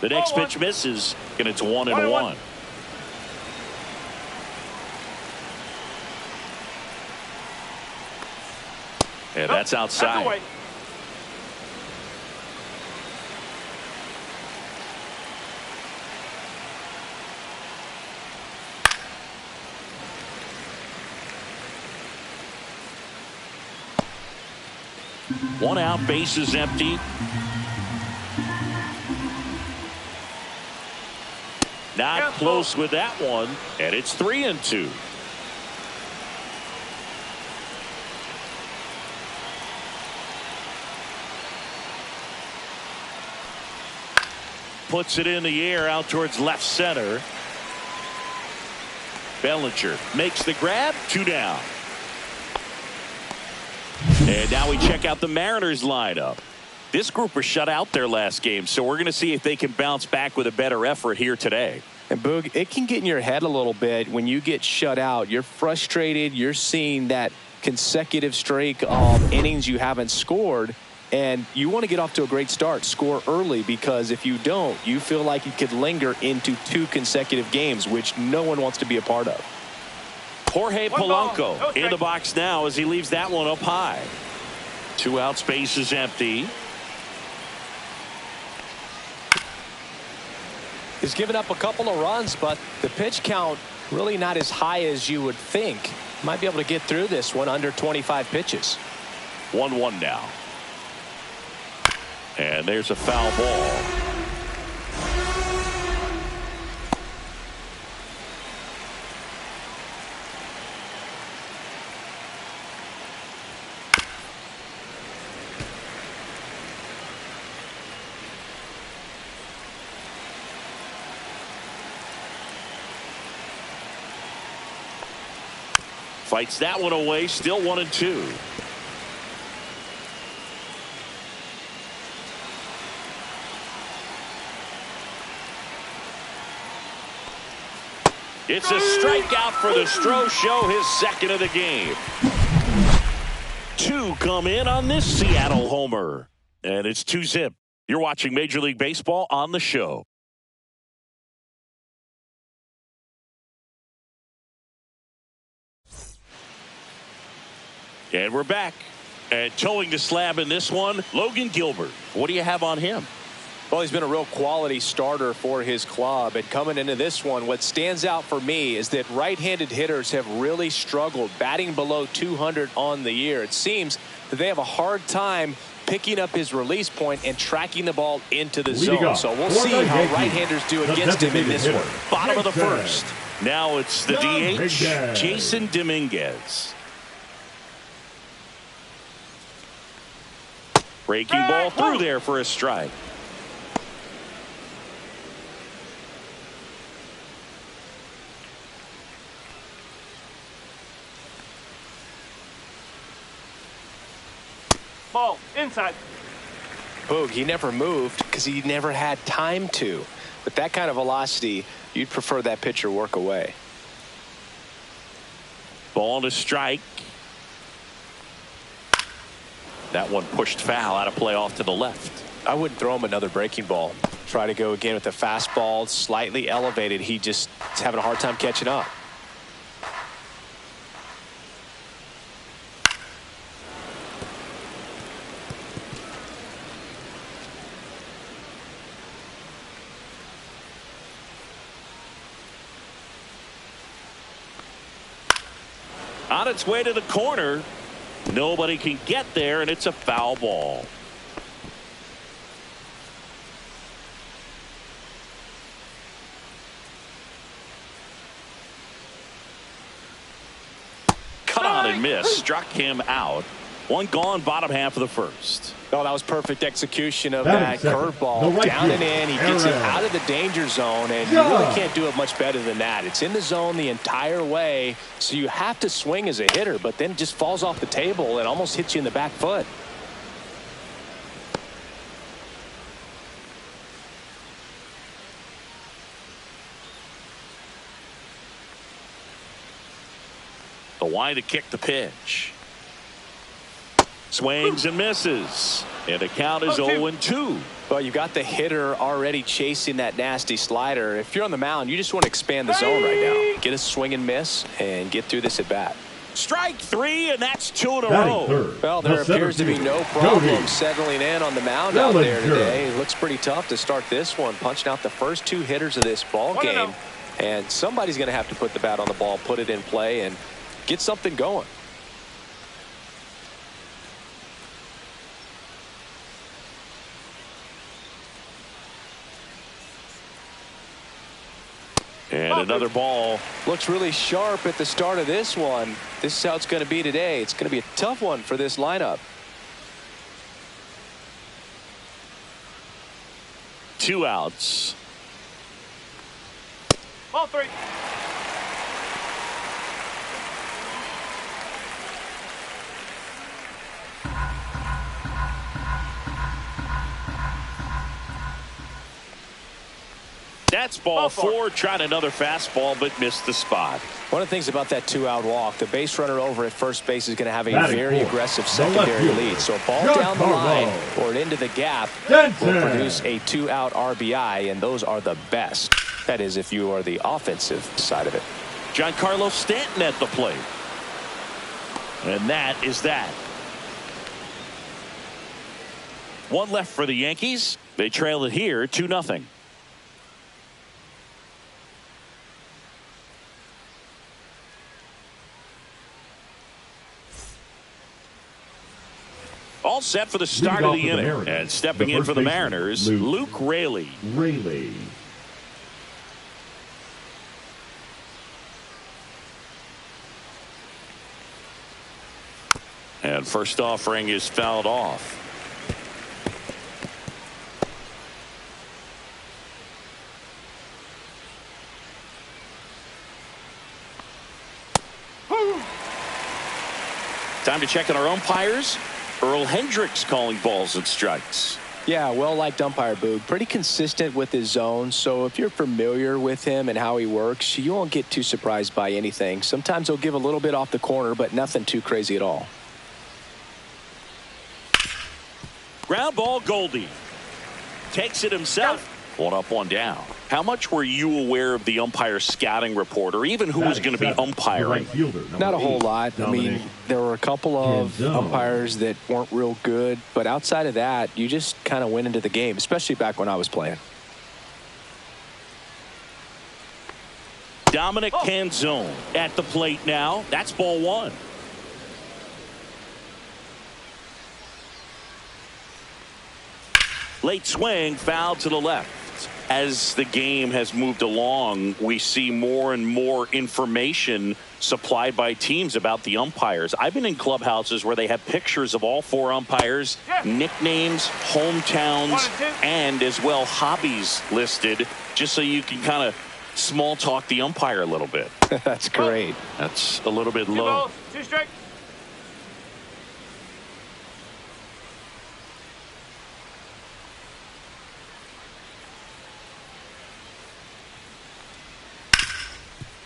The next pitch misses, and it's 1-1. And that's outside. That's away. One out, base is empty. Not close with that one, and it's 3-2. Puts it in the air out towards left center. Bellinger makes the grab, 2 down. And now we check out the Mariners lineup. This group was shut out their last game, so we're going to see if they can bounce back with a better effort here today. And Boog, it can get in your head a little bit when you get shut out. You're frustrated. You're seeing that consecutive streak of innings you haven't scored, and you want to get off to a great start, score early, because if you don't, you feel like you could linger into 2 consecutive games, which no one wants to be a part of. Jorge Polanco in the box now as he leaves that one up high. 2 out, space is empty. He's given up a couple of runs, but the pitch count really not as high as you would think. Might be able to get through this one under 25 pitches. 1-1 now. And there's a foul ball. Fights that one away, still 1-2. It's a strikeout for the Stro Show, his second of the game. 2 come in on this Seattle homer. And it's 2-zip. You're watching Major League Baseball on the Show. And we're back. And towing the slab in this one, Logan Gilbert. What do you have on him? Well, he's been a real quality starter for his club. And coming into this one, what stands out for me is that right-handed hitters have really struggled, batting below 200 on the year. It seems that they have a hard time picking up his release point and tracking the ball into the zone. So we'll see how right-handers do against him in this one. Bottom of the first. Now it's the DH, Jason Dominguez. Breaking ball through there for a strike. Ball inside. Boog, he never moved because he never had time to. With that kind of velocity, you'd prefer that pitcher work away. Ball to strike. That one pushed foul, out of play off to the left. I wouldn't throw him another breaking ball. Try to go again with the fastball, slightly elevated. He just is having a hard time catching up. On its way to the corner. Nobody can get there, and it's a foul ball. Cut on and miss. Struck him out. One gone, bottom half of the first. Oh, that was perfect execution of that curveball. Down and in. He gets it out of the danger zone, and you really can't do it much better than that. It's in the zone the entire way, so you have to swing as a hitter, but then it just falls off the table and almost hits you in the back foot. The wind to kick the pitch. Swings and misses. And the count is 0-2. Well, you've got the hitter already chasing that nasty slider. If you're on the mound, you just want to expand the zone right now. Get a swing and miss and get through this at bat. Strike three, and that's 2 in a row. Well, there appears to be no problem settling in on the mound out there today. It looks pretty tough to start this one, punching out the first two hitters of this ball game. And somebody's going to have to put the bat on the ball, put it in play, and get something going. And another ball. Looks really sharp at the start of this one. This is how it's going to be today. It's going to be a tough one for this lineup. 2 outs. Ball 3. That's ball 4. Tried another fastball, but missed the spot. One of the things about that 2-out walk, the base runner over at first base is going to have a very aggressive secondary lead. So a ball down the line or into the gap will produce a 2-out RBI, and those are the best. That is, if you are the offensive side of it. Giancarlo Stanton at the plate. And that is that. 1 left for the Yankees. They trail it here 2-0. All set for the start of the inning. And stepping in for the Mariners, Luke Raley. And first offering is fouled off. Time to check on our umpires. Earl Hendricks calling balls and strikes. Yeah, well-liked umpire, Boog. Pretty consistent with his zone, so if you're familiar with him and how he works, you won't get too surprised by anything. Sometimes he'll give a little bit off the corner, but nothing too crazy at all. Ground ball, Goldie. Takes it himself. One up, one down. How much were you aware of the umpire scouting report, or even who was going to be umpiring? Not a whole lot. I mean, there were a couple of umpires that weren't real good, but outside of that, you just kind of went into the game, especially back when I was playing. Dominic Canzone at the plate now. That's ball one. Late swing, foul to the left. As the game has moved along, we see more and more information supplied by teams about the umpires. I've been in clubhouses where they have pictures of all four umpires, nicknames, hometowns, and as well hobbies listed, just so you can kind of small talk the umpire a little bit. That's great. That's a little bit low. 2 balls, 2 strikes.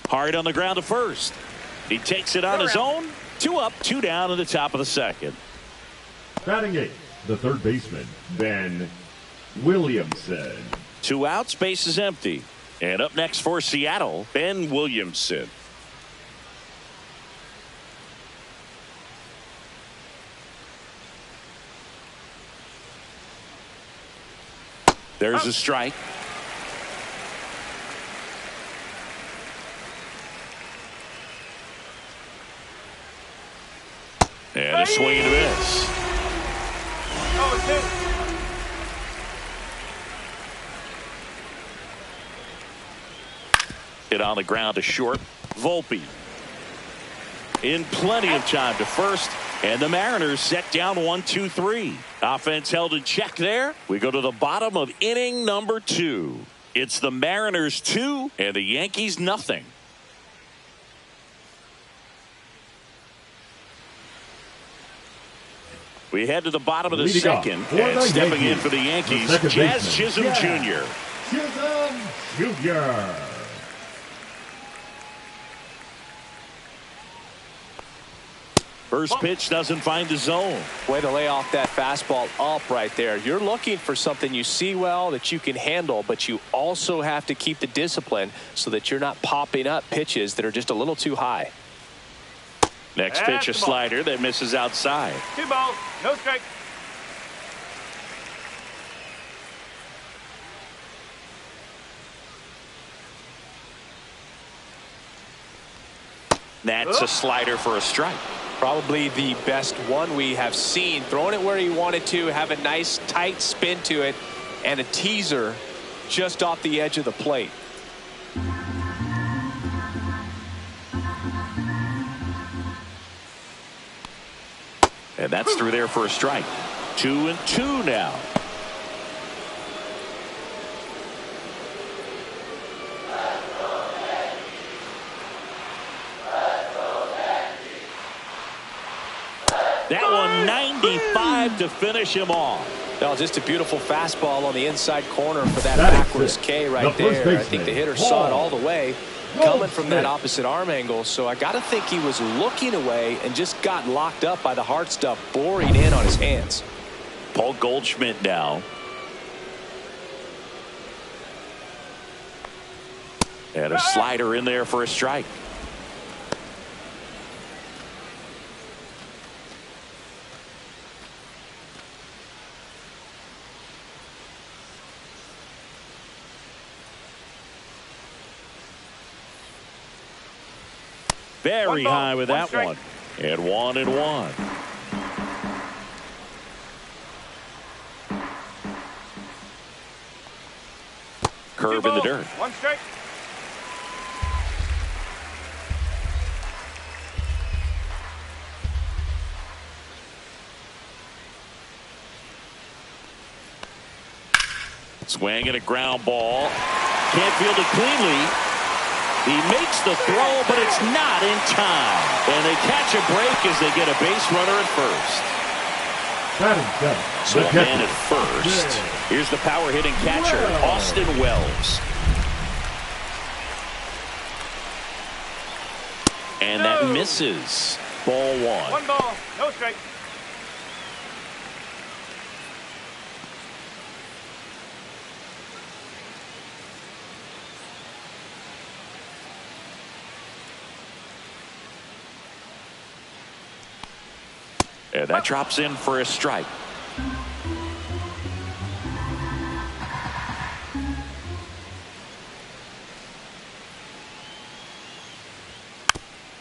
Hard on the ground to first. He takes it on his own. 2 up, 2 down in the top of the second. Batting 8, the third baseman, Ben Williamson. 2 outs, base is empty. And up next for Seattle, Ben Williamson. There's a strike. And a swing and a miss. Hit on the ground to short. Volpe in plenty of time to first, and the Mariners set down 1-2-3. Offense held in check there. We go to the bottom of inning number 2. It's the Mariners 2 and the Yankees nothing. We head to the bottom of the second, and stepping in for the Yankees, Jazz Chisholm Jr. Chisholm Jr. First pitch doesn't find the zone. Way to lay off that fastball up right there. You're looking for something you see well that you can handle, but you also have to keep the discipline so that you're not popping up pitches that are just a little too high. Next pitch, a slider that misses outside. 2 balls, no strike. That's a slider for a strike. Probably the best one we have seen. Throwing it where he wanted to, have a nice tight spin to it, and a teaser just off the edge of the plate. And that's through there for a strike. 2-2 now. That one 95 to finish him off. No, just a beautiful fastball on the inside corner for that backwards K right there. I think the hitter saw it all the way coming from that opposite arm angle. So I got to think he was looking away and just got locked up by the hard stuff boring in on his hands. Paul Goldschmidt now. And a slider in there for a strike. Very high with that one. And 1-1. Curve in the dirt. 1 strike. Swing and a ground ball. Can't field it cleanly. He makes the throw, but it's not in time. And they catch a break as they get a base runner at first. So a man at first. Here's the power hitting catcher, Austin Wells. And that misses. Ball 1. 1 ball, no strike. And that drops in for a strike.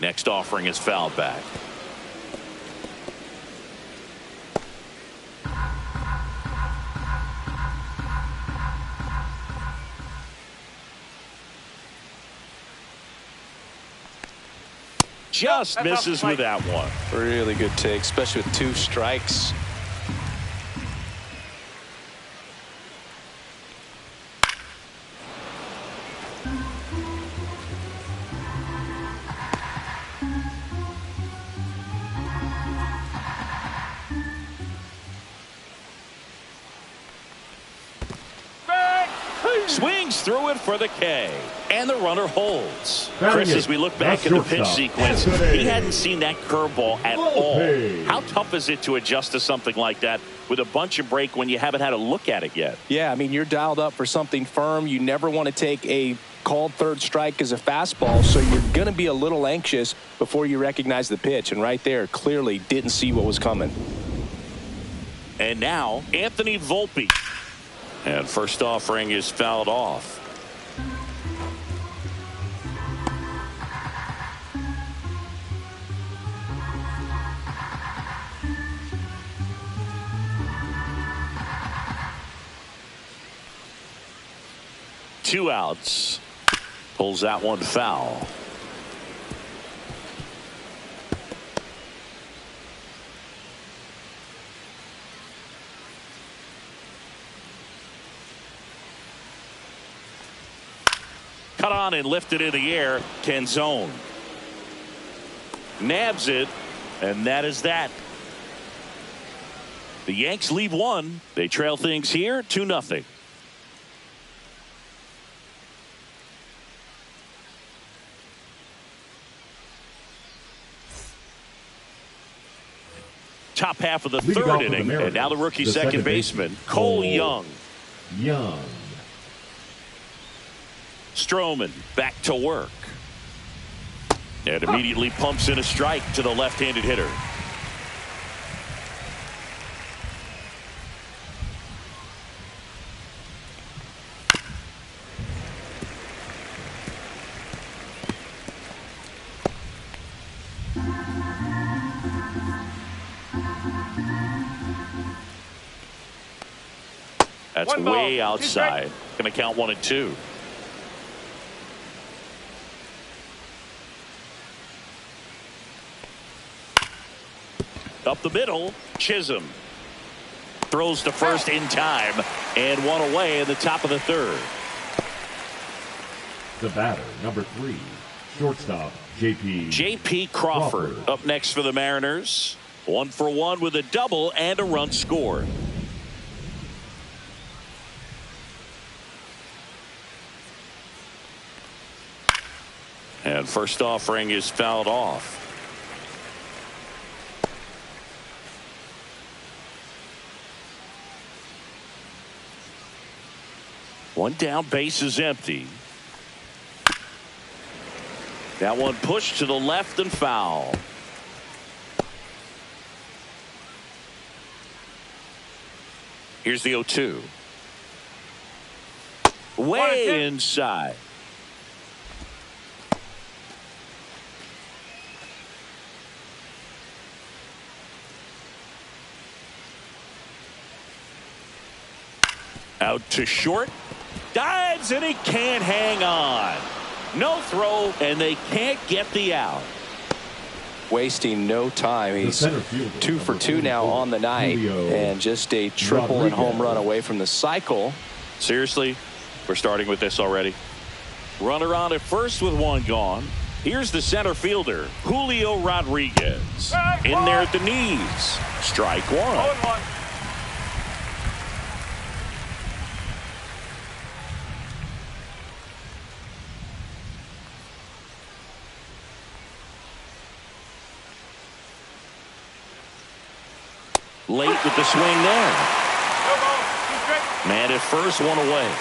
Next offering is fouled back. Just misses with that one. Really good take, especially with 2 strikes. Swings through it for the K. And the runner holds. Chris, as we look back at the pitch sequence, he hadn't seen that curveball at all. How tough is it to adjust to something like that with a bunch of break when you haven't had a look at it yet? Yeah, I mean, you're dialed up for something firm. You never want to take a called third strike as a fastball, so you're going to be a little anxious before you recognize the pitch. And right there, clearly didn't see what was coming. And now, Anthony Volpe. And first offering is fouled off. Two outs. Pulls that one foul. Cut on and lifted in the air. Canzone nabs it, and that is that. The Yanks leave one. They trail things here 2-0. Top half of the third inning, and now the rookie second baseman, Cole Young. Stroman back to work. And immediately pumps in a strike to the left-handed hitter. That's way outside. Going to count 1-2. Up the middle, Chisholm throws to first in time, and one away in the top of the third. The batter, number 3, shortstop, J.P. Crawford up next for the Mariners. 1 for 1 with a double and a run scored. And first offering is fouled off. One down, base is empty. That one pushed to the left and foul. Here's the 0-2. Way inside. Out to short. Dives, and he can't hang on. No throw, and they can't get the out. Wasting no time. He's 2 for 2 now on the night, and just a triple and home run away from the cycle. Seriously, we're starting with this already. Runner on at first with one gone. Here's the center fielder, Julio Rodriguez. In there at the knees. Strike one. Late with the swing there. Man at first, one away.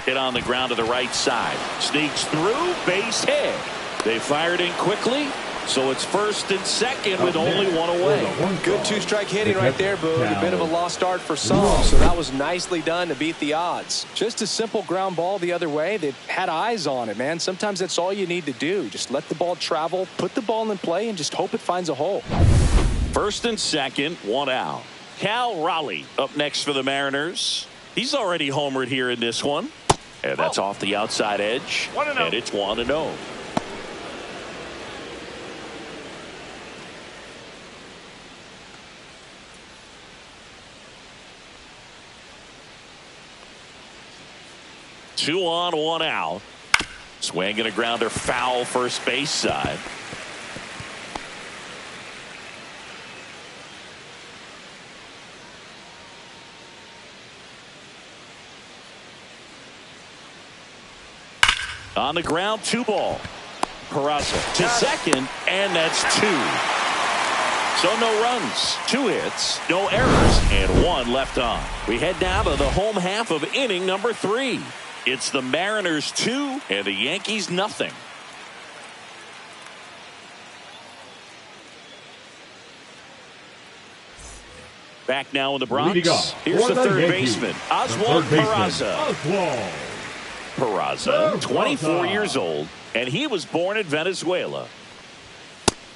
Hit on the ground to the right side. Sneaks through, base hit. They fired in quickly, so it's first and second with only one away. Good two-strike hitting right there, Boog. A bit of a lost start for some, so that was nicely done to beat the odds. Just a simple ground ball the other way. They had eyes on it, man. Sometimes that's all you need to do. Just let the ball travel, put the ball in play, and just hope it finds a hole. First and second, one out. Cal Raleigh up next for the Mariners. He's already homered here in this one. And that's off the outside edge. 1-0. And it's 1-0. Two on, one out. Swing and a grounder foul first base side. On the ground, 2-ball. Peraza to second, and that's 2. So no runs, 2 hits, no errors, and 1 left on. We head now to the home half of inning number 3. It's the Mariners 2 and the Yankees nothing. Back now in the Bronx. Here's the third baseman, Oswald Peraza. Peraza, 24 years old, and he was born in Venezuela.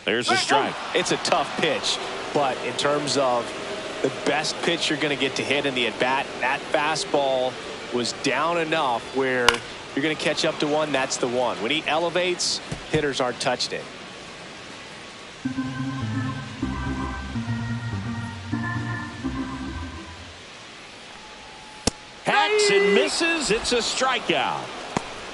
There's a strike. It's a tough pitch, but in terms of the best pitch you're going to get to hit in the at-bat, that fastball was down enough where you're going to catch up to one. That's the one. When he elevates, hitters aren't touching it. Hacks and misses. It's a strikeout.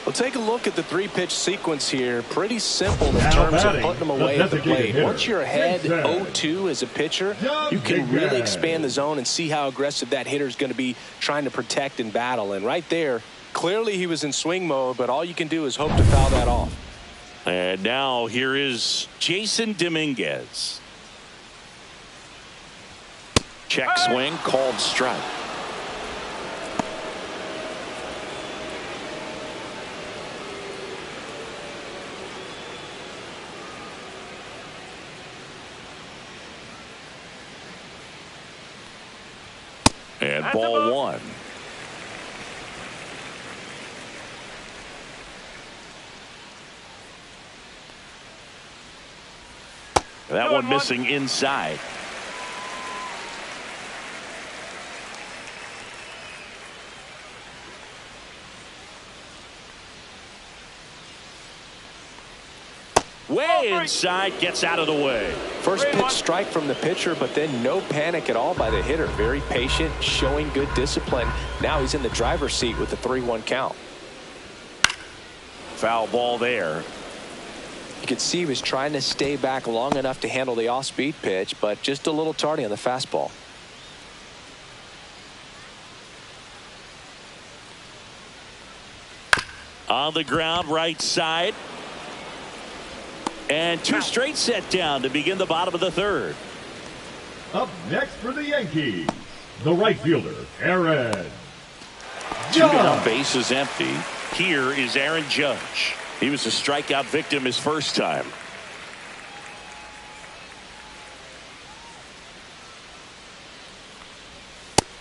Well, take a look at the 3-pitch sequence here. Pretty simple in terms of putting them away at the plate. Once you're ahead 0-2 as a pitcher, you can really expand the zone and see how aggressive that hitter is going to be trying to protect and battle. And right there, clearly he was in swing mode, but all you can do is hope to foul that off. And now here is Jason Dominguez. Check swing, called strike. And ball 1. That one missing inside. Way inside, gets out of the way. First pitch strike from the pitcher, but then no panic at all by the hitter. Very patient, showing good discipline. Now he's in the driver's seat with the 3-1 count. Foul ball there. You could see he was trying to stay back long enough to handle the off-speed pitch, but just a little tardy on the fastball. On the ground, right side. And 2 straight set down to begin the bottom of the 3rd. Up next for the Yankees, the right fielder, Aaron 2 down, base is empty. Here is Aaron Judge. He was a strikeout victim his first time.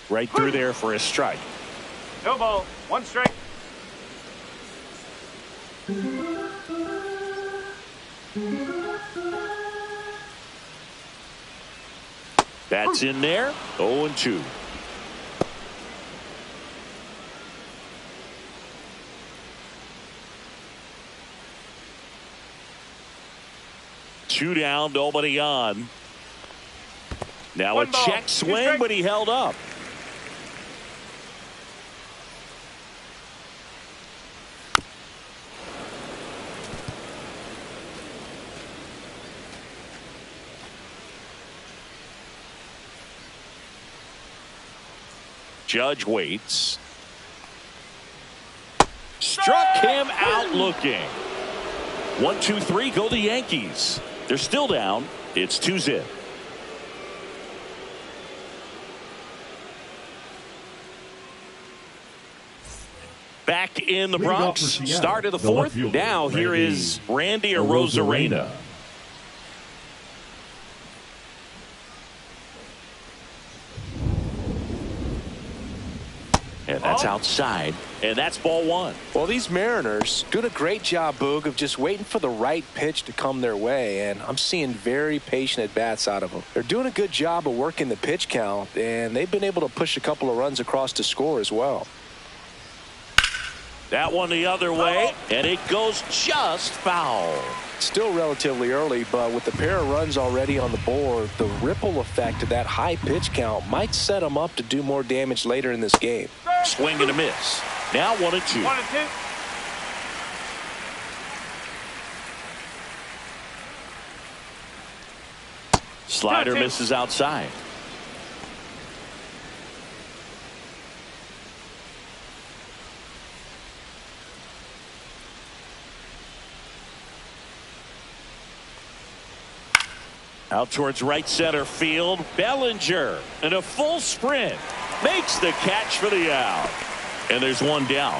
Right through there for a strike. No ball, 1 strike. That's in there. 0-2. Two down, nobody on. Now a check swing, but he held up. Judge waits. Struck him out looking. 1-2-3, go the Yankees. They're still down. It's 2-0. back in the Leading off Bronx. for Seattle, Start of the the fourth. left fielder, Now here Randy is Randy Arozarena. And that's outside. And that's ball one. Well, these Mariners doing a great job, Boog, of just waiting for the right pitch to come their way. And I'm seeing very patient at-bats out of them. They're doing a good job of working the pitch count, and they've been able to push a couple of runs across to score as well. That one the other way, and it goes just foul. Still relatively early, but with the pair of runs already on the board, the ripple effect of that high pitch count might set them up to do more damage later in this game. Swing and a miss. Now 1-2. 1-2. Slider 2-2. misses outside. Out towards right center field. Bellinger in a full sprint makes the catch for the out. And there's one down.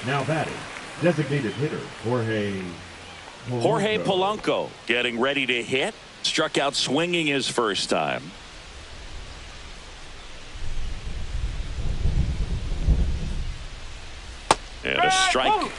Now batting, designated hitter Jorge Polanco getting ready to hit. Struck out swinging his first time. And a strike.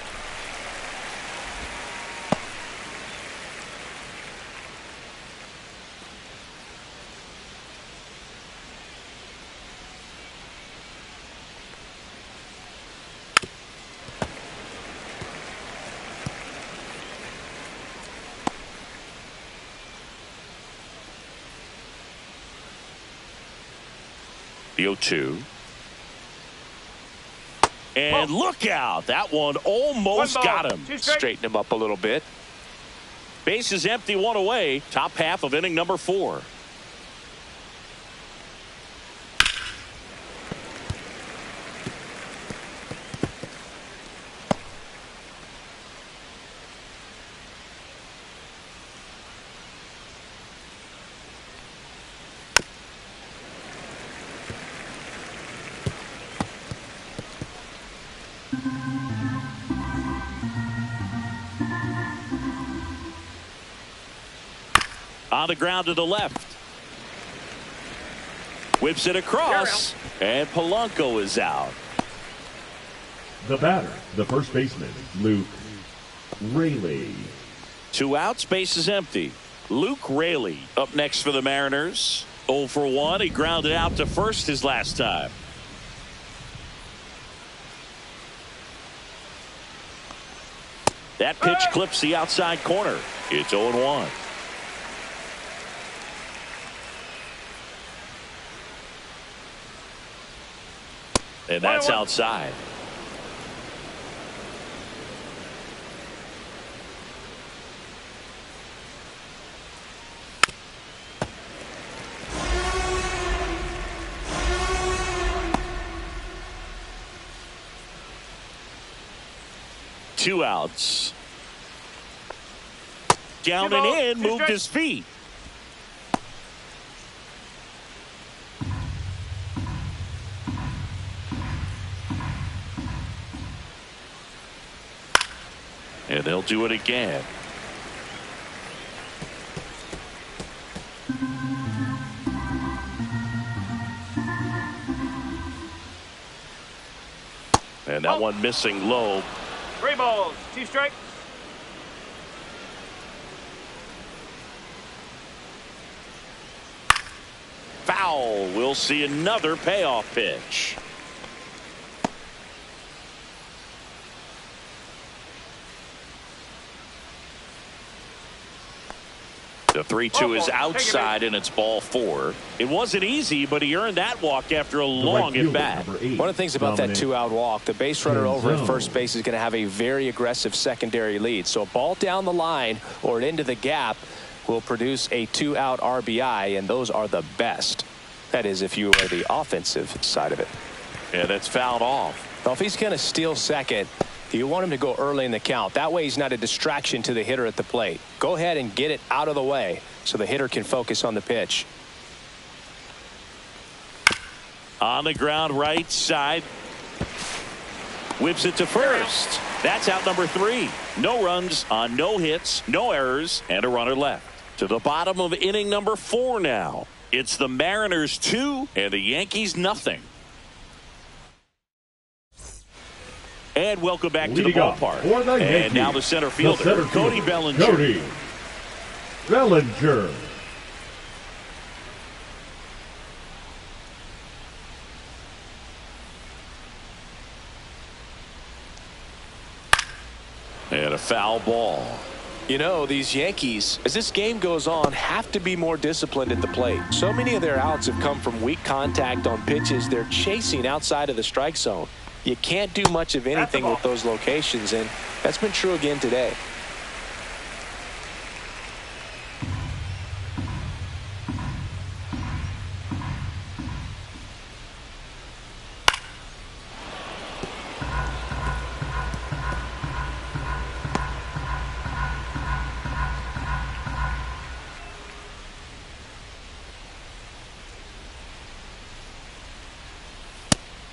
The 0-2. And look out. That one almost got him. Straighten him up a little bit. Base is empty, one away. Top half of inning number 4. On the ground to the left. Whips it across. And Polanco is out. The batter, the first baseman, Luke Raley. 2 outs, base is empty. Luke Raley up next for the Mariners. 0 for 1. He grounded out to first his last time. That pitch clips the outside corner. It's 0-1. And that's outside. Two outs. Down and in, moved his feet. And they'll do it again. And that one missing low. 3 balls, 2 strikes. Foul. We'll see another payoff pitch. The 3-2 is outside, and it's ball 4. It wasn't easy, but he earned that walk after a long at bat. One of the things about that 2-out walk, the base runner over at first base is going to have a very aggressive secondary lead. So a ball down the line or into the gap will produce a 2-out RBI, and those are the best. That is, if you are the offensive side of it. Yeah, that's fouled off. Well, if he's going to steal second, you want him to go early in the count. That way he's not a distraction to the hitter at the plate. Go ahead and get it out of the way so the hitter can focus on the pitch. On the ground right side. Whips it to first. That's out number 3. No runs on no hits, no errors, and a runner left. To the bottom of inning number 4 now. It's the Mariners 2 and the Yankees nothing. And welcome back to the ballpark. And now the center fielder, Cody Bellinger. Cody Bellinger. And a foul ball. You know, these Yankees, as this game goes on, have to be more disciplined at the plate. So many of their outs have come from weak contact on pitches they're chasing outside of the strike zone. You can't do much of anything with those locations, and that's been true again today.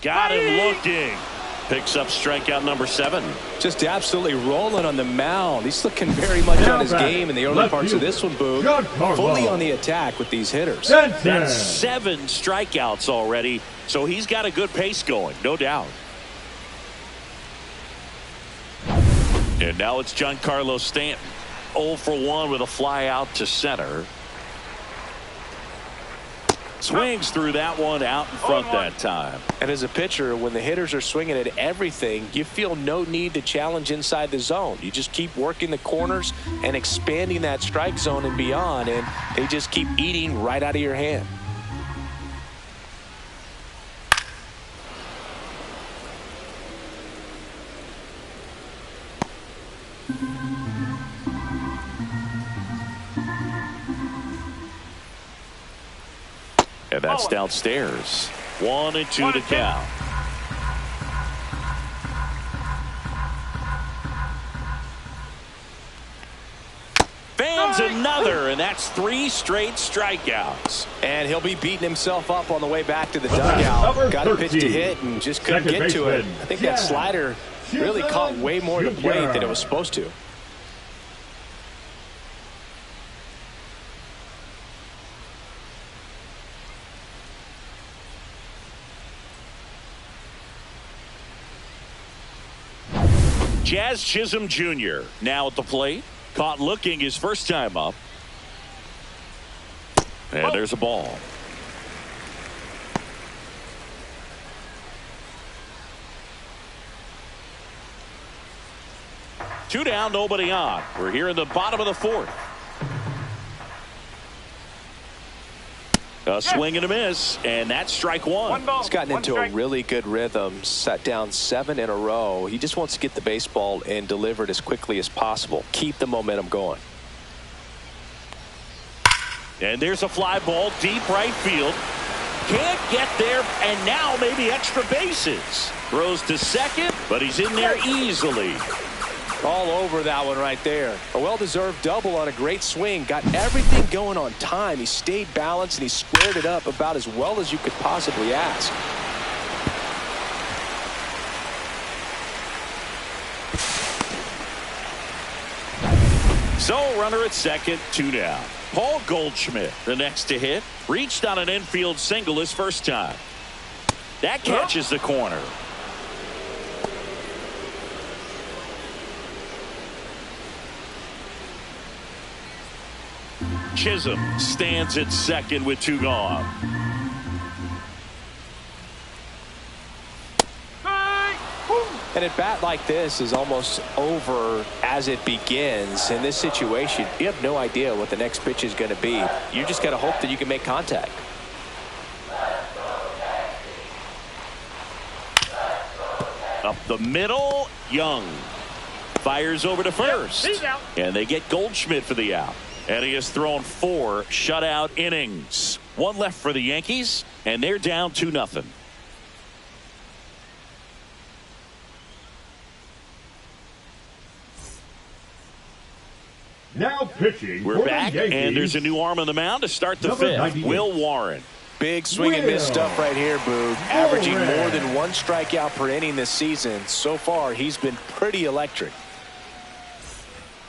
Got him looking. Picks up strikeout number 7. Just absolutely rolling on the mound. He's looking very much on his game in the early parts of this one, Boog. Fully on the attack with these hitters. That's 7 strikeouts already, so he's got a good pace going, no doubt. And now it's Giancarlo Stanton. 0 for 1 with a fly out to center. Swings through that one out in front that time. And as a pitcher, when the hitters are swinging at everything, you feel no need to challenge inside the zone. You just keep working the corners and expanding that strike zone and beyond, and they just keep eating right out of your hand. And that's downstairs. 1 and 2 to count. Fans another, and that's 3 straight strikeouts. And he'll be beating himself up on the way back to the dugout. Got a pitch to hit and just couldn't get to it. I think that slider really caught way more to plate than it was supposed to. Jazz Chisholm Jr. now at the plate. Caught looking his first time up. And there's a ball. Two down, nobody on. We're here in the bottom of the 4th. A swing and a miss, and that's strike 1. He's gotten into a really good rhythm, sat down 7 in a row. He just wants to get the baseball and deliver it as quickly as possible. Keep the momentum going. And there's a fly ball deep right field. Can't get there, and now maybe extra bases. Throws to second, but he's in there easily. All over that one right there. A well-deserved double on a great swing. Got everything going on time. He stayed balanced and he squared it up about as well as you could possibly ask. So runner at second, 2 down. Paul Goldschmidt, the next to hit, reached on an infield single his first time. That catches the corner. Chisholm stands at second with 2 gone. And a bat like this is almost over as it begins. In this situation, you have no idea what the next pitch is going to be. You just got to hope that you can make contact. Up the middle, Young fires over to first. And they get Goldschmidt for the out. And he has thrown 4 shutout innings. 1 left for the Yankees, and they're down 2-0. Now pitching. We're back, and there's a new arm on the mound to start the 5th. Will Warren. Big swing and miss stuff right here, Boog. Averaging more than 1 strikeout per inning this season. So far, he's been pretty electric.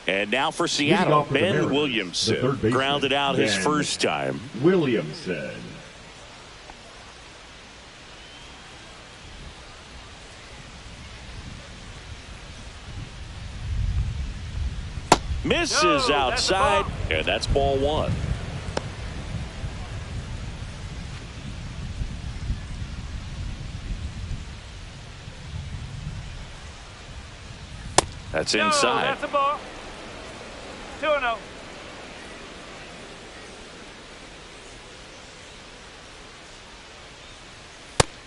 And now for Seattle, Ben Williamson grounded out his first time. Williamson. Misses outside, and that's ball 1. That's inside. That's a ball. 2-0.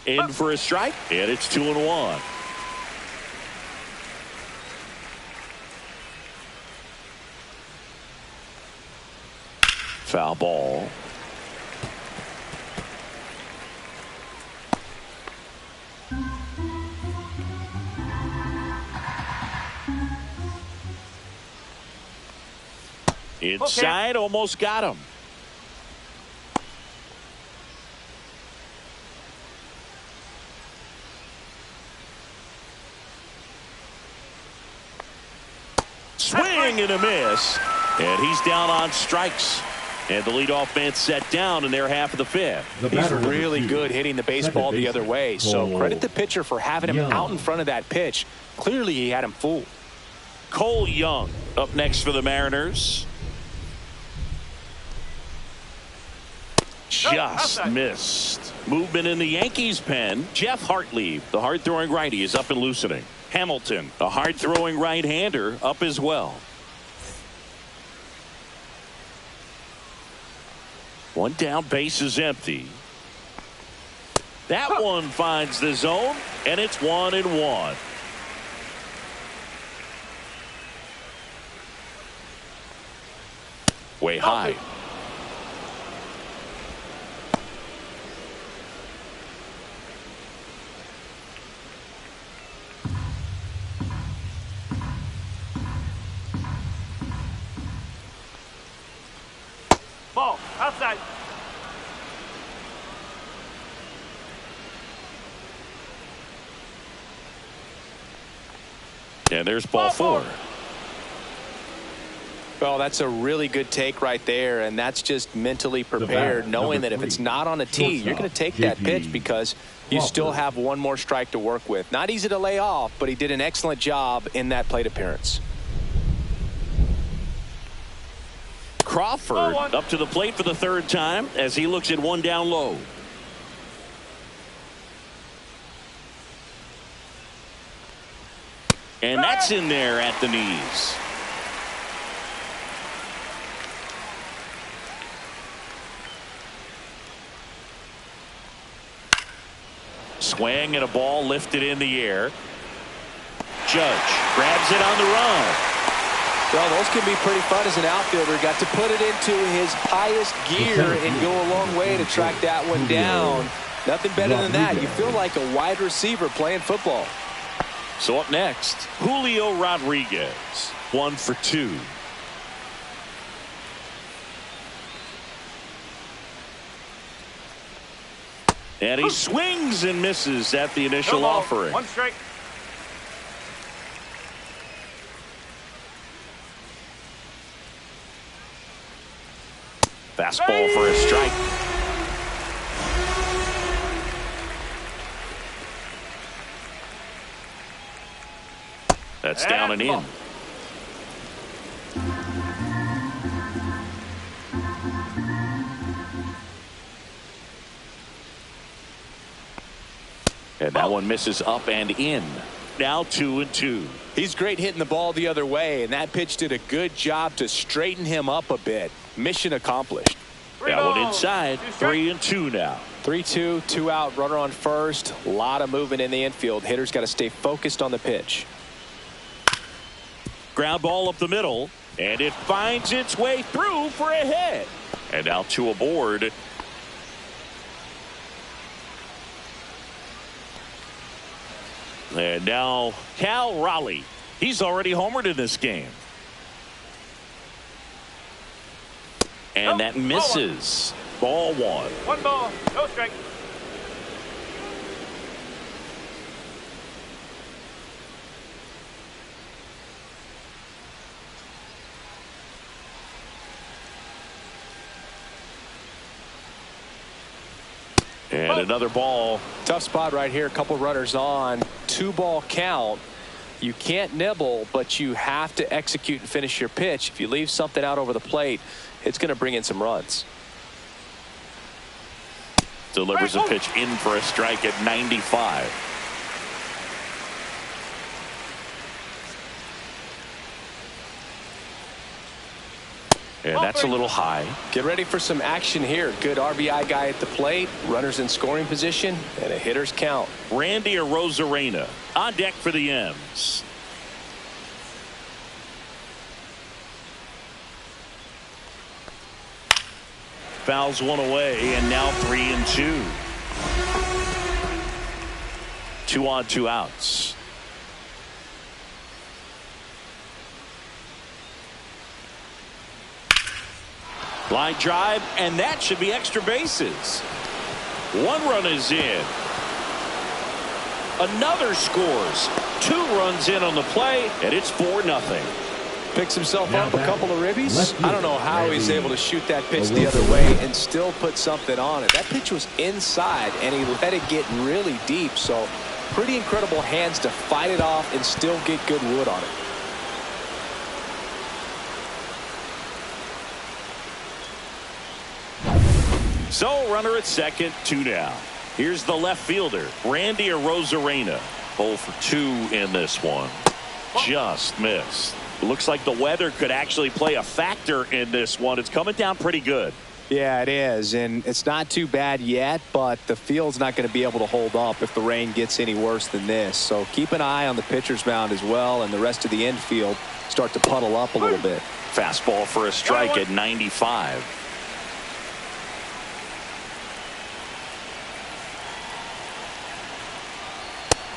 In for a strike, and it's 2-1. Foul ball. Inside, almost got him. Swing and a miss. And he's down on strikes. And the leadoff man set down in their half of the 5th. He's really good hitting the baseball the other way. So credit the pitcher for having him out in front of that pitch. Clearly he had him fooled. Cole Young up next for the Mariners. Just missed. Movement in the Yankees pen. Jeff Hartley, the hard-throwing righty, is up and loosening. Hamilton, a hard-throwing right-hander, up as well. One down, base is empty. That one finds the zone, and it's 1-1. Way high. Ball. Outside. And there's ball 4. Well, that's a really good take right there, and that's just mentally prepared, knowing that if it's not on a tee, you're going to take that pitch because you still have one more strike to work with. Not easy to lay off, but he did an excellent job in that plate appearance. Crawford up to the plate for the 3rd time as he looks at one down low. And that's in there at the knees. Swing and a ball lifted in the air. Judge grabs it on the run. Well, those can be pretty fun as an outfielder. Got to put it into his highest gear and go a long way to track that one down. Nothing better than that. You feel like a wide receiver playing football. So up next, Julio Rodriguez, 1 for 2. And he swings and misses at the initial offering. 1 strike. Fastball for a strike. That's down and in. And that one misses up and in. Now 2-2. He's great hitting the ball the other way, and that pitch did a good job to straighten him up a bit. Mission accomplished. That one inside. 3-2 now. 3-2, 2 out, runner on first. A lot of movement in the infield. Hitter's got to stay focused on the pitch. Ground ball up the middle, and it finds its way through for a hit. And now 2 aboard. And now Cal Raleigh. He's already homered in this game. And that misses. Ball one. 1 ball, no strike. And another ball. Tough spot right here. A couple runners on. 2-ball count. You can't nibble, but you have to execute and finish your pitch. If you leave something out over the plate, it's going to bring in some runs. Delivers a pitch in for a strike at 95. And that's a little high. Get ready for some action here. Good RBI guy at the plate. Runners in scoring position. And a hitter's count. Randy Arozarena on deck for the M's. Fouls one away, and now 3-2. 2 on, 2 outs. Line drive, and that should be extra bases. 1 run is in. Another scores. 2 runs in on the play, and it's 4-0. Picks himself up a couple of ribbies. I don't know how he's able to shoot that pitch the other way and still put something on it. That pitch was inside, and he let it get really deep. So pretty incredible hands to fight it off and still get good wood on it. So runner at second, 2 down. Here's the left fielder, Randy Arozarena. 0 for 2 in this one. Just missed. Looks like the weather could actually play a factor in this one. It's coming down pretty good. Yeah, it is, and it's not too bad yet, but the field's not going to be able to hold up if the rain gets any worse than this. So keep an eye on the pitcher's mound as well, and the rest of the infield start to puddle up a little bit. Fastball for a strike at 95.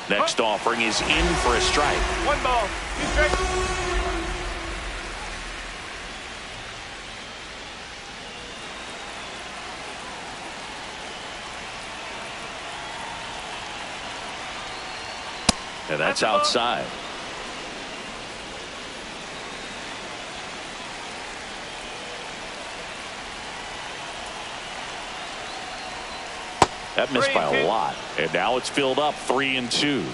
Next offering is in for a strike. 1 ball, 2 strikes. And that's outside. That missed by a lot. And now it's filled up 3-2.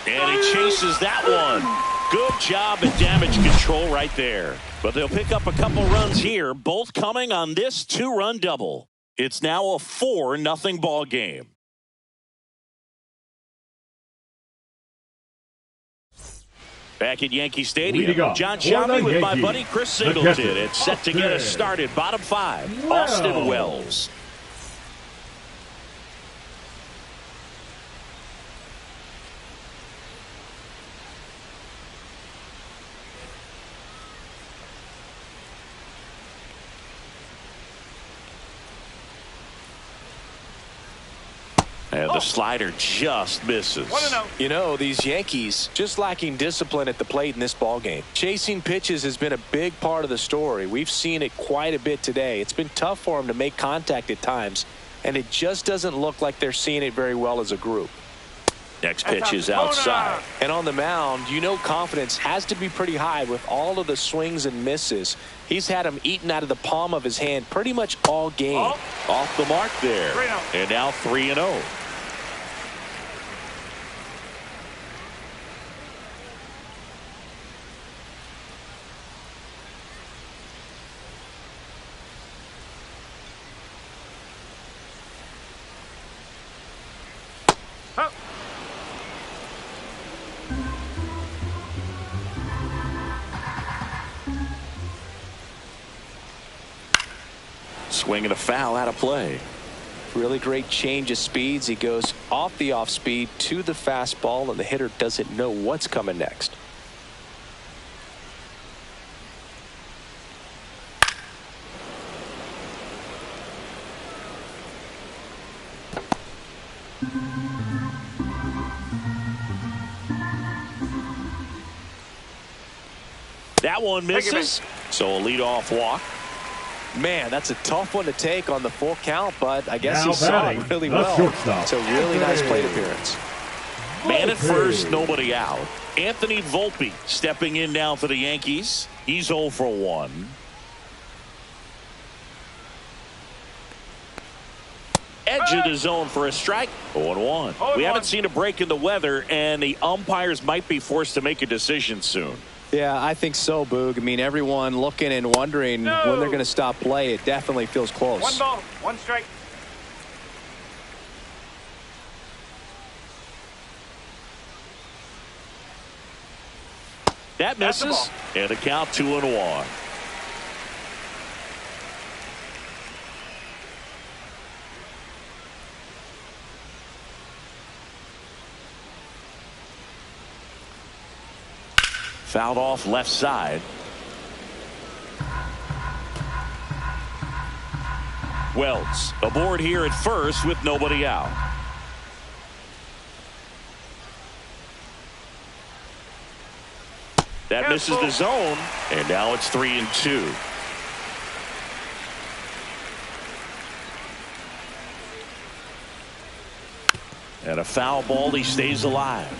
And he chases that one. Good job at damage control right there. But they'll pick up a couple runs here, both coming on this 2-run double. It's now a 4-0 ball game. Back at Yankee Stadium, John Shelby with my buddy Chris Singleton. It's set to get us started. Bottom 5, Austin Wells. And the slider just misses. 1-0. You know, these Yankees just lacking discipline at the plate in this ballgame. Chasing pitches has been a big part of the story. We've seen it quite a bit today. It's been tough for them to make contact at times, and it just doesn't look like they're seeing it very well as a group. Next pitch is outside. And on the mound, you know confidence has to be pretty high with all of the swings and misses. He's had them eaten out of the palm of his hand pretty much all game. Off the mark there. 3-0. And now 3-0. Swing and a foul out of play. Really great change of speeds. He goes off the off speed to the fastball, and the hitter doesn't know what's coming next. That one misses. So a leadoff walk. Man, that's a tough one to take on the full count, but I guess Now he saw it batting, really the well. shortstop, It's a really nice plate appearance. Man at first, nobody out. Anthony Volpe stepping in now for the Yankees. He's 0 for 1. Edge of the zone for a strike. 0-1. We haven't seen a break in the weather, and the umpires might be forced to make a decision soon. Yeah, I think so, Boog. I mean, everyone looking and wondering when they're going to stop play. It definitely feels close. 1 ball, 1 strike. That misses, and a count 2-1. Fouled off left side. Wells aboard here at first with nobody out. That misses the zone, and now it's 3-2. And a foul ball, he stays alive.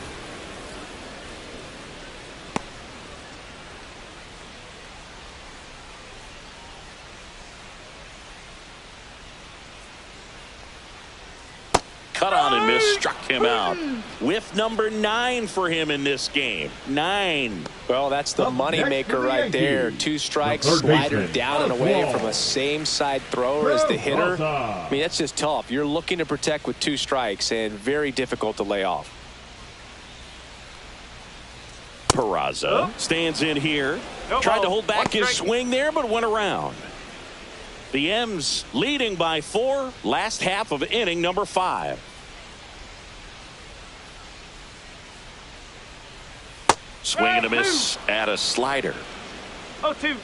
Cut on and miss, struck him out. Whiff number 9 for him in this game. 9. Well, that's the money maker right there. 2 strikes, slider down and away from a same side thrower as the hitter. I mean, that's just tough. You're looking to protect with 2 strikes and very difficult to lay off. Peraza stands in here. Tried to hold back his swing there, but went around. The M's leading by 4. Last half of inning number 5. Swing and a miss at a slider. 0-2.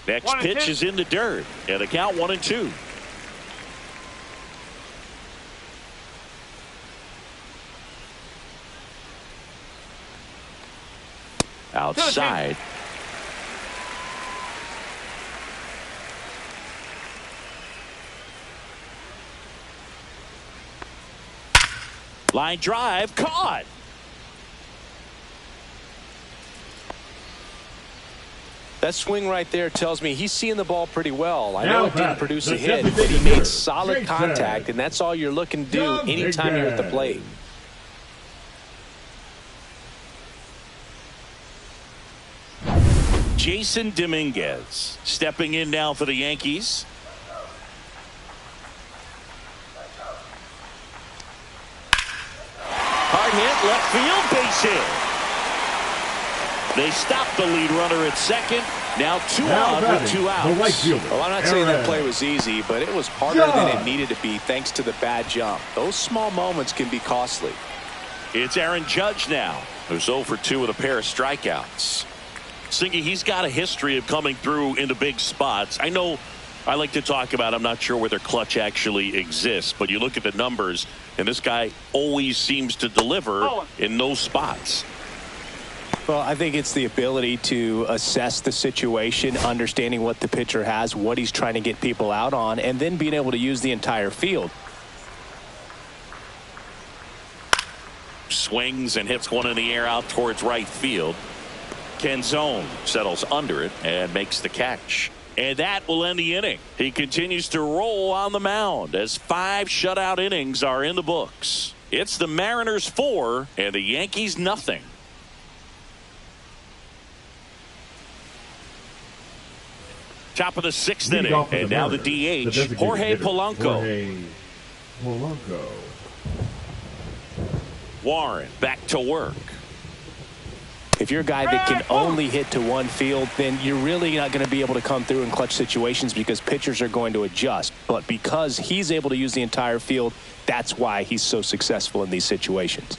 Next pitch is in the dirt, and the count 1-2. Outside. Line drive caught. That swing right there tells me he's seeing the ball pretty well. I know it didn't produce a hit, but he made solid contact, and that's all you're looking to do anytime you're at the plate. Jason Dominguez stepping in now for the Yankees. Hard hit, left field, base hit. They stopped the lead runner at second. Now 2 on with 2 outs. Well, I'm not saying that play was easy, but it was harder than it needed to be thanks to the bad jump. Those small moments can be costly. It's Aaron Judge now, who's 0 for 2 with a pair of strikeouts. Singy, he's got a history of coming through into big spots. I know I like to talk about, I'm not sure whether clutch actually exists, but you look at the numbers, and this guy always seems to deliver in those spots. Well, I think it's the ability to assess the situation, understanding what the pitcher has, what he's trying to get people out on, and then being able to use the entire field. Swings and hits one in the air out towards right field. Canzone settles under it and makes the catch. And that will end the inning. He continues to roll on the mound as 5 shutout innings are in the books. It's the Mariners 4 and the Yankees nothing. Top of the 6th inning, and now the DH, Jorge Polanco. Warren back to work. If you're a guy that can only hit to one field, then you're really not going to be able to come through in clutch situations because pitchers are going to adjust. But because he's able to use the entire field, that's why he's so successful in these situations.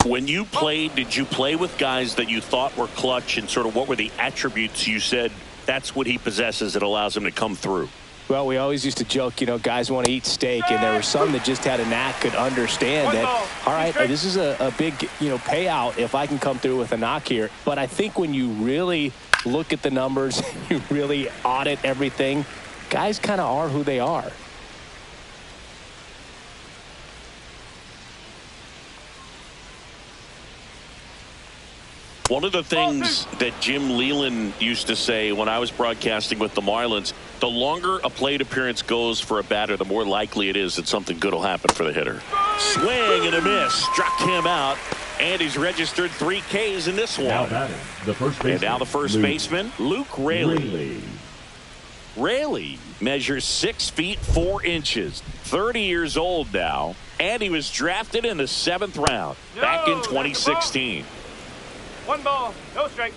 When you played, did you play with guys that you thought were clutch, and sort of what were the attributes you said That's what he possesses that allows him to come through. Well, we always used to joke, you know, guys want to eat steak, and there were some that just had a knack, could understand that, all right, this is a big, you know, payout if I can come through with a knock here. But I think when you really look at the numbers, you really audit everything, guys kind of are who they are. One of the things that Jim Leland used to say when I was broadcasting with the Marlins, the longer a plate appearance goes for a batter, the more likely it is that something good will happen for the hitter. Swing and a miss. Struck him out. And he's registered 3 Ks in this one. Now batting, the first baseman. And now the first baseman, Luke Raley. Raley measures 6 feet 4 inches. 30 years old now. And he was drafted in the 7th round back in 2016. 1 ball, no strike.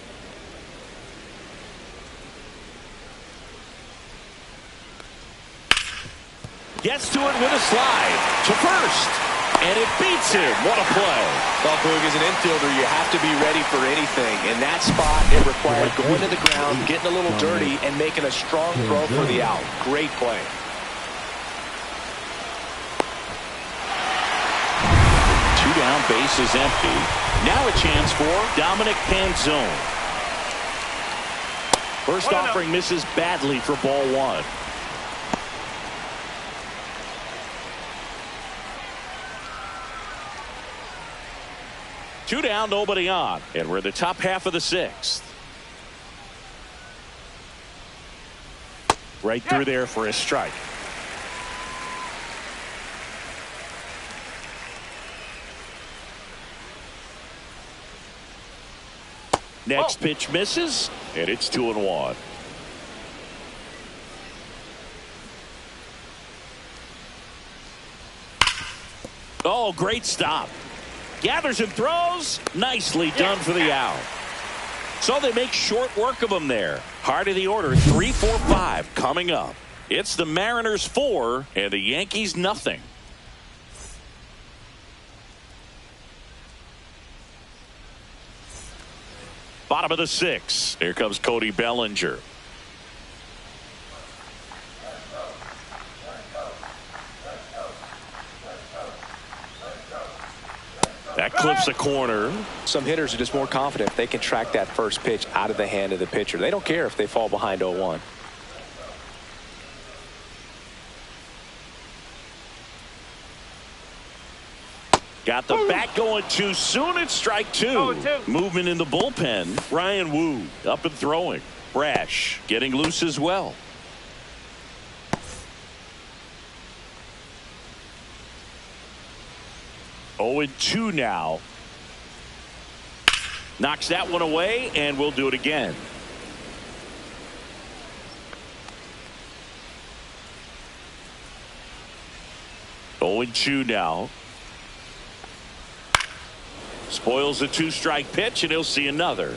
Gets to it with a slide to first, and it beats him. What a play. Well, Boog, as an infielder, you have to be ready for anything. In that spot, it required going to the ground, getting a little dirty, and making a strong throw for the out. Great play. Two down, base is empty. Now a chance for Dominic Panzone. First offering misses badly for ball 1. Two down, nobody on. And we're in the top half of the 6th. Right through there for a strike. Next pitch misses, and it's 2-1. Oh, great stop. Gathers and throws. Nicely done for the out. So they make short work of him there. Heart of the order, 3, 4, 5 coming up. It's the Mariners 4 and the Yankees nothing. Bottom of the 6th. Here comes Cody Bellinger. That clips the corner. Some hitters are just more confident if they can track that first pitch out of the hand of the pitcher. They don't care if they fall behind 0-1. Got the bat going too soon. It's strike 2. Movement in the bullpen. Ryan Wu up and throwing. Brash getting loose as well. Oh, and 2 now. Knocks that one away, and we'll do it again. Oh, and 2 now. Spoils the 2-strike pitch, and he'll see another.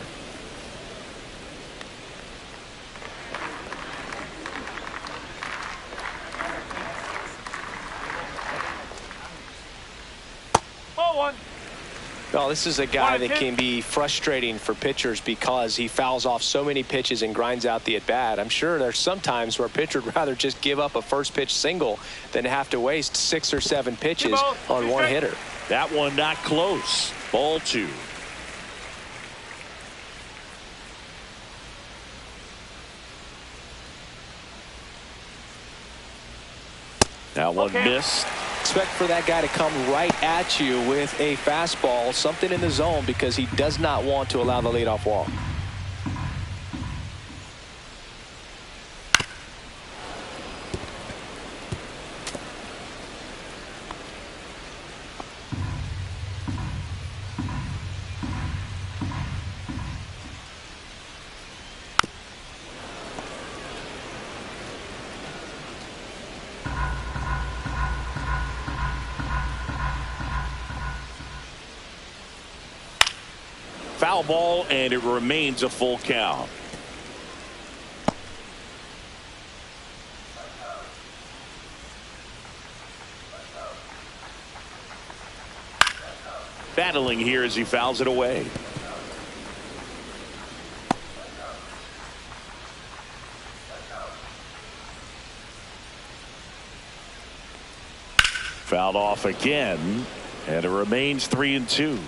Well, this is a guy that can be frustrating for pitchers because he fouls off so many pitches and grinds out the at-bat. I'm sure there's some times where a pitcher would rather just give up a first-pitch single than have to waste 6 or 7 pitches on one hitter. That one not close. Ball 2. That one missed. Expect for that guy to come right at you with a fastball, something in the zone, because he does not want to allow the leadoff walk. Foul ball, and it remains a full count. Battling here as he fouls it away. Fouled off again, and it remains 3-2.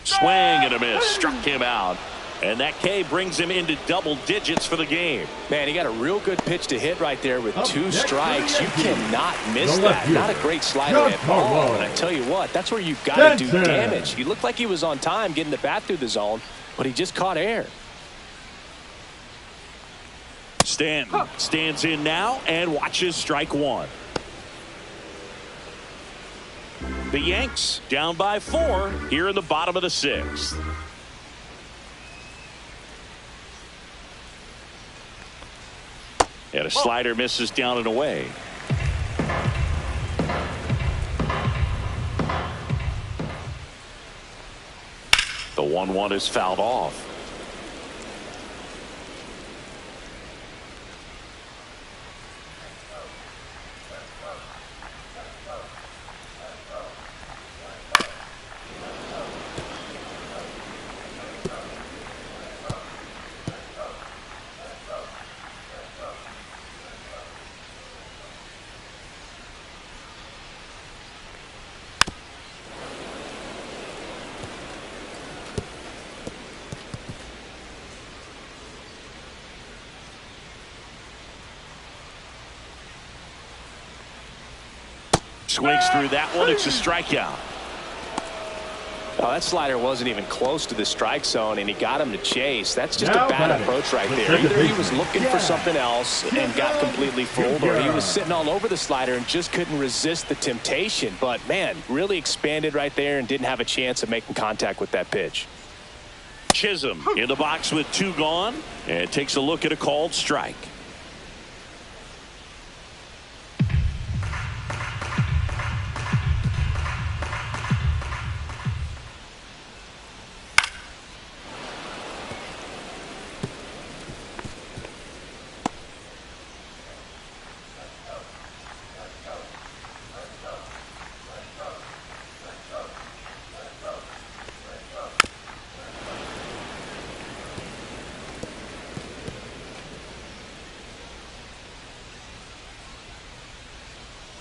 Swing and a miss. Struck him out. And that K brings him into double digits for the game. Man, he got a real good pitch to hit right there with 2 strikes. You cannot miss that. Not a great slider at all. And I tell you what, that's where you've got to do damage. He looked like he was on time getting the bat through the zone, but he just caught air. Stanton stands in now and watches strike 1. The Yanks down by 4 here in the bottom of the 6th. And a slider misses down and away. The 1-1 is fouled off. Swings through that one. It's a strikeout. Oh, that slider wasn't even close to the strike zone, and he got him to chase. That's just a bad approach right there. Either he was looking for something else and got completely fooled, or he was sitting all over the slider and just couldn't resist the temptation. But, man, really expanded right there and didn't have a chance of making contact with that pitch. Chisholm in the box with 2 gone and takes a look at a called strike.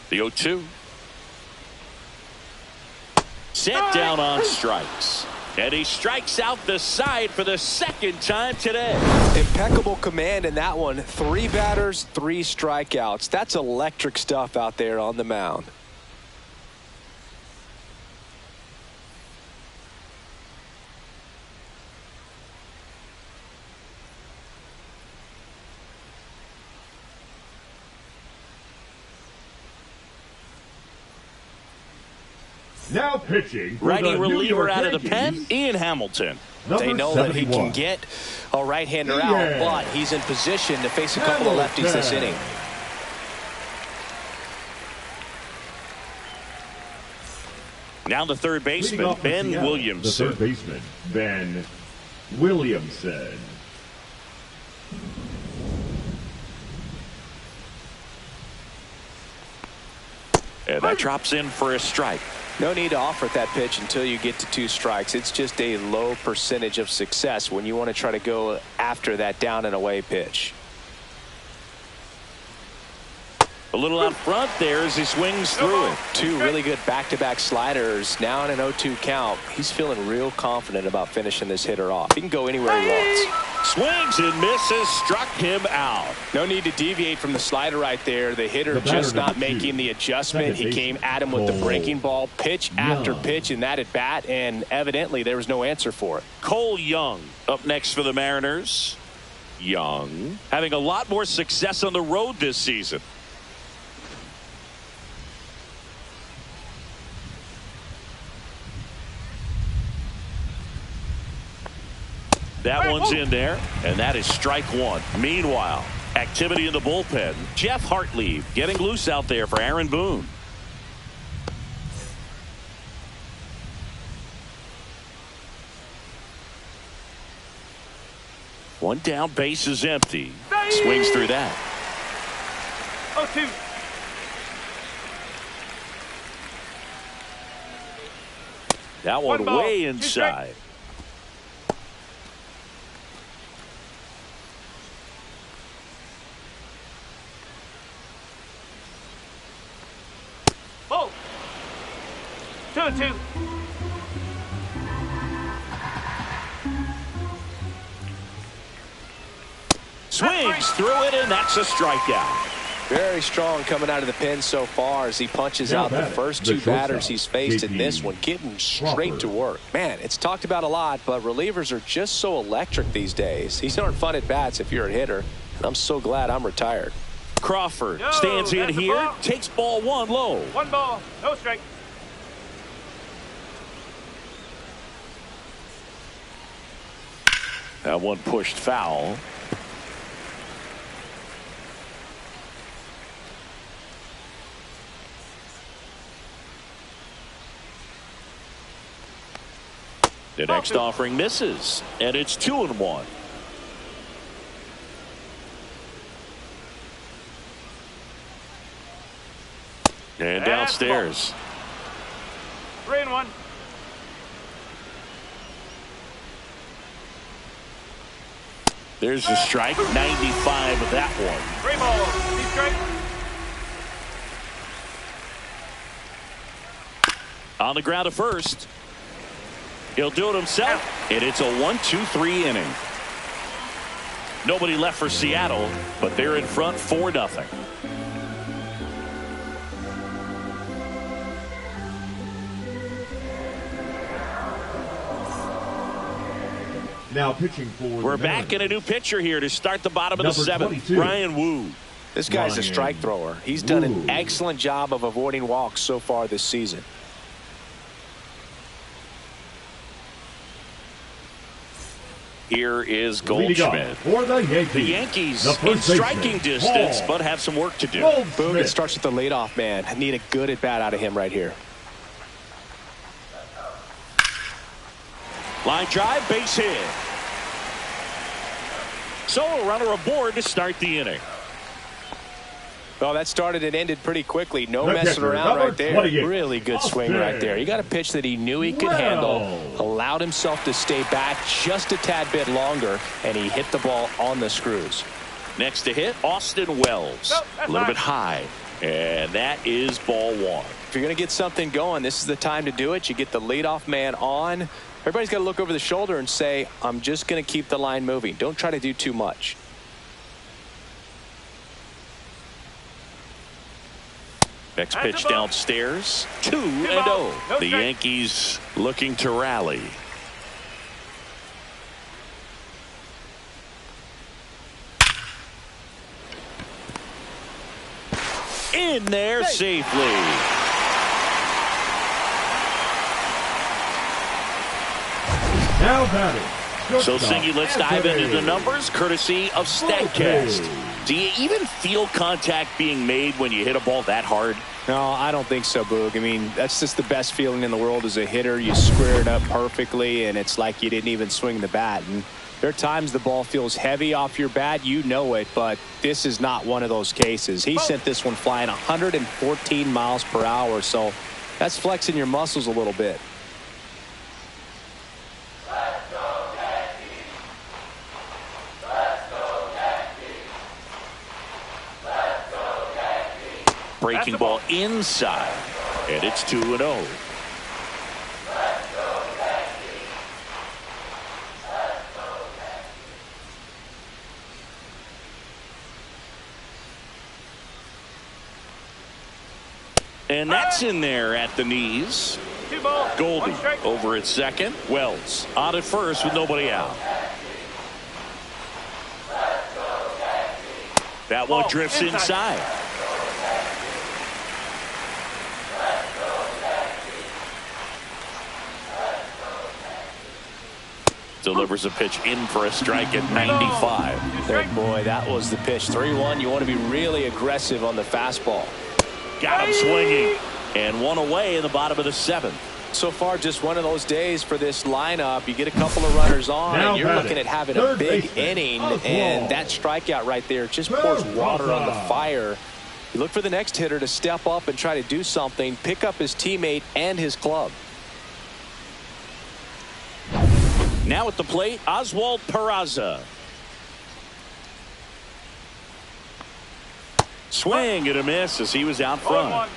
The 0-2. Set down on strikes. And he strikes out the side for the 2nd time today. Impeccable command in that one. 3 batters, 3 strikeouts. That's electric stuff out there on the mound. Now pitching for righty the reliever out of the Yankees, pen, Ian Hamilton. They know that he can get a right-hander out, but he's in position to face a couple of lefties this inning. Now the third baseman, Ben Williamson. The third baseman, Ben Williamson. And that drops in for a strike. No need to offer that pitch until you get to 2 strikes. It's just a low percentage of success when you want to try to go after that down and away pitch. A little out front there as he swings through it. 2 really good back-to-back sliders. Now in an 0-2 count. He's feeling real confident about finishing this hitter off. He can go anywhere he wants. Swings and misses. Struck him out. No need to deviate from the slider right there. The hitter just not making the adjustment. He came at him with the breaking ball, pitch after pitch in that at bat, and evidently there was no answer for it. Cole Young up next for the Mariners. Young having a lot more success on the road this season. That one's in there, and that is strike 1. Meanwhile, activity in the bullpen. Jeff Hartley getting loose out there for Aaron Boone. One down, base is empty. Swings through that. 0-2. That one way inside. Ball. 2-2. Swings through it, and that's a strikeout. Very strong coming out of the pen so far as he punches out the first two batters he's faced in this one, getting straight to work. Man, it's talked about a lot, but relievers are just so electric these days. These aren't fun at bats if you're a hitter. I'm so glad I'm retired. Crawford stands in here, takes ball one low. 1 ball, no strike. That one pushed foul. The next offering misses, and it's 2-1. And downstairs. 3-1. There's a strike, 95 of that one. 3 balls, 2 strikes. On the ground to first. He'll do it himself, and it's a 1-2-3 inning. Nobody left for Seattle, but they're in front 4-0. Now pitching for We're back in a new pitcher here to start the bottom of the seventh. 22. Brian Wu. This guy's a strike thrower. He's done an excellent job of avoiding walks so far this season. Here is Goldschmidt. For the Yankees. The Yankees in striking distance, but have some work to do. Boom, it starts with the leadoff man. I need a good at-bat out of him right here. Line drive, base hit. So a runner aboard to start the inning. Well, that started and ended pretty quickly. No messing around right there. Really good swing right there. He got a pitch that he knew he could handle, allowed himself to stay back just a tad bit longer, and he hit the ball on the screws. Next to hit, Austin Wells. A little bit high, and that is ball one. If you're going to get something going, this is the time to do it. You get the leadoff man on. Everybody's got to look over the shoulder and say, I'm just going to keep the line moving. Don't try to do too much. Next pitch downstairs, 2-0. The Yankees looking to rally. In there safely. Now batting. So, Singy, let's dive into the numbers courtesy of StatCast. Do you even feel contact being made when you hit a ball that hard? No, I don't think so, Boog. I mean, that's just the best feeling in the world as a hitter. You square it up perfectly, and it's like you didn't even swing the bat. And there are times the ball feels heavy off your bat. You know it, but this is not one of those cases. He sent this one flying 114 miles per hour, so that's flexing your muscles a little bit. Breaking ball inside, and it's 2-0. And that's in there at the knees. Goldie over at second. Wells on at first with nobody out. That one drifts inside. Delivers a pitch in for a strike at 95. Good boy, that was the pitch. 3-1. You want to be really aggressive on the fastball. Got him swinging. And one away in the bottom of the seventh. So far, just one of those days for this lineup. You get a couple of runners on, and you're looking at having a big inning. And that strikeout right there just pours water on the fire. You look for the next hitter to step up and try to do something, pick up his teammate and his club. Now at the plate, Oswald Peraza. Swing and a miss as he was out front.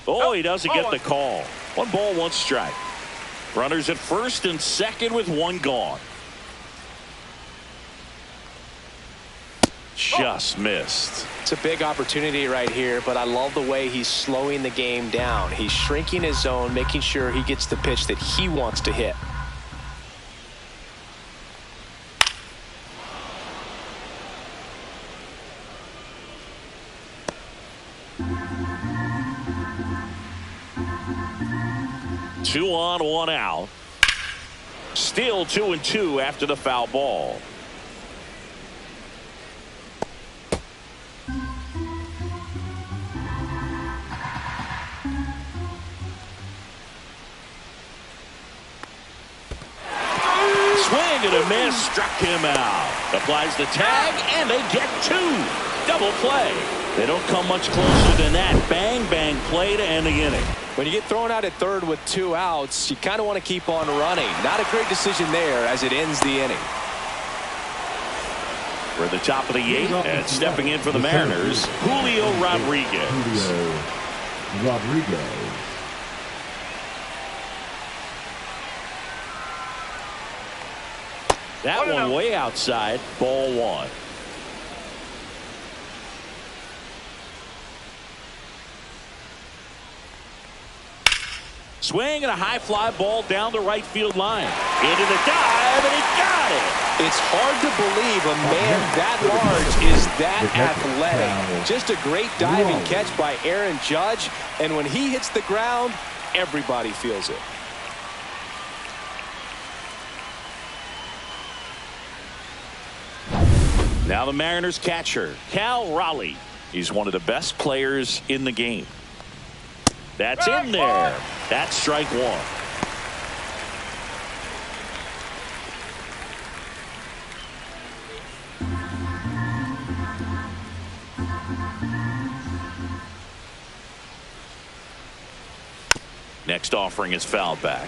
Oh, he doesn't get the call. 1 ball, 1 strike. Runners at first and second with 1 gone. Just missed. It's a big opportunity right here, but I love the way he's slowing the game down. He's shrinking his zone, making sure he gets the pitch that he wants to hit. Two on, 1 out. Still 2-2 after the foul ball. Swing and a miss, struck him out. Applies the tag, and they get 2. Double play. They don't come much closer than that. Bang, bang play to end the inning. When you get thrown out at third with 2 outs, you kind of want to keep on running. Not a great decision there as it ends the inning. We're at the top of the 8th, and stepping in for the Mariners, Julio Rodriguez. Julio Rodriguez. That one way outside, ball 1. Swing and a high fly ball down the right field line. Into the dive, and he got it. It's hard to believe a man that large is that athletic. Just a great diving catch by Aaron Judge, and when he hits the ground, everybody feels it. Now the Mariners catcher, Cal Raleigh. He's one of the best players in the game. That's in there. That's strike 1. Next offering is fouled back.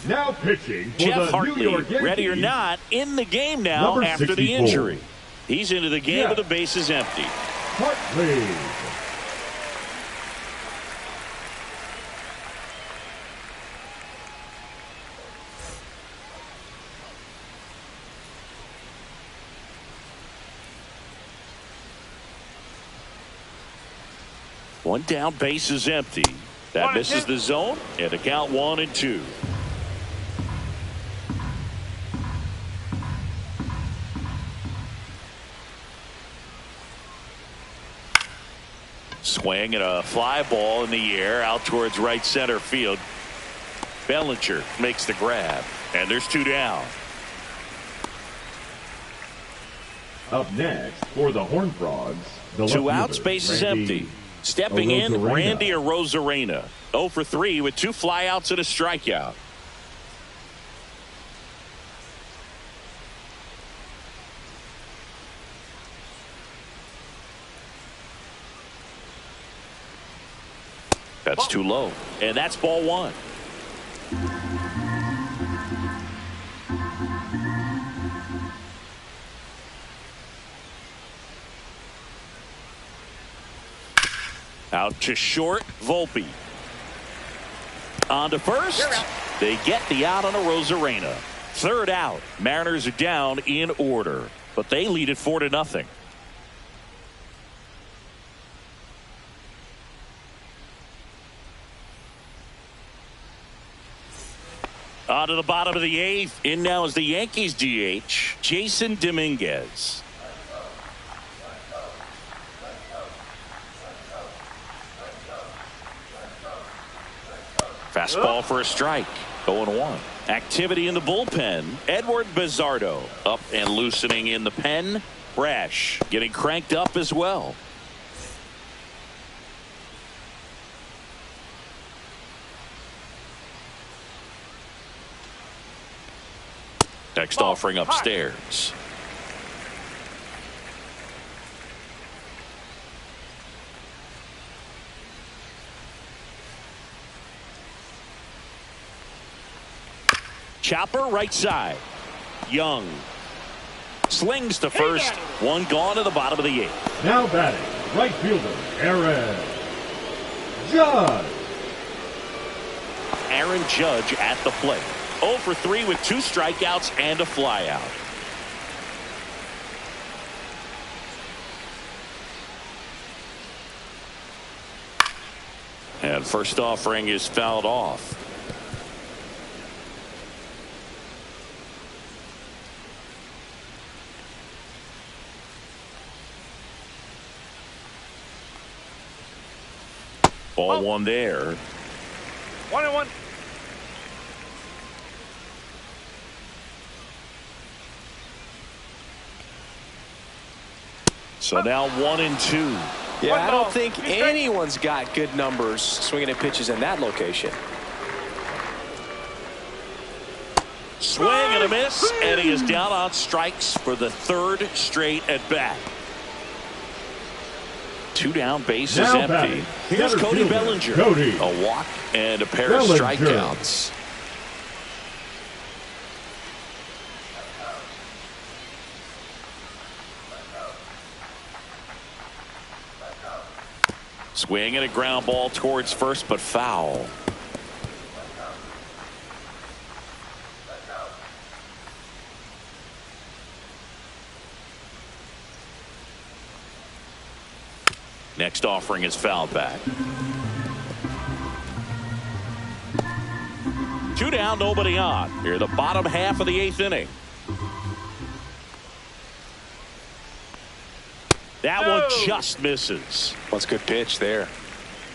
Now pitching for Jeff the New York Hartley, Yankees, ready or not, in the game now number after 64. the injury. He's into the game with the bases empty. Hartley. One down, base is empty. That misses the zone, and a count 1-2. Swing and a fly ball in the air out towards right center field. Bellinger makes the grab, and there's 2 down. Up next for the Horned Frogs, the 2 left outs, fielder, base is Randy empty. Stepping in, Arozarena. Randy Arozarena. 0 for 3 with 2 flyouts and a strikeout. That's too low, and that's ball 1. Out to short, Volpe. On to first. They get the out on a Arozarena. 3rd out. Mariners are down in order, but they lead it 4-0. On to the bottom of the 8th. In now is the Yankees DH, Jason Dominguez. Fastball for a strike. 0-1. Activity in the bullpen. Edward Bizardo up and loosening in the pen. Brash getting cranked up as well. Next offering upstairs. Chopper right side. Young slings to first. One gone to the bottom of the 8th. Now batting, right fielder, Aaron Judge. Aaron Judge at the plate. 0 for 3 with 2 strikeouts and a flyout. And first offering is fouled off. Ball 1 there. 1-1. So now 1-2. Yeah, I don't think anyone's got good numbers swinging at pitches in that location. Swing and a miss, and he is down on strikes for the 3rd straight at bat. 2 down, bases Now empty. batting, Here's center Cody fielder, Bellinger. Cody A walk and a pair Bellinger. of strikeouts. Swing and a ground ball towards first, but foul. Next offering is fouled back. 2 down, nobody on. Here, the bottom half of the 8th inning. That one just misses. Well, it's a good pitch there.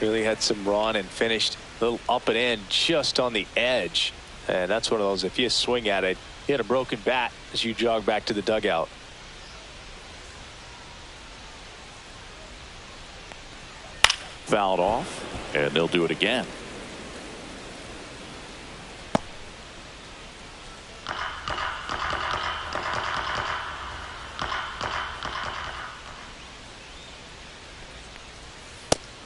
Really had some run and finished a little up and in just on the edge. And that's one of those, if you swing at it, you had a broken bat as you jog back to the dugout. Fouled off, and they'll do it again.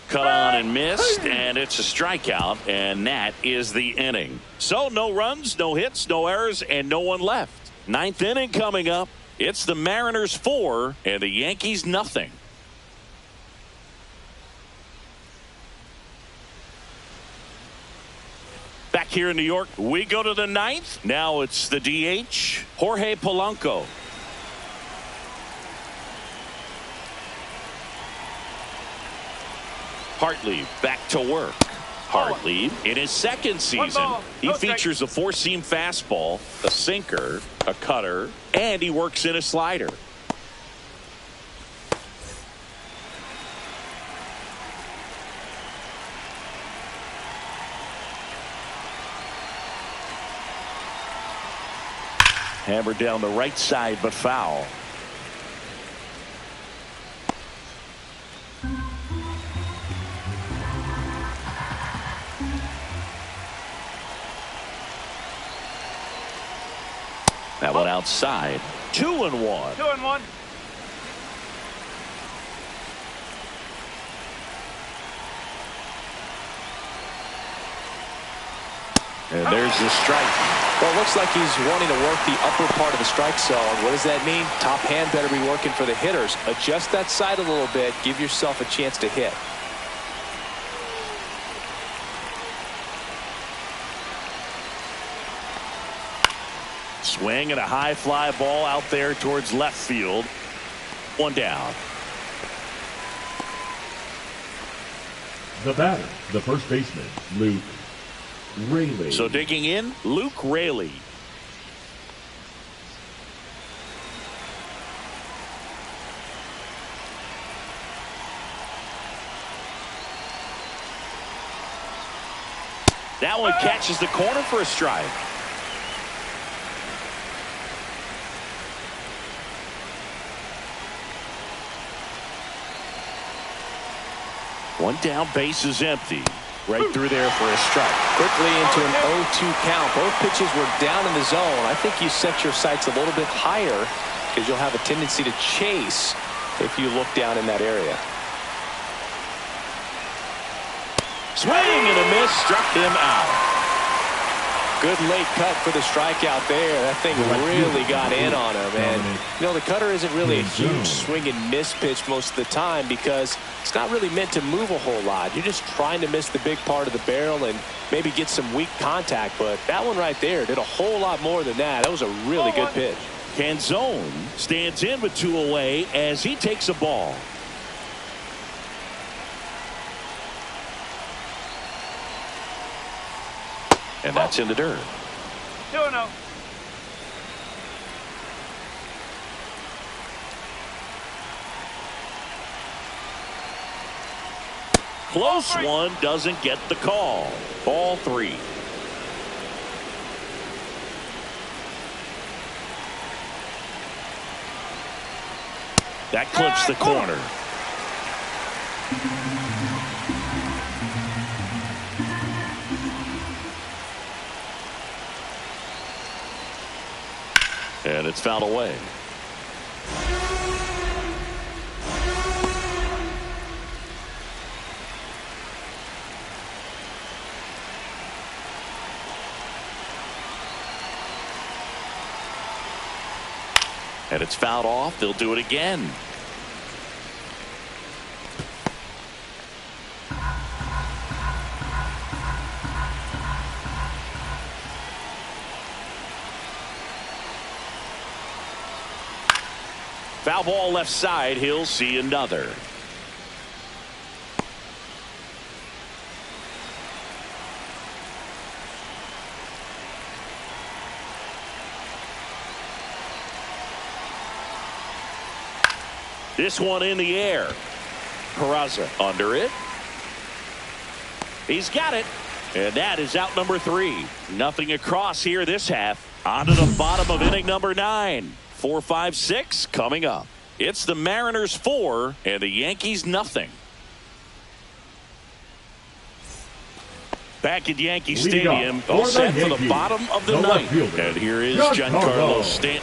Cut on and missed, and it's a strikeout, and that is the inning. So no runs, no hits, no errors, and no one left. 9th inning coming up. It's the Mariners 4 and the Yankees nothing. Back here in New York, we go to the 9th. Now it's the DH, Jorge Polanco. Hartley back to work. Hartley in his 2nd season. He features a 4-seam fastball, a sinker, a cutter, and he works in a slider. Hammered down the right side, but foul. That one outside. 2-1. 2-1. And there's the strike. Well, it looks like he's wanting to work the upper part of the strike zone. What does that mean? Top hand better be working for the hitters. Adjust that side a little bit. Give yourself a chance to hit. Swing and a high fly ball out there towards left field. 1 down. The batter, the first baseman, Luke Raley. So digging in, Luke Raley. That one catches the corner for a strike. One down, base is empty. Right through there for a strike. Quickly into an 0-2 count. Both pitches were down in the zone. I think you set your sights a little bit higher because you'll have a tendency to chase if you look down in that area. Swing and a miss, struck him out. Good late cut for the strikeout there. That thing really got in on him. And, you know, the cutter isn't really a huge swing and miss pitch most of the time because it's not really meant to move a whole lot. You're just trying to miss the big part of the barrel and maybe get some weak contact. But that one right there did a whole lot more than that. That was a really good pitch. Canzone stands in with 2 away as he takes a ball. And that's in the dirt. 2-0. Close one, doesn't get the call. Ball 3. That clips the corner. And it's fouled away. And it's fouled off. They'll do it again. Foul ball left side. He'll see another. This one in the air. Peraza under it. He's got it. And that is out number 3. Nothing across here this half. On to the bottom of inning number 9. 4, 5, 6 coming up. It's the Mariners 4 and the Yankees nothing. Back at Yankee Stadium, all set for the bottom of the ninth. And here is Giancarlo Stanton.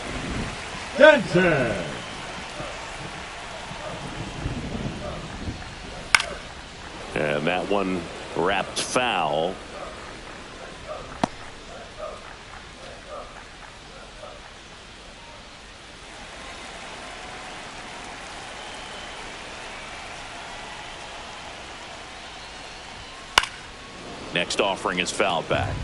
And that one wrapped foul. Next offering is fouled back.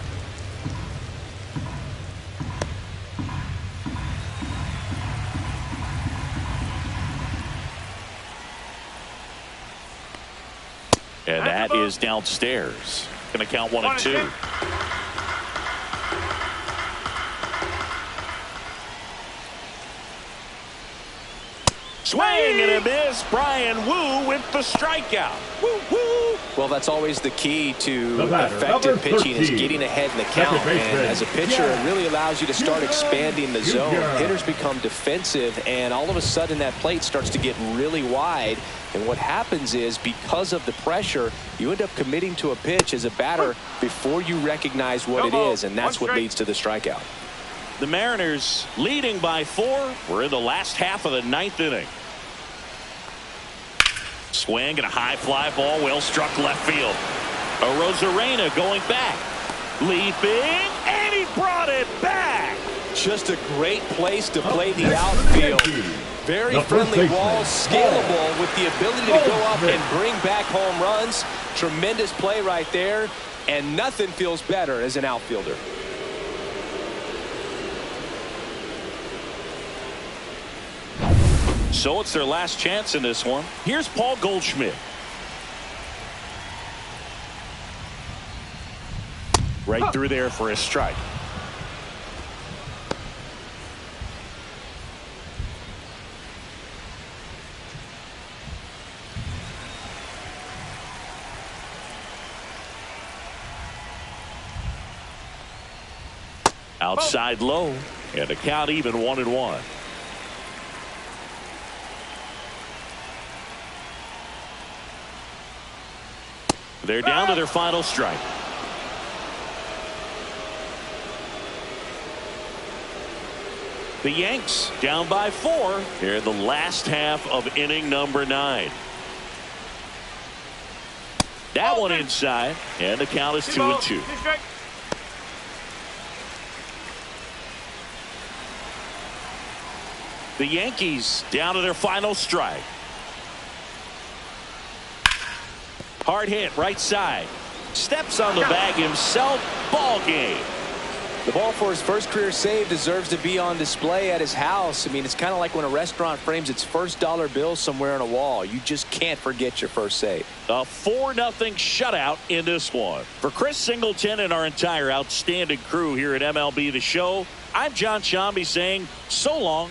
And that is downstairs. Going to count 1 and 2. Swing and a miss. Brian Wu with the strikeout. Woo, woo. Well, that's always the key to effective pitching is getting ahead in the count. And as a pitcher, it really allows you to start expanding the zone. Hitters become defensive, and all of a sudden that plate starts to get really wide. And what happens is because of the pressure, you end up committing to a pitch as a batter before you recognize what it is, and that's what leads to the strikeout. The Mariners leading by 4. We're in the last half of the 9th inning. Swing and a high fly ball, well struck left field. Arozarena going back, leaping, and he brought it back. Just a great place to play the outfield. Very friendly walls, scalable with the ability to go up and bring back home runs. Tremendous play right there, and nothing feels better as an outfielder. So it's their last chance in this one. Here's Paul Goldschmidt. Right through there for a strike. Outside low, and the count even 1-1. They're down to their final strike. The Yanks down by 4 here in the last half of inning number 9. That one inside, and the count is 2-2. The Yankees down to their final strike. Hard hit right side. Steps on the bag himself. Ball game. The ball for his first career save deserves to be on display at his house. I mean, it's kind of like when a restaurant frames its first dollar bill somewhere on a wall. You just can't forget your first save. A 4-0 shutout in this one. For Chris Singleton and our entire outstanding crew here at MLB The Show, I'm John Shambi saying so long.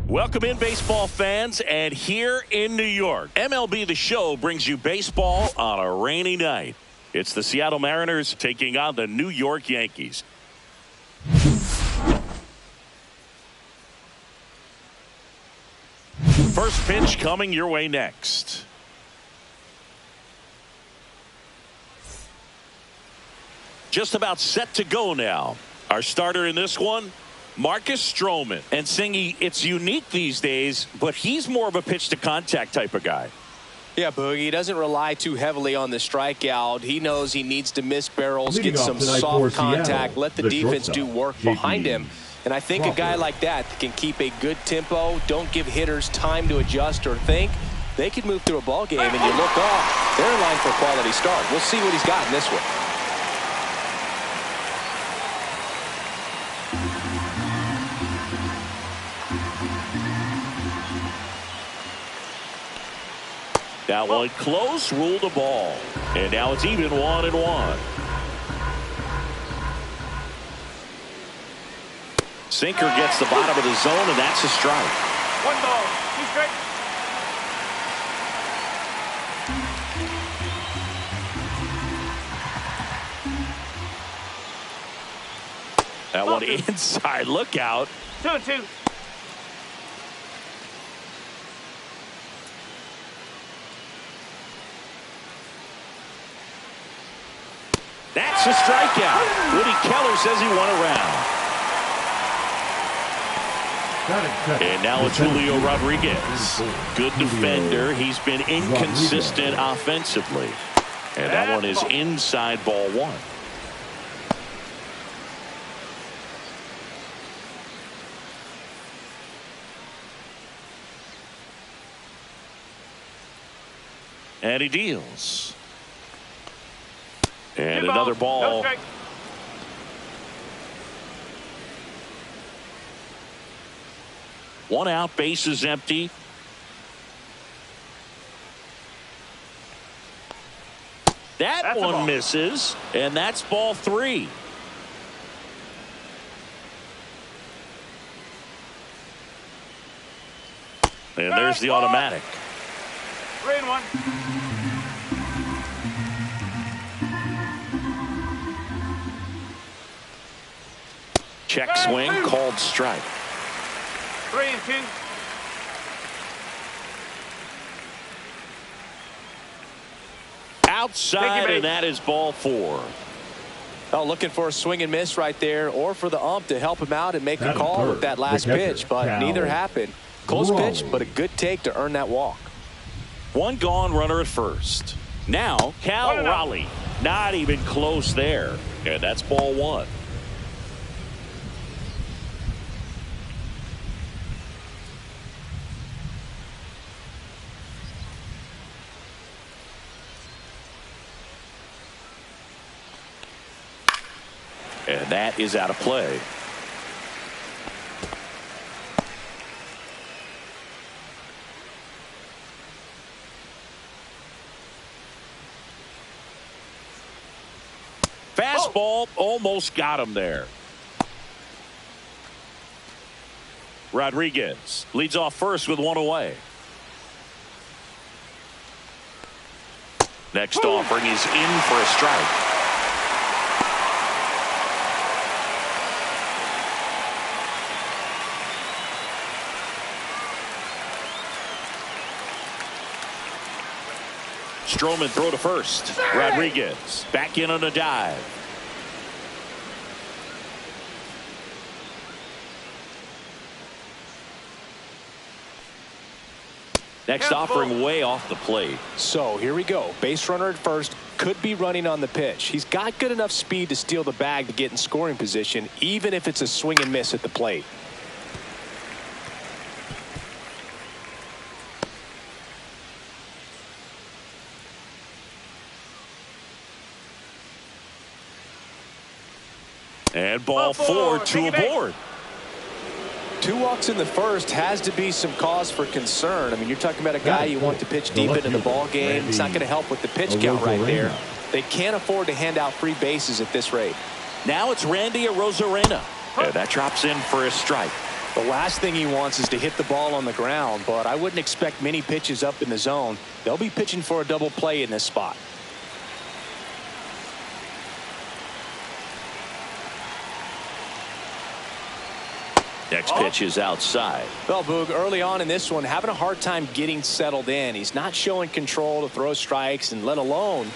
Welcome in, baseball fans, and here in New York, MLB The Show brings you baseball on a rainy night. It's the Seattle Mariners taking on the New York Yankees. First pitch coming your way next. Just about set to go now. Our starter in this one, Marcus Stroman. And Singy, it's unique these days, but he's more of a pitch to contact type of guy. Yeah, Boogie, he doesn't rely too heavily on the strikeout. He knows he needs to miss barrels, get some soft contact, let the defense do work behind him. And I think a guy like that can keep a good tempo, don't give hitters time to adjust or think. They could move through a ball game, and you look off, they're in line for a quality start. We'll see what he's got in this one. That one close, ruled a ball. And now it's even 1-1. Sinker gets the bottom of the zone, and that's a strike. 1 ball, 2 strikes. That one inside, look out. 2-2. That's a strikeout. Woody Keller says he won a round. And now it's Julio Rodriguez. Good defender. He's been inconsistent offensively. And that one is inside ball 1. And he deals. And another ball. No, 1 out, bases empty. That's one misses, and that's ball 3. And there's the automatic. 3-1. Check swing, called strike. 3-2. Outside, and that is ball 4. Well, looking for a swing and miss right there, or for the ump to help him out and make a call with that last pitch, but neither happened. Close pitch, but a good take to earn that walk. 1 gone, runner at first. Now, Cal Raleigh, not even close there, and that's ball 1. And that is out of play. Fastball almost got him there. Rodriguez leads off first with 1 away. Next offering is in for a strike. Stroman throw to first. Rodriguez back in on a dive. Next offering way off the plate. So here we go. Base runner at first, could be running on the pitch. He's got good enough speed to steal the bag to get in scoring position, even if it's a swing and miss at the plate. And ball 4, 2 aboard. 2 walks in the first has to be some cause for concern. I mean, you're talking about a guy you want to pitch deep into the ball game. It's not going to help with the pitch count right there. They can't afford to hand out free bases at this rate. Now it's Randy Arozarena. And that drops in for a strike. The last thing he wants is to hit the ball on the ground, but I wouldn't expect many pitches up in the zone. They'll be pitching for a double play in this spot. Next pitch is outside. Well, Boog, early on in this one, having a hard time getting settled in. He's not showing control to throw strikes, and let alone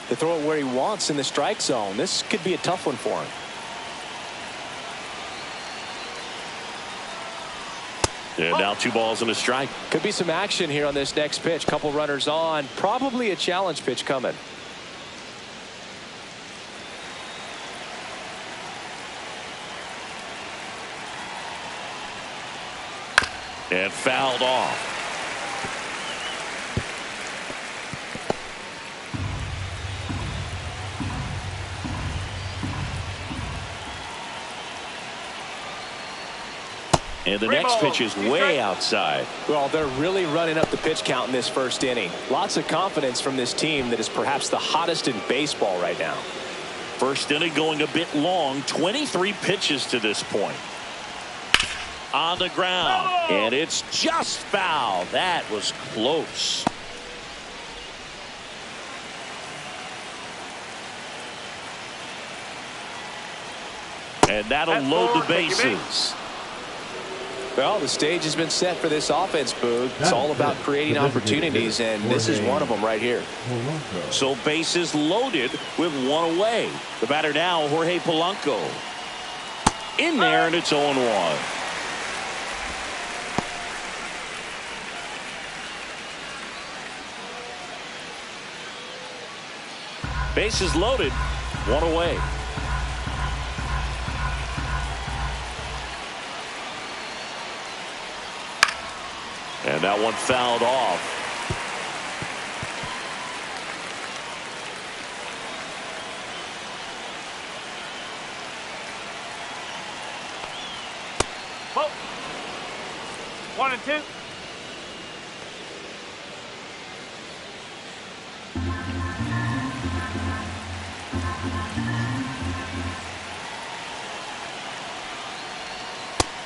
to throw it where he wants in the strike zone. This could be a tough one for him. And now 2 balls and a strike. Could be some action here on this next pitch. Couple runners on. Probably a challenge pitch coming. And fouled off. And the next pitch is way outside. Well, they're really running up the pitch count in this first inning. Lots of confidence from this team that is perhaps the hottest in baseball right now. First inning going a bit long. 23 pitches to this point. On the ground. And it's just foul. That was close. And that'll load the bases. Well, the stage has been set for this offense, Boog. It's all about creating opportunities, and this is one of them right here. So bases loaded with 1 away. The batter now, Jorge Polanco. In there, and it's 0-1. Bases loaded, 1 away. And that one fouled off. Ball. 1 and 2.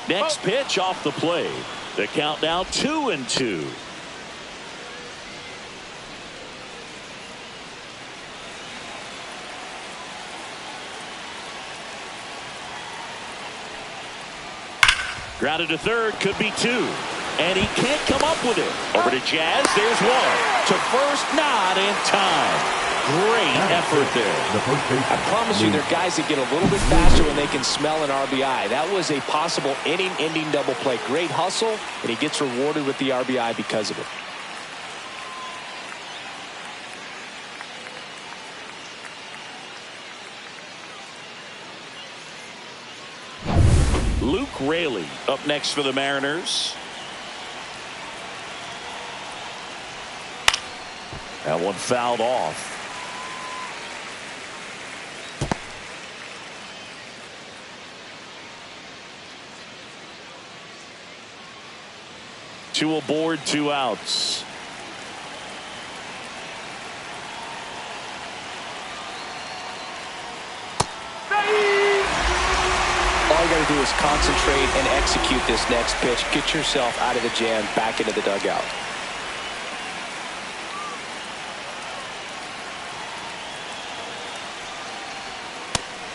Next pitch off the plate. The count now 2-2. Grounded to third, could be 2. And he can't come up with it. Over to Jazz, there's 1. To first, not in time. Great effort there. I promise you, there are guys that get a little bit faster when they can smell an RBI. That was a possible inning-ending double play. Great hustle, and he gets rewarded with the RBI because of it. Luke Raley up next for the Mariners. That one fouled off. Two aboard, 2 outs. All you got to do is concentrate and execute this next pitch. Get yourself out of the jam, back into the dugout.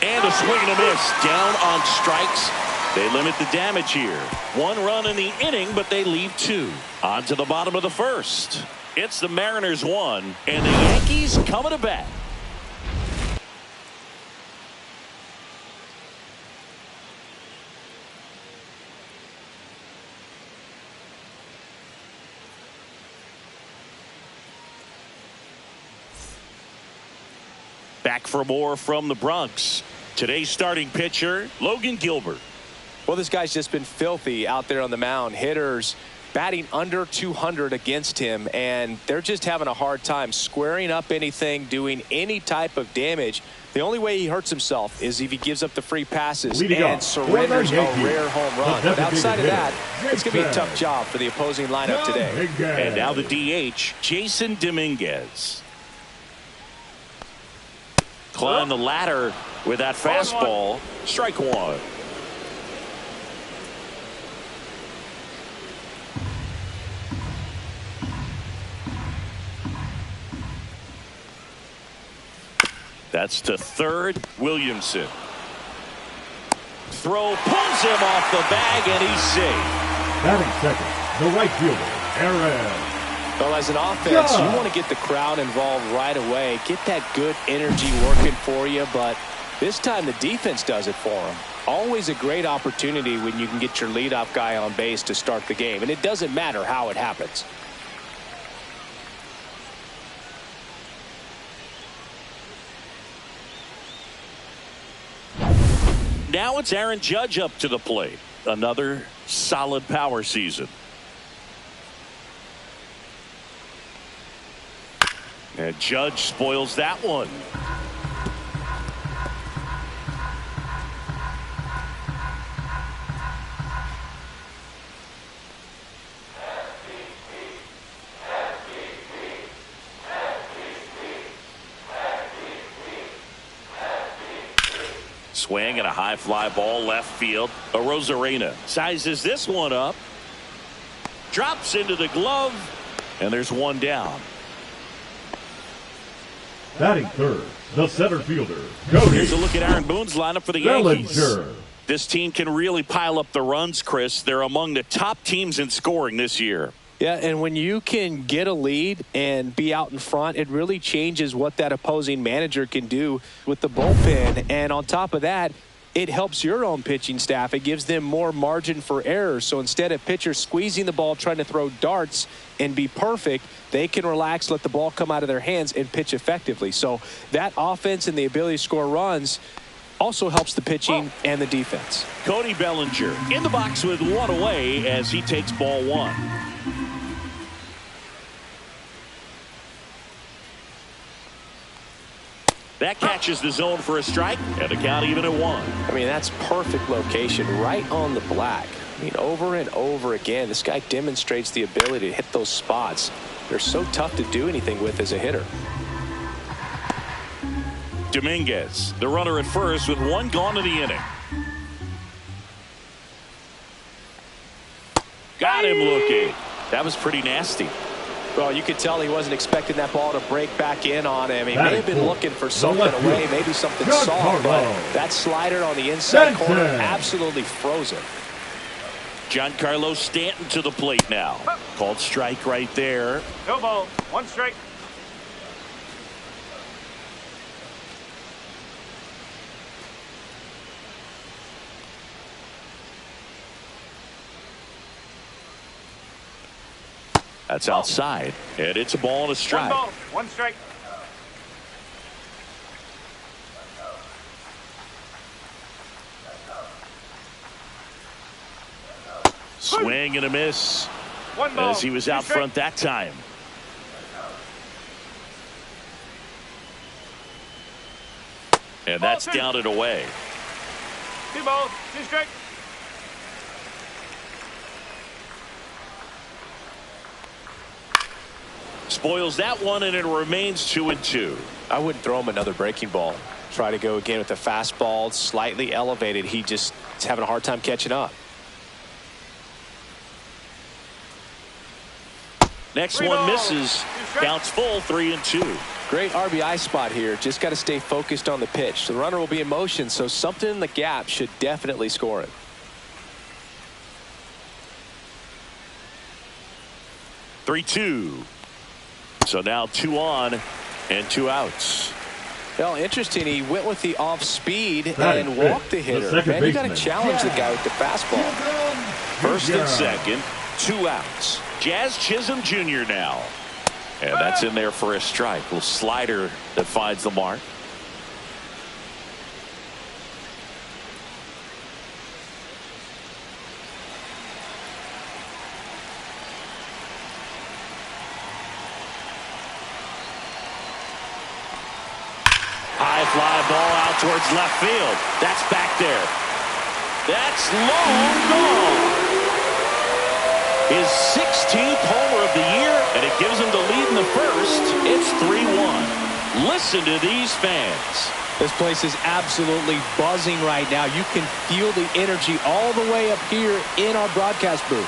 And a swing and a miss. Down on strikes. They limit the damage here. 1 run in the inning, but they leave 2. On to the bottom of the first. It's the Mariners 1, and the Yankees coming to bat. Back for more from the Bronx. Today's starting pitcher, Logan Gilbert. Well, this guy's just been filthy out there on the mound. Hitters batting under 200 against him, and they're just having a hard time squaring up anything, doing any type of damage. The only way he hurts himself is if he gives up the free passes and surrenders a rare home run. But outside of that, it's going to be a tough job for the opposing lineup today. And now the DH, Jason Dominguez. climb the ladder with that fastball. Strike one. That's to third. Williamson. Throw pulls him off the bag, and he's safe. Batting second, the right fielder, Aaron. Well, as an offense, you want to get the crowd involved right away. Get that good energy working for you, but this time the defense does it for them. Always a great opportunity when you can get your leadoff guy on base to start the game, and it doesn't matter how it happens. Now it's Aaron Judge up to the plate. Another solid power season. And Judge spoils that one. Swing and a high fly ball left field. Arozarena sizes this one up. Drops into the glove. And there's one down. Batting third, the center fielder, Cody. Here's a look at Aaron Boone's lineup for the Yankees. Bellinger. This team can really pile up the runs, Chris. They're among the top teams in scoring this year. Yeah, and when you can get a lead and be out in front, it really changes what that opposing manager can do with the bullpen. And on top of that, it helps your own pitching staff. It gives them more margin for error. So instead of pitchers squeezing the ball, trying to throw darts and be perfect, they can relax, let the ball come out of their hands and pitch effectively. So that offense and the ability to score runs also helps the pitching and the defense. Cody Bellinger in the box with one away as he takes ball one. That catches the zone for a strike, and the count even at one. I mean, that's perfect location, right on the black. I mean, over and over again, this guy demonstrates the ability to hit those spots. They're so tough to do anything with as a hitter. Dominguez, the runner at first with one gone in the inning. Got him looking. That was pretty nasty. Well, you could tell he wasn't expecting that ball to break back in on him. He may have been looking for something away, maybe something soft, but that slider on the inside corner absolutely froze it. Giancarlo Stanton to the plate now. Called strike right there. No ball. One strike. That's outside, and it's a ball and a strike. One ball, one strike. Swing and a miss One ball, as he was out front that time. And that's down and away. Two balls, two strikes. Spoils that one, and it remains 2-2. I wouldn't throw him another breaking ball. Try to go again with the fastball, slightly elevated. He just is having a hard time catching up. Next one misses. Counts full, 3-2. Great RBI spot here. Just got to stay focused on the pitch. The runner will be in motion, so something in the gap should definitely score it. Three-two. So now 2 on and 2 outs. Well, interesting. He went with the off speed and walked the hitter. Man, you got to challenge the guy with the fastball. First and second, 2 outs. Jazz Chisholm Jr. now. And that's in there for a strike. Little slider that finds the mark. High fly ball out towards left field. That's back there. That's long gone. His 16th homer of the year, and it gives him the lead in the first. It's 3-1. Listen to these fans. This place is absolutely buzzing right now. You can feel the energy all the way up here in our broadcast booth.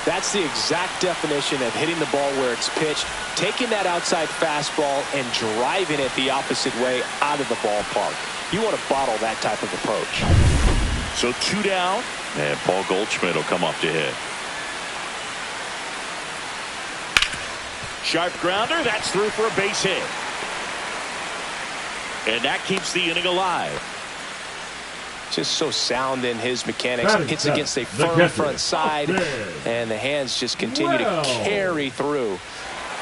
That's the exact definition of hitting the ball where it's pitched, taking that outside fastball and driving it the opposite way out of the ballpark. You want to bottle that type of approach. So 2 down, and Paul Goldschmidt will come up to hit. Sharp grounder, that's through for a base hit. And that keeps the inning alive. Just so sound in his mechanics. Hits against a firm front side, and the hands just continue to carry through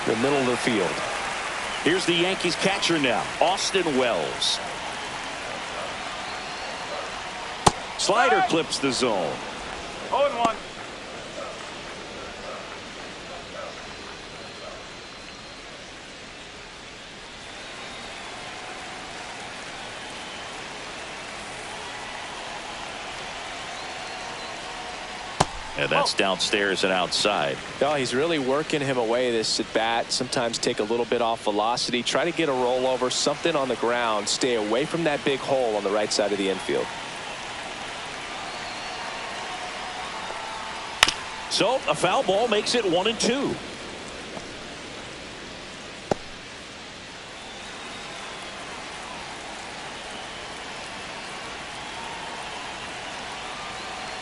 the middle of the field. Here's the Yankees catcher now, Austin Wells. Slider clips the zone. 0-1. And that's downstairs and outside. Oh, he's really working him away this at bat. Sometimes take a little bit off velocity. Try to get a rollover, something on the ground. Stay away from that big hole on the right side of the infield. So a foul ball makes it 1-2.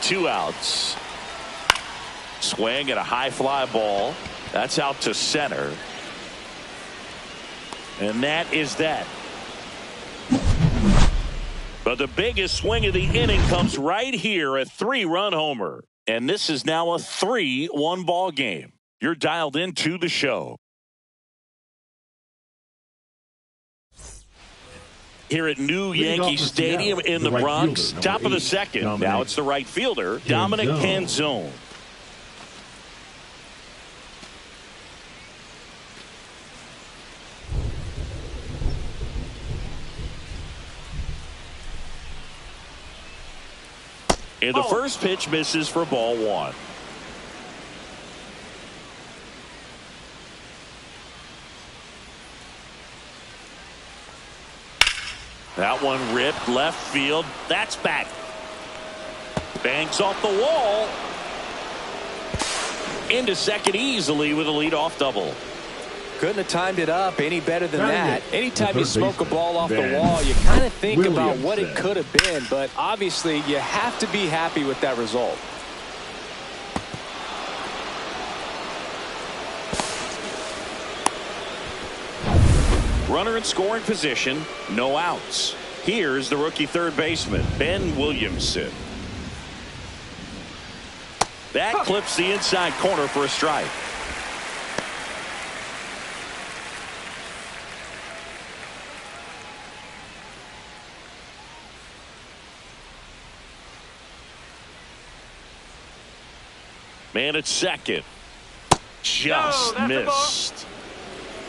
Two outs. Swing at a high fly ball. That's out to center. And that is that. But the biggest swing of the inning comes right here, a 3-run homer. And this is now a 3-1 ball game. You're dialed into the show. Here at New Yankee Stadium in the Bronx, top of the second. Now it's the right fielder, Dominic Canzone. And the first pitch misses for ball 1. That one ripped left field. That's back. Banks off the wall. Into second easily with a leadoff double. Couldn't have timed it up any better than that. Anytime you smoke a ball off the wall, you kind of think about what it could have been, but obviously you have to be happy with that result. Runner in scoring position, no outs. Here's the rookie third baseman, Ben Williamson. That clips the inside corner for a strike. Man at second. Just missed.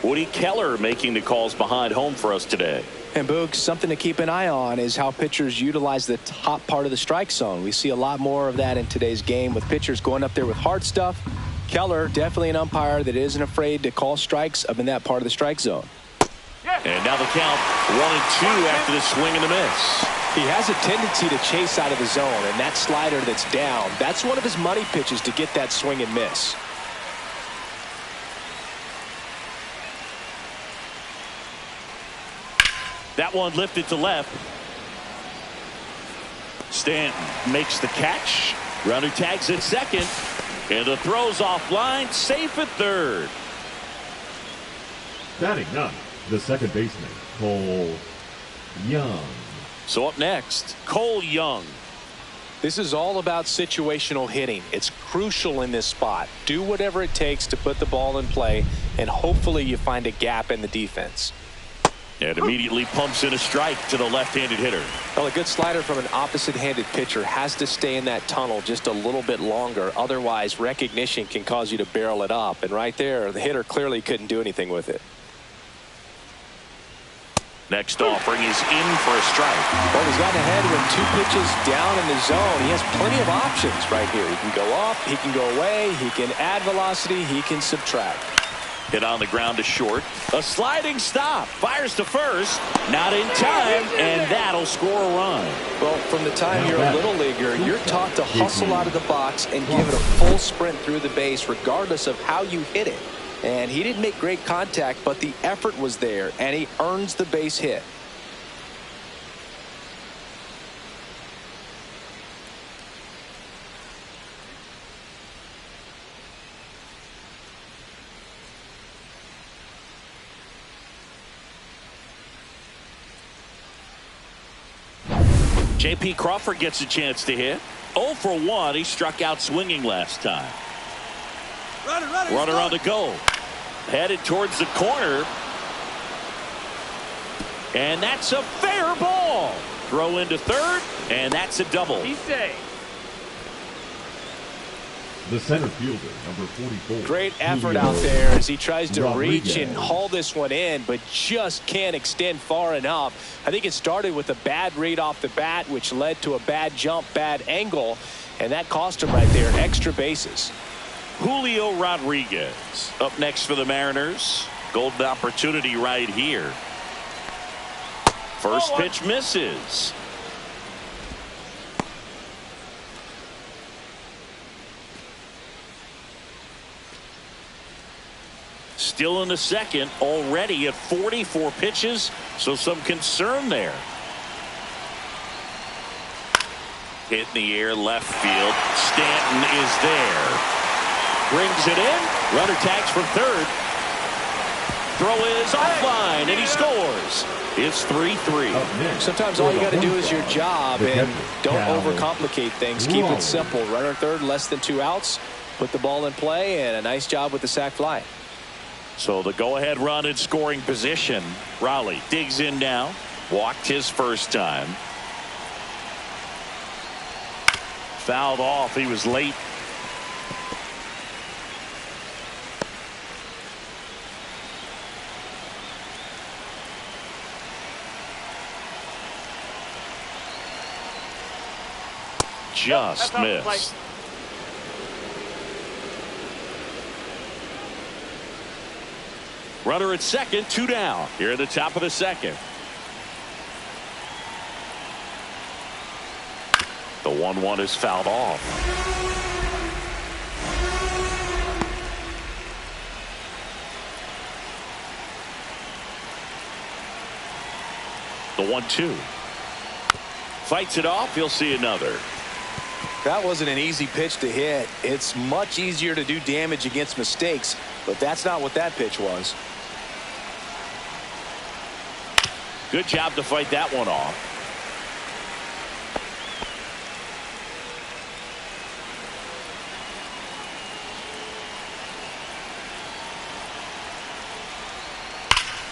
Woody Keller making the calls behind home for us today. And Boog, something to keep an eye on is how pitchers utilize the top part of the strike zone. We see a lot more of that in today's game with pitchers going up there with hard stuff. Keller, definitely an umpire that isn't afraid to call strikes up in that part of the strike zone. And now the count 1-2 after the swing and the miss. He has a tendency to chase out of the zone, and that slider that's down, that's one of his money pitches to get that swing and miss. That one lifted to left. Stanton makes the catch. Runner tags at second. And the throw's offline. Safe at third. Batting up, the second baseman, Cole Young. So up next, Cole Young. This is all about situational hitting. It's crucial in this spot. Do whatever it takes to put the ball in play, and hopefully you find a gap in the defense. And immediately pumps in a strike to the left-handed hitter. Well, a good slider from an opposite-handed pitcher has to stay in that tunnel just a little bit longer. Otherwise, recognition can cause you to barrel it up. And right there, the hitter clearly couldn't do anything with it. Next offering is in for a strike. Well, he's gotten ahead with 2 pitches down in the zone. He has plenty of options right here. He can go up, he can go away, he can add velocity, he can subtract. Hit on the ground to short. A sliding stop. Fires to first. Not in time, and that'll score a run. Well, from the time you're a little leaguer, you're taught to hustle out of the box and give it a full sprint through the base regardless of how you hit it. And he didn't make great contact, but the effort was there, and he earns the base hit. J.P. Crawford gets a chance to hit. 0 for 1. He struck out swinging last time. Runner on the go. Headed towards the corner. And that's a fair ball. Throw into third, and that's a double. He's safe. The center fielder, number 44. Great effort out there as he tries to reach and haul this one in, but just can't extend far enough. I think it started with a bad read off the bat, which led to a bad jump, bad angle, and that cost him right there. Extra bases. Julio Rodriguez up next for the Mariners. Golden opportunity right here. First pitch misses. Still in the second, already at 44 pitches, so some concern there. Hit in the air, left field. Stanton is there. Brings it in. Runner tags from third. Throw is offline, and he scores. It's 3-3. Sometimes all you got to do is your job and don't overcomplicate things. Keep it simple. Runner third, less than 2 outs. Put the ball in play, and a nice job with the sac fly. So the go-ahead run in scoring position. Raleigh digs in now. Walked his first time. Fouled off. He was late. Just missed. Runner at second, 2 down. Here at the top of the second. The 1-1 is fouled off. The 1-2. Fights it off. He'll see another. That wasn't an easy pitch to hit. It's much easier to do damage against mistakes, but that's not what that pitch was. Good job to fight that one off.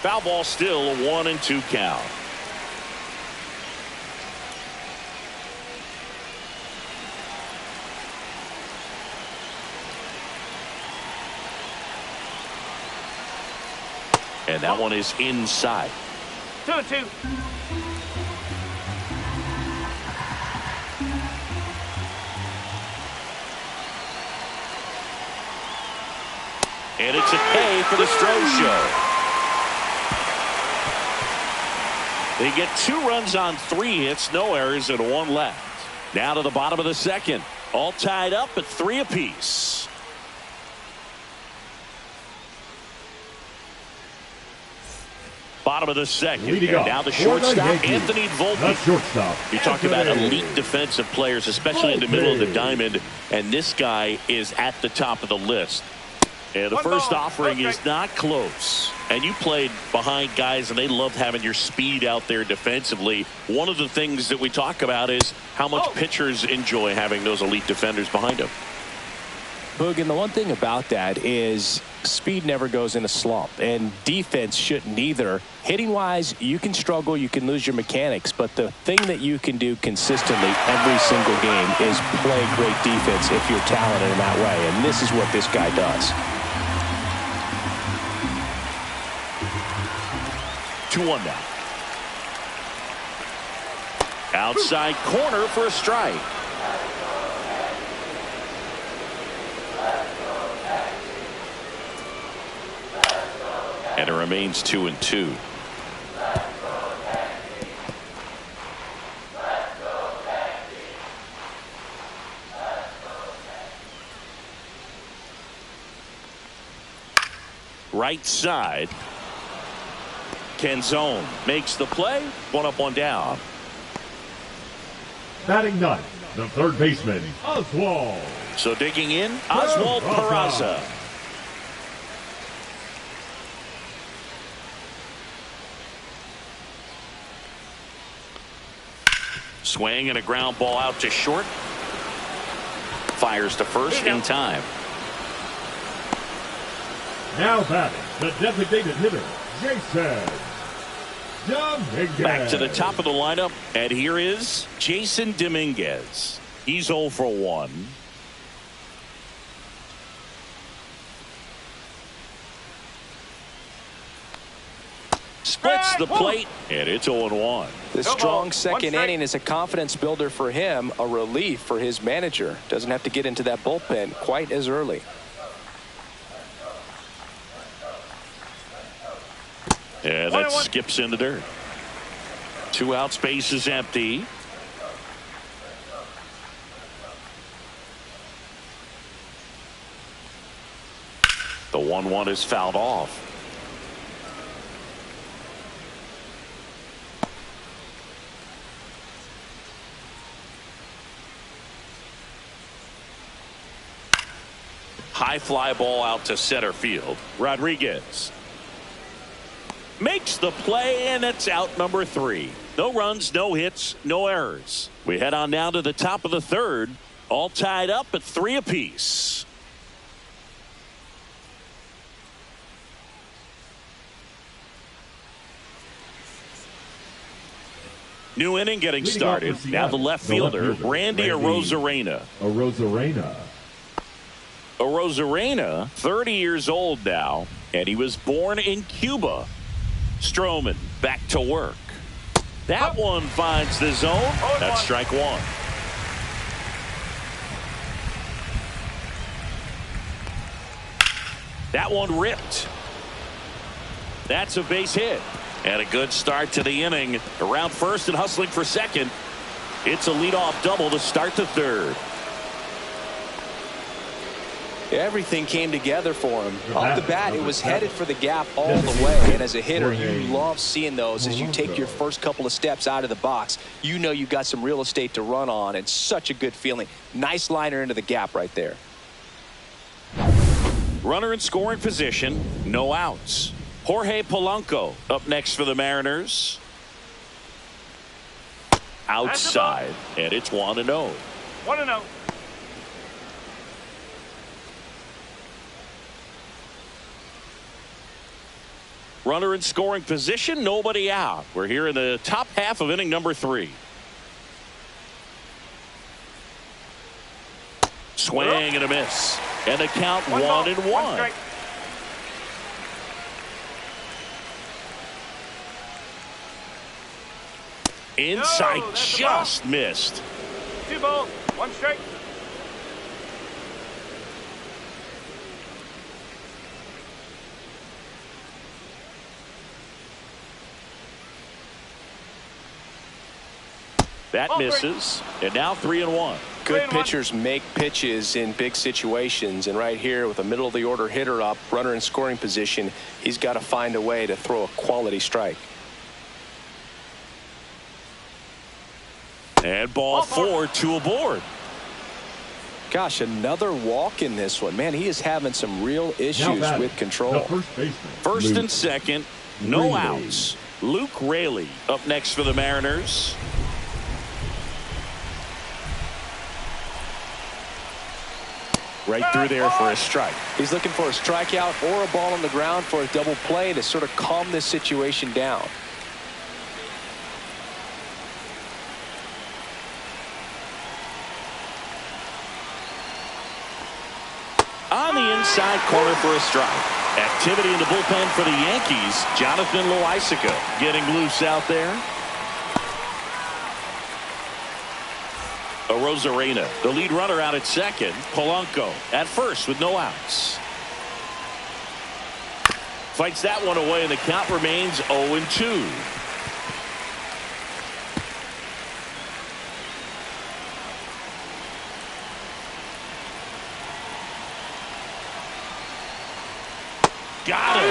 Foul ball, still a 1-2 count. And that one is inside. 2-2. And it's a K for the Stroh Show. They get 2 runs on 3 hits, no errors, and 1 left. Now to the bottom of the second. All tied up at 3 apiece. Bottom of the second. And now the shortstop, Anthony Volpe. You talk about elite defensive players, especially in the middle of the diamond, and this guy is at the top of the list. And the first offering is not close. And you played behind guys, and they love having your speed out there defensively. One of the things that we talk about is how much pitchers enjoy having those elite defenders behind them. Boog, and the one thing about that is speed never goes in a slump, and defense shouldn't either. Hitting wise, you can struggle, you can lose your mechanics, but the thing that you can do consistently every single game is play great defense if you're talented in that way, and this is what this guy does. 2-1 now. Outside corner for a strike. And it remains 2-2. Right side. Canzone makes the play. 1 up, 1 down. Batting ninth, the third baseman, Oswald. So digging in, Oswald Peraza. Swing and a ground ball out to short. Fires to first in time. Now batting, the designated hitter, Jason Dominguez. Back to the top of the lineup, and here is Jason Dominguez. He's 0 for 1. Splits the plate, and it's 0-1. This strong second inning is a confidence builder for him, a relief for his manager. Doesn't have to get into that bullpen quite as early. Yeah, that skips in the dirt. 2 outs, base is empty. The 1-1 is fouled off. High fly ball out to center field. Rodriguez makes the play, and it's out number 3. No runs, no hits, no errors. We head on down to the top of the third, all tied up at 3 apiece. New inning getting started. Now the left fielder, Randy Arozarena. Arozarena, 30 years old now, and he was born in Cuba. Stroman back to work. That one finds the zone. That's strike 1. That one ripped. That's a base hit. And a good start to the inning. Around first and hustling for second. It's a leadoff double to start the third. Everything came together for him. Off the bat, it was headed for the gap all the way. And as a hitter, you love seeing those as you take your first couple of steps out of the box. You know you've got some real estate to run on. It's such a good feeling. Nice liner into the gap right there. Runner in scoring position, no outs. Jorge Polanco up next for the Mariners. Outside, and it's 1-0. 1-0. Runner in scoring position, nobody out. We're here in the top half of inning number 3. Swing and a miss. And the count 1-1. Inside, just missed. 2 balls, 1 strike. That misses, and now 3-1. Good pitchers make pitches in big situations, and right here with a middle of the order hitter up, runner in scoring position, he's got to find a way to throw a quality strike. And ball 4, 2 aboard. Gosh, another walk in this one. Man, he is having some real issues with control. First and second, no outs. Luke Raley up next for the Mariners. Right through there for a strike. He's looking for a strikeout or a ball on the ground for a double play to sort of calm this situation down. On the inside corner for a strike. Activity in the bullpen for the Yankees. Jonathan Loaisiga getting loose out there. Rosarena, the lead runner, out at second. Polanco at first with no outs. Fights that one away, and the count remains 0-2. Got him.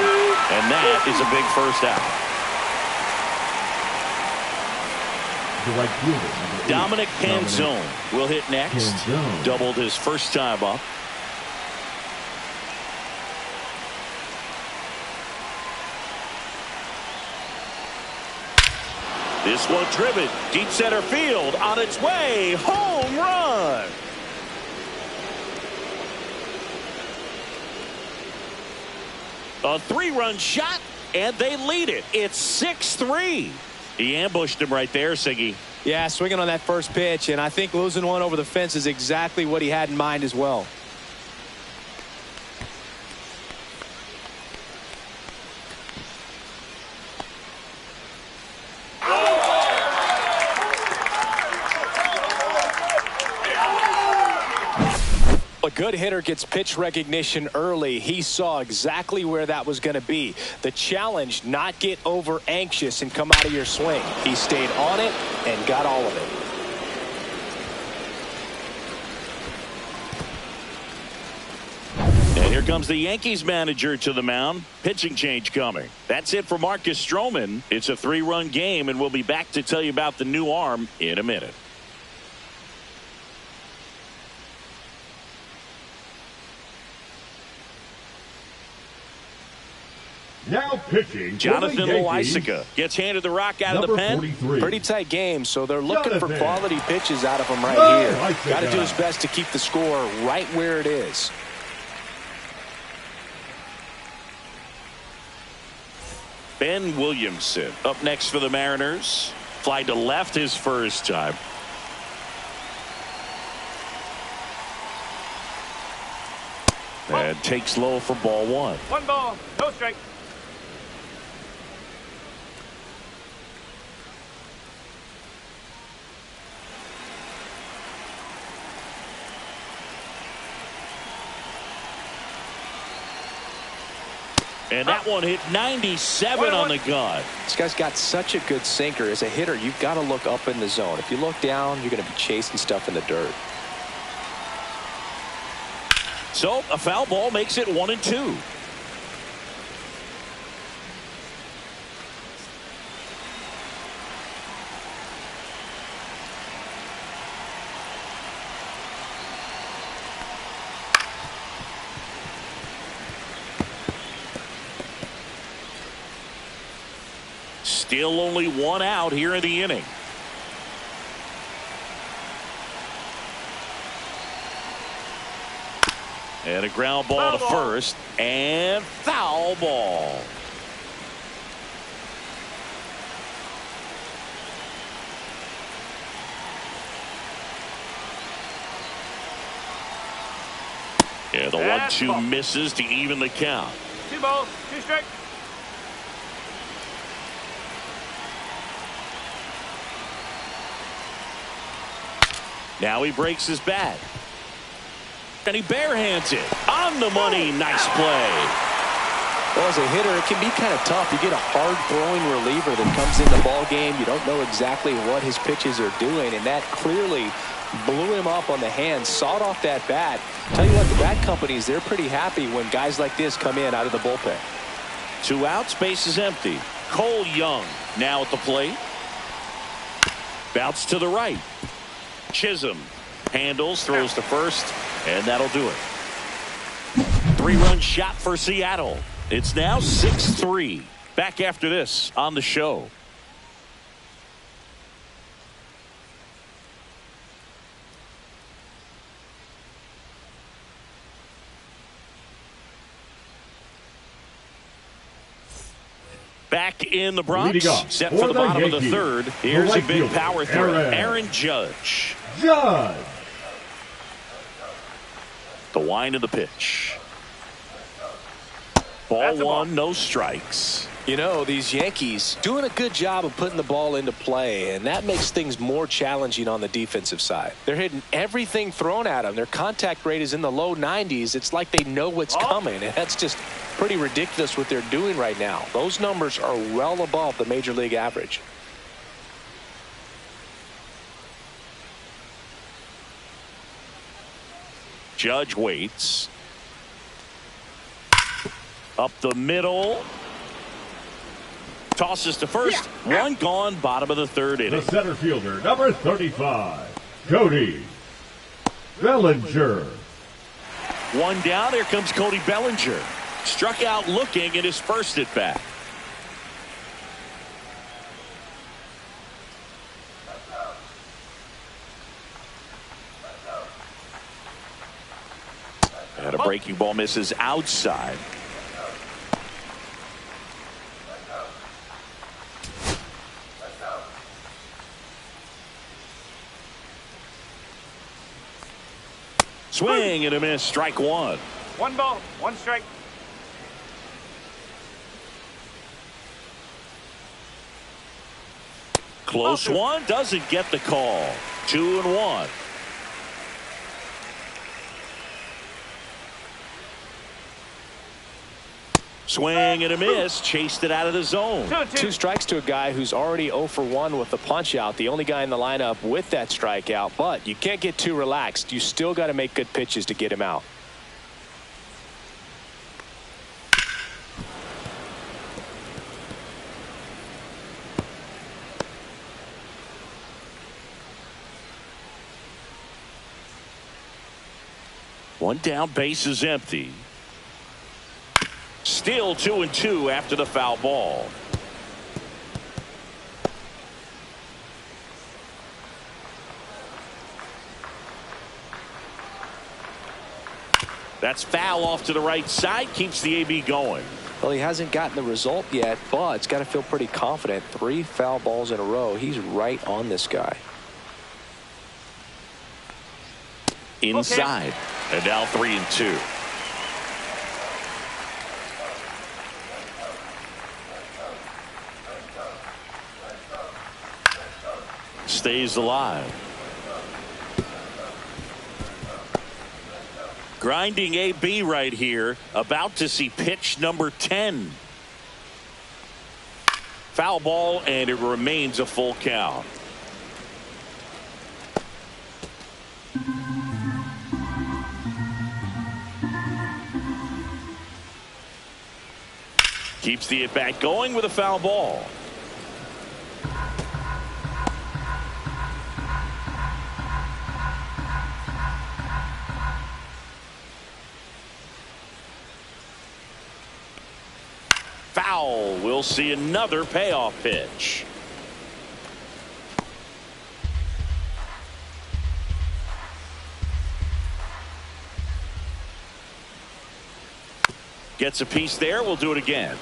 And that is a big first out. The right fielder, Dominic Canzone will hit next. Doubled his first time up. This one driven deep center field, on its way, home run. A 3-run shot, and they lead it. It's 6-3. He ambushed him right there, Siggy. Yeah, swinging on that first pitch, and I think losing one over the fence is exactly what he had in mind as well. A good hitter gets pitch recognition early. He saw exactly where that was going to be. The challenge, not get over anxious and come out of your swing. He stayed on it and got all of it. And here comes the Yankees manager to the mound. Pitching change coming. That's it for Marcus Stroman. It's a 3-run game, and we'll be back to tell you about the new arm in a minute. Now pitching, Jonathan Loaisiga gets handed the rock out of the pen. 43. Pretty tight game, so they're looking for quality pitches out of him right here. Got to do his best to keep the score right where it is. Ben Williamson up next for the Mariners. Fly to left his first time. And takes low for ball 1. 1 ball, no strike. And that one hit 97 on the gun. This guy's got such a good sinker. As a hitter, you've got to look up in the zone. If you look down, you're going to be chasing stuff in the dirt. So a foul ball makes it 1-2. Still only 1 out here in the inning. And a ground ball to first, and foul ball. Yeah, the 1-2 misses to even the count. 2 balls, 2 strikes. Now he breaks his bat. And he barehands it. On the money. Nice play. Well, as a hitter, it can be kind of tough. You get a hard-throwing reliever that comes in the ball game. You don't know exactly what his pitches are doing, and that clearly blew him up on the hands, sawed off that bat. Tell you what, the bat companies, they're pretty happy when guys like this come in out of the bullpen. 2 outs, base is empty. Cole Young now at the plate. Bounce to the right. Chisholm handles, throws to first, and that'll do it. 3-run shot for Seattle. It's now 6-3. Back after this on the show. Back in the Bronx, set for the bottom of the third. Here's a big power threat. Aaron Judge. The wind of the pitch. Ball 1, no strikes. You know, these Yankees doing a good job of putting the ball into play, and that makes things more challenging on the defensive side. They're hitting everything thrown at them. Their contact rate is in the low 90s. It's like they know what's coming, and that's just pretty ridiculous what they're doing right now. Those numbers are well above the major league average. Judge waits. Up the middle. Tosses to first. One gone, bottom of the third inning. The center fielder, number 35, Cody Bellinger. One down. Here comes Cody Bellinger. Struck out looking at his first at bat. And a breaking ball misses outside. Swing and a miss. Strike one. 1 ball, 1 strike. Close one. Doesn't get the call. 2-1. Swing and a miss. Chased it out of the zone. 2 strikes to a guy who's already 0 for 1 with the punch out. The only guy in the lineup with that strikeout. But you can't get too relaxed. You still got to make good pitches to get him out. One down, base is empty. Still 2-2 after the foul ball. That's foul off to the right side. Keeps the AB going. Well, he hasn't gotten the result yet, but it's got to feel pretty confident. 3 foul balls in a row. He's right on this guy. Inside. And now 3-2. Stays alive. Grinding AB right here. About to see pitch number 10. Foul ball, and it remains a full count. Keeps the at-bat going with a foul ball. Foul. We'll see another payoff pitch. Gets a piece there. We'll do it again.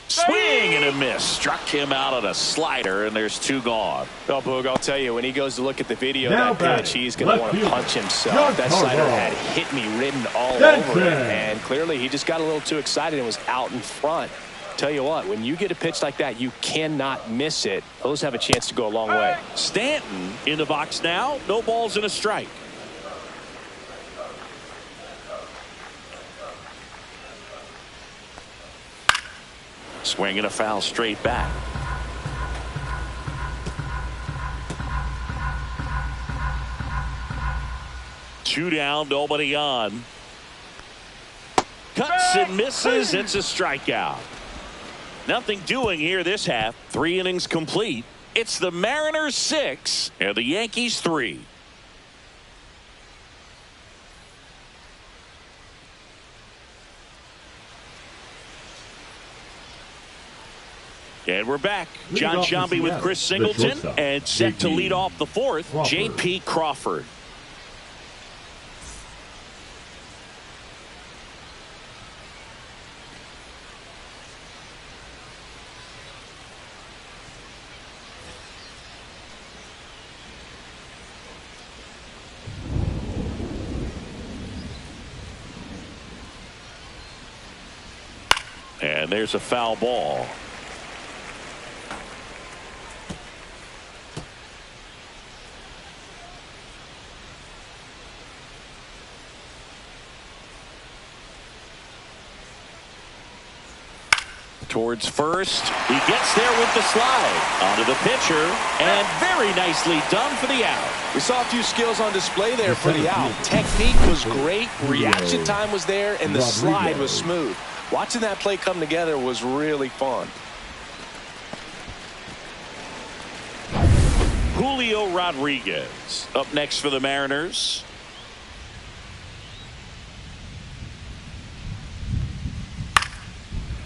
Swing and a miss. Struck him out on a slider, and there's 2 gone. Well, Boog, I'll tell you, when he goes to look at the video Now of that pitch, he's going to want to fielder, punch himself. John That slider Harbaugh. had hit me written all That's over it, it. and clearly he just got a little too excited and was out in front. Tell you what, when you get a pitch like that, you cannot miss it. Those have a chance to go a long way. Stanton in the box now. No balls and a strike. Swing and a foul straight back. Two down, nobody on. Cuts and misses. It's a strikeout. Nothing doing here this half. 3 innings complete. It's the Mariners 6 and the Yankees 3. And we're back. John Sciambi with Chris Singleton, and set to lead off the 4th, J.P. Crawford. And there's a foul ball. Towards first. He gets there with the slide. Onto the pitcher. And very nicely done for the out. We saw a few skills on display there for the out. Technique was great. Reaction time was there. And the slide was smooth. Watching that play come together was really fun. Julio Rodriguez up next for the Mariners.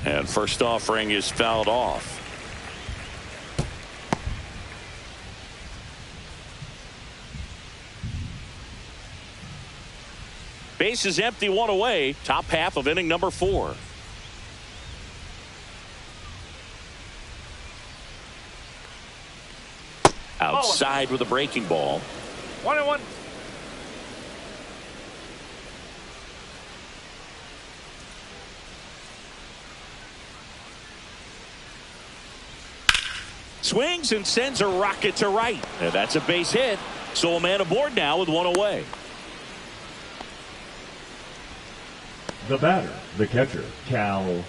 And first offering is fouled off. Base is empty, one away. Top half of inning number 4. Outside with a breaking ball. 1-1. Swings and sends a rocket to right. And that's a base hit. So a man aboard now with one away. The batter, the catcher, Cal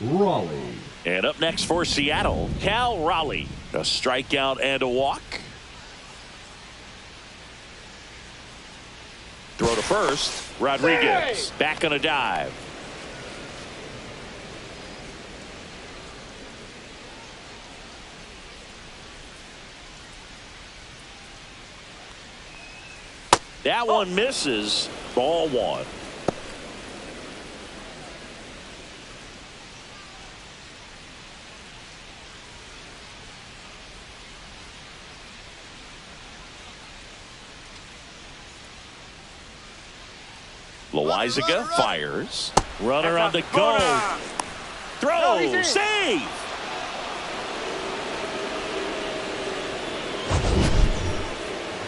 Raleigh. And up next for Seattle, Cal Raleigh. A strikeout and a walk. Throw to first. Rodriguez back on a dive. That one misses. Ball 1. Loizaga fires. Runner on the go. Throw. Save.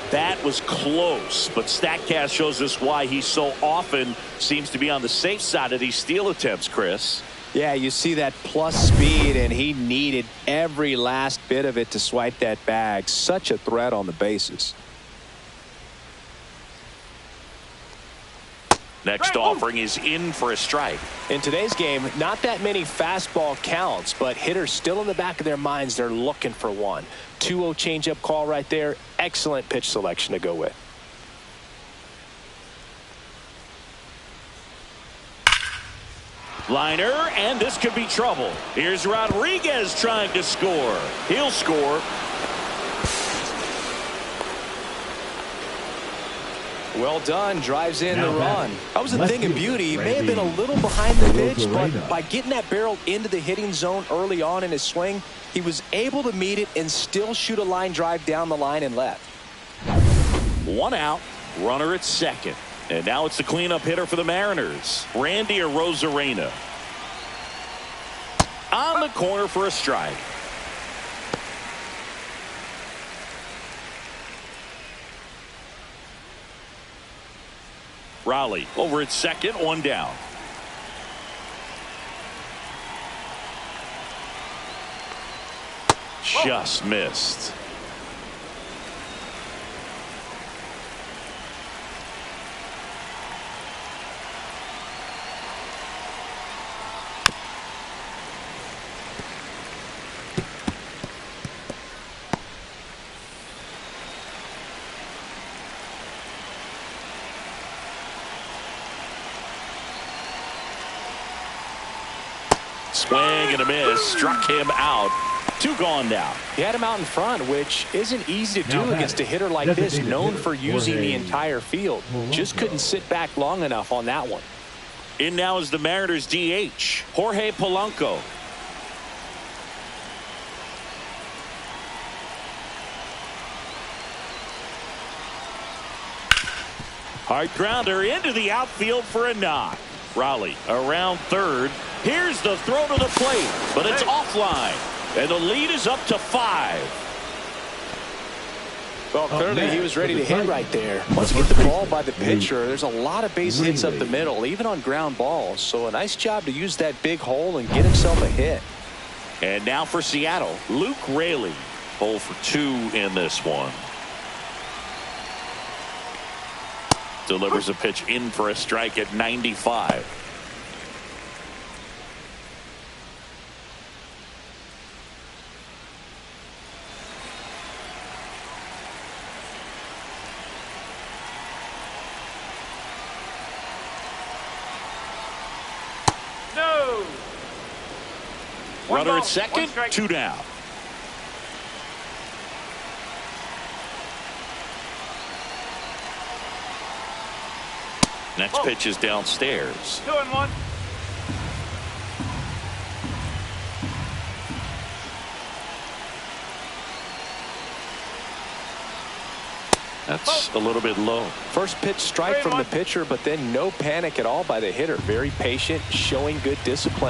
That was close, but StatCast shows us why he so often seems to be on the safe side of these steal attempts, Chris. Yeah, you see that plus speed, and he needed every last bit of it to swipe that bag. Such a threat on the bases. Next offering is in for a strike. In today's game, not that many fastball counts, but hitters still in the back of their minds, they're looking for one. 2-0 changeup call right there. Excellent pitch selection to go with. Liner, and this could be trouble. Here's Rodriguez trying to score. He'll score. Well done. Drives in the run. That was a thing of beauty. He may have been a little behind the pitch, but by getting that barrel into the hitting zone early on in his swing, he was able to meet it and still shoot a line drive down the line and left. 1 out. Runner at second. And now it's the cleanup hitter for the Mariners, Randy Arozarena. On the corner for a strike. Raleigh over at second, 1 down. Just missed. Swing and a miss. Struck him out. 2 gone now. He had him out in front, which isn't easy to do against a hitter like this, known for using the entire field. Just couldn't sit back long enough on that one. In now is the Mariners DH, Jorge Polanco. Hard grounder into the outfield for a knock. Raleigh around third. Here's the throw to the plate, but it's offline. And the lead is up to 5. Well, clearly he was ready to hit right there. Once you get the ball by the pitcher, there's a lot of base hits up the middle, even on ground balls. So a nice job to use that big hole and get himself a hit. And now for Seattle, Luke Raley, 0 for 2 in this one. Delivers a pitch in for a strike at 95. No. Runner at second, 2 down. Next pitch is downstairs. 2-1. That's a little bit low. First pitch strike from the pitcher, but then no panic at all by the hitter. Very patient, showing good discipline.